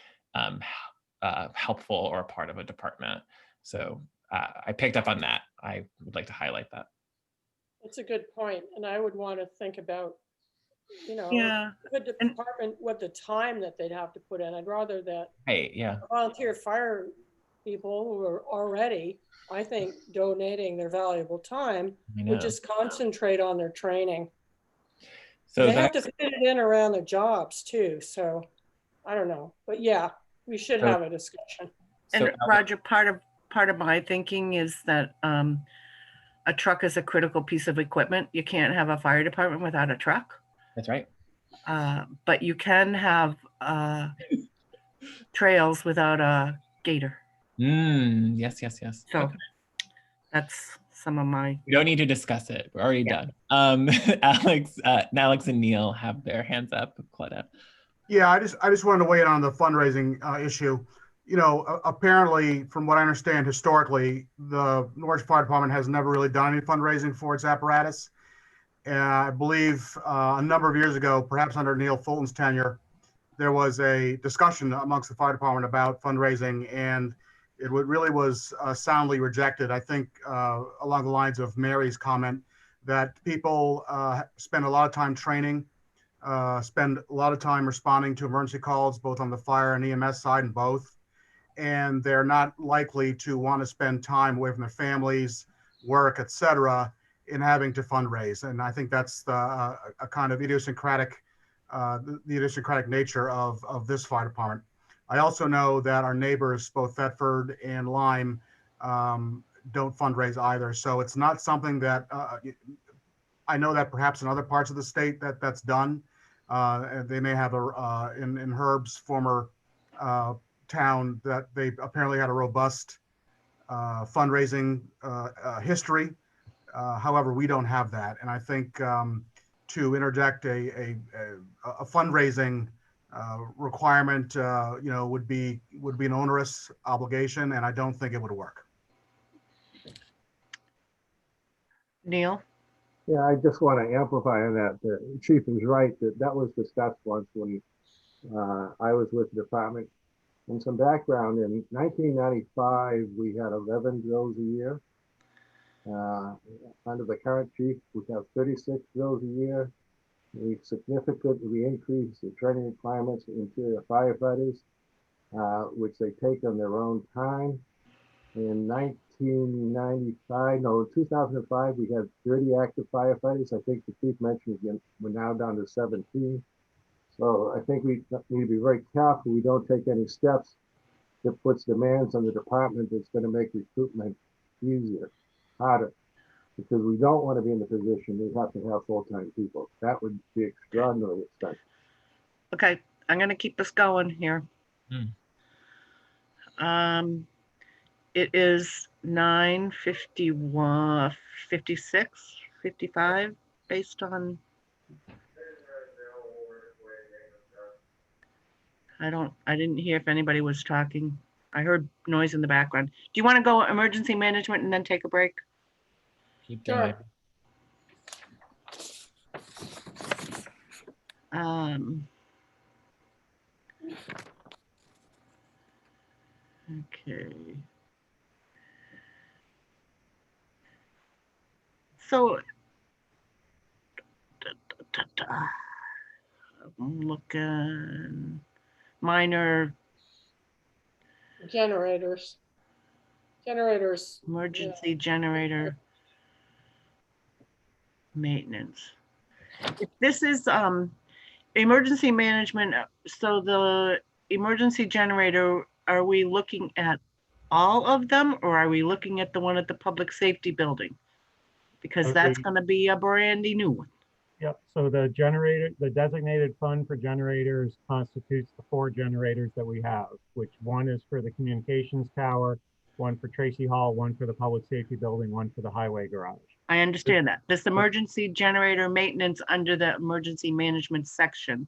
helpful or a part of a department. So I picked up on that. I would like to highlight that. That's a good point. And I would want to think about, you know, Yeah. the department, what the time that they'd have to put in. I'd rather that Hey, yeah. volunteer fire people who are already, I think, donating their valuable time would just concentrate on their training. So they have to fit it in around their jobs too. So I don't know, but yeah, we should have a discussion. And Roger, part of my thinking is that a truck is a critical piece of equipment. You can't have a fire department without a truck. That's right. But you can have trails without a gator. Yes. So okay. That's some of my. We don't need to discuss it. We're already done. Alex and Neil have their hands up. Claudia. Yeah, I just wanted to weigh in on the fundraising issue. You know, apparently, from what I understand, historically, the Norwich Fire Department has never really done any fundraising for its apparatus. I believe a number of years ago, perhaps under Neil Fulton's tenure, there was a discussion amongst the fire department about fundraising, and it really was soundly rejected. I think along the lines of Mary's comment that people spend a lot of time training, spend a lot of time responding to emergency calls, both on the fire and EMS side and both. And they're not likely to want to spend time away from their families, work, etc., in having to fundraise. And I think that's a kind of idiosyncratic nature of this fire department. I also know that our neighbors, both Thetford and Lyme, don't fundraise either. So it's not something that I know that perhaps in other parts of the state that's done. They may have in Herb's former town that they apparently had a robust fundraising history. However, we don't have that. And I think to interject a fundraising requirement, would be an onerous obligation, and I don't think it would work. Neil? Yeah, I just want to amplify on that. The chief is right that was discussed once when I was with the department. And some background, in 1995, we had 11 drills a year. Under the current chief, we have 36 drills a year. We significantly increased the training requirements of interior firefighters, which they take on their own time. In 2005, we had 30 active firefighters. I think the chief mentioned again, we're now down to 17. So I think we need to be very careful we don't take any steps that puts demands on the department that's going to make recruitment easier, harder, because we don't want to be in the position we have to have full-time people. That would be extraordinarily expensive. Okay, I'm going to keep us going here. It is 9:51, 56, 55, based on. I didn't hear if anybody was talking. I heard noise in the background. Do you want to go emergency management and then take a break? Keep Sure. going. Okay. So, I'm looking, minor Generators. Generators. Yeah. emergency generator maintenance. If this is emergency management, so the emergency generator, are we looking at all of them, or are we looking at the one at the public safety building? Because that's going to be a brandy new one. Yep, so the generator, the designated fund for generators constitutes the 4 generators that we have, which one is for the communications tower, one for Tracy Hall, one for the public safety building, one for the highway garage. I understand that. This emergency generator maintenance under the emergency management section.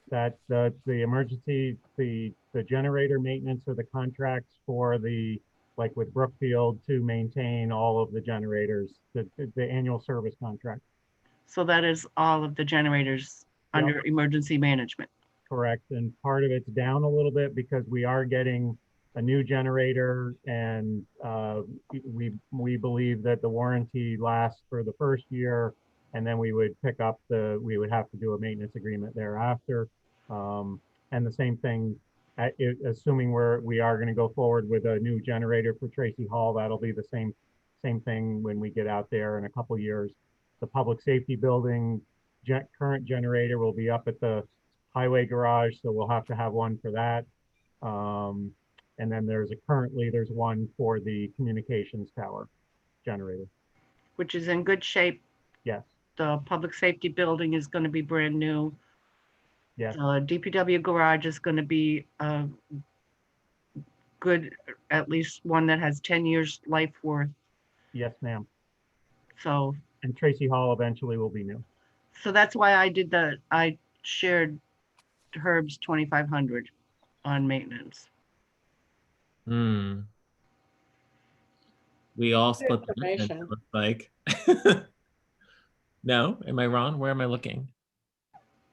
That the emergency, the generator maintenance or the contracts for the, like with Brookfield, to maintain all of the generators, the annual service contract. So that is all of the generators under emergency management. Correct, and part of it's down a little bit because we are getting a new generator, and we believe that the warranty lasts for the first year, and then we would pick up we would have to do a maintenance agreement thereafter. And the same thing, assuming we are going to go forward with a new generator for Tracy Hall, that'll be the same thing when we get out there in a couple years. The public safety building current generator will be up at the highway garage, so we'll have to have one for that. And then currently there's one for the communications tower generator. Which is in good shape. Yes. The public safety building is going to be brand new. Yes. DPW garage is going to be good, at least one that has 10 years life worth. Yes, ma'am. So. And Tracy Hall eventually will be new. So that's why I shared Herb's 2,500 on maintenance. We all split the difference, it looks like. No, am I wrong? Where am I looking?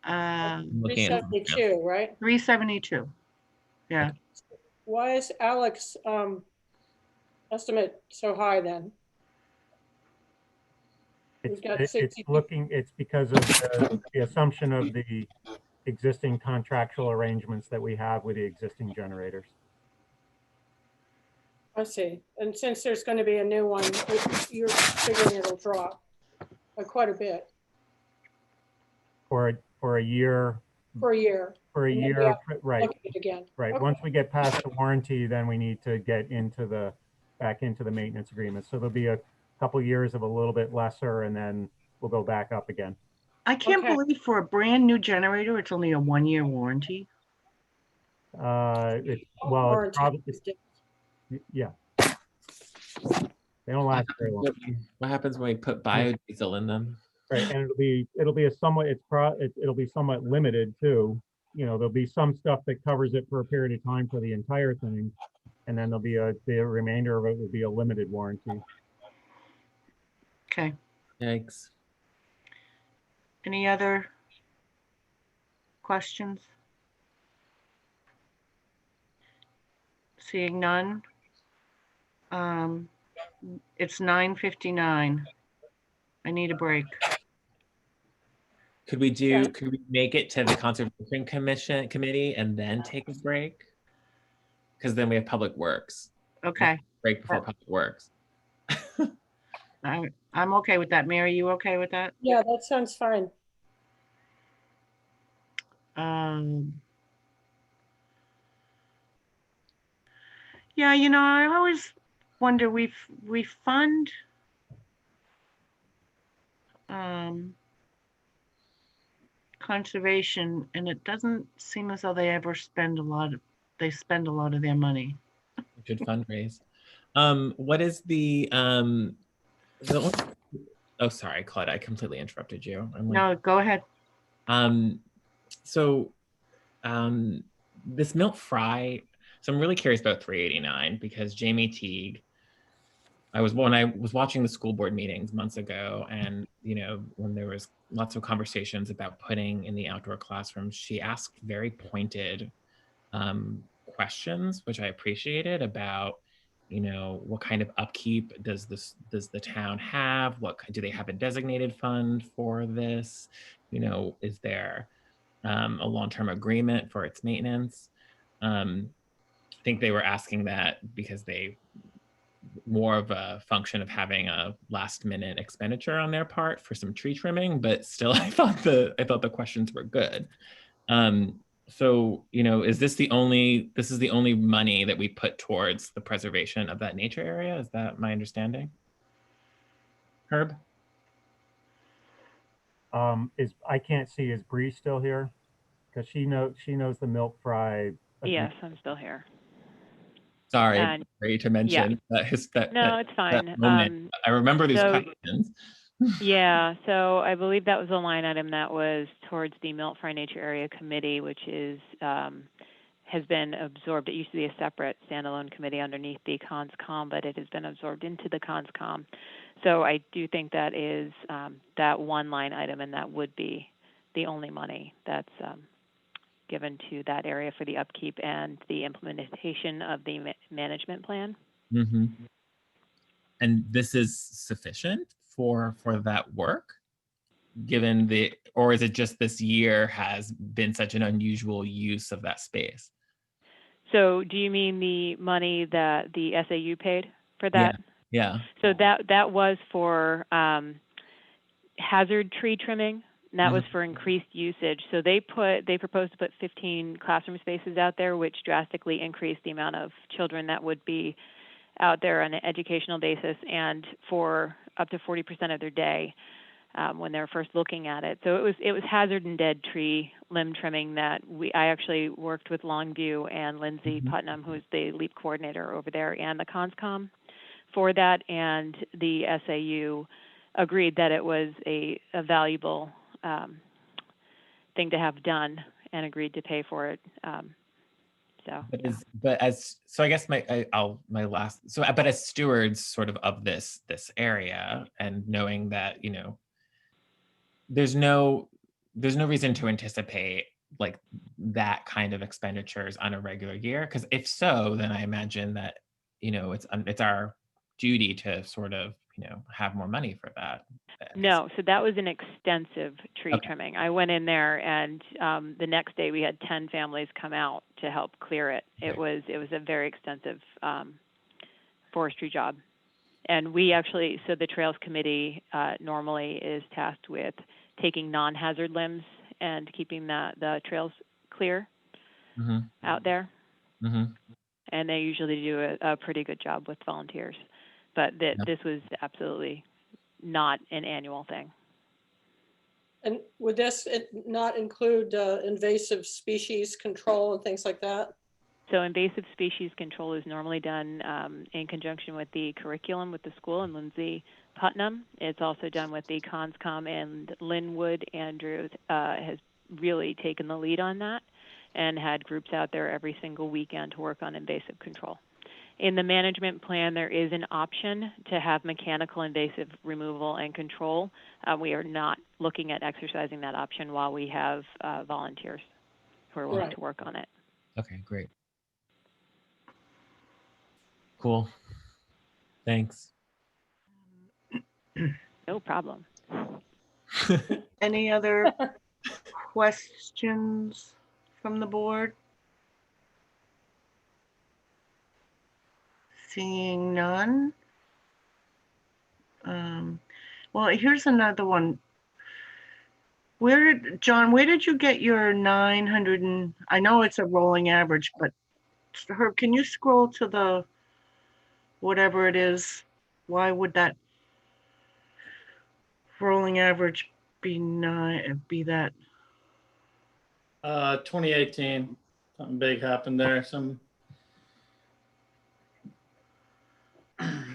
372, right? 372. Yeah. Why is Alex estimate so high then? It's because of the assumption of the existing contractual arrangements that we have with the existing generators. I see. And since there's going to be a new one, you're figuring it'll drop by quite a bit. For a year. For a year. For a year, right. Look at it again. Right. Okay. Once we get past the warranty, then we need to get back into the maintenance agreement. So there'll be a couple of years of a little bit lesser, and then we'll go back up again. I can't believe for a brand new generator, it's only a 1-year warranty. It's probably, yeah. They don't last very long. What happens when we put biodiesel in them? Right, and it'll be somewhat limited too. You know, there'll be some stuff that covers it for a period of time for the entire thing, and then there'll be the remainder of it will be a limited warranty. Okay. Thanks. Any other questions? Seeing none. It's 9:59. I need a break. Could we make it to the Conservation Committee and then take a break? Because then we have Public Works. Okay. Break before Public Works. I'm okay with that. Mary, you okay with that? Yeah, that sounds fine. Yeah, you know, I always wonder, we fund conservation, and it doesn't seem as though they ever spend a lot of their money. Good fundraise. What is the oh, sorry, Claude, I completely interrupted you. No, go ahead. This milk fry, so I'm really curious about 389 because Jamie Teague when I was watching the school board meetings months ago, and when there was lots of conversations about putting in the outdoor classrooms, she asked very pointed questions, which I appreciated, about what kind of upkeep does the town have? Do they have a designated fund for this? Is there a long-term agreement for its maintenance? I think they were asking that because they more of a function of having a last-minute expenditure on their part for some tree trimming, but still, I thought the questions were good. So, is this the only money that we put towards the preservation of that nature area? Is that my understanding? Herb? I can't see, is Bree still here? Because she knows the milk fry. Yes, I'm still here. Sorry, Bree, to mention that. No, it's fine. I remember these questions. Yeah, so I believe that was a line item that was towards the Milk Fry Nature Area Committee, which is has been absorbed. It used to be a separate standalone committee underneath the CONSCOM, but it has been absorbed into the CONSCOM. So I do think that is that one line item, and that would be the only money that's given to that area for the upkeep and the implementation of the management plan. Mm-hmm. And this is sufficient for that work, given or is it just this year has been such an unusual use of that space? So do you mean the money that the SAU paid for that? Yeah. So that was for hazard tree trimming. And that was for increased usage. So they proposed to put 15 classroom spaces out there, which drastically increased the amount of children that would be out there on an educational basis, and for up to 40% of their day when they were first looking at it. So it was hazard and dead tree limb trimming that I actually worked with Longview and Lindsay Putnam, who's the LEAP coordinator over there, and the CONSCOM for that, and the SAU agreed that it was a valuable thing to have done and agreed to pay for it. But as stewards sort of this area, and knowing that there's no reason to anticipate like that kind of expenditures on a regular year, because if so, then I imagine that it's our duty to sort of have more money for that. No, so that was an extensive tree trimming. I went in there, and the next day we had 10 families come out to help clear it. It was a very extensive forestry job. And we actually, so the Trails Committee normally is tasked with taking non-hazard limbs and keeping the trails clear out there. And they usually do a pretty good job with volunteers. But this was absolutely not an annual thing. And would this not include invasive species control and things like that? So invasive species control is normally done in conjunction with the curriculum with the school and Lindsay Putnam. It's also done with the CONSCOM, and Linwood Andrews has really taken the lead on that and had groups out there every single weekend to work on invasive control. In the management plan, there is an option to have mechanical invasive removal and control. We are not looking at exercising that option while we have volunteers who are willing to work on it. Okay, great. Cool. Thanks. No problem. Any other questions from the board? Seeing none. Well, here's another one. John, where did you get your 900 and, I know it's a rolling average, but Herb, can you scroll to the, whatever it is? Why would that rolling average be that? 2018, something big happened there.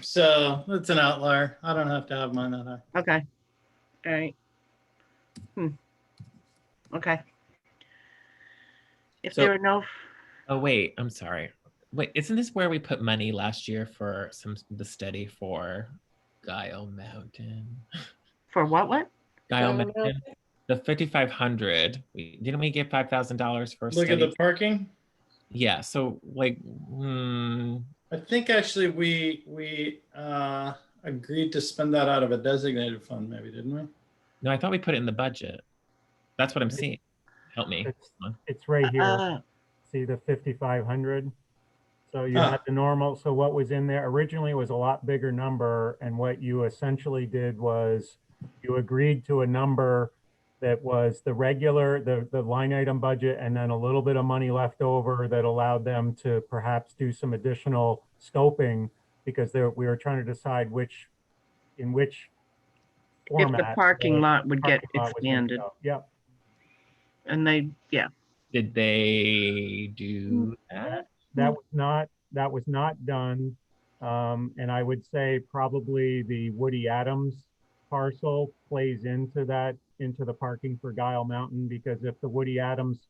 So it's an outlier. I don't have to have mine that high. Okay. All right. Okay. If there are no. Oh wait, I'm sorry. Wait, isn't this where we put money last year for the study for Guile Mountain? For what? Guile Mountain, the 5,500. Didn't we give $5,000 for a Look at study? the parking. Yeah. So like, I think actually we agreed to spend that out of a designated fund, maybe, didn't we? no, I thought we put it in the budget. That's what I'm seeing. Help me. It's right here. See the 5,500? So you had the normal, so what was in there originally was a lot bigger number, and what you essentially did was you agreed to a number that was the regular, the line item budget, and then a little bit of money left over that allowed them to perhaps do some additional scoping, because we were trying to decide in which format. If the parking lot would get parking lot was gonna expanded. go. Yep. And they, yeah. Did they do that? That was not done. And I would say probably the Woody Adams parcel plays into the parking for Guile Mountain, because if the Woody Adams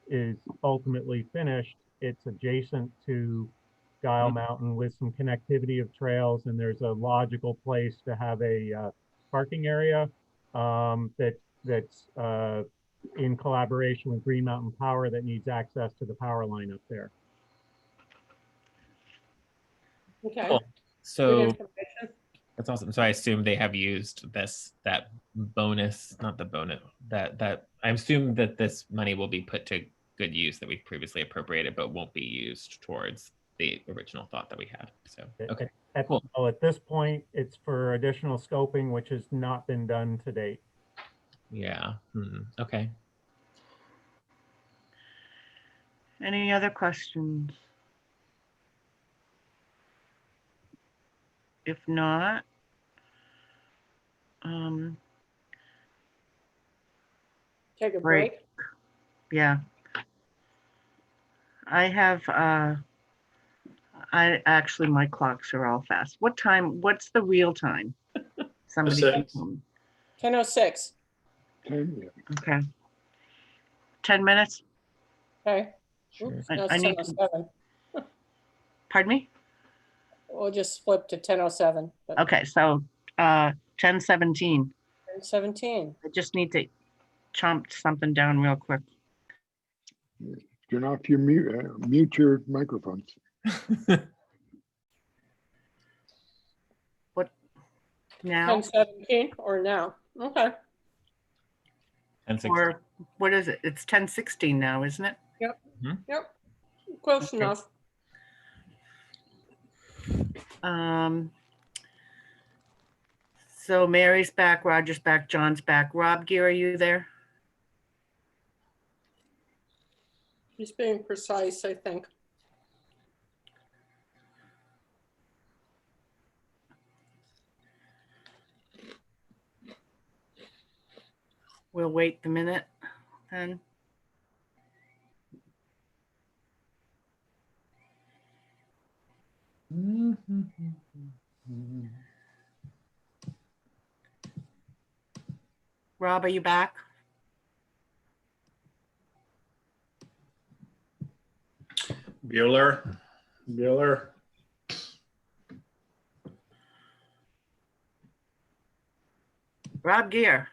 is ultimately finished, it's adjacent to Guile Mountain with some connectivity of trails, and there's a logical place to have a parking area that's in collaboration with Green Mountain Power that needs access to the power line up there. Okay. Cool. Good So information. that's awesome. So I assume they have used that bonus, not the bonus, that I assume that this money will be put to good use that we previously appropriated, but won't be used towards the original thought that we had. So okay, cool. Well, at this point, it's for additional scoping, which has not been done to date. Yeah. Okay. Any other questions? If not, Take a break. Yeah. I have, my clocks are all fast. What's the real time? Somebody. 10:06. Okay. 10 minutes? Okay. Sure. Oops, no, it's I need 10:07. Pardon me? We'll just flip to 10:07. Okay, so 10:17. 10:17. I just need to chomp something down real quick. Turn off your mute your microphones. What now? 10:17 or now? Okay. Or what is it? It's 10:16 now, isn't it? Yep. Yep. Close Okay. enough. So Mary's back, Roger's back, John's back. Rob Gear, are you there? He's being precise, I think. We'll wait the minute then. Rob, are you back? Bueller. Rob Gear.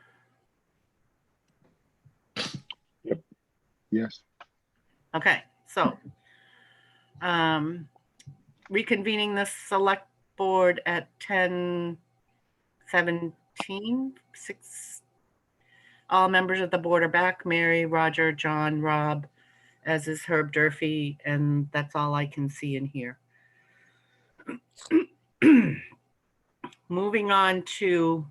Yep. Yes. Okay, so reconvening the select board at 10:17. All members of the board are back. Mary, Roger, John, Rob, as is Herb Durfee, and that's all I can see in here. Moving on to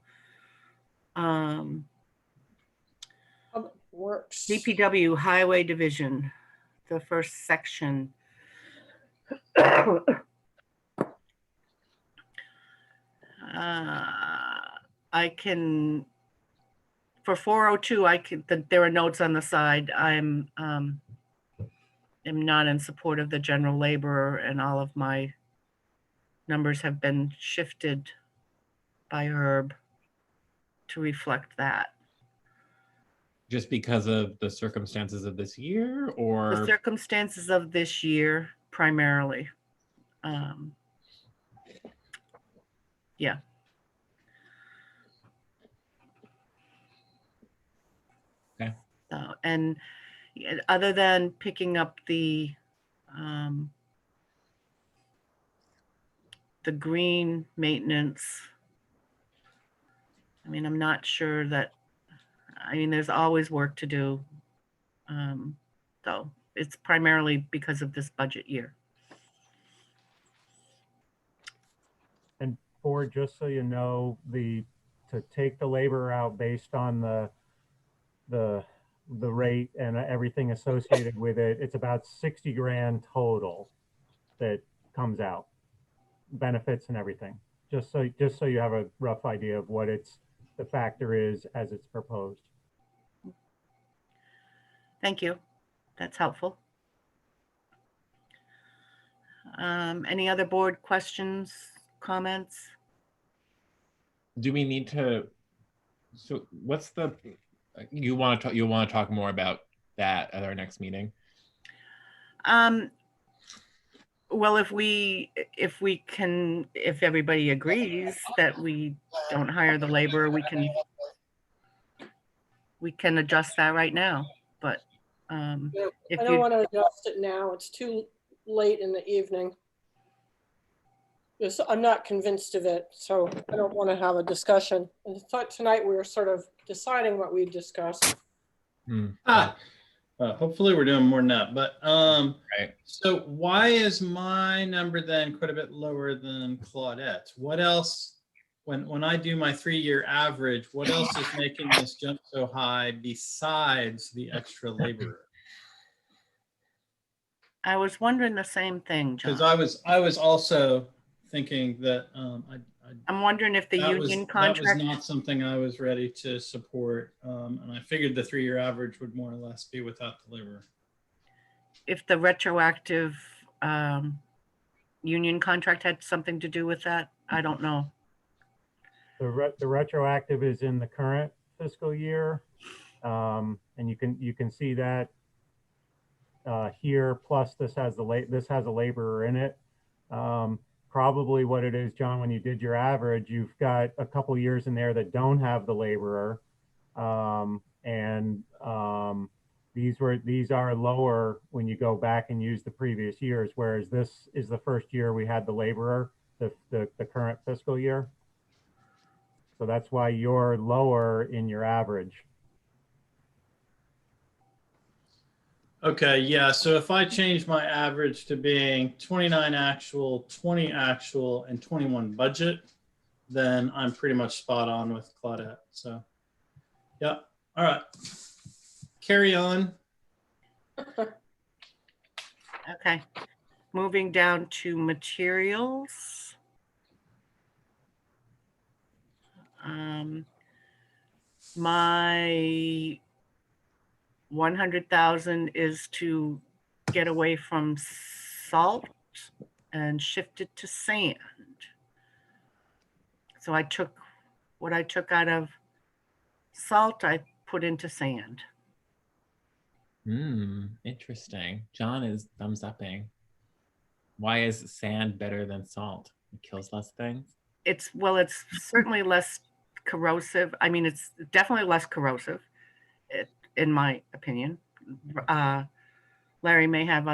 Works. DPW Highway Division, the first section. I can, for 402, there are notes on the side. I'm not in support of the general laborer, and all of my numbers have been shifted by Herb to reflect that. Just because of the circumstances of this year, or? The circumstances of this year, primarily. Yeah. Okay. And other than picking up the green maintenance, I mean, I'm not sure that, I mean, there's always work to do. So it's primarily because of this budget year. And Ford, just so you know, to take the labor out based on the rate and everything associated with it, it's about 60 grand total that comes out, benefits and everything. Just so you have a rough idea of what the factor is as it's proposed. Thank you. That's helpful. Any other board questions, comments? Do we need to, so what's you want to talk more about that at our next meeting? Well, if everybody agrees that we don't hire the laborer, we can adjust that right now. But I don't want to adjust it now. It's too late in the evening. I'm not convinced of it, so I don't want to have a discussion. I thought tonight we were sort of deciding what we discussed. Hopefully we're doing more than that. But right. So why is my number then quite a bit lower than Claudette's? What else, when I do my 3-year average, what else is making this jump so high besides the extra laborer? I was wondering the same thing, John. Because I was also thinking that I'm wondering if the union contract, that was not something I was ready to support, and I figured the 3-year average would more or less be without the labor. If the retroactive union contract had something to do with that, I don't know. The retroactive is in the current fiscal year, and you can see that here. Plus, this has a laborer in it. Probably what it is, John, when you did your average, you've got a couple years in there that don't have the laborer, and these are lower when you go back and use the previous years, whereas this is the first year we had the laborer, the current fiscal year. So that's why you're lower in your average. Okay, yeah, so if I change my average to being 29 actual, 20 actual, and 21 budget, then I'm pretty much spot on with Claudette. So, yeah, all right. Carry on. Okay, moving down to materials. My 100,000 is to get away from salt and shift it to sand. So I took what I took out of salt, I put into sand. Interesting. John is thumbs upping. Why is sand better than salt? It kills less things? It's certainly less corrosive. I mean, it's definitely less corrosive, in my opinion. Larry may have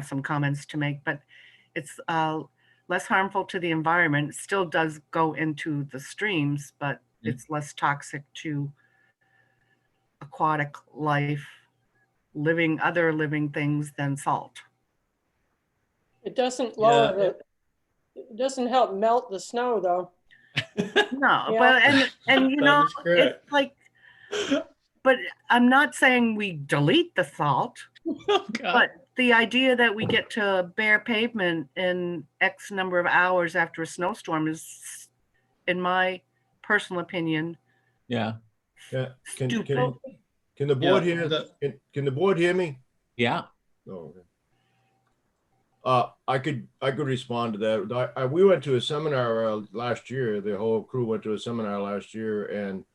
some comments to make, but it's less harmful to the environment. It still does go into the streams, but it's less toxic to aquatic life, other living things than salt. It doesn't lower it doesn't help melt the snow though. No, Yeah. but and you know, it's like, but I'm not saying we delete the salt, but the idea that we get to bare pavement in X number of hours after a snowstorm is, in my personal opinion, stupid. Can the board hear? Can the board hear me? Yeah. Oh, okay. I could respond to that. We went to a seminar last year. The whole crew went to a seminar last year, and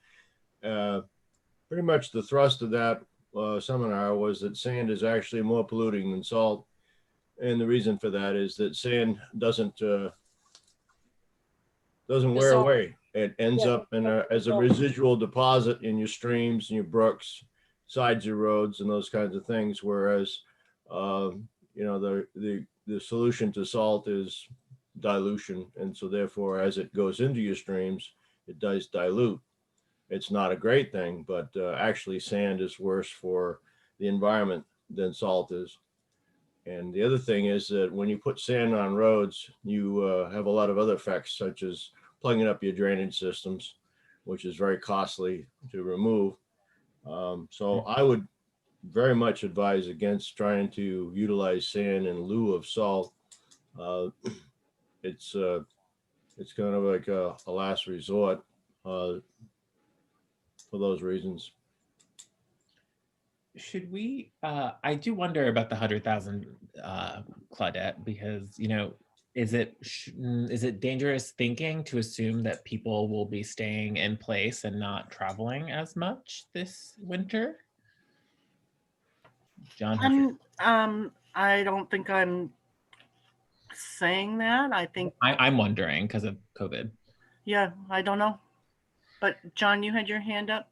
pretty much the thrust of that seminar was that sand is actually more polluting than salt. And the reason for that is that sand doesn't wear Dissolve. away. It ends Yeah, up as a residual deposit in your streams and your brooks, sides of roads, and those kinds of things. Whereas, you know, the solution to salt is dilution, and so therefore, as it goes into your streams, it does dilute. It's not a great thing, but actually, sand is worse for the environment than salt is. And the other thing is that when you put sand on roads, you have a lot of other effects, such as plugging up your drainage systems, which is very costly to remove. So I would very much advise against trying to utilize sand in lieu of salt. It's kind of like a last resort for those reasons. Should we, I do wonder about the 100,000 Claudette, because, you know, is it dangerous thinking to assume that people will be staying in place and not traveling as much this winter? John? I don't think I'm saying that. I think I'm wondering because of COVID. Yeah, I don't know. But John, you had your hand up.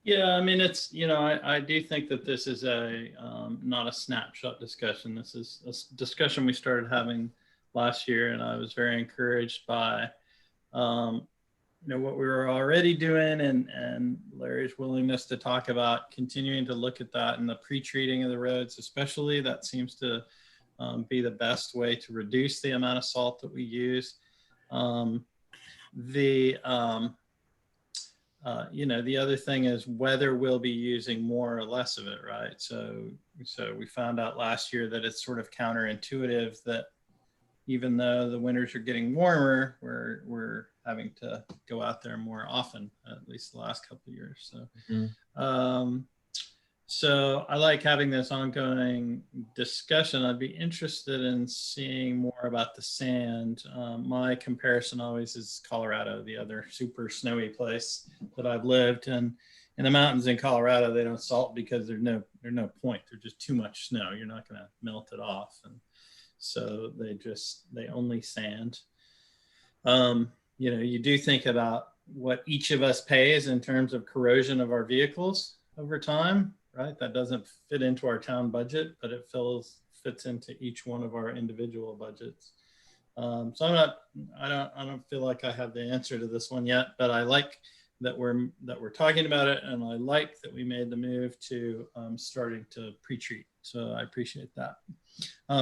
Yeah, I mean, it's, you know, I do think that this is not a snapshot discussion. This is a discussion we started having last year, and I was very encouraged by, you know, what we were already doing and Larry's willingness to talk about continuing to look at that and the pre-treating of the roads, especially. That seems to be the best way to reduce the amount of salt that we use. You know, the other thing is whether we'll be using more or less of it, right? So we found out last year that it's sort of counterintuitive that even though the winters are getting warmer, we're having to go out there more often, at least the last couple of years. So, so I like having this ongoing discussion. I'd be interested in seeing more about the sand. My comparison always is Colorado, the other super snowy place that I've lived. And in the mountains in Colorado, they don't salt because there's no point. There's just too much snow. You're not going to melt it off. And so they only sand. You know, you do think about what each of us pays in terms of corrosion of our vehicles over time, right? That doesn't fit into our town budget, but it fits into each one of our individual budgets. So I don't feel like I have the answer to this one yet, but I like that we're talking about it, and I like that we made the move to starting to pre-treat. So I appreciate that.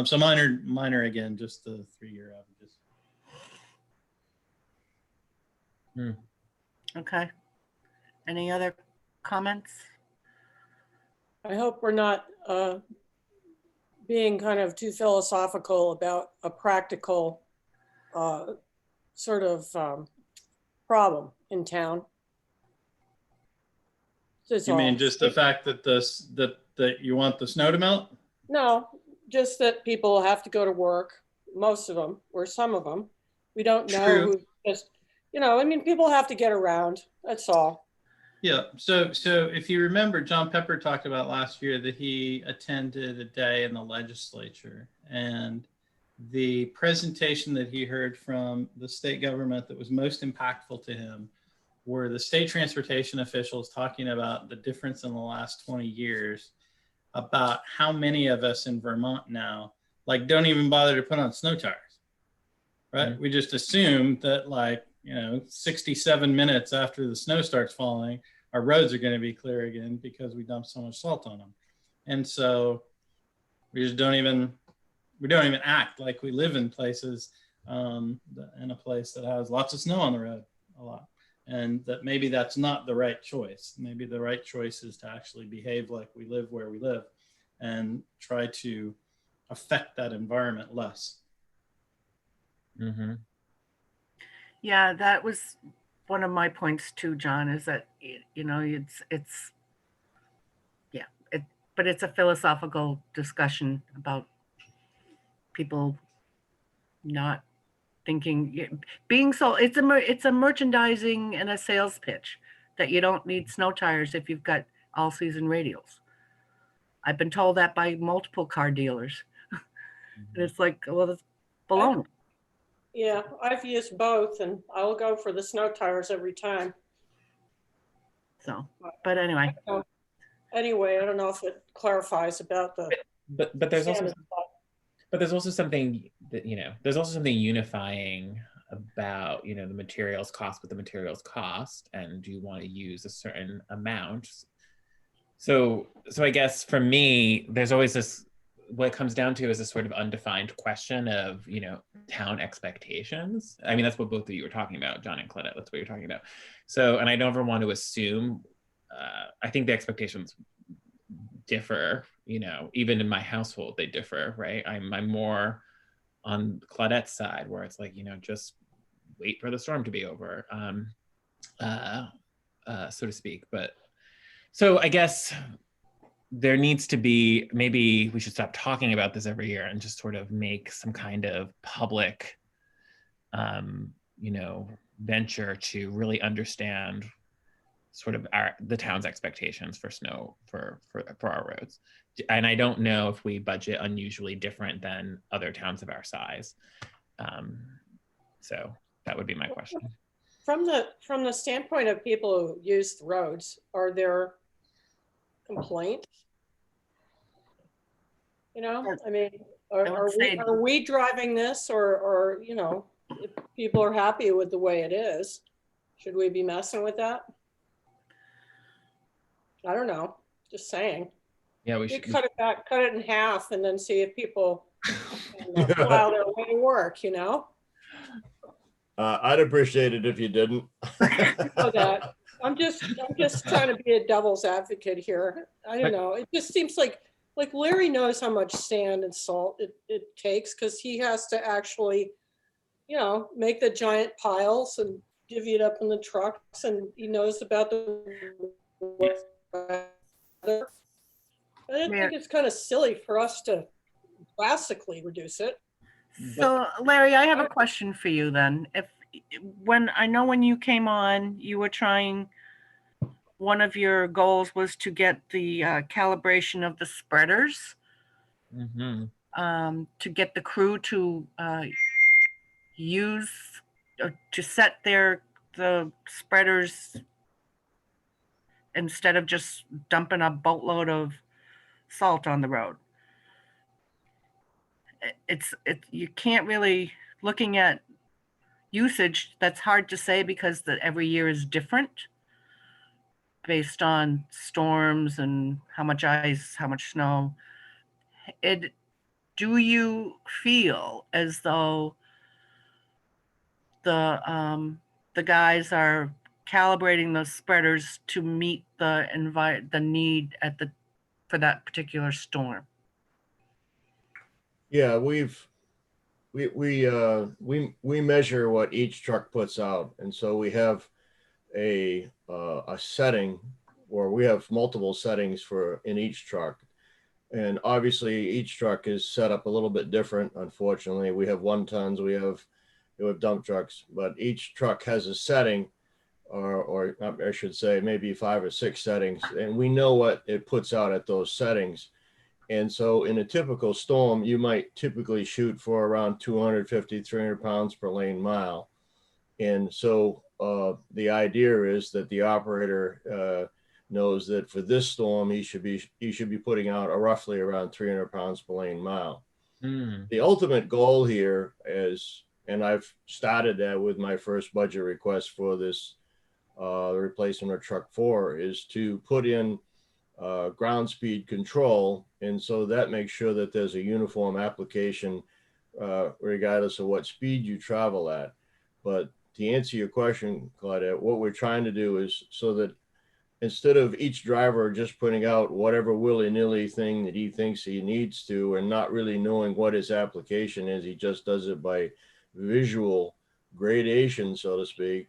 So minor again, just the 3-year averages. Okay. Any other comments? I hope we're not being kind of too philosophical about a practical sort of problem in town. You mean just the fact that that you want the snow to melt? No, just that people have to go to work, most of them, or some of them. We don't know who just, you know, I mean, people have to get around, that's all. Yeah, so if you remember, John Pepper talked about last year that he attended a day in the legislature, and the presentation that he heard from the state government that was most impactful to him were the state transportation officials talking about the difference in the last 20 years, about how many of us in Vermont now, like, don't even bother to put on snow tires, right? We just assume that, like, you know, 67 minutes after the snow starts falling, our roads are going to be clear again because we dumped so much salt on them. And so we just don't even act like we live in places, in a place that has lots of snow on the road a lot. And that maybe that's not the right choice. Maybe the right choice is to actually behave like we live where we live and try to affect that environment less. Yeah, that was one of my points too, John, is that, you know, but it's a philosophical discussion about people not thinking, being so, it's a merchandising and a sales pitch that you don't need snow tires if you've got all season radials. I've been told that by multiple car dealers. And it's like, well, that's baloney. Yeah, I've used both and I'll go for the snow tires every time. So, but anyway. Anyway, I don't know if it clarifies about the. But there's also standard. but there's also something that, there's also something unifying about, the materials cost what the materials cost, and you want to use a certain amount. So I guess for me, there's always this, what it comes down to is this sort of undefined question of, town expectations. I mean, that's what both of you were talking about, John and Claudette, that's what you're talking about. So, and I don't ever want to assume, I think the expectations differ, even in my household, they differ, right? I'm more on Claudette's side where it's like, just wait for the storm to be over, so to speak. But so I guess there needs to be, maybe we should stop talking about this every year and just sort of make some kind of public, venture to really understand sort of the town's expectations for snow for our roads. And I don't know if we budget unusually different than other towns of our size. So that would be my question. From the standpoint of people who use the roads, are there complaints? I mean, are we driving this, or if people are happy with the way it is, should we be messing with that? I don't know, just saying. Yeah, we should should cut it back, cut it in half, and then see if people plow their way to work, I'd appreciate it if you didn't. know that. I'm just trying to be a devil's advocate here. I don't know. It just seems like Larry knows how much sand and salt it takes, because he has to actually, make the giant piles and divvy it up in the trucks, and he knows about the weather. I think it's kind of silly for us to drastically reduce it. So Larry, I have a question for you then. When you came on, you were trying, one of your goals was to get the calibration of the spreaders, to get the crew to use, to set the spreaders instead of just dumping a boatload of salt on the road. You can't really, looking at usage, that's hard to say because every year is different based on storms and how much ice, how much snow. Do you feel as though the guys are calibrating those spreaders to meet the need for that particular storm? Yeah, we measure what each truck puts out, and so we have a setting, or we have multiple settings in each truck, and obviously each truck is set up a little bit different. Unfortunately, we have 1-tons, we have dump trucks, but each truck has a setting, or I should say maybe 5 or 6 settings, and we know what it puts out at those settings. And so in a typical storm, you might typically shoot for around 250, 300 pounds per lane mile. And so the idea is that the operator knows that for this storm, he should be putting out roughly around 300 pounds per lane mile. The ultimate goal here is, and I've started that with my first budget request for this replacement of truck 4, is to put in ground speed control, and so that makes sure that there's a uniform application regardless of what speed you travel at. But to answer your question, Claudette, what we're trying to do is so that instead of each driver just putting out whatever willy-nilly thing that he thinks he needs to and not really knowing what his application is, he just does it by visual gradation, so to speak.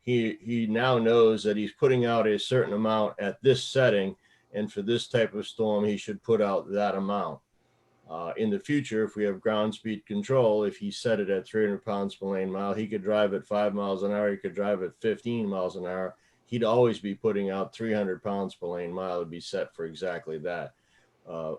He now knows that he's putting out a certain amount at this setting, and for this type of storm, he should put out that amount. In the future, if we have ground speed control, if he set it at 300 pounds per lane mile, he could drive at 5 miles an hour, he could drive at 15 miles an hour. He'd always be putting out 300 pounds per lane mile. It'd be set for exactly that.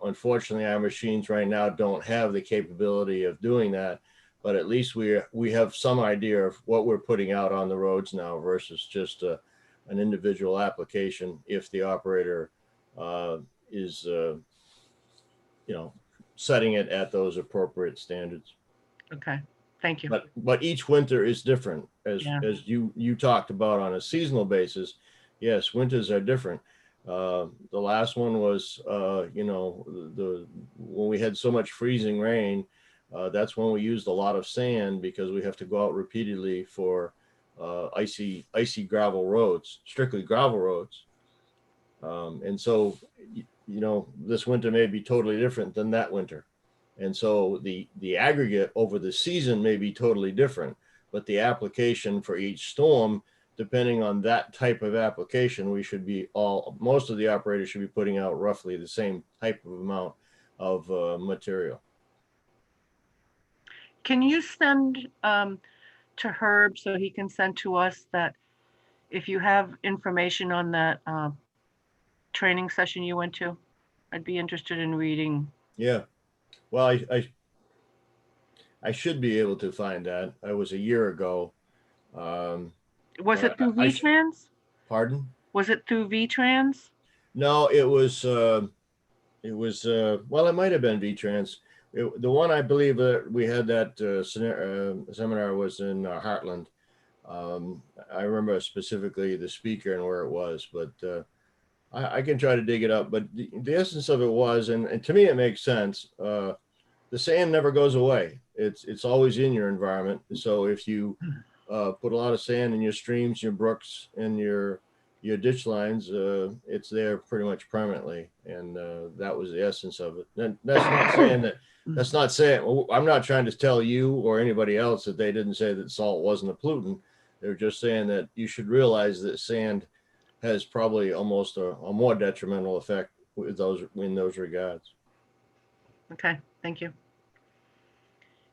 Unfortunately, our machines right now don't have the capability of doing that, but at least we have some idea of what we're putting out on the roads now versus just an individual application if the operator is setting it at those appropriate standards. Okay, thank you. But each winter is different, as you talked about on a seasonal basis. Yes, winters are different. The last one was when we had so much freezing rain, that's when we used a lot of sand because we have to go out repeatedly for icy gravel roads, strictly gravel roads. And so, this winter may be totally different than that winter. And so the aggregate over the season may be totally different, but the application for each storm, depending on that type of application, most of the operators should be putting out roughly the same type of amount of material. Can you send to Herb so he can send to us that if you have information on that training session you went to? I'd be interested in reading. Yeah, well, I should be able to find that. I was a year ago. Was it through VTrans? Pardon? Was it through VTrans? No, it was well, it might have been VTrans. The one I believe that we had that seminar was in Heartland. I remember specifically the speaker and where it was, but I can try to dig it up. But the essence of it was, and to me it makes sense. The sand never goes away. It's always in your environment. So if you put a lot of sand in your streams, your brooks, and your ditch lines, it's there pretty much permanently. And that was the essence of it. And that's not saying that. That's not saying. I'm not trying to tell you or anybody else that they didn't say that salt wasn't a pollutant. They're just saying that you should realize that sand has probably almost a more detrimental effect with in those regards. Okay, thank you.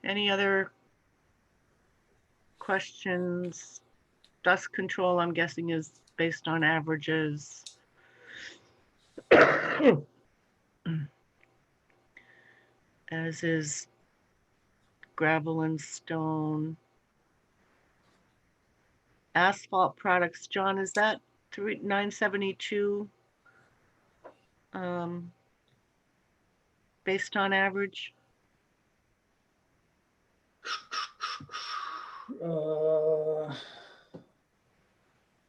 Any other questions? Dust control, I'm guessing, is based on averages. As is gravel and stone. Asphalt products, John, is that 972 based on average?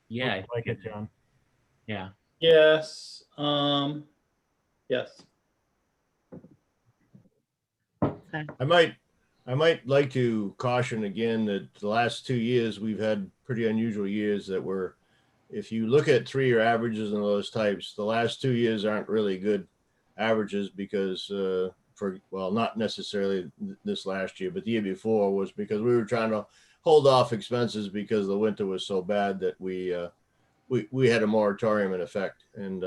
Yeah. Looks like it, John. Yeah. Yes. Yes. Okay. I might like to caution again that the last 2 years we've had pretty unusual years that were, if you look at 3-year averages and those types, the last 2 years aren't really good averages because not necessarily this last year, but the year before was because we were trying to hold off expenses because the winter was so bad that we had a moratorium in effect, and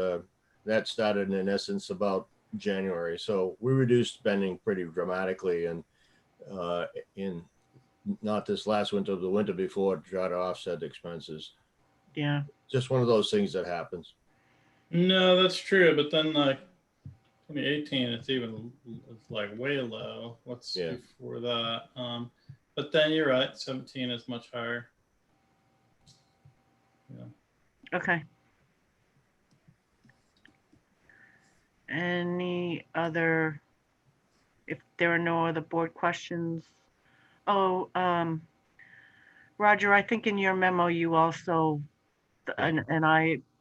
that started in essence about January. So we reduced spending pretty dramatically, and in not this last winter, the winter before, to try to offset expenses. Yeah. Just one of those things that happens. No, that's true. But then like 2018, it's like way low. What's before that? But then you're right, 17 is much higher. Yeah. Okay. Any other, if there are no other board questions? Oh, Roger, I think in your memo, you also, and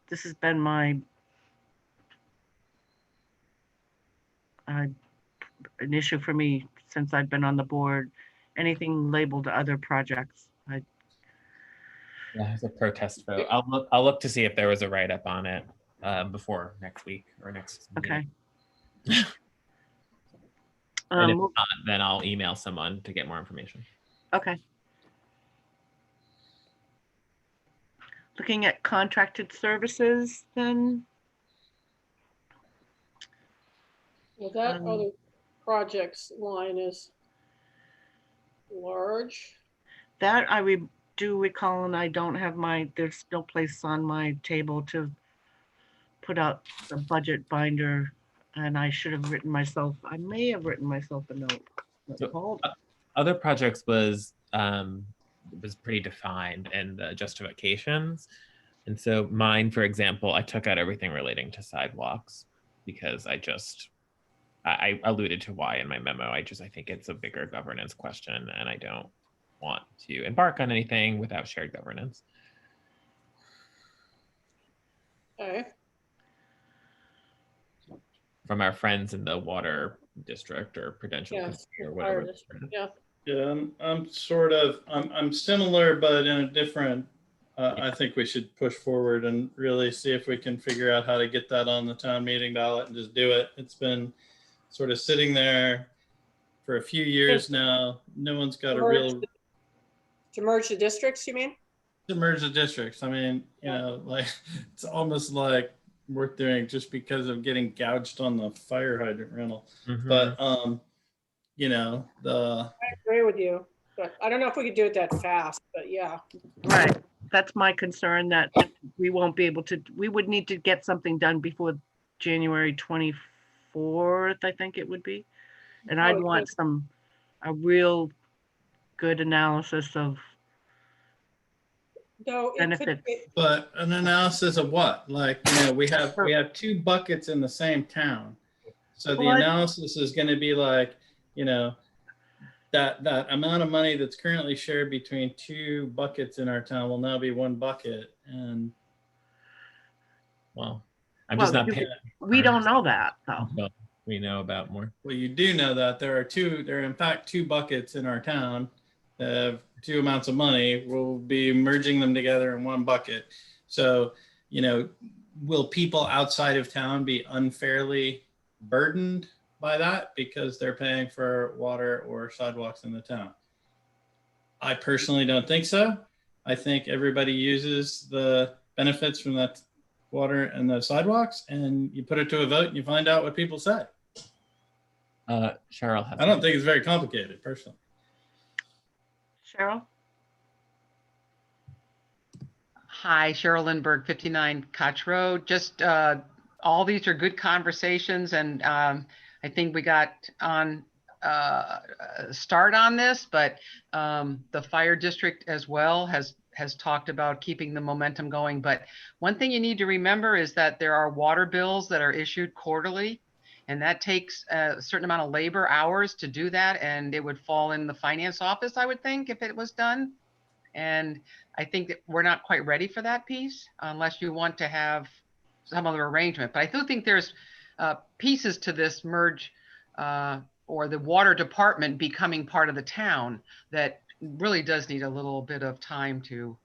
this has been my an issue for me since I've been on the board, anything labeled other projects. Yeah, it's a protest vote. I'll look to see if there was a write-up on it before next week or next meeting. Okay. And if not, then I'll email someone to get more information. Okay. Looking at contracted services, then. Well, that other projects line is large. That I do recall, and I don't have there's no place on my table to put out the budget binder And I should have written myself, I may have written myself a note. So, other projects was pretty defined in the justifications. And so mine, for example, I took out everything relating to sidewalks because I alluded to why in my memo. I think it's a bigger governance question and I don't want to embark on anything without shared governance. Okay. From our friends in the water district or prudential or whatever. Yeah. Yeah, I'm similar, but in a different, I think we should push forward and really see if we can figure out how to get that on the town meeting ballot and just do it. It's been sort of sitting there for a few years now. No one's got a real. To merge the districts, you mean? To merge the districts. I mean, you know, like it's almost like worth doing just because of getting gouged on the fire hydrant rental. But you know, I agree with you, but I don't know if we could do it that fast, but yeah. Right. That's my concern, that we won't be able to, we would need to get something done before January 24th, I think it would be. And I'd want a real good analysis of benefits. But an analysis of what? Like, you know, we have two buckets in the same town. So the analysis is going to be like, you know, that amount of money that's currently shared between two buckets in our town will now be one bucket. And well, I'm just not paying. We don't know that though. We know about more. Well, you do know that there are in fact two buckets in our town that have two amounts of money. We'll be merging them together in one bucket. So, you know, will people outside of town be unfairly burdened by that because they're paying for water or sidewalks in the town? I personally don't think so. I think everybody uses the benefits from that water and the sidewalks, and you put it to a vote and you find out what people say. Cheryl has. I don't think it's very complicated, personally. Cheryl? Hi, Cheryl Lindbergh, 59 Koch Road. Just all these are good conversations, and I think we got on start on this, but the fire district as well has talked about keeping the momentum going. But one thing you need to remember is that there are water bills that are issued quarterly, and that takes a certain amount of labor hours to do that, and it would fall in the finance office, I would think, if it was done. And I think that we're not quite ready for that piece unless you want to have some other arrangement. But I do think there's pieces to this merge or the water department becoming part of the town that really does need a little bit of time to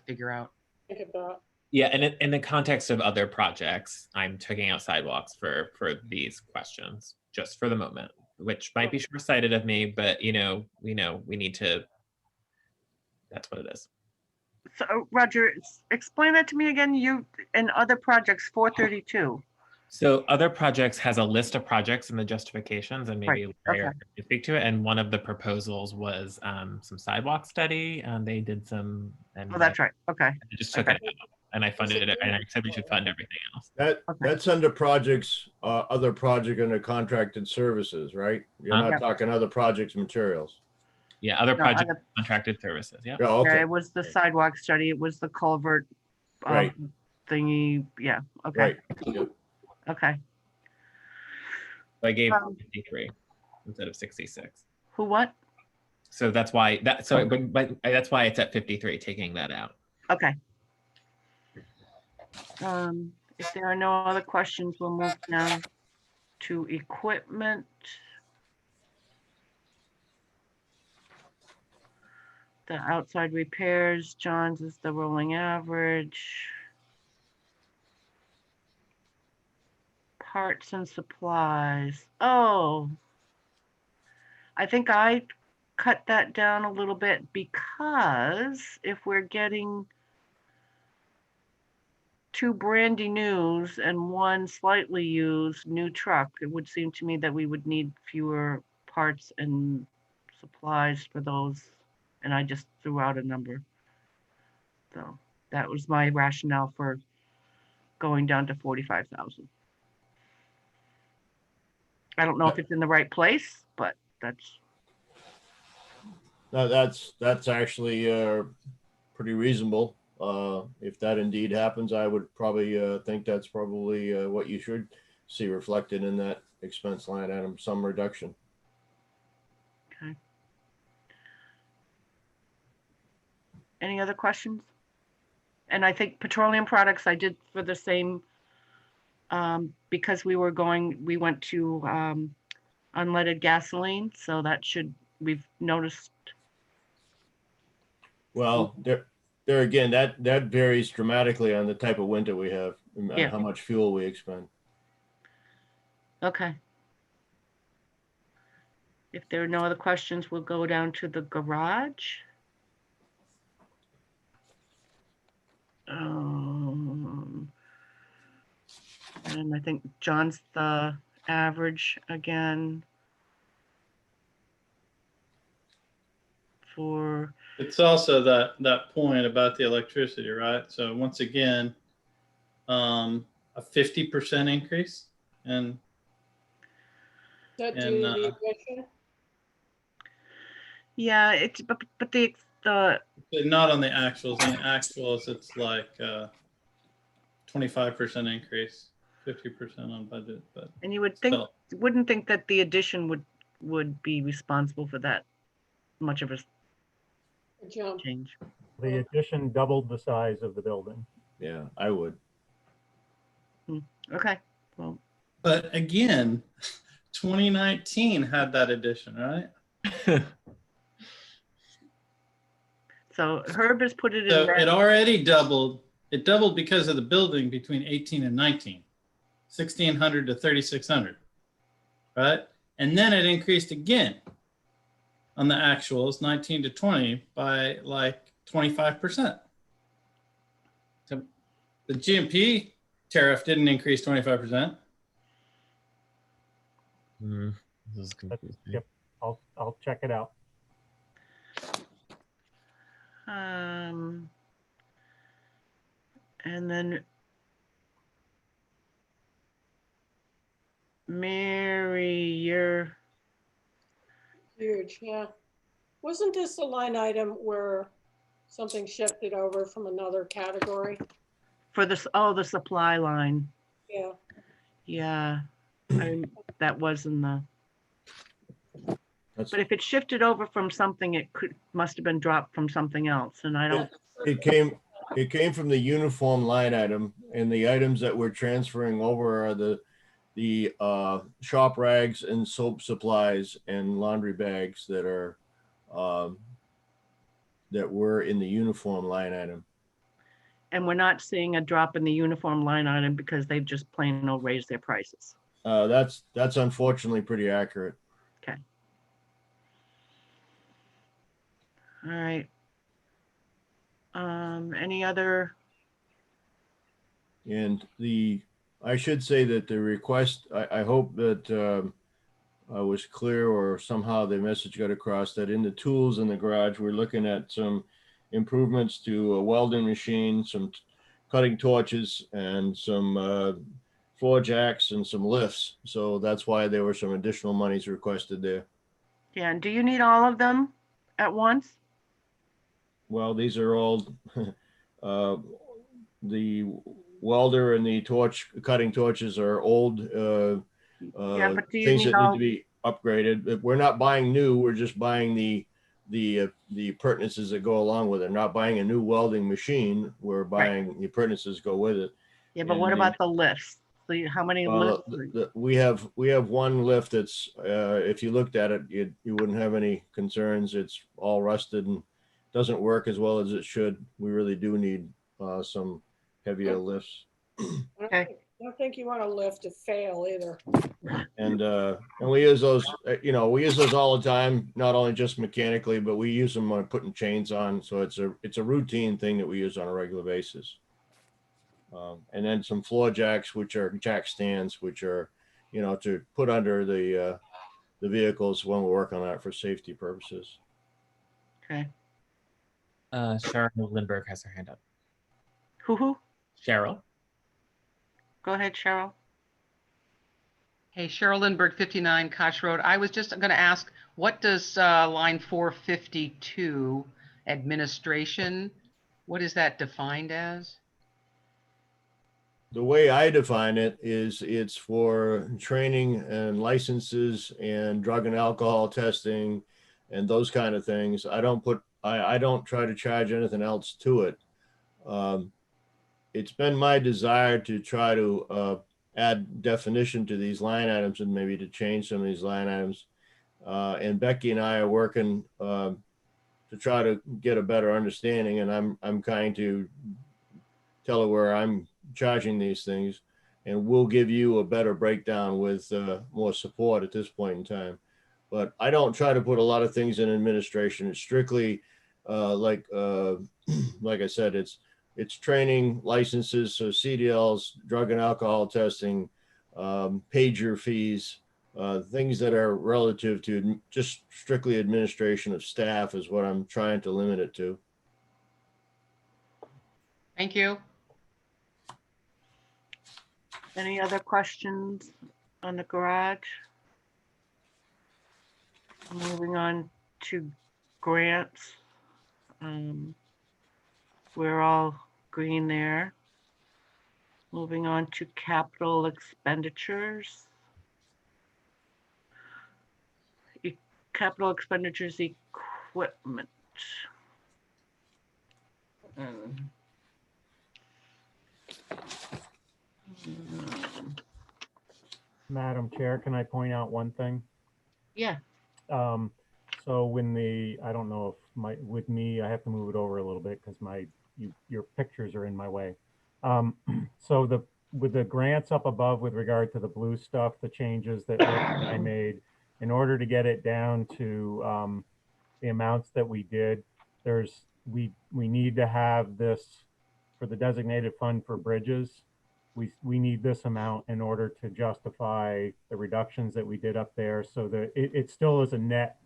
figure out. Think about. Yeah, and in the context of other projects, I'm taking out sidewalks for these questions just for the moment, which might be short-sighted of me, but you know, we need to. That's what it is. So Roger, explain that to me again. You and other projects 432. So other projects has a list of projects in the justifications, and maybe Larry can speak to it. And one of the proposals was some sidewalk study, and they did some. And oh, that's right. Okay. I just took it out, and I funded it, and I said we should fund everything else. That's under projects, other project under contracted services, right? You're not talking other projects materials. Yeah, other project contracted services. Yeah. Oh, okay. Yeah, it was the sidewalk study. It was the culvert thingy. Yeah. Okay. Right. Yep. Okay. So I gave 53 instead of 66. Who what? So that's why but that's why it's at 53, taking that out. Okay. If there are no other questions, we'll move now to equipment. The outside repairs, John's is the rolling average. Parts and supplies. Oh, I think I cut that down a little bit because if we're getting two brandy news and one slightly used new truck, it would seem to me that we would need fewer parts and supplies for those. And I just threw out a number. So that was my rationale for going down to 45,000. I don't know if it's in the right place, but that's. No, that's actually pretty reasonable. If that indeed happens, I would probably think that's probably what you should see reflected in that expense line item, some reduction. Okay. Any other questions? And I think petroleum products I did for the same, because we went to unleaded gasoline, so that we've noticed. Well, there again, that varies dramatically on the type of winter we have and Yeah. how much fuel we expend. Okay. If there are no other questions, we'll go down to the garage. And I think John's the average again for. It's also that point about the electricity, right? So once again, a 50% increase and That due to the addition? Yeah, it's but the not on the actuals. On the actuals, it's like 25% increase, 50% on budget. But and you wouldn't think that the addition would be responsible for that much of a change. The addition doubled the size of the building. Yeah, I would. Okay, well. But again, 2019 had that addition, right? So Herb has put it in. So it already doubled. It doubled because of the building between 18 and 19, 1,600 to 3,600, right? And then it increased again on the actuals, 19 to 20 by like 25%. So the GMP tariff didn't increase 25%. This is confusing. Yep, I'll check it out. And then Mary, you're huge, yeah. Wasn't this a line item where something shifted over from another category? for this. Oh, the supply line. Yeah. Yeah, that was in the. That's, but if it shifted over from something, it must have been dropped from something else, and I don't. it came from the uniform line item, and the items that we're transferring over are the shop rags and soap supplies and laundry bags that are that were in the uniform line item. And we're not seeing a drop in the uniform line item because they've just plain old raised their prices. That's unfortunately pretty accurate. Okay. All right. Any other? And I should say that the request, I hope that I was clear or somehow the message got across that in the tools in the garage, we're looking at some improvements to a welding machine, some cutting torches, and some floor jacks and some lifts. So that's why there were some additional monies requested there. Yeah, and do you need all of them at once? Well, these are all the welder and the cutting torches are old Yeah, but do you things need that all... need to be upgraded. We're not buying new. We're just buying the appurtenances that go along with it. We're not buying a new welding machine. We're buying the appurtenances go with it. Yeah, but what about the lifts? So how many lifts? We have one lift that's if you looked at it, you wouldn't have any concerns. It's all rusted and doesn't work as well as it should. We really do need some heavier lifts. Okay. I don't think you want a lift to fail either. And we use those, we use those all the time, not only just mechanically, but we use them on putting chains on. So it's a routine thing that we use on a regular basis. And then some floor jacks, which are jack stands, which are, to put under the vehicles when we're working on that for safety purposes. Okay. Cheryl Lindbergh has her hand up. Who? Cheryl. Go ahead, Cheryl. Hey, Cheryl Lindbergh, 59 Koch Road. I was just going to ask, what does line 452 administration, what is that defined as? The way I define it is it's for training and licenses and drug and alcohol testing and those kind of things. I don't try to charge anything else to it. It's been my desire to try to add definition to these line items and maybe to change some of these line items. And Becky and I are working to try to get a better understanding, and I'm trying to tell her where I'm charging these things, and we'll give you a better breakdown with more support at this point in time. But I don't try to put a lot of things in administration. It's strictly like I said, it's training, licenses, so CDLs, drug and alcohol testing, pager fees, things that are relative to just strictly administration of staff is what I'm trying to limit it to. Thank you. Any other questions on the garage? Moving on to grants. We're all green there. Moving on to capital expenditures. Capital expenditures equipment. Madam Chair, can I point out one thing? Yeah. So when I don't know if with me, I have to move it over a little bit because your pictures are in my way. So with the grants up above with regard to the blue stuff, the changes that Rick and I made, in order to get it down to the amounts that we did, we need to have this for the designated fund for bridges. We need this amount in order to justify the reductions that we did up there, so that it still is a net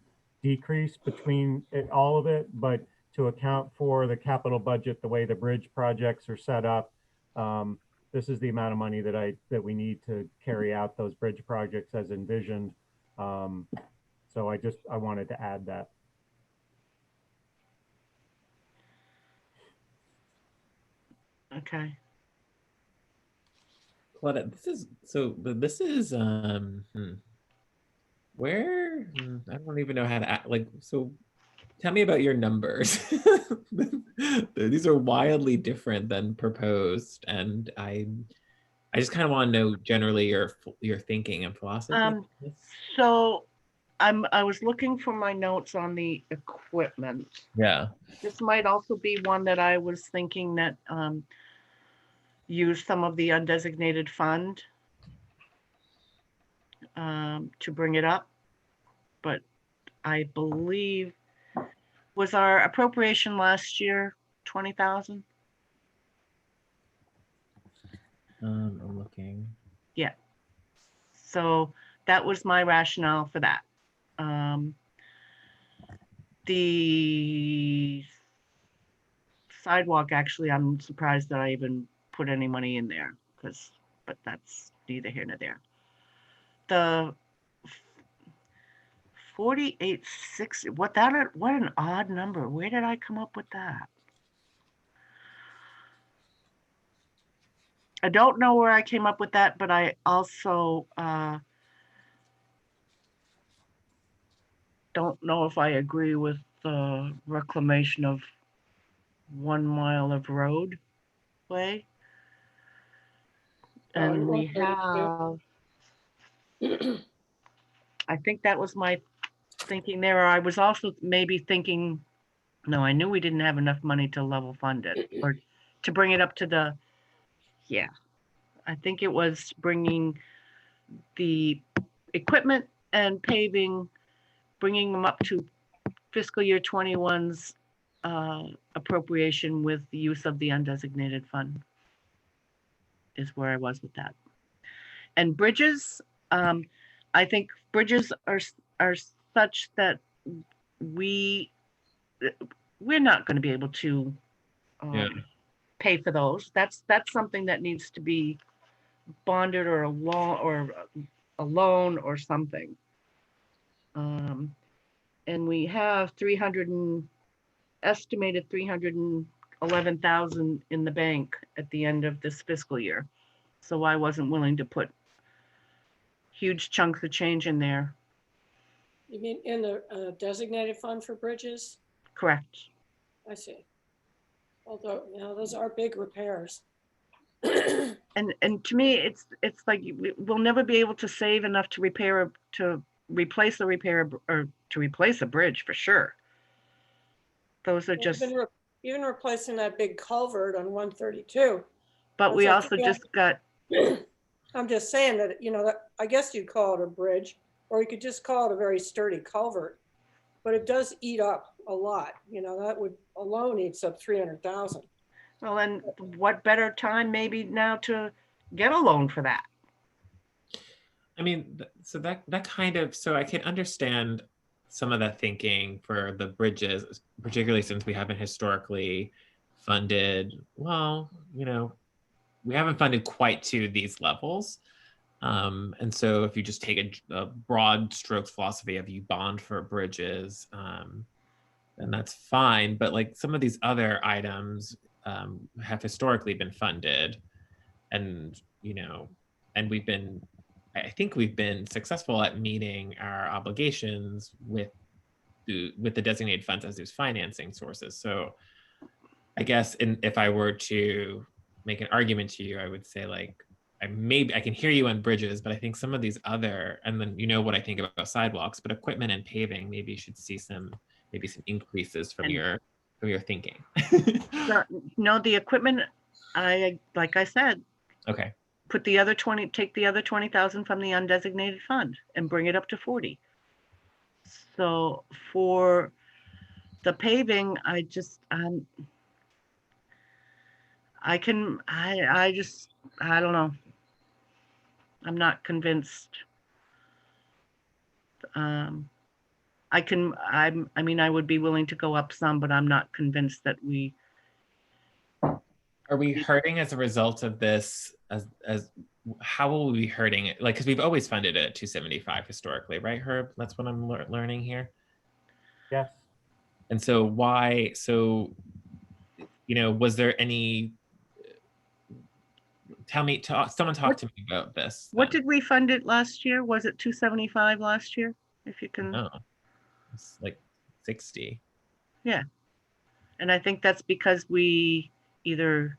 decrease between all of it, but to account for the capital budget, the way the bridge projects are set up, this is the amount of money that we need to carry out those bridge projects as envisioned. So I wanted to add that. Okay. Claudette, this is where I don't even know how to act, so tell me about your numbers. These are wildly different than proposed, and I just kind of want to know generally your thinking and philosophy. So I was looking for my notes on the equipment. Yeah. This might also be one that I was thinking that use some of the undesignated fund to bring it up. But I believe, was our appropriation last year 20,000? I'm looking. Yeah. So that was my rationale for that. The sidewalk, actually, I'm surprised that I even put any money in there, but that's neither here nor there. The 4860, what an odd number. Where did I come up with that? I don't know where I came up with that, but I also don't know if I agree with the reclamation of 1 mile of roadway. And we have, I think that was my thinking there, or I was also maybe thinking, no, I knew we didn't have enough money to level fund it or to bring it up to the, yeah. I think it was bringing the equipment and paving, bringing them up to fiscal year 21's appropriation with the use of the undesignated fund is where I was with that. And bridges, I think bridges are such that we're not going to be able to pay for those. That's something that needs to be bonded or a law or a loan or something. And we have estimated 311,000 in the bank at the end of this fiscal year. So I wasn't willing to put huge chunks of change in there. You mean in the designated fund for bridges? Correct. I see. Although, those are big repairs. And to me, it's like we'll never be able to save enough to replace a bridge for sure. Those are just. Even replacing that big culvert on 132. But we also just got. I'm just saying that, that I guess you'd call it a bridge, or you could just call it a very sturdy culvert, but it does eat up a lot. That would alone eats up 300,000. Well, and what better time maybe now to get a loan for that? I mean, so that kind of, so I can understand some of that thinking for the bridges, particularly since we haven't historically funded, well, we haven't funded quite to these levels. And so if you just take a broad strokes philosophy of you bond for bridges, then that's fine. But like some of these other items have historically been funded, and and I think we've been successful at meeting our obligations with the designated funds as those financing sources. So I guess if I were to make an argument to you, I would say like, I can hear you on bridges, but I think some of these other, and then what I think about sidewalks, but equipment and paving, maybe you should see some increases from your thinking. No, the equipment, like I said. Okay. Take the other 20,000 from the undesignated fund and bring it up to 40. So for the paving, I don't know. I'm not convinced. I would be willing to go up some, but I'm not convinced that we. Are we hurting as a result of this? As how will we be hurting it? Like, because we've always funded it at 275 historically, right, Herb? That's what I'm learning here. Yes. And so why? So, was there any? Someone talk to me about this. What did we fund it last year? Was it 275 last year? If you can. No, it's like 60. Yeah, and I think that's because we either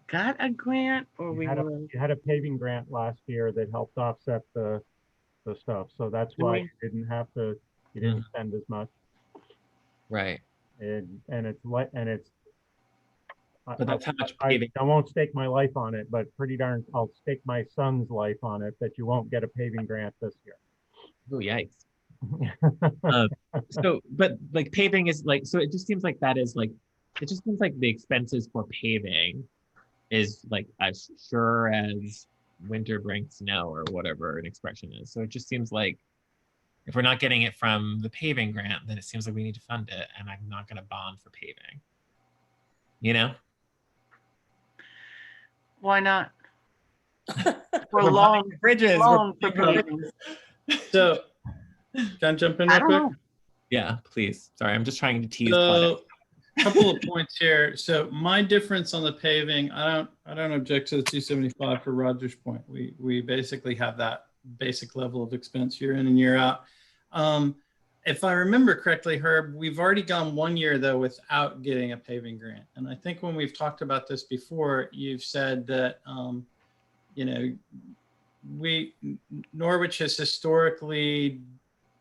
got a grant or you had a paving grant last year that helped offset the stuff. So that's why you didn't spend as much. Right. And it's but that's how much paving. I won't stake my life on it, but I'll stake my son's life on it that you won't get a paving grant this year. Oh, yikes. But like paving is like, so it just seems like the expenses for paving is like as sure as winter brings snow or whatever an expression is. So it just seems like if we're not getting it from the paving grant, then it seems like we need to fund it, and I'm not going to bond for paving. Why not? We're long bridges. So, can I jump in real quick? Yeah, please. Sorry, I'm just trying to tease. So, a couple of points here. So, my difference on the paving, I don't object to the 275 for Roger's point. We basically have that basic level of expense year in and year out. If I remember correctly, Herb, we've already gone 1 year though without getting a paving grant. And I think when we've talked about this before, you've said that, Norwich has historically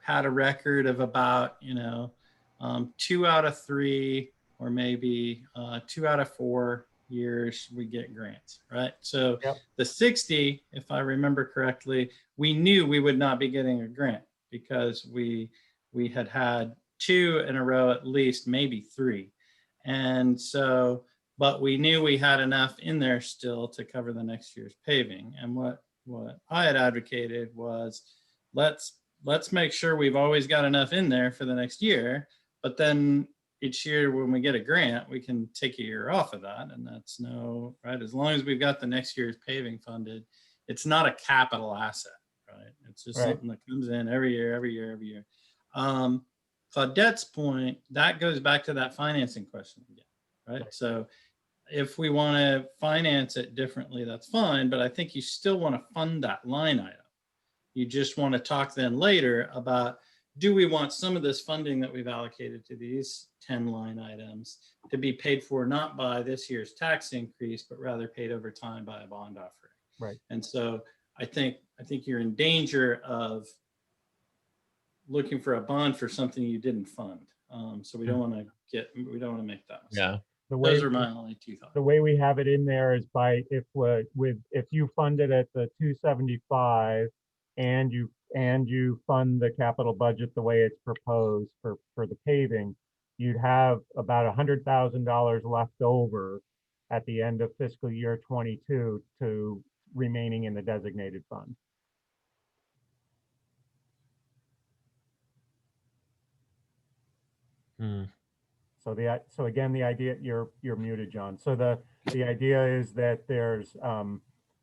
had a record of about, 2 out of 3 or maybe 2 out of 4 years we get grants, right? So the 60, if I remember correctly, we knew we would not be getting a grant because we had 2 in a row at least, maybe 3. And so, but we knew we had enough in there still to cover the next year's paving. And what I had advocated was let's make sure we've always got enough in there for the next year, but then each year when we get a grant, we can take a year off of that. And that's right. As long as we've got the next year's paving funded, it's not a capital asset, right? It's just Right. something that comes in every year, every year, every year. Claudette's point, that goes back to that financing question again, right? So if we want to finance it differently, that's fine, but I think you still want to fund that line item. You just want to talk then later about, do we want some of this funding that we've allocated to these 10 line items to be paid for not by this year's tax increase, but rather paid over time by a bond offering? Right. And so I think you're in danger of looking for a bond for something you didn't fund. So we don't want to make that mistake. Yeah. Those are my only two thoughts. The way we have it in there is by if you fund it at the 275 and you fund the capital budget the way it's proposed for the paving, you'd have about $100,000 left over at the end of fiscal year 22 to remaining in the designated fund. So again, the idea, you're muted, John. So the idea is that there's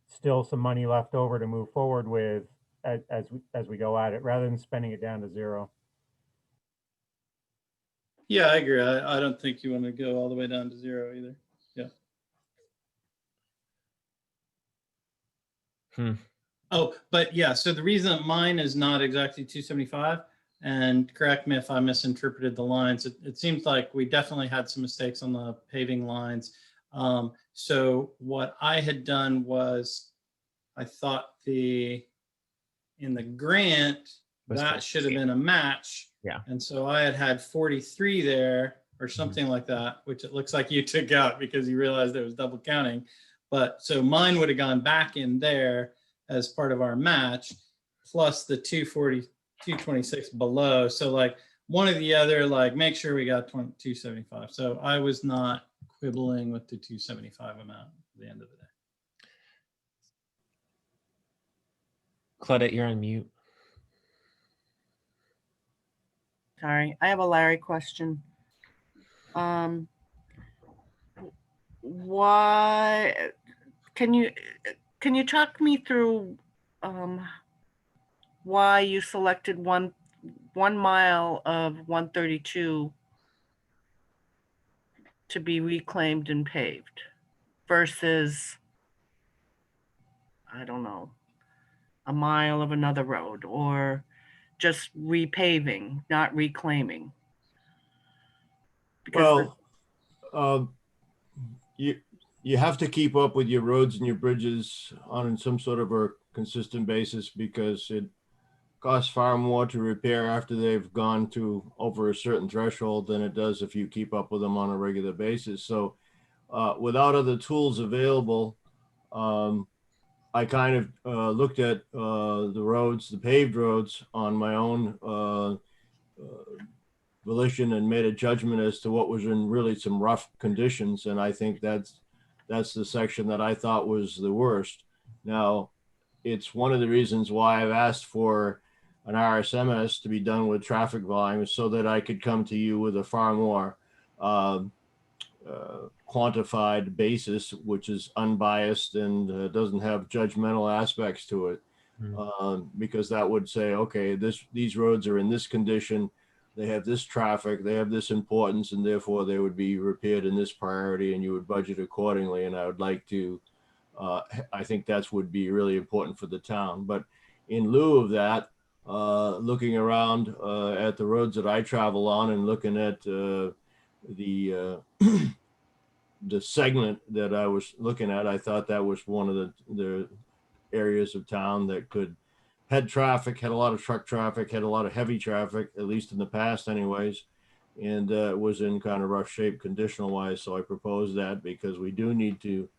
still some money left over to move forward with as we go at it, rather than spending it down to zero. Yeah, I agree. I don't think you want to go all the way down to zero either. Yeah. Oh, but yeah, so the reason that mine is not exactly 275, and correct me if I misinterpreted the lines, it seems like we definitely had some mistakes on the paving lines. So what I had done was, I thought in the grant, that should have been a match. Yeah. And so I had 43 there or something like that, which it looks like you took out because you realized there was double counting. But so mine would have gone back in there as part of our match, plus the 226 below. So like one or the other, like make sure we got 275. So I was not quibbling with the 275 amount at the end of the day. Claudette, you're on mute. Sorry, I have a Larry question. Why can you talk me through why you selected one mile of 132 to be reclaimed and paved versus, I don't know, a mile of another road, or just repaving, not reclaiming? Because well, you have to keep up with your roads and your bridges on some sort of a consistent basis, because it costs far more to repair after they've gone to over a certain threshold than it does if you keep up with them on a regular basis. So without other tools available, I kind of looked at the roads, the paved roads, on my own volition and made a judgment as to what was in really some rough conditions. And I think that's the section that I thought was the worst. Now, it's one of the reasons why I've asked for an RSMS to be done with traffic volumes, so that I could come to you with a far more quantified basis, which is unbiased and doesn't have judgmental aspects to it. Because that would say, okay, these roads are in this condition, they have this traffic, they have this importance, and therefore they would be repaired in this priority, and you would budget accordingly. And I would like to, I think that's would be really important for the town. But in lieu of that, looking around at the roads that I travel on and looking at the segment that I was looking at, I thought that was one of the areas of town that had traffic, had a lot of truck traffic, had a lot of heavy traffic, at least in the past anyways, and was in kind of rough shape conditional wise. So I proposed that because we need to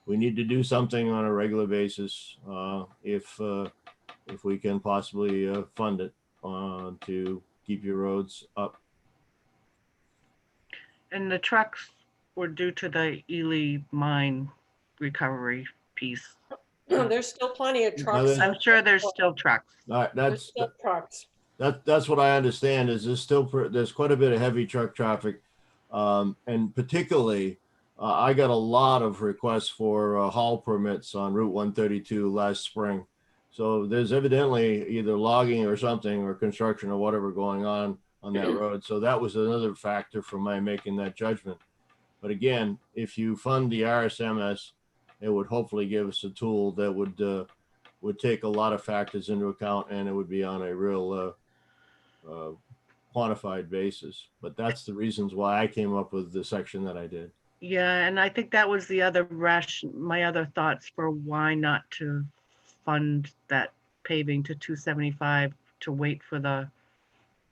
do something on a regular basis if we can possibly fund it to keep your roads up. And the trucks were due to the Ely mine recovery piece. There's still plenty of trucks. I'm sure there's still trucks. There's still trucks. That's what I understand, is there's quite a bit of heavy truck traffic. And particularly, I got a lot of requests for haul permits on Route 132 last spring. So there's evidently either logging or something or construction or whatever going on that road. So that was another factor for my making that judgment. But again, if you fund the RSMS, it would hopefully give us a tool that would take a lot of factors into account, and it would be on a real quantified basis. But that's the reasons why I came up with the section that I did. Yeah, and I think that was the other my other thoughts for why not to fund that paving to 275 to wait for the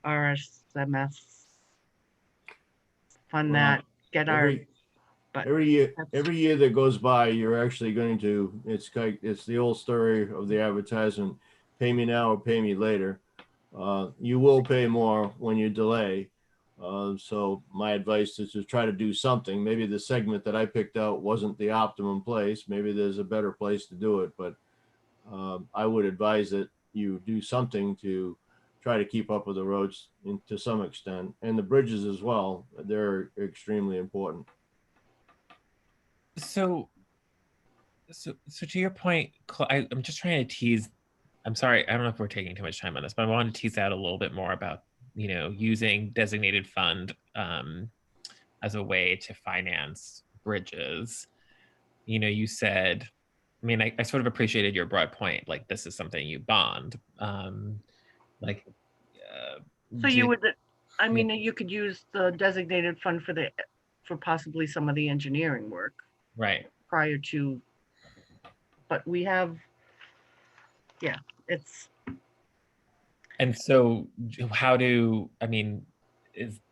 RSMS. Fund that, get every year that goes by, you're actually going to, it's the old story of the advertisement, pay me now or pay me later. You will pay more when you delay. So my advice is to try to do something. Maybe the segment that I picked out wasn't the optimum place. Maybe there's a better place to do it, but I would advise that you do something to try to keep up with the roads to some extent, and the bridges as well. They're extremely important. So to your point, I'm just trying to tease. I'm sorry, I don't know if we're taking too much time on this, but I wanted to tease out a little bit more about, using designated fund as a way to finance bridges. You said, I mean, I sort of appreciated your broad point, like this is something you bond. So you would, I mean, you could use the designated fund for possibly some of the engineering work. Right. Prior to, but we have, yeah, it's. And so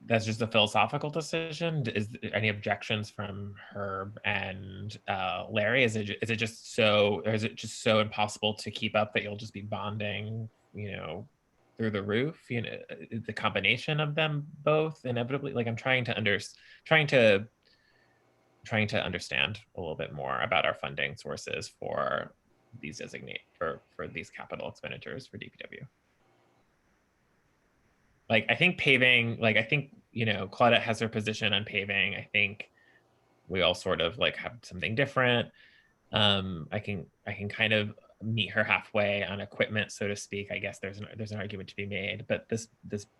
that's just a philosophical decision? Is there any objections from Herb and Larry? Is it just so impossible to keep up that you'll just be bonding, through the roof? The combination of them both inevitably. Like I'm trying to understand a little bit more about our funding sources for these for these capital expenditures for DPW. Like I think paving, Claudette has her position on paving. I think we all sort of have something different. I can kind of meet her halfway on equipment, so to speak. I guess there's an argument to be made, but this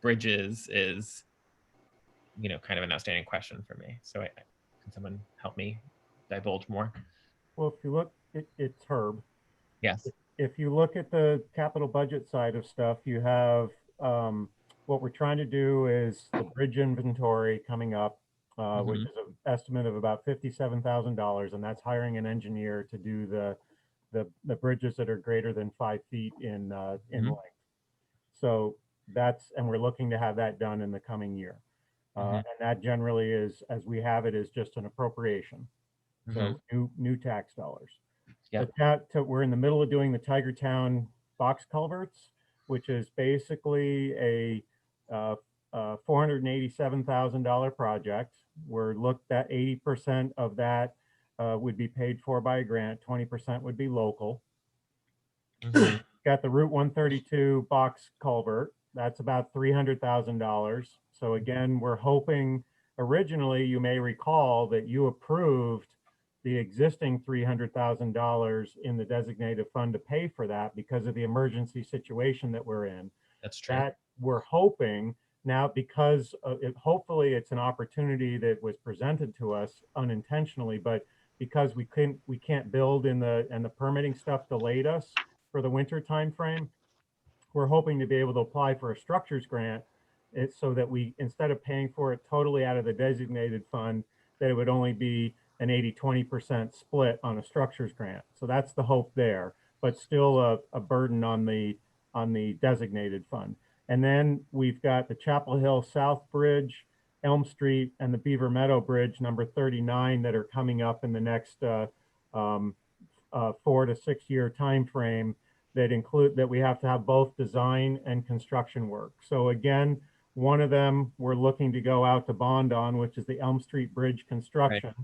bridges is, kind of an outstanding question for me. So can someone help me divulge more? Well, if you look, it's Herb. Yes. If you look at the capital budget side of stuff, you have what we're trying to do is the bridge inventory coming up, which is an estimate of about $57,000, and that's hiring an engineer to do the bridges that are greater than 5 feet in length. So and we're looking to have that done in the coming year. And that generally is, as we have it, is just an appropriation. So new tax dollars. Yeah. We're in the middle of doing the Tigertown box culverts, which is basically a $487,000 project. We're looked at 80% of that would be paid for by a grant, 20% would be local. Got the Route 132 box culvert. That's about $300,000. So again, we're hoping, originally, you may recall that you approved the existing $300,000 in the designated fund to pay for that because of the emergency situation that we're in. That's true. That we're hoping now, because hopefully it's an opportunity that was presented to us unintentionally, but because we can't build and the permitting stuff delayed us for the winter time frame, we're hoping to be able to apply for a structures grant so that we, instead of paying for it totally out of the designated fund, that it would only be an 80-20% split on a structures grant. So that's the hope there, but still a burden on the designated fund. And then we've got the Chapel Hill South Bridge, Elm Street, and the Beaver Meadow Bridge number 39 that are coming up in the next 4 to 6 year time frame that we have to have both design and construction work. So again, one of them we're looking to go out to bond on, which is the Elm Street Bridge construction.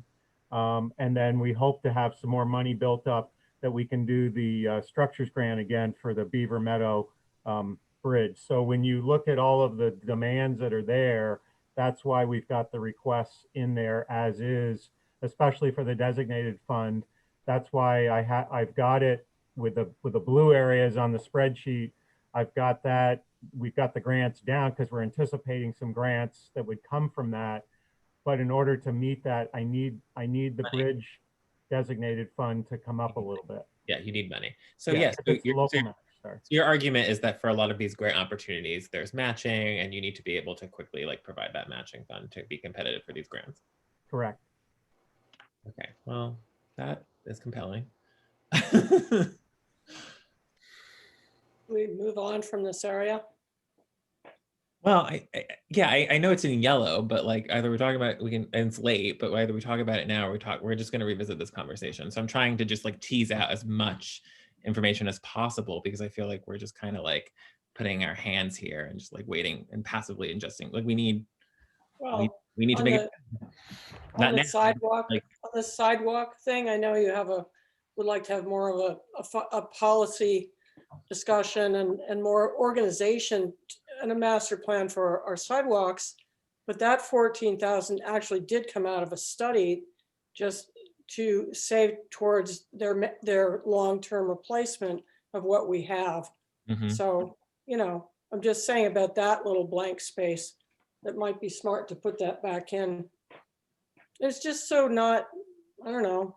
Right. And then we hope to have some more money built up that we can do the structures grant again for the Beaver Meadow Bridge. So when you look at all of the demands that are there, that's why we've got the requests in there as is, especially for the designated fund. That's why I've got it with the blue areas on the spreadsheet, I've got that, we've got the grants down because we're anticipating some grants that would come from that. But in order to meet that, I need the bridge designated fund to come up a little bit. Yeah, you need money. So Yeah, yes, it's local match, sorry. so your argument is that for a lot of these grant opportunities, there's matching, and you need to be able to quickly like provide that matching fund to be competitive for these grants. Correct. Okay, well, that is compelling. We move on from this area. Well, I know it's in yellow, but like either we're talking about and it's late, but either we talk about it now or we're just going to revisit this conversation. So I'm trying to just like tease out as much information as possible because I feel like we're just kind of like putting our hands here and just like waiting and passively ingesting. Like we need we need to make it on the sidewalk on the sidewalk thing. I know you would like to have more of a policy discussion and more organization and a master plan for our sidewalks, but that 14,000 actually did come out of a study just to save towards their long-term replacement of what we have. So, you know, I'm just saying about that little blank space, that might be smart to put that back in. It's just so not, I don't know,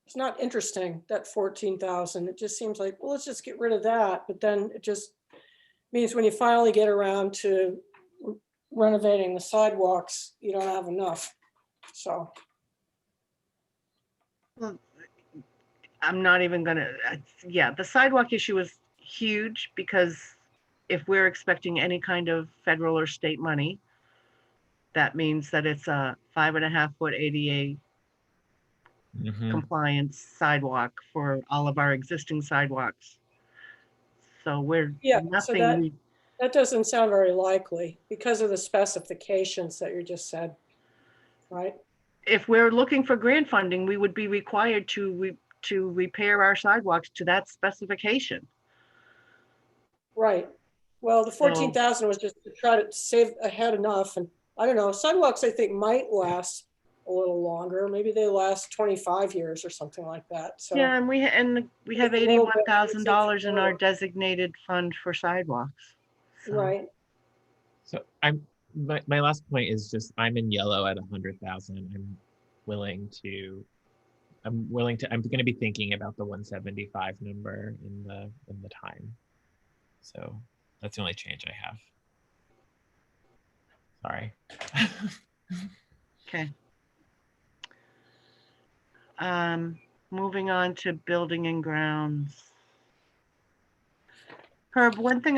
it's not interesting, that 14,000. It just seems like, well, let's just get rid of that. But then it just means when you finally get around to renovating the sidewalks, you don't have enough. So. Well, I'm not even gonna, yeah, the sidewalk issue is huge because if we're expecting any kind of federal or state money, that means that it's a 5.5 foot ADA compliance sidewalk for all of our existing sidewalks. So we're so that doesn't sound very likely because of the specifications that you just said, right? If we're looking for grant funding, we would be required to repair our sidewalks to that specification. Right. Well, the 14,000 was just to try to save ahead enough. And I don't know, sidewalks I think might last a little longer. Maybe they last 25 years or something like that. So yeah, and we have $81,000 in our designated fund for sidewalks. So. Right. So my last point is just I'm in yellow at 100,000. I'm going to be thinking about the 175 number in the time. So that's the only change I have. Sorry. Okay. Moving on to building and grounds. Herb, one thing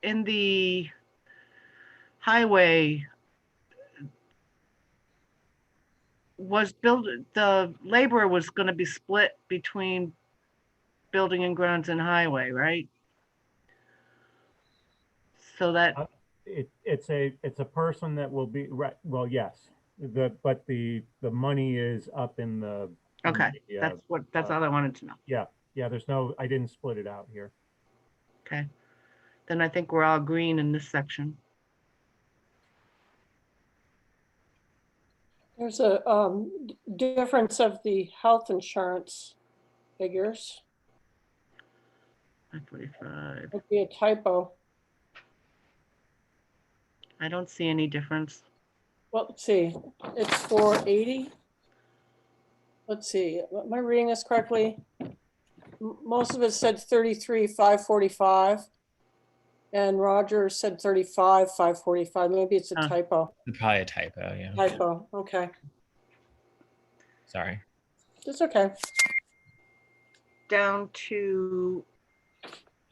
in the highway the labor was going to be split between building and grounds and highway, right? So that it's a person that will be right. Well, yes, but the money is up in the. Okay, that's all I wanted to know. Yeah, I didn't split it out here. Okay, then I think we're all green in this section. There's a difference of the health insurance figures. 545. Would be a typo. I don't see any difference. Well, let's see. It's 480. Let's see. Am I reading this correctly? Most of it said 33,545. And Roger said 35,545. Maybe it's a typo. Probably a typo, yeah. Typo, okay. Sorry. It's okay. Down to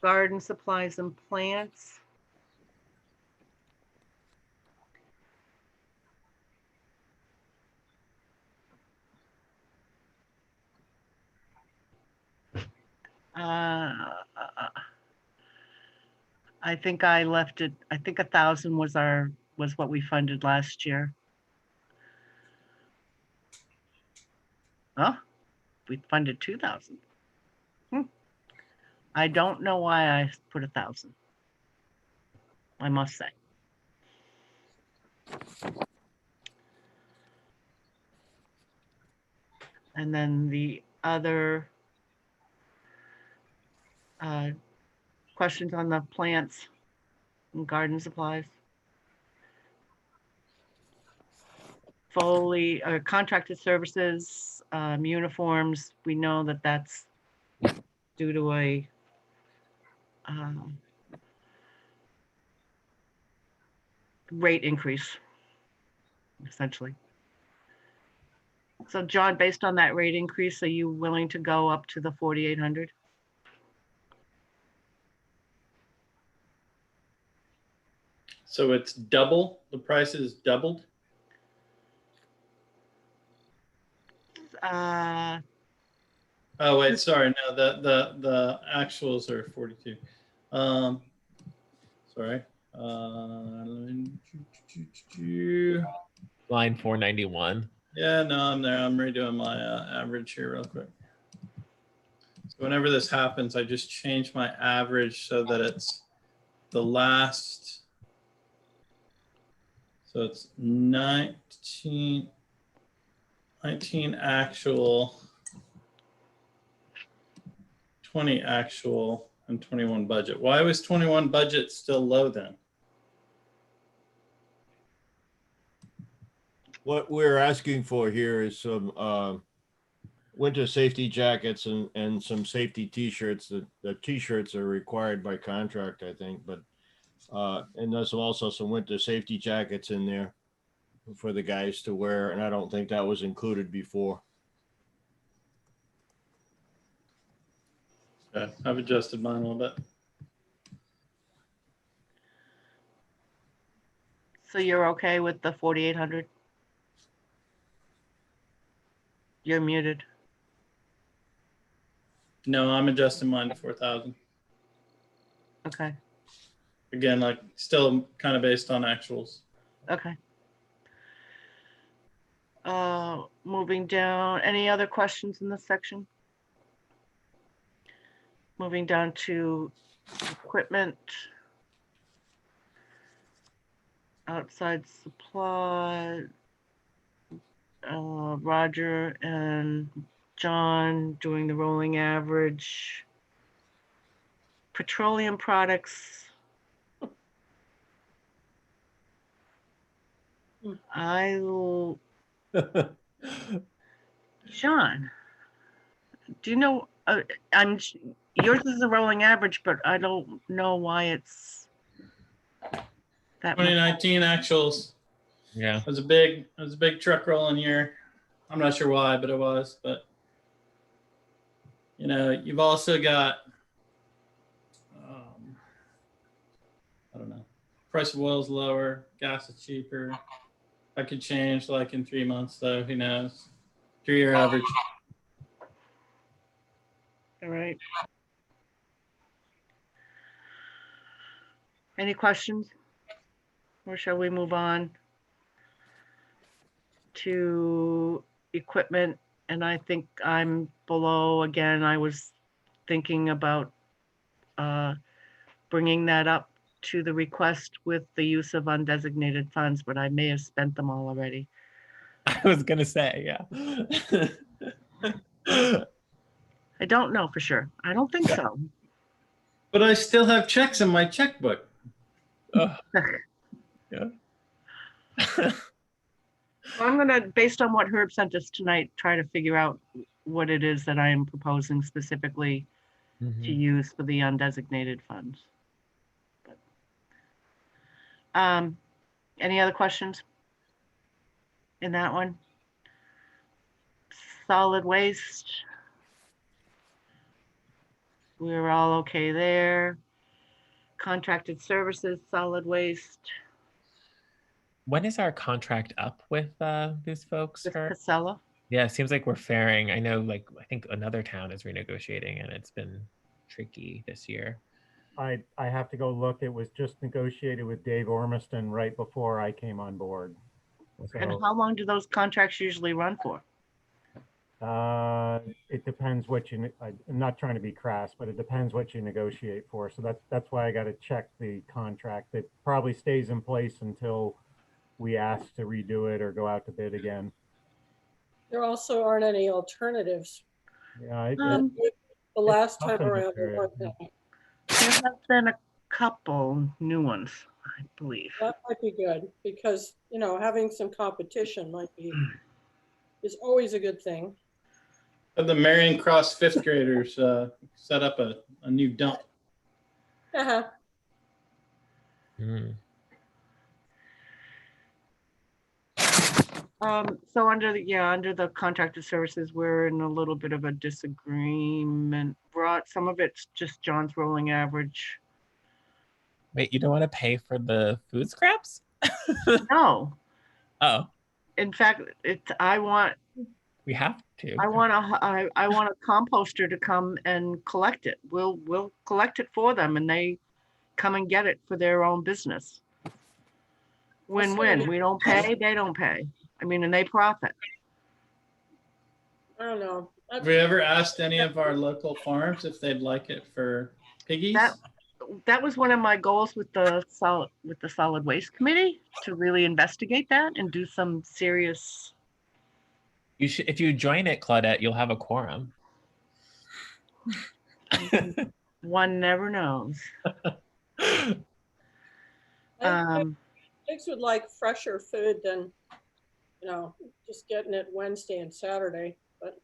garden supplies and plants. I think I left it. I think 1,000 was what we funded last year. Oh, we funded 2,000. I don't know why I put 1,000. I must say. And then the other questions on the plants and garden supplies? Foley or contracted services, uniforms, we know that that's due to a rate increase, essentially. So John, based on that rate increase, are you willing to go up to the 4,800? So it's double, the price is doubled? Uh, Oh, wait, sorry, no, the actuals are 42. Sorry. Line 491. Yeah, no, I'm there. I'm redoing my average here real quick. So whenever this happens, I just change my average so that it's the last. So it's 19 actual, 20 actual, and 21 budget. Why was 21 budget still low then? What we're asking for here is some winter safety jackets and some safety t-shirts. The t-shirts are required by contract, I think, but and there's also some winter safety jackets in there for the guys to wear, and I don't think that was included before. Okay, I've adjusted mine a little bit. so you're okay with the 4,800? You're muted. No, I'm adjusting mine to 4,000. Okay, Again, like still kind of based on actuals. okay. Moving down, any other questions in this section? Moving down to equipment. Outside supply. Roger and John doing the rolling average. Petroleum products. I'll. John, do you know? Yours is a rolling average, but I don't know why it's that much. 2019 actuals. Yeah. It was a big truck rolling year. I'm not sure why, but it was. But you know, you've also got I don't know. Price of oil is lower, gas is cheaper. That could change like in 3 months, though. Who knows? 3-year average. All right. Any questions? Or shall we move on to equipment? And I think I'm below again. I was thinking about bringing that up to the request with the use of undesignated funds, but I may have spent them all already. I was gonna say, yeah. I don't know for sure. I don't think so. But I still have checks in my checkbook. Yeah. I'm gonna, based on what Herb sent us tonight, try to figure out what it is that I am proposing specifically to use for the undesignated funds. But, any other questions in that one? Solid waste. We're all okay there. Contracted services, solid waste. When is our contract up with these folks? With Casella? Yeah, it seems like we're faring. I know, like, I think another town is renegotiating, and it's been tricky this year. I have to go look. It was just negotiated with Dave Ormiston right before I came on board. So, And how long do those contracts usually run for? it depends what you. I'm not trying to be crass, but it depends what you negotiate for. So that's why I got to check the contract. It probably stays in place until we ask to redo it or go out to bid again. There also aren't any alternatives Yeah, The last tough time in this around, there area. weren't that. There have been a couple new ones, I believe. That might be good because, you know, having some competition is always a good thing. The Marion Cross fifth graders set up a new dump. Uh-huh. So under the contracted services, we're in a little bit of a disagreement. Some of it's just John's rolling average. Wait, you don't want to pay for the food scraps? No. Oh. In fact, we have to. I want a composter to come and collect it. We'll collect it for them, and they come and get it for their own business. Win-win. We don't pay, they don't pay. I mean, and they profit. I don't know. Have we ever asked any of our local farms if they'd like it for piggies? That was one of my goals with the solid waste committee, to really investigate that and do some serious. You should, if you join it, Claudette, you'll have a quorum. One never knows. Pigs would like fresher food than, you know, just getting it Wednesday and Saturday. But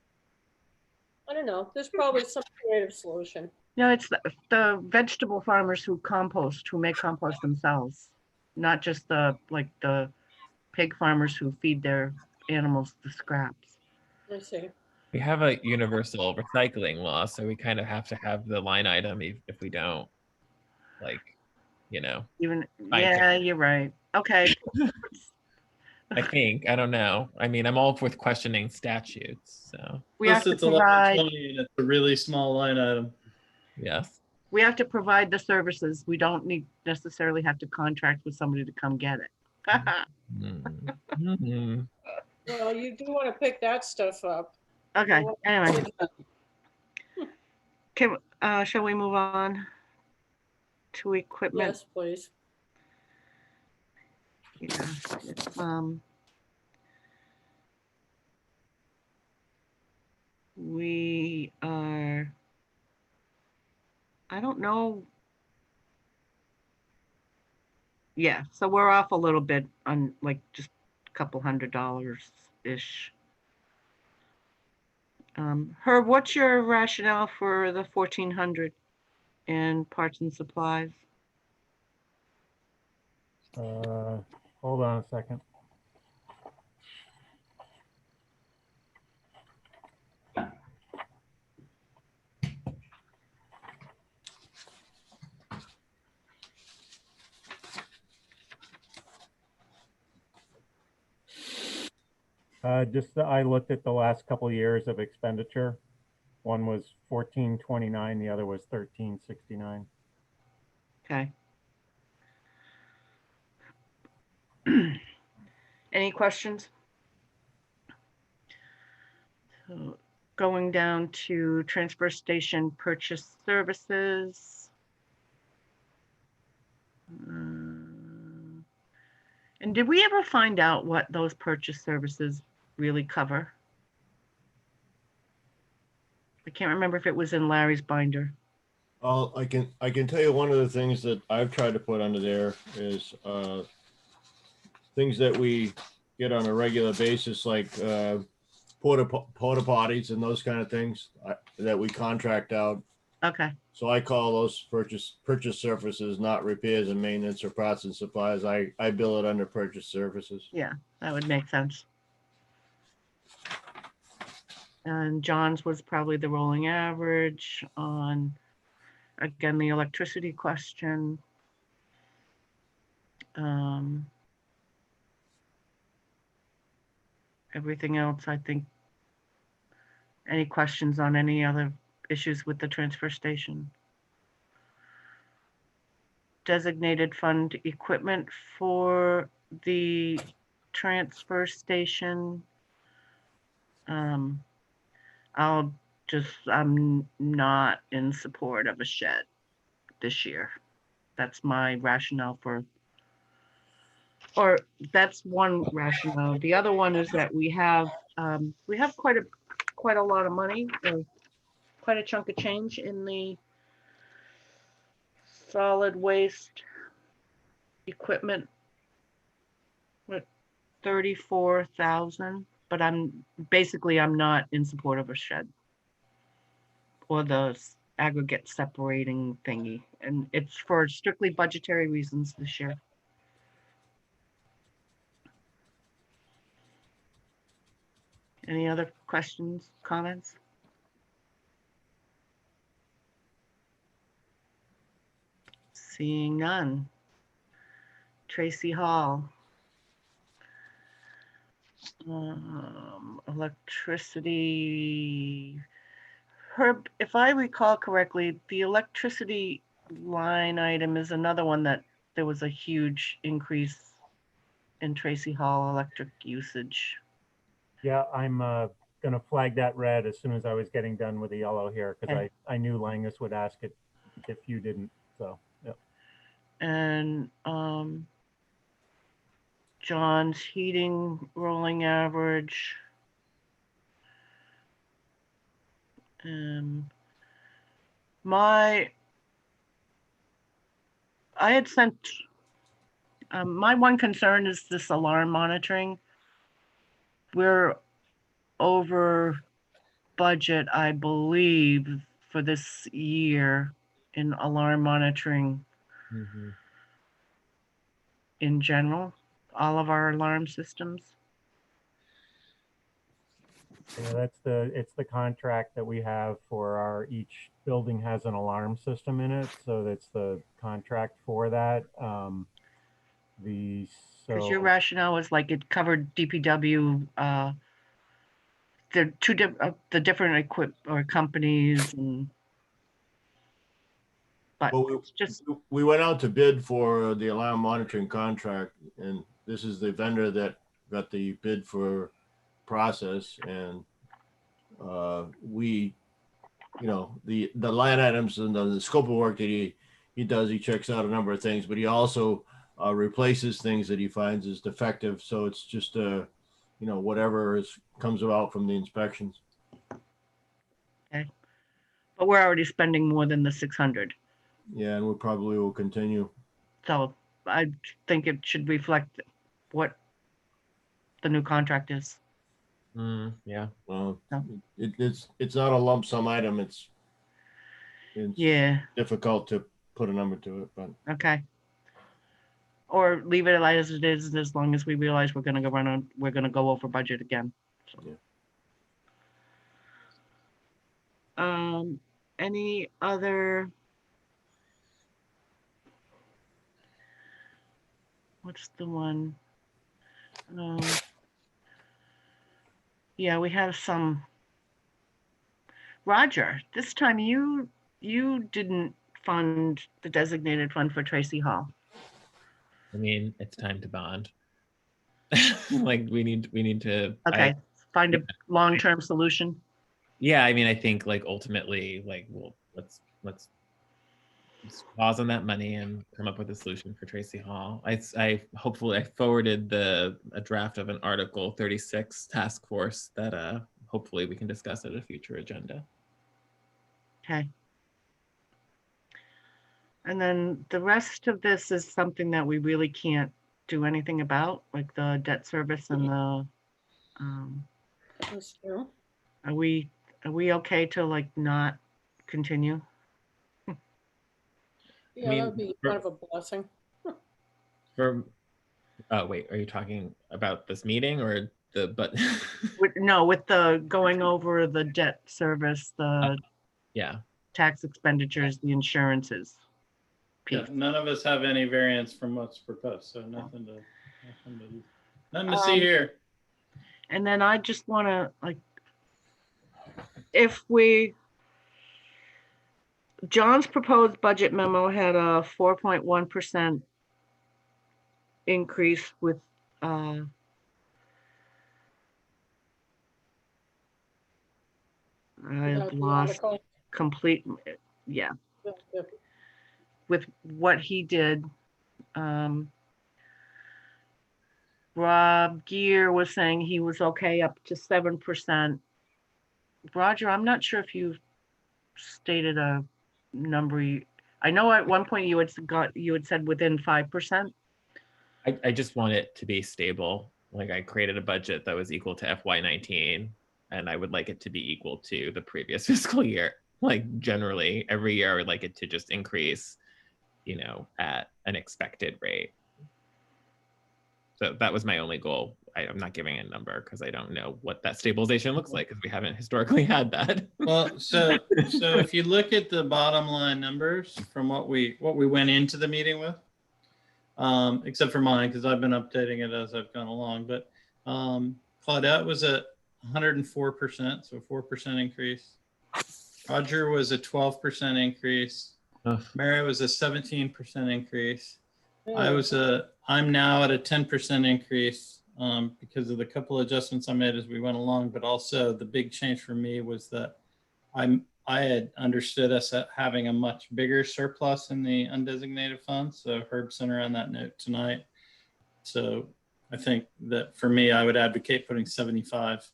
I don't know. There's probably some creative solution. No, it's the vegetable farmers who make compost themselves, not just the pig farmers who feed their animals the scraps. I see. We have a universal recycling law, so we kind of have to have the line item if we don't, Yeah, you're right. Okay. I think, I don't know. I mean, I'm all with questioning statutes, so. We have to It's provide. 1120 and it's a really small line item. Yes. We have to provide the services. We don't necessarily have to contract with somebody to come get it. Well, you do want to pick that stuff up. Okay, anyway. Shall we move on to equipment? Yes, please. Yeah. We are, I don't know. Yeah, so we're off a little bit on just a couple $100-ish. Herb, what's your rationale for the 1,400 in parts and supplies? Hold on a second. I looked at the last couple of years of expenditure. One was 1429, the other was 1369. Okay. Any questions? So going down to transfer station purchase services. And did we ever find out what those purchase services really cover? I can't remember if it was in Larry's binder. I can tell you one of the things that I've tried to put under there is things that we get on a regular basis, like porta potties and those kind of things that we contract out. Okay. So I call those purchase services, not repairs and maintenance or parts and supplies. I bill it under purchase services. Yeah, that would make sense. And John's was probably the rolling average on, again, the electricity question. Everything else, I think. Any questions on any other issues with the transfer station? Designated fund equipment for the transfer station. I'm not in support of a shed this year. That's my rationale or that's one rationale. The other one is that we have quite a lot of money, quite a chunk of change in the solid waste equipment with 34,000, but I'm not in support of a shed or the aggregate separating thingy, and it's for strictly budgetary reasons this year. Any other questions, comments? Seeing none. Tracy Hall. Electricity. Herb, if I recall correctly, the electricity line item is another one that there was a huge increase in Tracy Hall electric usage. Yeah, I'm gonna flag that red as soon as I was getting done with the yellow here, because Okay. I knew Langus would ask it if you didn't, so, yep. And John's heating rolling average. I had sent, my one concern is this alarm monitoring. We're over budget, I believe, for this year in alarm monitoring in general, all of our alarm systems. Yeah, it's the contract that we have for our, each building has an alarm system in it, so that's the contract for that. Because your rationale was like it covered DPW, the different companies, and but Well, it's just we went out to bid for the alarm monitoring contract, and this is the vendor that got the bid for process, and we, you know, the line items and the scope of work that he does, he checks out a number of things, but he also replaces things that he finds is defective. So it's just you know, whatever comes about from the inspections. okay. But we're already spending more than the 600. Yeah, and we probably will continue. So I think it should reflect what the new contract is. Yeah. Well, it's not a lump sum item. It's yeah, difficult to put a number to it, but okay. Or leave it as it is, as long as we realize we're gonna go over budget again. So. Yeah. Any other? What's the one? Yeah, we have some. Roger, this time you didn't fund the designated fund for Tracy Hall. I mean, it's time to bond. Like we need to. Okay, find a long-term solution. Yeah, I mean, I think like ultimately, like, well, let's pause on that money and come up with a solution for Tracy Hall. Hopefully I forwarded a draft of an Article 36 task force that hopefully we can discuss at a future agenda. Okay. And then the rest of this is something that we really can't do anything about, like the debt service and the. That's true. Are we okay to like not continue? Yeah, that would be kind of a blessing. Wait, are you talking about this meeting or but? No, with the going over the debt service, the yeah, tax expenditures, the insurances piece. Yeah, none of us have any variance from what's proposed, so nothing to see here. And then I just want to like, John's proposed budget memo had a 4.1% increase with I lost complete, yeah. With what he did. Rob Gear was saying he was okay up to 7%. Roger, I'm not sure if you stated a number. I know at one point you had said within 5%. I just want it to be stable. Like I created a budget that was equal to FY19, and I would like it to be equal to the previous fiscal year. Like generally every year I would like it to just increase, you know, at an expected rate. So that was my only goal. I'm not giving a number because I don't know what that stabilization looks like because we haven't historically had that. Well, so if you look at the bottom line numbers from what we went into the meeting with, except for mine, because I've been updating it as I've gone along, but Claudette was at 104%, so 4% increase. Roger was a 12% increase. Mary was a 17% increase. I'm now at a 10% increase because of the couple of adjustments I made as we went along, but also the big change for me was that I had understood us at having a much bigger surplus in the undesignated funds. So Herb sent around that note tonight. So I think that for me, I would advocate putting 75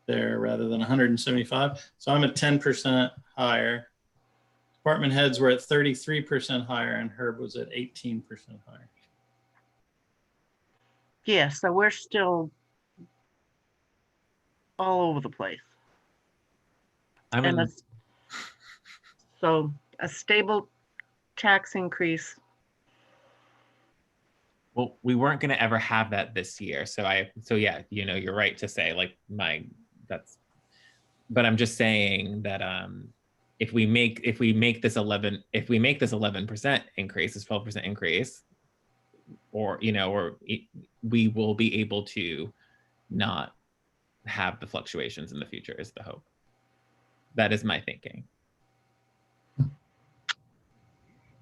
there rather than 175. So I'm at 10% higher. Department heads were at 33% higher and Herb was at 18% higher. Yeah, so we're still all over the place. So a stable tax increase. Well, we weren't going to ever have that this year. So yeah, you know, you're right to say like but I'm just saying that if we make this 11% increase, this 12% increase, or, you know, we will be able to not have the fluctuations in the future is the hope. That is my thinking.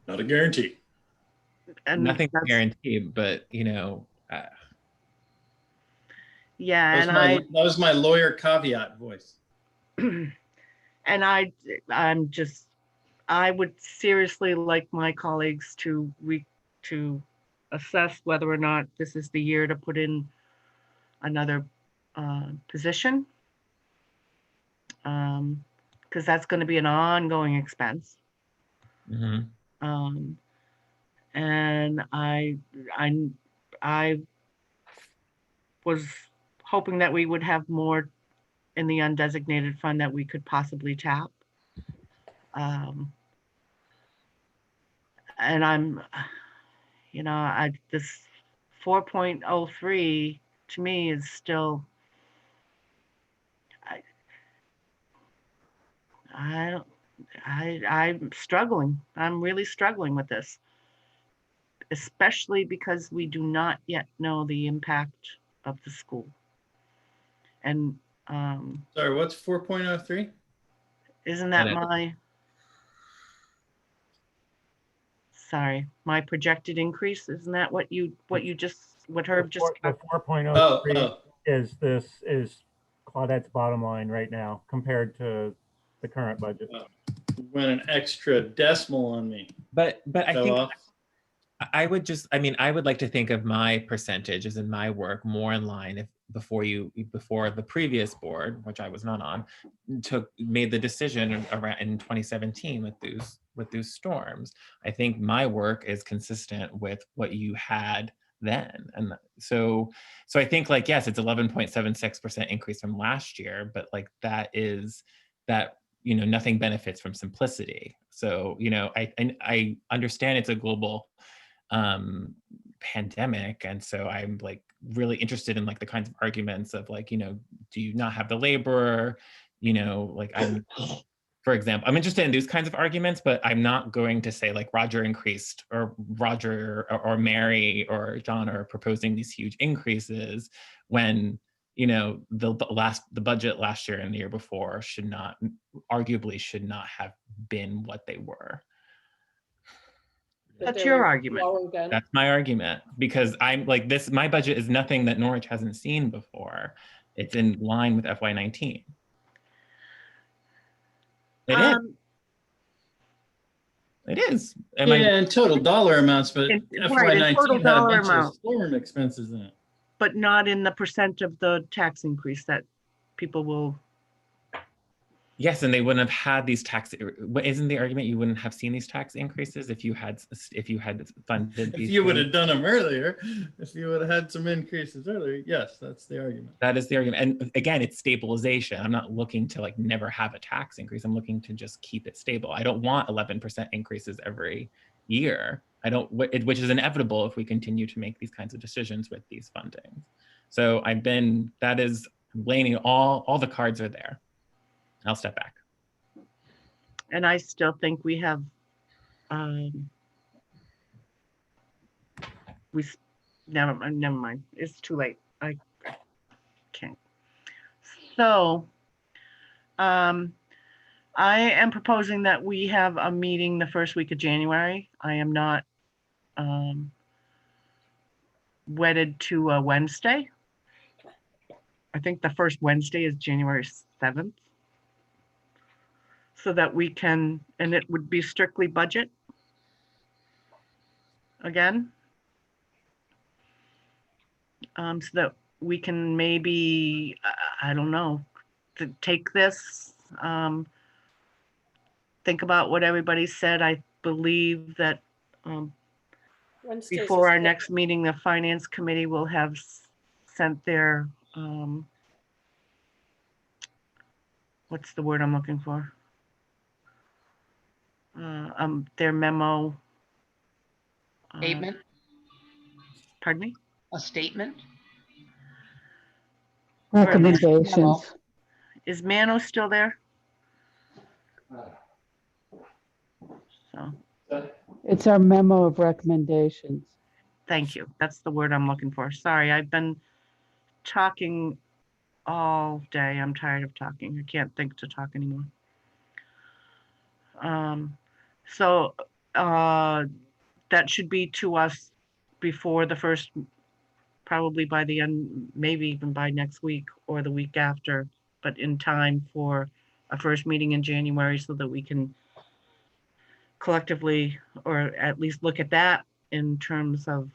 Not a guarantee. And nothing's guaranteed, but you know. Yeah, that was my lawyer caveat voice. And I would seriously like my colleagues to assess whether or not this is the year to put in another position, because that's going to be an ongoing expense. Mm-hmm. And I was hoping that we would have more in the undesignated fund that we could possibly tap. And I'm, you know, this 4.03 to me is still, I'm struggling. I'm really struggling with this, especially because we do not yet know the impact of the school. And sorry, what's 4.03? Isn't that my projected increase? Isn't that what Herb just? The 4.03 is Claudette's bottom line right now compared to the current budget. Went an extra decimal on me. But I think I would like to think of my percentages in my work more in line before the previous board, which I was not on, made the decision around in 2017 with those storms. I think my work is consistent with what you had then. And so I think like, yes, it's 11.76% increase from last year, but like that, you know, nothing benefits from simplicity. So, you know, I understand it's a global pandemic. And so I'm like really interested in like the kinds of arguments of like, you know, do you not have the labor? You know, like for example, I'm interested in these kinds of arguments, but I'm not going to say like Roger increased or Roger or Mary or John are proposing these huge increases when, you know, the budget last year and the year before arguably should not have been what they were. That's your argument. That's my argument, because I'm like this, my budget is nothing that Norwich hasn't seen before. It's in line with FY19. It is. It is. In total dollar amounts, but FY19 had a bunch of storm expenses in it. But not in the percent of the tax increase that people will. Yes, and they wouldn't have had these tax. Isn't the argument you wouldn't have seen these tax increases if you had funded these? If you would have done them earlier, if you would have had some increases earlier, yes, that's the argument. That is the argument. And again, it's stabilization. I'm not looking to like never have a tax increase. I'm looking to just keep it stable. I don't want 11% increases every year. I don't, which is inevitable if we continue to make these kinds of decisions with these fundings. So that is laying all the cards are there. I'll step back. And I still think we have, never mind. It's too late. I can't. So, I am proposing that we have a meeting the first week of January. I am not wedded to a Wednesday. I think the first Wednesday is January 7th. So that we can, and it would be strictly budget again. So that we can maybe, I don't know, to take this, think about what everybody said. I believe that Wednesdays before is our good. next meeting, the Finance Committee will have sent their, what's the word I'm looking for? Their memo. Statement, Pardon me? a statement. Recommendations. Is Mano still there? So, It's our memo of recommendations. thank you. That's the word I'm looking for. Sorry, I've been talking all day. I'm tired of talking. I can't think to talk anymore. So that should be to us before the first, probably by the end, maybe even by next week or the week after, but in time for a first meeting in January so that we can collectively, or at least look at that in terms of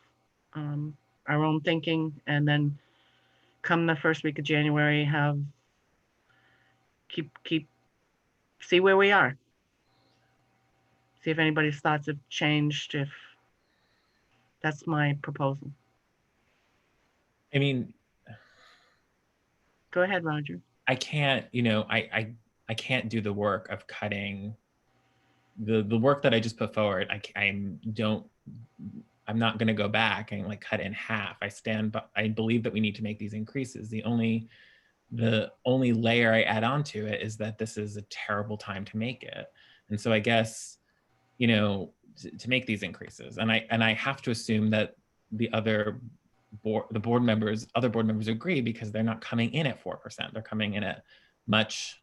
our own thinking, and then come the first week of January, see where we are. See if anybody's thoughts have changed, if that's my proposal. I mean, go ahead, Roger. I can't, I can't do the work of cutting the work that I just put forward. I'm not going to go back and like cut in half. I believe that we need to make these increases. The only layer I add on to it is that this is a terrible time to make it. And so I guess, to make these increases, and I have to assume that other board members agree, because they're not coming in at 4%. They're coming in at much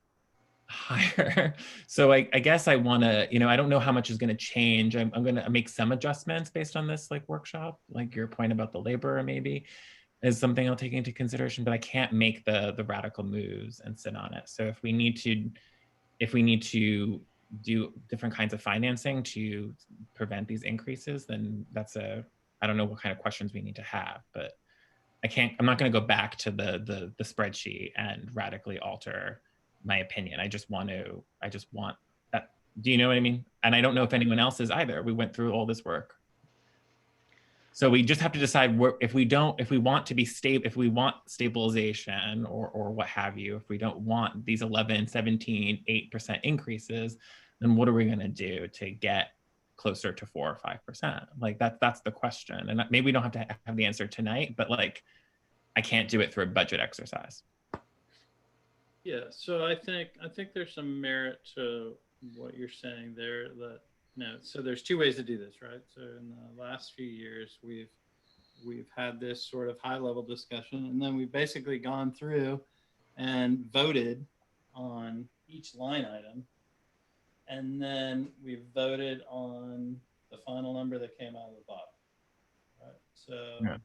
higher. So I guess I want to, I don't know how much is going to change. I'm going to make some adjustments based on this workshop, like your point about the labor maybe is something I'll take into consideration, but I can't make the radical moves and sit on it. So if we need to do different kinds of financing to prevent these increases, then I don't know what kind of questions we need to have, but I'm not going to go back to the spreadsheet and radically alter my opinion. I just want that. Do you know what I mean? And I don't know if anyone else is either. We went through all this work. So we just have to decide if we want to be stable, if we want stabilization or what have you, if we don't want these 11, 17, 8% increases, then what are we going to do to get closer to 4 or 5%? Like that's the question. And maybe we don't have to have the answer tonight, but I can't do it through a budget exercise. Yeah, so I think there's some merit to what you're saying there. So there's two ways to do this, right? So in the last few years, we've had this sort of high-level discussion, and then we've basically gone through and voted on each line item, and then we've voted on the final number that came out of the bottom, right? So yeah.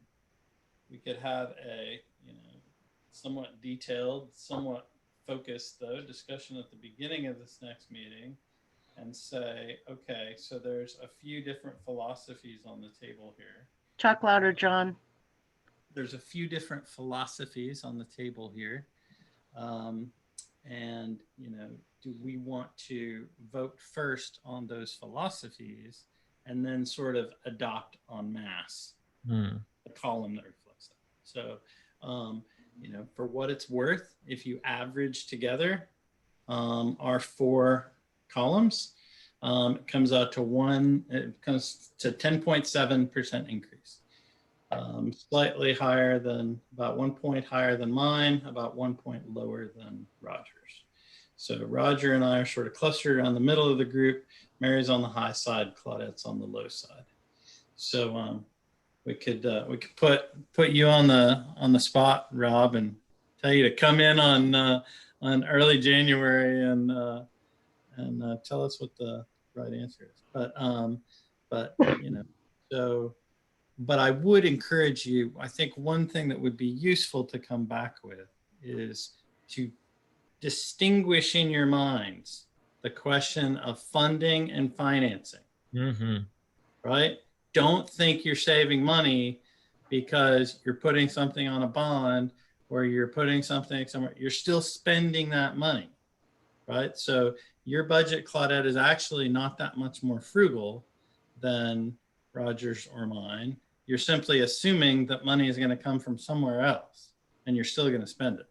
We could have a somewhat detailed, somewhat focused though discussion at the beginning of this next meeting and say, okay, so there's a few different philosophies on the table here. Talk louder, John. There's a few different philosophies on the table here. And, do we want to vote first on those philosophies and then sort of adopt en masse the column that reflects that? So, you know, for what it's worth, if you average together our 4 columns, it comes out to 10.7% increase. Slightly higher than, about 1 point higher than mine, about 1 point lower than Roger's. So Roger and I are sort of clustered around the middle of the group. Mary's on the high side, Claudette's on the low side. So we could put you on the spot, Rob, and tell you to come in on early January and tell us what the right answer is. But you know, so. But I would encourage you, I think one thing that would be useful to come back with is to distinguish in your minds the question of funding and financing, right? Don't think you're saving money because you're putting something on a bond or you're putting something somewhere. You're still spending that money, right? So your budget, Claudette, is actually not that much more frugal than Roger's or mine. You're simply assuming that money is going to come from somewhere else and you're still going to spend it,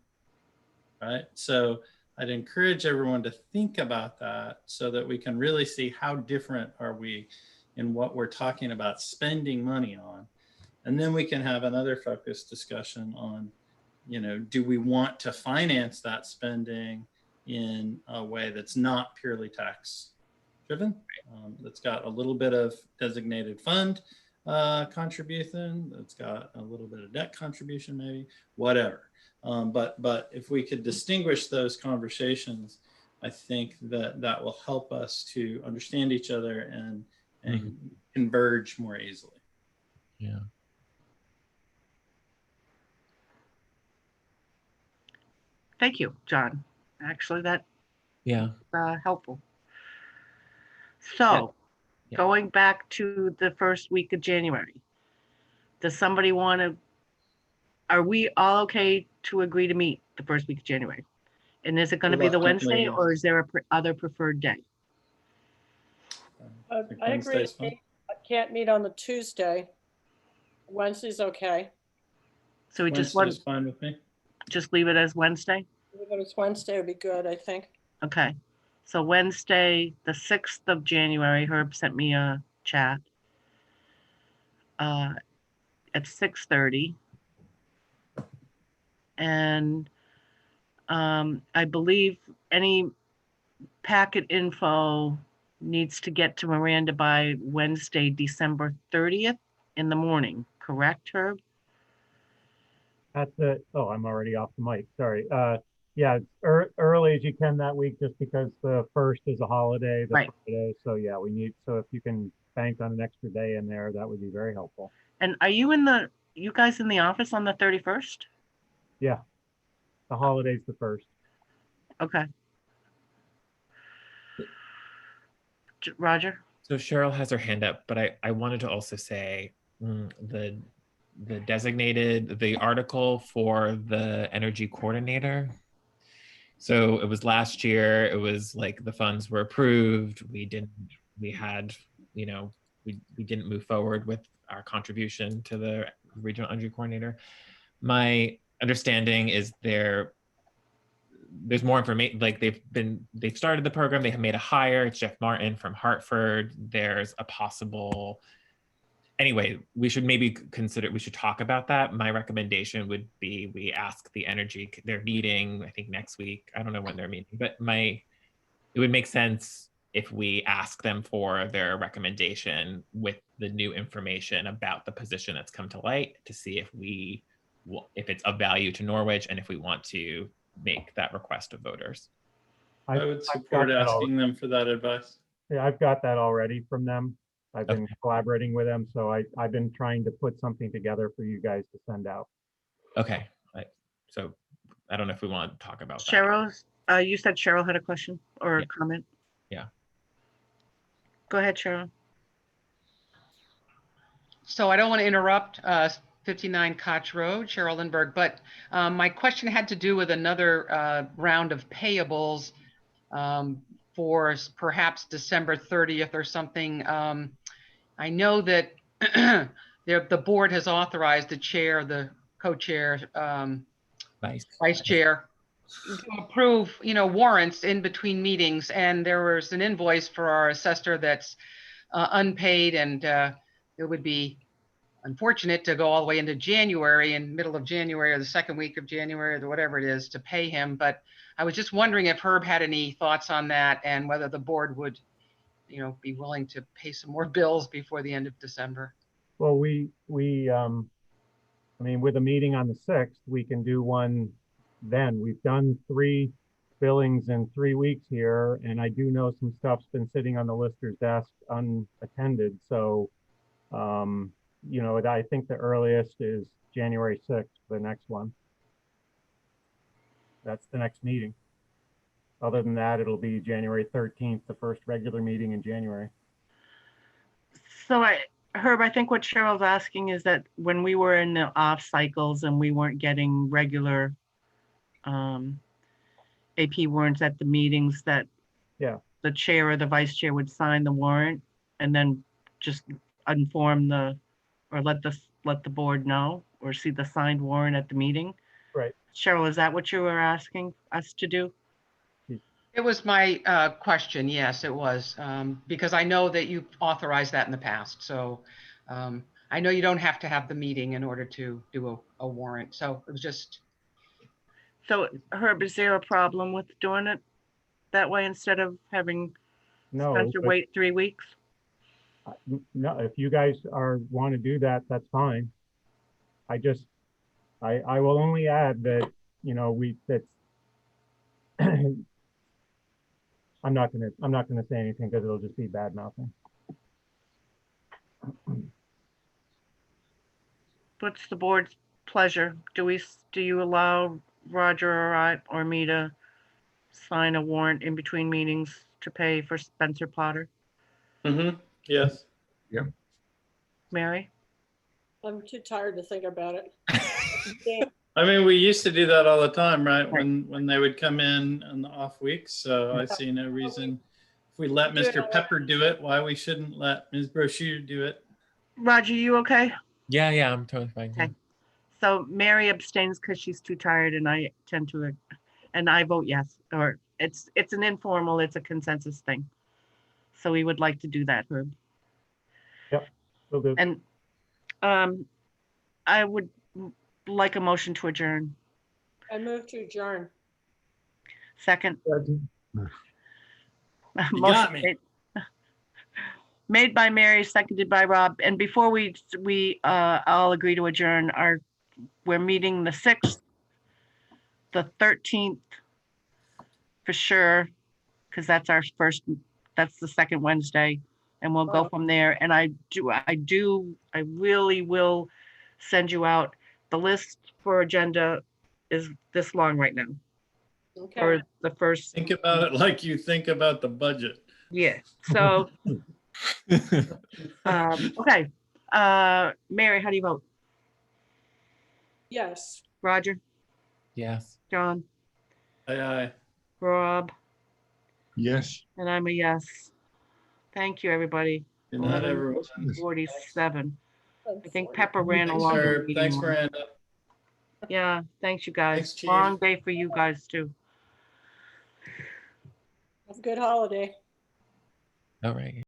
right? So I'd encourage everyone to think about that so that we can really see how different are we in what we're talking about spending money on. And then we can have another focused discussion on, you know, do we want to finance that spending in a way that's not purely tax driven, that's got a little bit of designated fund contribution, that's got a little bit of debt contribution, maybe, whatever. But if we could distinguish those conversations, I think that will help us to understand each other and converge more easily. Yeah. Thank you, John. Actually, that helpful. So going back to the first week of January, does somebody want to, are we all okay to agree to meet the first week of January? And is it going to be the Wednesday or is there a other preferred day? I agree. I can't meet on the Tuesday. Wednesday's okay. So we just want, fine with me. Just leave it as Wednesday? If it was Wednesday, would be good, I think. Okay. So Wednesday, the 6th of January, Herb sent me a chat at 6:30. And I believe any packet info needs to get to Miranda by Wednesday, December 30th in the morning, correct, Herb? That's it. Oh, I'm already off the mic. Sorry. Yeah, early as you can that week, just because the 1st is a holiday, the Friday. So yeah, so if you can bank on an extra day in there, that would be very helpful. And are you you guys in the office on the 31st? Yeah, the holiday's the 1st. Okay. Roger? So Cheryl has her hand up, but I wanted to also say the article for the energy coordinator. So it was last year, it was like the funds were approved. We didn't move forward with our contribution to the regional energy coordinator. My understanding is there's more information, like they've started the program, they have made a hire, it's Jeff Martin from Hartford. There's a possible, anyway, we should talk about that. My recommendation would be we ask the energy, they're meeting, I think next week. I don't know when they're meeting, but it would make sense if we ask them for their recommendation with the new information about the position that's come to light to see if it's of value to Norwich and if we want to make that request of voters. I would support asking them for that advice. Yeah, I've got that already from them. I've been collaborating with them, so I've been trying to put something together for you guys to send out. Okay, so I don't know if we want to talk about that. Cheryl, you said Cheryl had a question or a comment? Yeah. Go ahead, Cheryl. So I don't want to interrupt 59 Koch Road, Cheryl Lindbergh, but my question had to do with another round of payables. for perhaps December 30th or something. I know that the board has authorized the chair, the co-chair, vice chair to approve, warrants in between meetings. And there was an invoice for our assessor that's unpaid, and it would be unfortunate to go all the way into January, in middle of January or the second week of January or whatever it is, to pay him. But I was just wondering if Herb had any thoughts on that and whether the board would, be willing to pay some more bills before the end of December. Well, I mean, with a meeting on the 6th, we can do one then. We've done 3 billings in 3 weeks here, and I do know some stuff's been sitting on the lister's desk unattended. So, I think the earliest is January 6th, the next one. That's the next meeting. Other than that, it'll be January 13th, the first regular meeting in January. So Herb, I think what Cheryl's asking is that when we were in the off cycles and we weren't getting regular AP warrants at the meetings, that the chair or the vice chair would sign the warrant and then just inform or let the board know or see the signed warrant at the meeting. Right. Cheryl, is that what you were asking us to do? It was my question. Yes, it was, because I know that you authorized that in the past. So I know you don't have to have the meeting in order to do a warrant. So it was just. So Herb, is there a problem with doing it that way instead of having Spencer wait 3 weeks? No, if you guys want to do that, that's fine. I will only add that, I'm not gonna say anything because it'll just be bad mouthing. What's the board's pleasure? Do you allow Roger or me to sign a warrant in between meetings to pay for Spencer Potter? Mm-hmm. Yes. Yeah. Mary? I'm too tired to think about it. I mean, we used to do that all the time, right? When they would come in on the off weeks. So I see no reason, if we let Mr. Pepper do it, why we shouldn't let Ms. Brochu do it. Roger, you okay? Yeah, I'm totally fine. Okay. So Mary abstains because she's too tired, and I tend to, and I vote yes. Or it's an informal, it's a consensus thing. So we would like to do that, Herb. Yep, will do. And I would like a motion to adjourn. I move to adjourn. Second. You got me. Made by Mary, seconded by Rob. And before we all agree to adjourn, we're meeting the 6th, the 13th for sure, because that's the second Wednesday, and we'll go from there. And I really will send you out. The list for agenda is this long right now. Okay. For the first. Think about it like you think about the budget. Yeah. So, okay. Mary, how do you vote? Yes. Roger? Yes. John? Aye. Rob? Yes. And I'm a yes. Thank you, everybody. Good night, everyone. 47. I think Pepper ran Thanks, along. Herb. Thanks, Miranda. Yeah, thanks you guys. Thanks, Chief. Long day for you guys too. Have a good holiday. All right.